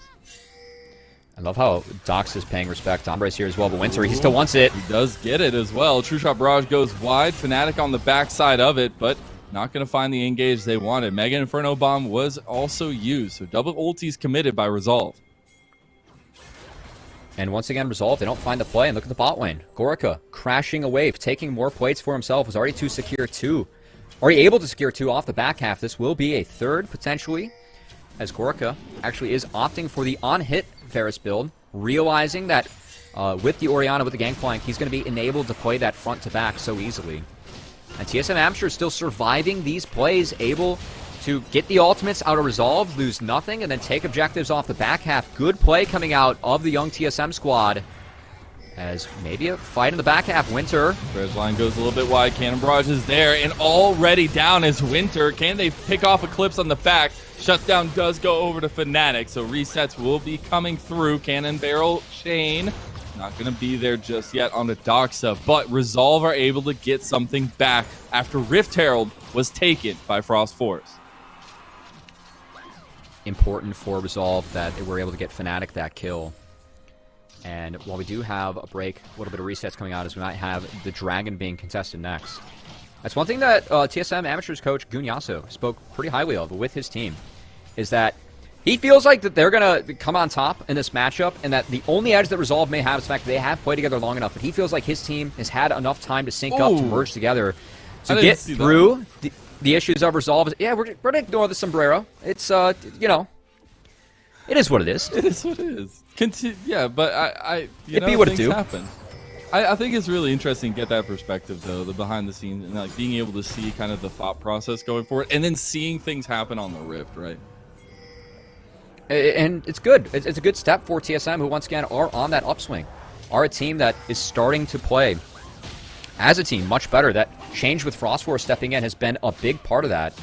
I love how Dox is paying respect to Hombres here as well, but Winter, he still wants it. He does get it as well. True Shot Barrage goes wide. Fnatic on the backside of it, but not going to find the engage they wanted. Mega Inferno Bomb was also used, so double ultis committed by Resolve. And once again, Resolve, they don't find the play, and look at the bot lane. Gorica crashing a wave, taking more plates for himself, was already already able to secure two off the back half. This will be a third, potentially, as Gorica actually is opting for the on-hit Varus build, realizing that with the Orianna, with the Gangplank, he's going to be enabled to play that front to back so easily. And TSM Amateur is still surviving these plays, able to get the ultimates out of Resolve, lose nothing, and then take objectives off the back half. Good play coming out of the young TSM squad. As maybe a fight in the back half. Winter. Bridge line goes a little bit wide. Cannon Barrage is there, and already down is Winter. Can they pick off Eclipse on the back? Shutdown does go over to Fnatic, so resets will be coming through. Cannon Barrel Chain not going to be there just yet on the Doxa, but Resolve are able to get something back after Rift Herald was taken by Frost Force. Important for Resolve that they were able to get Fnatic that kill. And while we do have a break, a little bit of resets coming out, as we might have the Dragon being contested next. That's one thing that TSM Amateurs coach Gunyaso spoke pretty highly of with his team, is that he feels like that they're going to come on top in this matchup, and that the only edge that Resolve may have is the fact that they have played together long enough, but he feels like his team has had enough time to sync up, to merge together, to get through the issues of Resolve. Yeah, we're going to ignore the sombrero. It's, you know, it is what it is. It is what it is. Yeah, but you know, be what it things do. happen. I think it's really interesting to get that perspective, though, the behind the scenes, and like being able to see kind of the thought process going forward, and then seeing things happen on the Rift, right? And it's good. It's a good step for TSM, who once again are on that upswing, are a team that is starting to play as a team much better. That change with Frost Force stepping in has been a big part of that.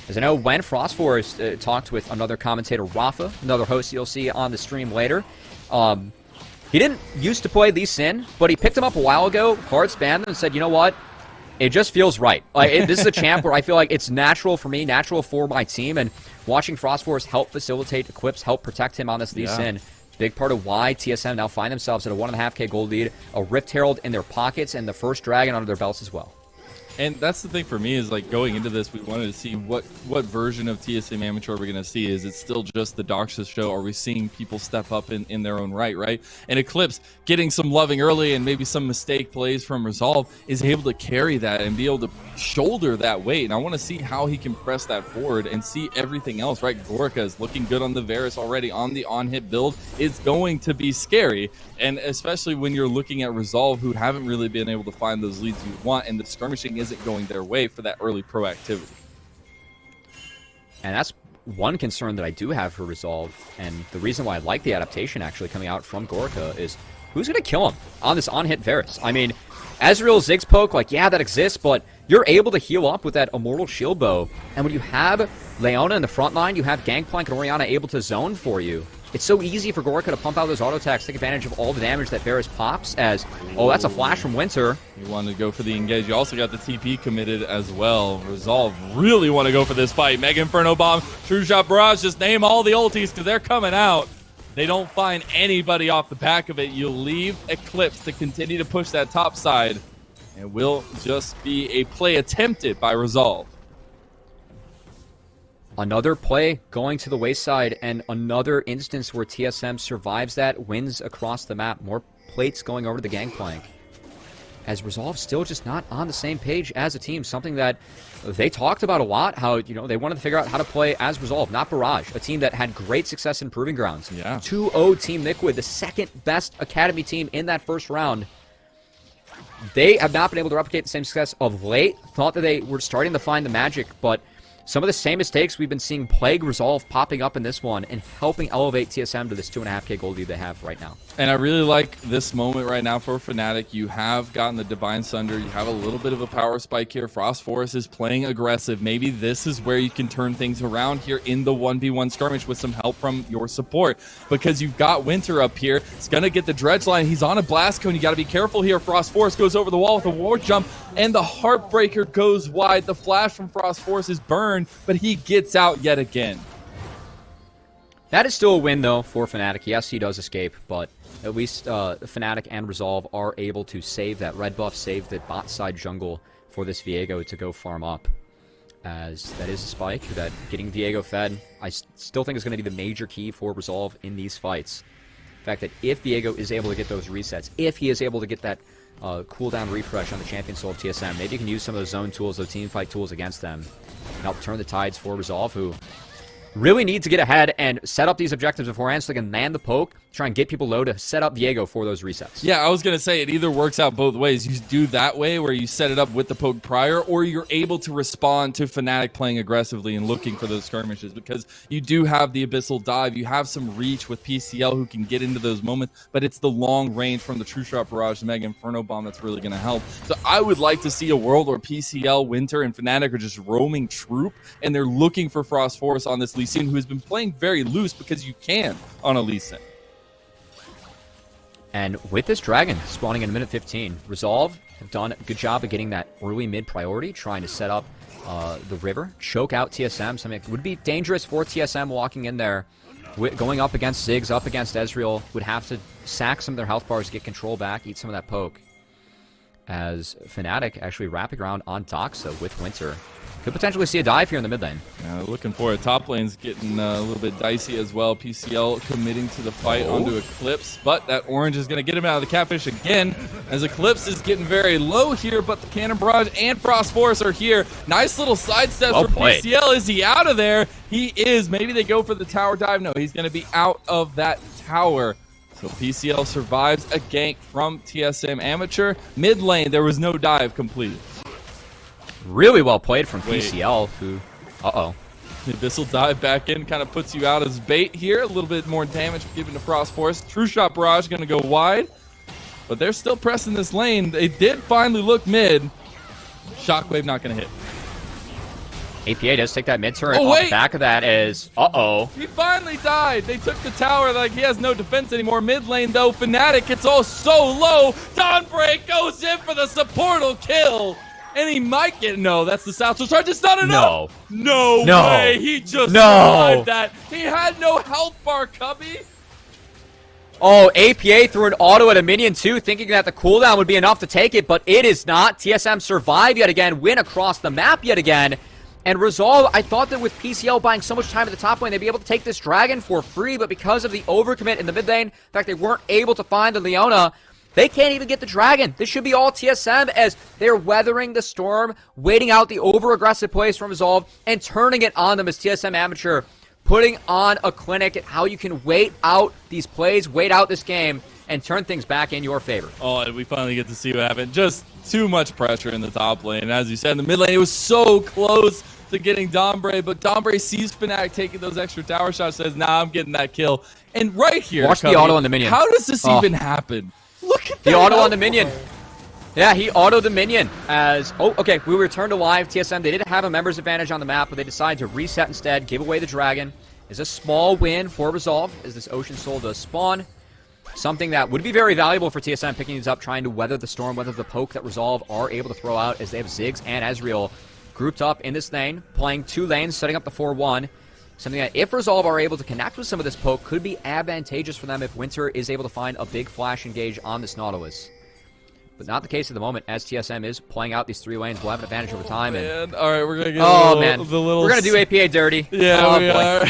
As I know, when Frost Force talked with another commentator, Rafa, another host you'll see on the stream later, he didn't used to play Lee Sin, but he picked him up a while ago, hard spammed him, and said, you know what? It just feels right. This is a champ where I feel like it's natural for me, natural for my team, and watching Frost Force help facilitate Eclipse, help protect him on this Lee Sin, big part of why TSM now find themselves at a 1.5k gold lead, a Rift Herald in their pockets, and the first Dragon under their belts as well. And that's the thing for me, is like going into this, we wanted to see what version of TSM Amateur we're going to see. Is it still just the Doxas show? Are we seeing people step up in their own right? And Eclipse getting some loving early and maybe some mistake plays from Resolve is able to carry that and be able to shoulder that weight. And I want to see how he can press that forward and see everything else, right? Gorica is looking good on the Varus already on the on-hit build. It's going to be scary. And especially when you're looking at Resolve, who haven't really been able to find those leads you want, and the skirmishing isn't going their way for that early proactivity. And that's one concern that I do have for Resolve, and the reason why I like the adaptation actually coming out from Gorica is who's going to kill him on this on-hit Varus? I mean, Ezreal Ziggs poke, like, yeah, that exists, but you're able to heal up with that Immortal Shield Bow, and when you have Leona in the front line, you have Gangplank and Orianna able to zone for you. It's so easy for Gorica to pump out those auto attacks, take advantage of all the damage that Varus pops as, oh, that's a flash from Winter. You want to go for the engage. You also got the TP committed as well. Resolve really want to go for this fight. Mega Inferno Bomb, True Shot Barrage, just name all the ultis because they're coming out. They don't find anybody off the back of it. You leave Eclipse to continue to push that top side, and will just be a play attempted by Resolve. Another play going to the wayside, and another instance where TSM survives that, wins across the map. More plates going over to the Gangplank. As Resolve still just not on the same page as a team, something that they talked about a lot, how, you know, they wanted to figure out how to play as Resolve, not Barrage, a team that had great success in Proving Grounds. Yeah. 2-0 Team Liquid, the second best Academy team in that first round. They have not been able to replicate the same success of late. Thought that they were starting to find the magic, but some of the same mistakes we've been seeing plague Resolve popping up in this one and helping elevate TSM to this 2.5k gold lead they have right now. And I really like this moment right now for Fnatic. You have gotten the Divine Sunder. You have a little bit of a power spike here. Frost Forest is playing aggressive. Maybe this is where you can turn things around here in the 1v1 skirmish with some help from your support. Because you've got Winter up here. It's going to get the dredge line. He's on a blast cone. You got to be careful here. Frost Forest goes over the wall with a war jump. And the Heartbreaker goes wide. The flash from Frost Forest is burned, but he gets out yet again. That is still a win, though, for Fnatic. Yes, he does escape, but at least Fnatic and Resolve are able to save that red buff, save the bot side jungle for this Viego to go farm up. As that is a spike, that getting Viego fed, I still think is going to be the major key for Resolve in these fights. The fact that if Viego is able to get those resets, if he is able to get that cooldown refresh on the champion soul of TSM, maybe you can use some of those zone tools, those team fight tools against them, and help turn the tides for Resolve, who really need to get ahead and set up these objectives beforehand so they can land the poke, try and get people low to set up Viego for those resets. Yeah, I was going to say it either works out both ways. You do that way where you set it up with the poke prior, or you're able to respond to Fnatic playing aggressively and looking for those skirmishes, because you do have the Abyssal Dive. You have some reach with PCL who can get into those moments, but it's the long range from the True Shot Barrage to Mega Inferno Bomb that's really going to help. So I would like to see a world where PCL, Winter, and Fnatic are just roaming troop, and they're looking for Frost Force on this Lee Sin, who has been playing very loose because you can on a Lee Sin. And with this dragon spawning in minute 15, Resolve have done a good job of getting that early mid priority, trying to set up the river, choke out TSM, something that would be dangerous for TSM walking in there. Going up against Ziggs, up against Ezreal, would have to sack some of their health bars, get control back, eat some of that poke. As Fnatic actually wrapping around on Doxa with Winter. Could potentially see a dive here in the mid lane. Looking for it. Top lane's getting a little bit dicey as well. PCL committing to the fight onto Eclipse, but that orange is going to get him out of the catfish again, as Eclipse is getting very low here, but the Cannon Barrage and Frost Force are here. Nice little sidesteps for PCL. Is he out of there? He is. Maybe they go for the tower dive. No, he's going to be out of that tower. So PCL survives a gank from TSM Amateur. Mid lane, there was no dive completed. Really well played from PCL, who... Uh-oh. The Abyssal Dive back in kind of puts you out as bait here. A little bit more damage given to Frost Force. True Shot Barrage going to go wide. But they're still pressing this lane. They did finally look mid. Shockwave not going to hit. APA does take that mid turret. Off the back of that is... Uh-oh. He finally died. They took the tower like he has no defense anymore. Mid lane, though, Fnatic gets all so low. Dawnbreak goes in for the supportal kill. And he might get... No, that's the South charge. It's not enough. No way. He just survived that. He had no health bar, Cubby. Oh, APA threw an auto at a minion too, thinking that the cooldown would be enough to take it, but it is not. TSM survive yet again, win across the map yet again. And Resolve, I thought that with PCL buying so much time at the top lane, they'd be able to take this dragon for free, but because of the overcommit in the mid lane, in fact, they weren't able to find the Leona, they can't even get the dragon. This should be all TSM as they're weathering the storm, waiting out the over-aggressive plays from Resolve, and turning it on them as TSM Amateur, putting on a clinic at how you can wait out these plays, wait out this game, and turn things back in your favor. Oh, and we finally get to see what happened. Just too much pressure in the top lane. And as you said, in the mid lane, it was so close to getting Dawnbreak, but Dawnbreak sees Fnatic taking those extra tower shots, says, nah, I'm getting that kill. And right here, watch the auto on the minion. How does this even happen? Look at the auto on the minion. Yeah, he autoed the minion as... Oh, okay, we return to live. TSM, they didn't have a member's advantage on the map, but they decided to reset instead, give away the dragon. Is a small win for Resolve as this Ocean Soul does spawn. Something that would be very valuable for TSM picking these up, trying to weather the storm, weather the poke that Resolve are able to throw out as they have Ziggs and Ezreal grouped up in this lane, playing two lanes, setting up the 4-1. Something that, if Resolve are able to connect with some of this poke, could be advantageous for them if Winter is able to find a big flash engage on this Nautilus. But not the case at the moment, as TSM is playing out these three lanes. We'll have an advantage over time. And... All right, we're going to get we're going to do APA dirty. Yeah, we are.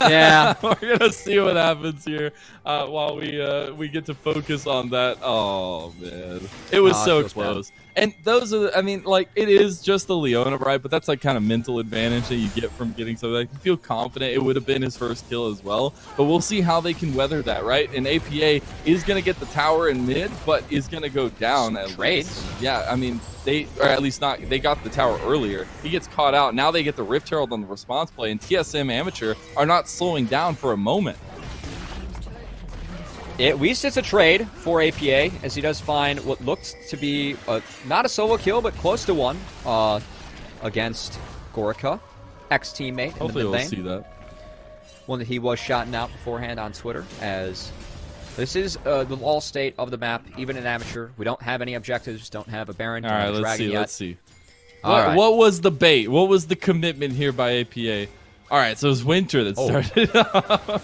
Yeah. We're going to see what happens here while we get to focus on that. Oh, man. It was so close. Bad. And those are, I mean, like, it is just the Leona, right? But that's like kind of mental advantage that you get from getting something. Like, you feel confident it would have been his first kill as well. But we'll see how they can weather that, right? And APA is going to get the tower in mid, but is going to go down. down. At trades. least. Yeah, I mean, or at least not. They got the tower earlier. He gets caught out. Now they get the Rift Herald on the response play, and TSM Amateur are not slowing down for a moment. At least it's a trade for APA, as he does find what looks to be not a solo kill, but close to one against Gorica, ex-teammate. Hopefully in the we'll mid see lane. that. One that he was shouting out beforehand on Twitter, as this is the all state of the map, even in amateur. We don't have any objectives, don't have a Baron, All right, don't have a let's Dragon see. yet. Let's see. All right. What was the bait? What was the commitment here by APA? All right, so it was Winter that started.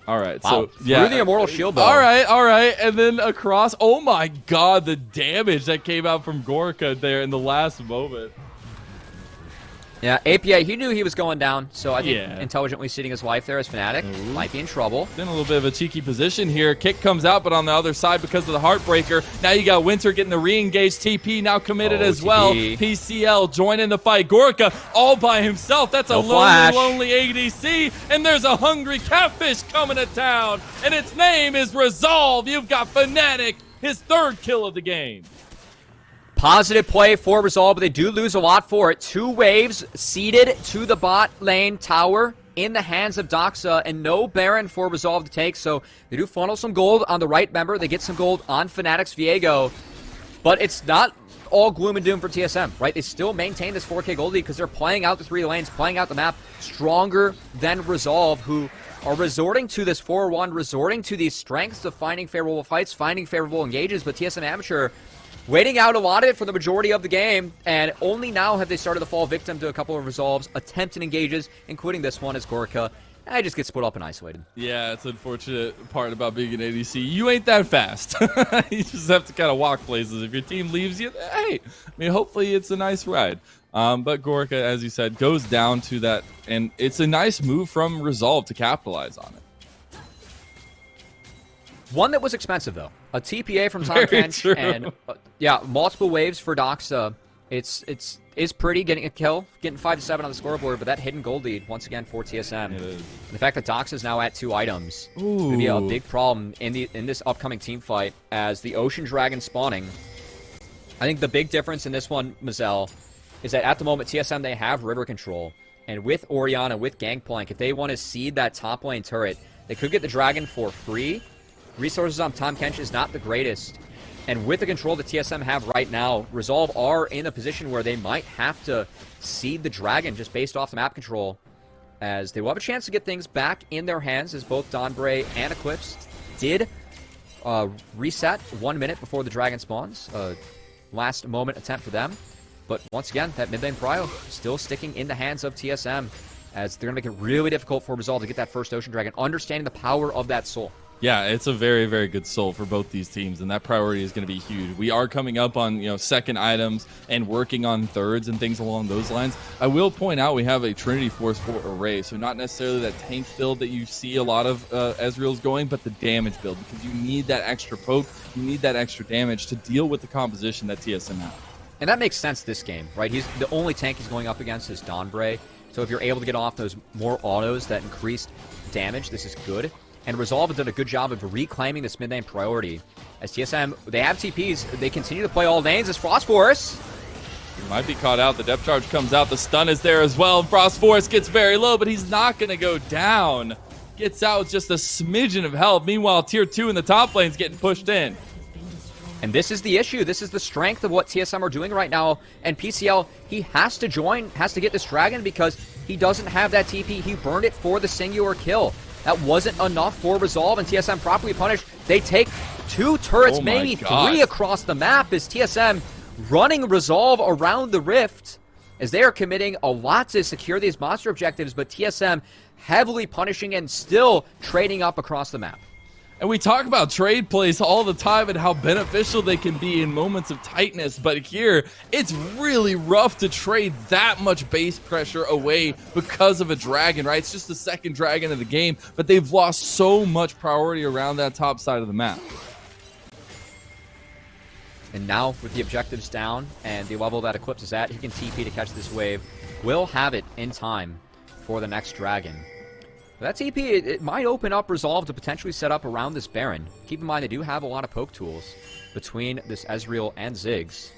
All right, Wow. so yeah, Through the Immortal Shield, though. all right, and then across. Oh my God, the damage that came out from Gorica there in the last moment. Yeah, APA, he knew he was going down, so I think Yeah. intelligently seating his life there as Fnatic might be in trouble. In a little bit of a cheeky position here. Kick comes out, but on the other side because of the Heartbreaker. Now you got Winter getting the re-engaged. TP now committed as well. TP. PCL joining the fight. Gorica all by himself. That's a No flash. lonely ADC. And there's a hungry catfish coming to town. And its name is Resolve. You've got Fnatic, his third kill of the game. Positive play for Resolve, but they do lose a lot for it. 2 waves seeded to the bot lane tower in the hands of Doxa, and no Baron for Resolve to take, so they do funnel some gold on the right member. They get some gold on Fnatic's Viego, but it's not all gloom and doom for TSM, right? They still maintain this 4K gold lead because they're playing out the 3 lanes, playing out the map stronger than Resolve, who are resorting to this 4-1, resorting to these strengths of finding favorable fights, finding favorable engages, but TSM Amateur waiting out a lot of it for the majority of the game, and only now have they started to fall victim to a couple of Resolves, attempts and engages, including this one as Gorica. I just get split up and isolated. Yeah, it's an unfortunate part about being an ADC. You ain't that fast. You just have to kind of walk places. If your team leaves you, hey, I mean, hopefully it's a nice ride. But Gorica, as you said, goes down to that, and it's a nice move from Resolve to capitalize on it. One that was expensive, though. A TPA from Tom Very Kench, true. and yeah, multiple waves for Doxa. It's pretty getting a kill, getting 5 to 7 on the scoreboard, but that hidden gold lead once again for TSM. It is. The fact that Doxa is now at 2 items could be a big problem in this upcoming team fight as the Ocean Dragon spawning. I think the big difference in this one, Mazel, is that at the moment TSM they have river control, and with Orianna, with Gangplank, if they want to seed that top lane turret, they could get the dragon for free. Resources on Tom Kench is not the greatest. And with the control that TSM have right now, Resolve are in a position where they might have to seed the dragon just based off the map control, as they will have a chance to get things back in their hands, as both Dawnbray and Eclipse did reset 1 minute before the dragon spawns. Last moment attempt for them. But once again, that mid lane prio still sticking in the hands of TSM, as they're going to make it really difficult for Resolve to get that first Ocean Dragon, understanding the power of that soul. Yeah, it's a very, very good soul for both these teams, and that priority is going to be huge. We are coming up on second items and working on thirds and things along those lines. I will point out we have a Trinity Force for Array, so not necessarily that tank build that you see a lot of Ezreal's going, but the damage build, because you need that extra poke, you need that extra damage to deal with the composition that TSM has. And that makes sense this game, right? He's the only tank he's going up against is Dawnbray, so if you're able to get off those more autos that increased damage, this is good. And Resolve has done a good job of reclaiming this mid-lane priority. As TSM, they have TPs. They continue to play all lanes as Frostforce. Might be caught out. The depth charge comes out. The stun is there as well. Frostforce gets very low, but he's not going to go down. Gets out with just a smidgen of health. Meanwhile, tier 2 in the top lane is getting pushed in. And this is the issue. This is the strength of what TSM are doing right now. And PCL, he has to join, has to get this dragon because he doesn't have that TP. He burned it for the singular kill. That wasn't enough for Resolve, and TSM properly punished. They take 2 turrets, maybe 3 across the map as TSM running Resolve around the rift as they are committing a lot to secure these monster objectives, but TSM heavily punishing and still trading up across the map. And we talk about trade plays all the time and how beneficial they can be in moments of tightness, but here, it's really rough to trade that much base pressure away because of a dragon, right? It's just the second dragon of the game, but they've lost so much priority around that top side of the map. And now, with the objectives down and the level that Eclipse is at, he can TP to catch this wave. Will have it in time for the next dragon. That TP, it might open up Resolve to potentially set up around this Baron. Keep in mind, they do have a lot of poke tools between this Ezreal and Ziggs.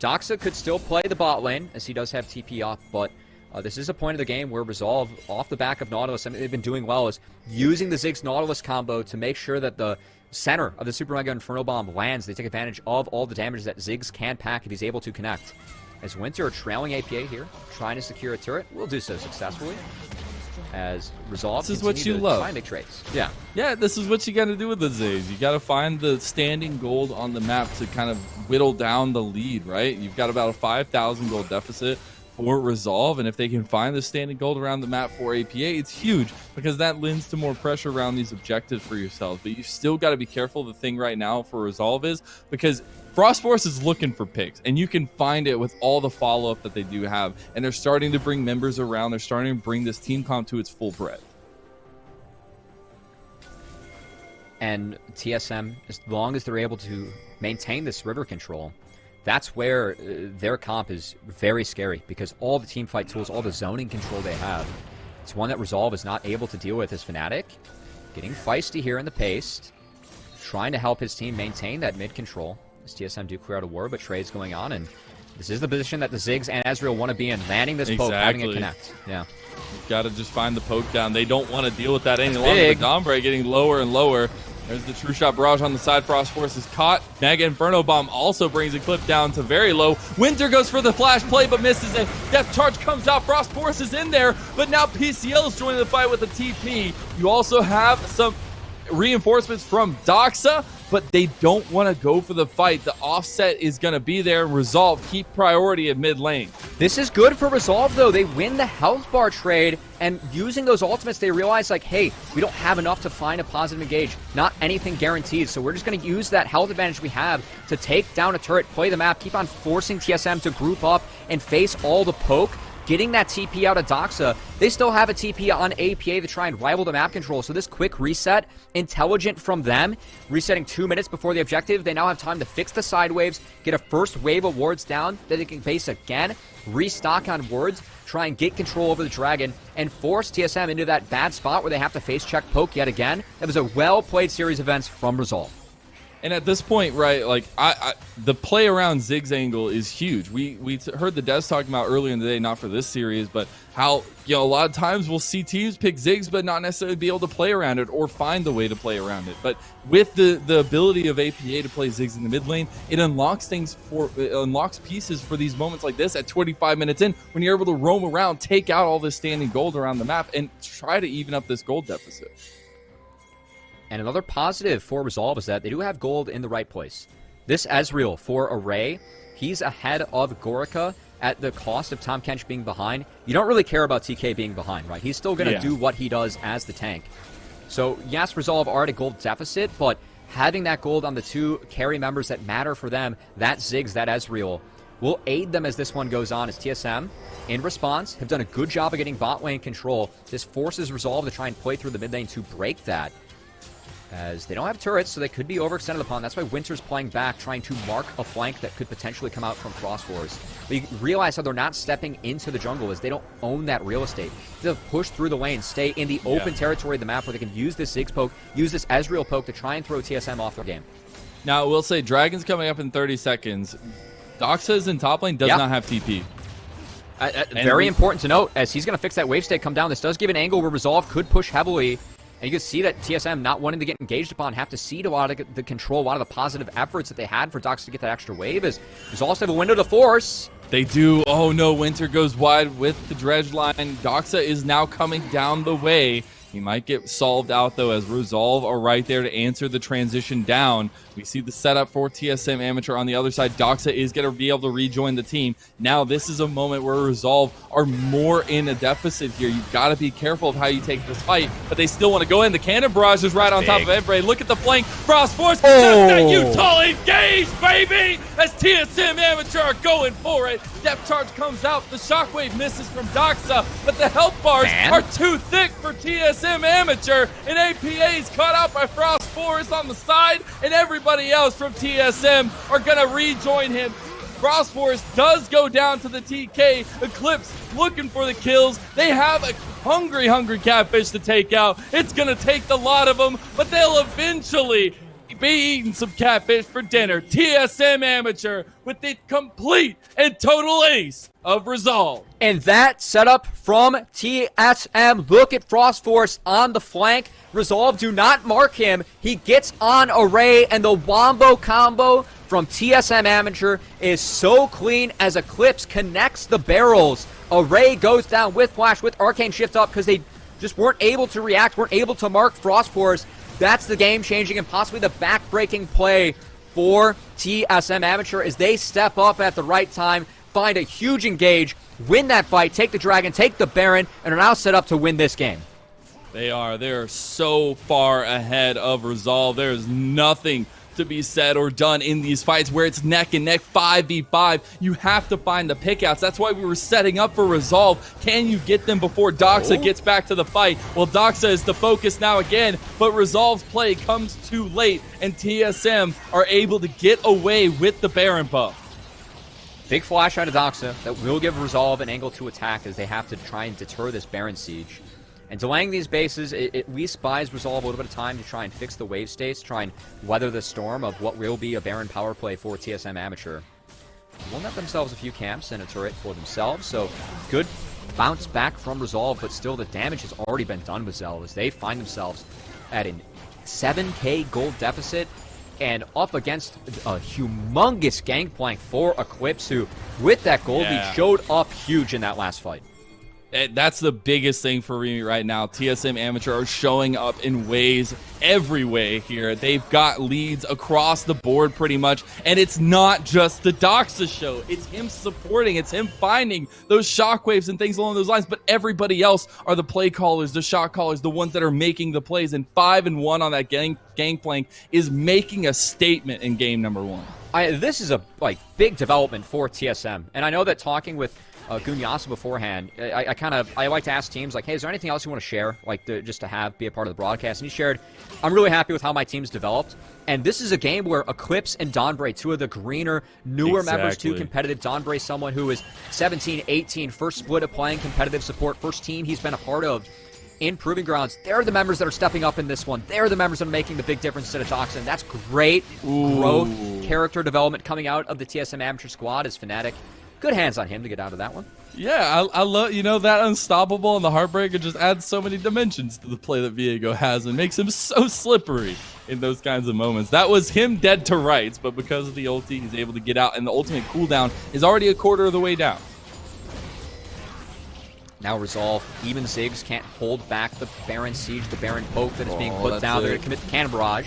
Doxa could still play the bot lane, as he does have TP up, but this is a point of the game where Resolve, off the back of Nautilus, they've been doing well, is using the Ziggs Nautilus combo to make sure that the center of the Super Mega Inferno Bomb lands. They take advantage of all the damage that Ziggs can pack if he's able to connect. As Winter trailing APA here, trying to secure a turret, will do so successfully. As Resolve, this is what you love. Try and make trades. Yeah. Yeah, this is what you got to do with the Ziggs. You got to find the standing gold on the map to kind of whittle down the lead, right? You've got about a 5,000 gold deficit for Resolve, and if they can find the standing gold around the map for APA, it's huge because that lends to more pressure around these objectives for yourselves. But you still got to be careful. The thing right now for Resolve is because Frost Force is looking for picks, and you can find it with all the follow-up that they do have, and they're starting to bring members around. They're starting to bring this team comp to its full breadth. And TSM, as long as they're able to maintain this river control, that's where their comp is very scary, because all the team fight tools, all the zoning control they have, it's one that Resolve is not able to deal with as Fnatic. Getting feisty here in the pace, trying to help his team maintain that mid control. As TSM do clear out a war, but trades going on, and this is the position that the Ziggs and Ezreal want to be in, landing this poke, having it connect. Yeah. You've got to just find the poke down. They don't want to deal with that any longer. The Dombre getting lower and lower. There's the True Shot Barrage on the side. Frost Force is caught. Mega Inferno Bomb also brings a clip down to very low. Winter goes for the flash play, but misses it. Death Charge comes out. Frost Force is in there, but now PCL is joining the fight with a TP. You also have some reinforcements from Doxa, but they don't want to go for the fight. The offset is going to be there. Resolve, keep priority at mid lane. This is good for Resolve, though. They win the health bar trade, and using those ultimates, they realize, like, hey, we don't have enough to find a positive engage. Not anything guaranteed, so we're just going to use that health advantage we have to take down a turret, play the map, keep on forcing TSM to group up and face all the poke. Getting that TP out of Doxa, they still have a TP on APA to try and rival the map control. So this quick reset, intelligent from them, resetting 2 minutes before the objective. They now have time to fix the side waves, get a first wave of wards down that they can face again, restock on wards, try and get control over the dragon, and force TSM into that bad spot where they have to face check poke yet again. That was a well-played series of events from Resolve. And at this point, right, like the play around Ziggs angle is huge. We heard the devs talking about earlier in the day, not for this series, but how, you know, a lot of times we'll see teams pick Ziggs, but not necessarily be able to play around it or find the way to play around it. But with the ability of APA to play Ziggs in the mid lane, it unlocks pieces for these moments like this at 25 minutes in, when you're able to roam around, take out all this standing gold around the map, and try to even up this gold deficit. And another positive for Resolve is that they do have gold in the right place. This Ezreal for Array, he's ahead of Gorica at the cost of Tom Kench being behind. You don't really care about TK being behind, right? He's still going to do what he does as the tank. So yes, Resolve are at a gold deficit, but having that gold on the two carry members that matter for them, that Ziggs, that Ezreal, will aid them as this one goes on, as TSM, in response, have done a good job of getting bot lane control. This forces Resolve to try and play through the mid lane to break that, as they don't have turrets, so they could be overextended upon. That's why Winter's playing back, trying to mark a flank that could potentially come out from Frost Force. But you realize how they're not stepping into the jungle, as they don't own that real estate. They'll push through the lane, stay in the open territory of the map where they can use this Ziggs poke, use this Ezreal poke to try and throw TSM off their game. Now, I will say, Dragon's coming up in 30 seconds. Doxa's in top lane, does not have TP. Very important to note, as he's going to fix that wave state, come down. This does give an angle where Resolve could push heavily. And you can see that TSM not wanting to get engaged upon, have to cede a lot of the control, a lot of the positive efforts that they had for Doxa to get that extra wave. As there's also a window to force. They do. Oh no, Winter goes wide with the dredge line. Doxa is now coming down the way. He might get solved out, though, as Resolve are right there to answer the transition down. We see the setup for TSM Amateur on the other side. Doxa is going to be able to rejoin the team. Now, this is a moment where Resolve are more in a deficit here. You've got to be careful of how you take this fight, but they still want to go in. The Cannon Barrage is right on top of Embrace. Look at the flank. Frost Force, just that Utah engage, baby! As TSM Amateur are going for it. Depth Charge comes out. The Shockwave misses from Doxa, but the health bars are too thick for TSM Amateur, and APA is caught out by Frost Force on the side, and everybody else from TSM are going to rejoin him. Frost Force does go down to the TK. Eclipse looking for the kills. They have a hungry catfish to take out. It's going to take the lot of them, but they'll eventually be eating some catfish for dinner. TSM Amateur with the complete and total ace of Resolve. And that setup from TSM. Look at Frost Force on the flank. Resolve do not mark him. He gets on Array, and the wombo combo from TSM Amateur is so clean as Eclipse connects the barrels. Array goes down with Flash, with Arcane Shift up, because they just weren't able to react, weren't able to mark Frost Force. That's the game-changing and possibly the back-breaking play for TSM Amateur as they step up at the right time, find a huge engage, win that fight, take the Dragon, take the Baron, and are now set up to win this game. They're so far ahead of Resolve. There's nothing to be said or done in these fights where it's neck and neck 5v5. You have to find the pickouts. That's why we were setting up for Resolve. Can you get them before Doxa gets back to the fight? Well, Doxa is the focus now again, but Resolve's play comes too late, and TSM are able to get away with the Baron buff. Big flash out of Doxa that will give Resolve an angle to attack as they have to try and deter this Baron siege. And delaying these bases, it at least buys Resolve a little bit of time to try and fix the wave states, try and weather the storm of what will be a Baron power play for TSM Amateur. Will net themselves a few camps and a turret for themselves, so good bounce back from Resolve, but still the damage has already been done with Zell as they find themselves at a 7k gold deficit and up against a humongous gangplank for Eclipse, who, with that gold lead, showed up huge in that last fight. That's the biggest thing for me right now. TSM Amateur are showing up in ways every way here. They've got leads across the board pretty much, and it's not just the Doxa show. It's him supporting, it's him finding those shockwaves and things along those lines, but everybody else are the play callers, the shot callers, the ones that are making the plays, and 5-1 on that gangplank is making a statement in game number 1. This is a big development for TSM, and I know that talking with Gunyasa beforehand, I like to ask teams like, hey, is there anything else you want to share, just to be a part of the broadcast? And he shared, I'm really happy with how my team's developed, and this is a game where Eclipse and Donbray, two of the greener, newer members to competitive. Donbray, someone who is 17, 18, first split of playing competitive support, first team he's been a part of in Proving Grounds. They're the members that are stepping up in this one. They're the members that are making the big difference to the Doxa, and that's great growth, character development coming out of the TSM Amateur squad as Fnatic. Good hands on him to get out of that one. Yeah, I love, that Unstoppable and the Heartbreaker just adds so many dimensions to the play that Viego has and makes him so slippery in those kinds of moments. That was him dead to rights, but because of the ulti, he's able to get out, and the ultimate cooldown is already a quarter of the way down. Now Resolve, even Ziggs can't hold back the Baron siege, the Baron poke that is being put down. They're going to commit the cannon barrage.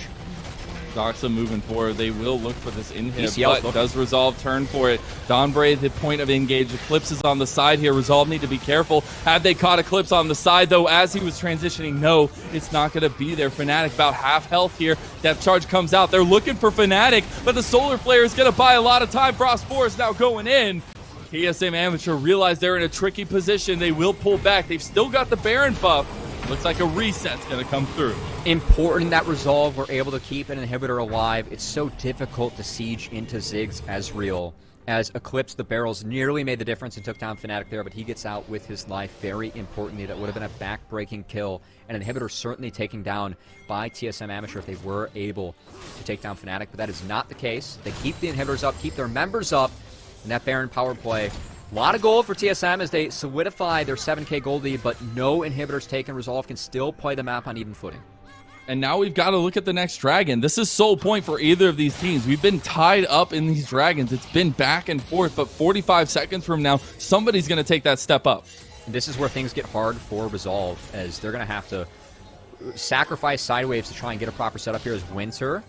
Doxa moving forward. They will look for this in-hit, ECL but does Resolve turn for it? Donbray, the point of engage. Eclipse is on the side here. Resolve need to be careful. Have they caught Eclipse on the side, though, as he was transitioning? No, it's not going to be there. Fnatic about half health here. Depth charge comes out. They're looking for Fnatic, but the Solar Flare is going to buy a lot of time. Frost Force now going in. TSM Amateur realize they're in a tricky position. They will pull back. They've still got the Baron buff. Looks like a reset's going to come through. Important that Resolve were able to keep an inhibitor alive. It's so difficult to siege into Ziggs as real. As Eclipse, the barrels nearly made the difference and took down Fnatic there, but he gets out with his life. Very importantly, that would have been a back-breaking kill. An inhibitor certainly taken down by TSM Amateur if they were able to take down Fnatic, but that is not the case. They keep the inhibitors up, keep their members up, and that Baron power play. A lot of gold for TSM as they solidify their 7k gold lead, but no inhibitors taken. Resolve can still play the map on even footing. And now we've got to look at the next dragon. This is sole point for either of these teams. We've been tied up in these dragons. It's been back and forth, but 45 seconds from now, somebody's going to take that step up. And this is where things get hard for Resolve, as they're going to have to sacrifice side waves to try and get a proper setup here as Winter.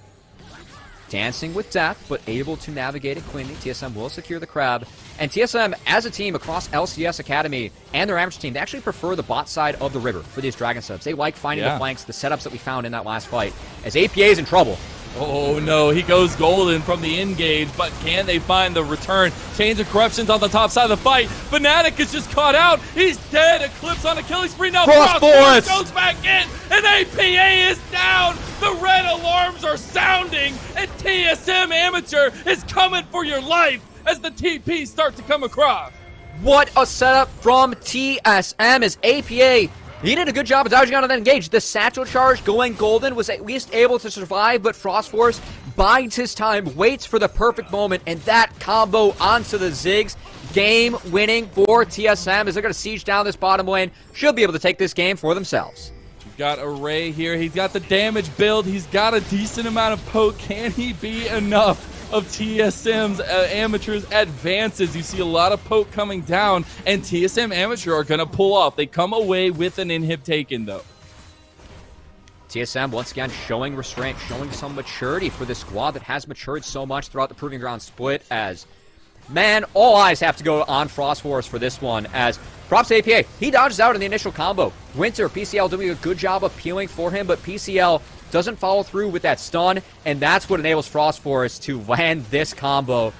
Dancing with death, but able to navigate it cleanly. TSM will secure the crab. And TSM, as a team across LCS Academy and their amateur team, they actually prefer the bot side of the river for these dragon setups. They like finding the flanks, the setups that we found in that last fight. As APA is in trouble. Oh no, he goes golden from the engage, but can they find the return? Chains of Corruption's on the top side of the fight. Fnatic is just caught out. He's dead. Eclipse on a killing spree. Now Frost Force goes back in, and APA is down. The red alarms are sounding, and TSM Amateur is coming for your life. as the TPs start to come across. What a setup from TSM as APA. He did a good job of dodging out of that engage. The satchel charge going golden was at least able to survive, but Frost Force bides his time, waits for the perfect moment, and that combo onto the Ziggs. Game winning for TSM as they're going to siege down this bottom lane. Should be able to take this game for themselves. We've got Array here. He's got the damage build. He's got a decent amount of poke. Can he be enough of TSM's Amateurs advances? You see a lot of poke coming down, and TSM Amateur are going to pull off. They come away with an inhib taken, though. TSM, once again, showing restraint, showing some maturity for this squad that has matured so much throughout the Proving Ground split as, man, all eyes have to go on Frost Force for this one as props to APA. He dodges out in the initial combo. Winter, PCL doing a good job of peeling for him, but PCL doesn't follow through with that stun, and that's what enables Frost Force to land this combo.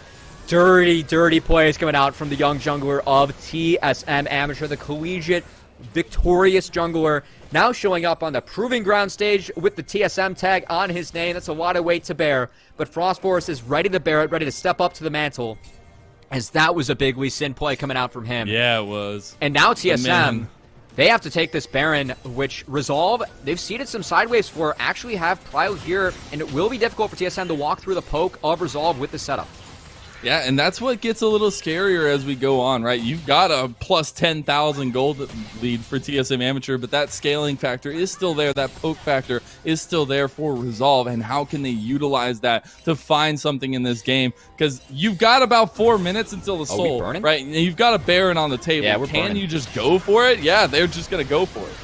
Dirty, dirty plays coming out from the young jungler of TSM Amateur, the collegiate victorious jungler, now showing up on the Proving Ground stage with the TSM tag on his name. That's a lot of weight to bear, but Frost Force is ready to bear it, ready to step up to the mantle, as that was a big Lee Sin play coming out from him. Yeah, it was. And now TSM, they have to take this Baron, which Resolve, they've seeded some sideways for, actually have Prix here, and it will be difficult for TSM to walk through the poke of Resolve with the setup. Yeah, and that's what gets a little scarier as we go on, right? You've got a plus 10,000 gold lead for TSM Amateur, but that scaling factor is still there. That poke factor is still there for Resolve, and how can they utilize that to find something in this game? Because you've got about 4 minutes until the soul, right? You've got a Baron on the table. Yeah, can you just go for it? Yeah, they're just going to go for it.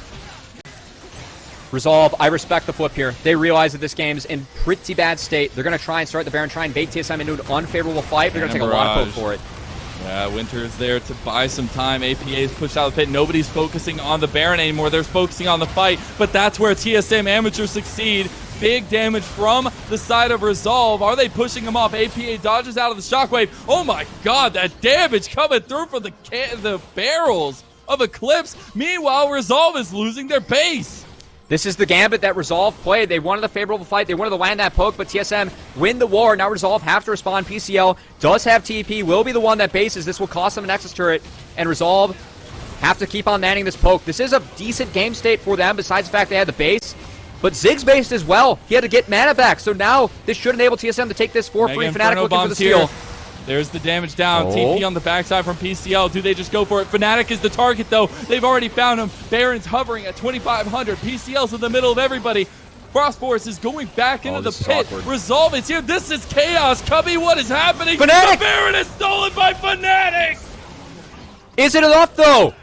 Resolve, I respect the flip here. They realize that this game's in pretty bad state. They're going to try and start the Baron, try and bait TSM into an unfavorable fight. They're going to take a lot of poke for it. Yeah, Winter is there to buy some time. APA is pushed out of the pit. Nobody's focusing on the Baron anymore. They're focusing on the fight, but that's where TSM Amateur succeed. Big damage from the side of Resolve. Are they pushing him off? APA dodges out of the shockwave. Oh my god, that damage coming through from the barrels of Eclipse. Meanwhile, Resolve is losing their base. This is the gambit that Resolve played. They wanted a favorable fight. They wanted to land that poke, but TSM win the war. Now Resolve have to respond. PCL does have TP, will be the one that bases. This will cost them a Nexus turret, and Resolve have to keep on landing this poke. This is a decent game state for them, besides the fact they had the base. But Ziggs based as well. He had to get mana back, so now this should enable TSM to take this for free. Fnatic looking for the steal. There's the damage down. TP on the backside from PCL. Do they just go for it? Fnatic is the target, though. They've already found him. Baron's hovering at 2,500. PCL's in the middle of everybody. Frost Force is going back into the pit. Resolve is here. This is chaos. Cubby, what is happening? Fnatic! The Baron is stolen by Fnatic! Is it enough, though?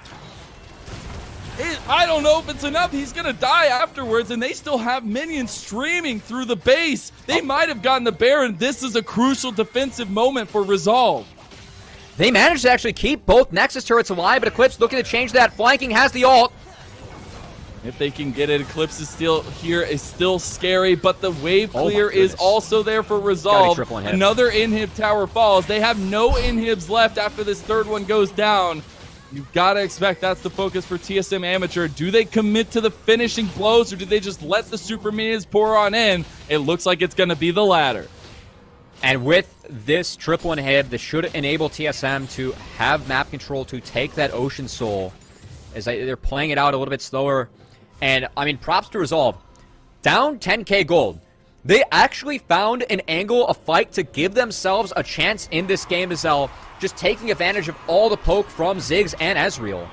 I don't know if it's enough. He's going to die afterwards, and they still have minions streaming through the base. They might have gotten the Baron. This is a crucial defensive moment for Resolve. They managed to actually keep both Nexus turrets alive, but Eclipse looking to change that. Flanking has the ult. If they can get it, Eclipse is still here, is still scary, but the wave clear is also there for Resolve. Another inhib tower falls. They have no inhibs left after this third one goes down. You've got to expect that's the focus for TSM Amateur. Do they commit to the finishing blows, or do they just let the super minions pour on in? It looks like it's going to be the latter. And with this triple inhib, this should enable TSM to have map control to take that Ocean Soul, as they're playing it out a little bit slower. And, I mean, props to Resolve. Down 10k gold. They actually found an angle, a fight to give themselves a chance in this game as well, just taking advantage of all the poke from Ziggs and Ezreal.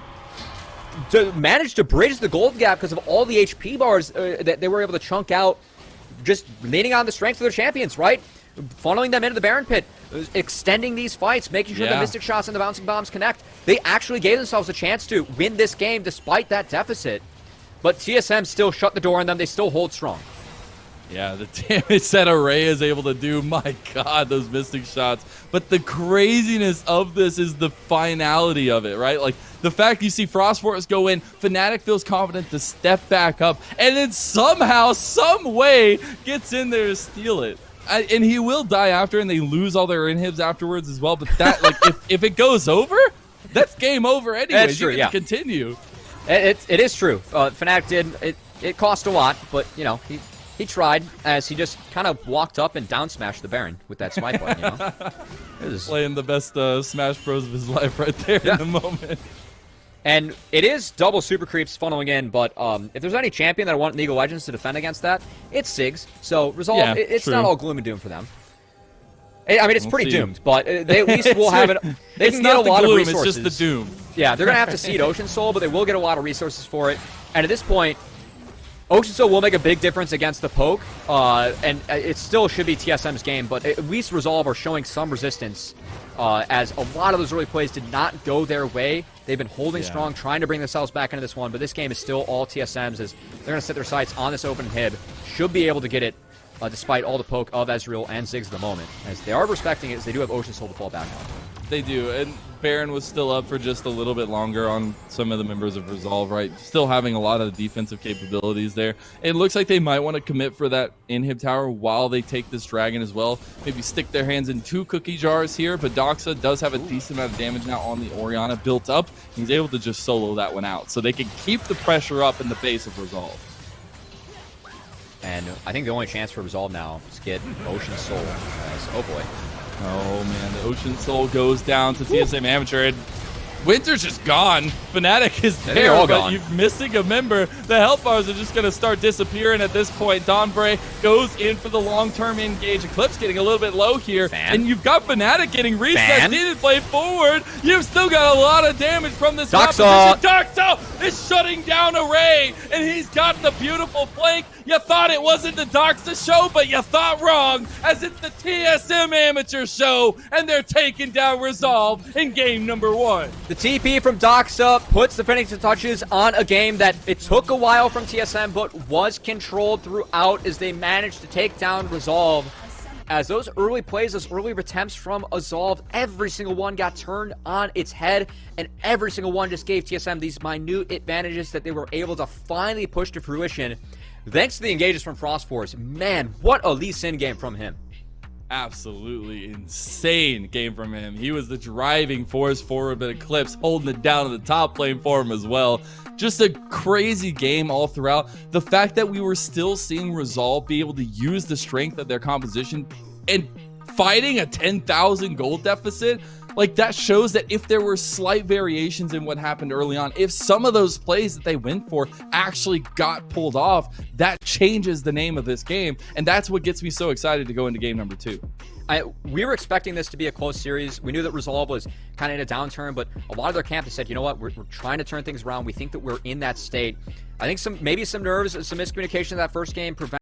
To manage to bridge the gold gap because of all the HP bars that they were able to chunk out, just leaning on the strength of their champions, right? Funneling them into the Baron pit, extending these fights, making sure the Mystic Shots and the Bouncing Bombs connect. They actually gave themselves a chance to win this game despite that deficit. But TSM still shut the door on them. They still hold strong. Yeah, the damage that Array is able to do, my god, those Mystic Shots. But the craziness of this is the finality of it, right? Like, the fact you see Frost Force go in, Fnatic feels confident to step back up, and then somehow, some way, gets in there to steal it. And he will die after, and they lose all their inhibs afterwards as well. But that, like, if it goes over, that's game over anyway. That's true, yeah. Continue. It is true. Fnatic did, it cost a lot, but, you know, He tried, as he just kind of walked up and down smashed the Baron with that smite button, you know? It was... Playing the best Smash Bros of his life right there in the moment. And it is double super creeps funneling in, but if there's any champion that I want League of Legends to defend against that, it's Ziggs. So Resolve, Yeah, it's true. not all gloom and doom for them. I mean, it's pretty doomed, but they at least will have it. They can get a lot of resources. It's just the doom. Yeah, they're gonna have to seed Ocean Soul, but they will get a lot of resources for it. And at this point, Ocean Soul will make a big difference against the poke, and it still should be TSM's game, but at least Resolve are showing some resistance, as a lot of those early plays did not go their way. They've been holding strong, trying to bring themselves back into this one, but this game is still all TSM's, as they're going to set their sights on this open inhib. Should be able to get it, despite all the poke of Ezreal and Ziggs at the moment, as they are respecting it, as they do have Ocean Soul to fall back on. They do, and Baron was still up for just a little bit longer on some of the members of Resolve, right? Still having a lot of defensive capabilities there. It looks like they might want to commit for that inhib tower while they take this dragon as well. Maybe stick their hands in 2 cookie jars here, but Doxa does have a decent amount of damage now on the Orianna built up. He's able to just solo that one out, so they can keep the pressure up in the base of Resolve. And I think the only chance for Resolve now is get Ocean Soul. Oh boy. Oh man, the Ocean Soul goes down to TSM Amateur, and Winter's just gone. Fnatic is They're there, all but gone. you're missing a member. The health bars are just going to start disappearing at this point. Donbray goes in for the long-term engage. Eclipse getting a little bit low here, and you've got Fnatic getting reset. Needed play forward. You've still got a lot of damage from this opposition. Doxa is shutting down Array, and he's got the beautiful flank. You thought it wasn't the Doxa show, but you thought wrong, as it's the TSM Amateur show, and they're taking down Resolve in game number 1. The TP from Doxa puts the finishing touches on a game that it took a while from TSM, but was controlled throughout as they managed to take down Resolve. As those early plays, those early attempts from Resolve, every single one got turned on its head, and every single one just gave TSM these minute advantages that they were able to finally push to fruition. Thanks to the engages from Frost Force. Man, what a Lee Sin game from him. Absolutely insane game from him. He was the driving force forward, but Eclipse holding it down in the top lane for him as well. Just a crazy game all throughout. The fact that we were still seeing Resolve be able to use the strength of their composition and fighting a 10,000 gold deficit, like, that shows that if there were slight variations in what happened early on, if some of those plays that they went for actually got pulled off, that changes the name of this game. And that's what gets me so excited to go into game number 2. We were expecting this to be a close series. We knew that Resolve was kind of in a downturn, but a lot of their camp has said, you know what, we're trying to turn things around. We think that we're in that state. I think maybe some nerves, some miscommunication in that first game prevented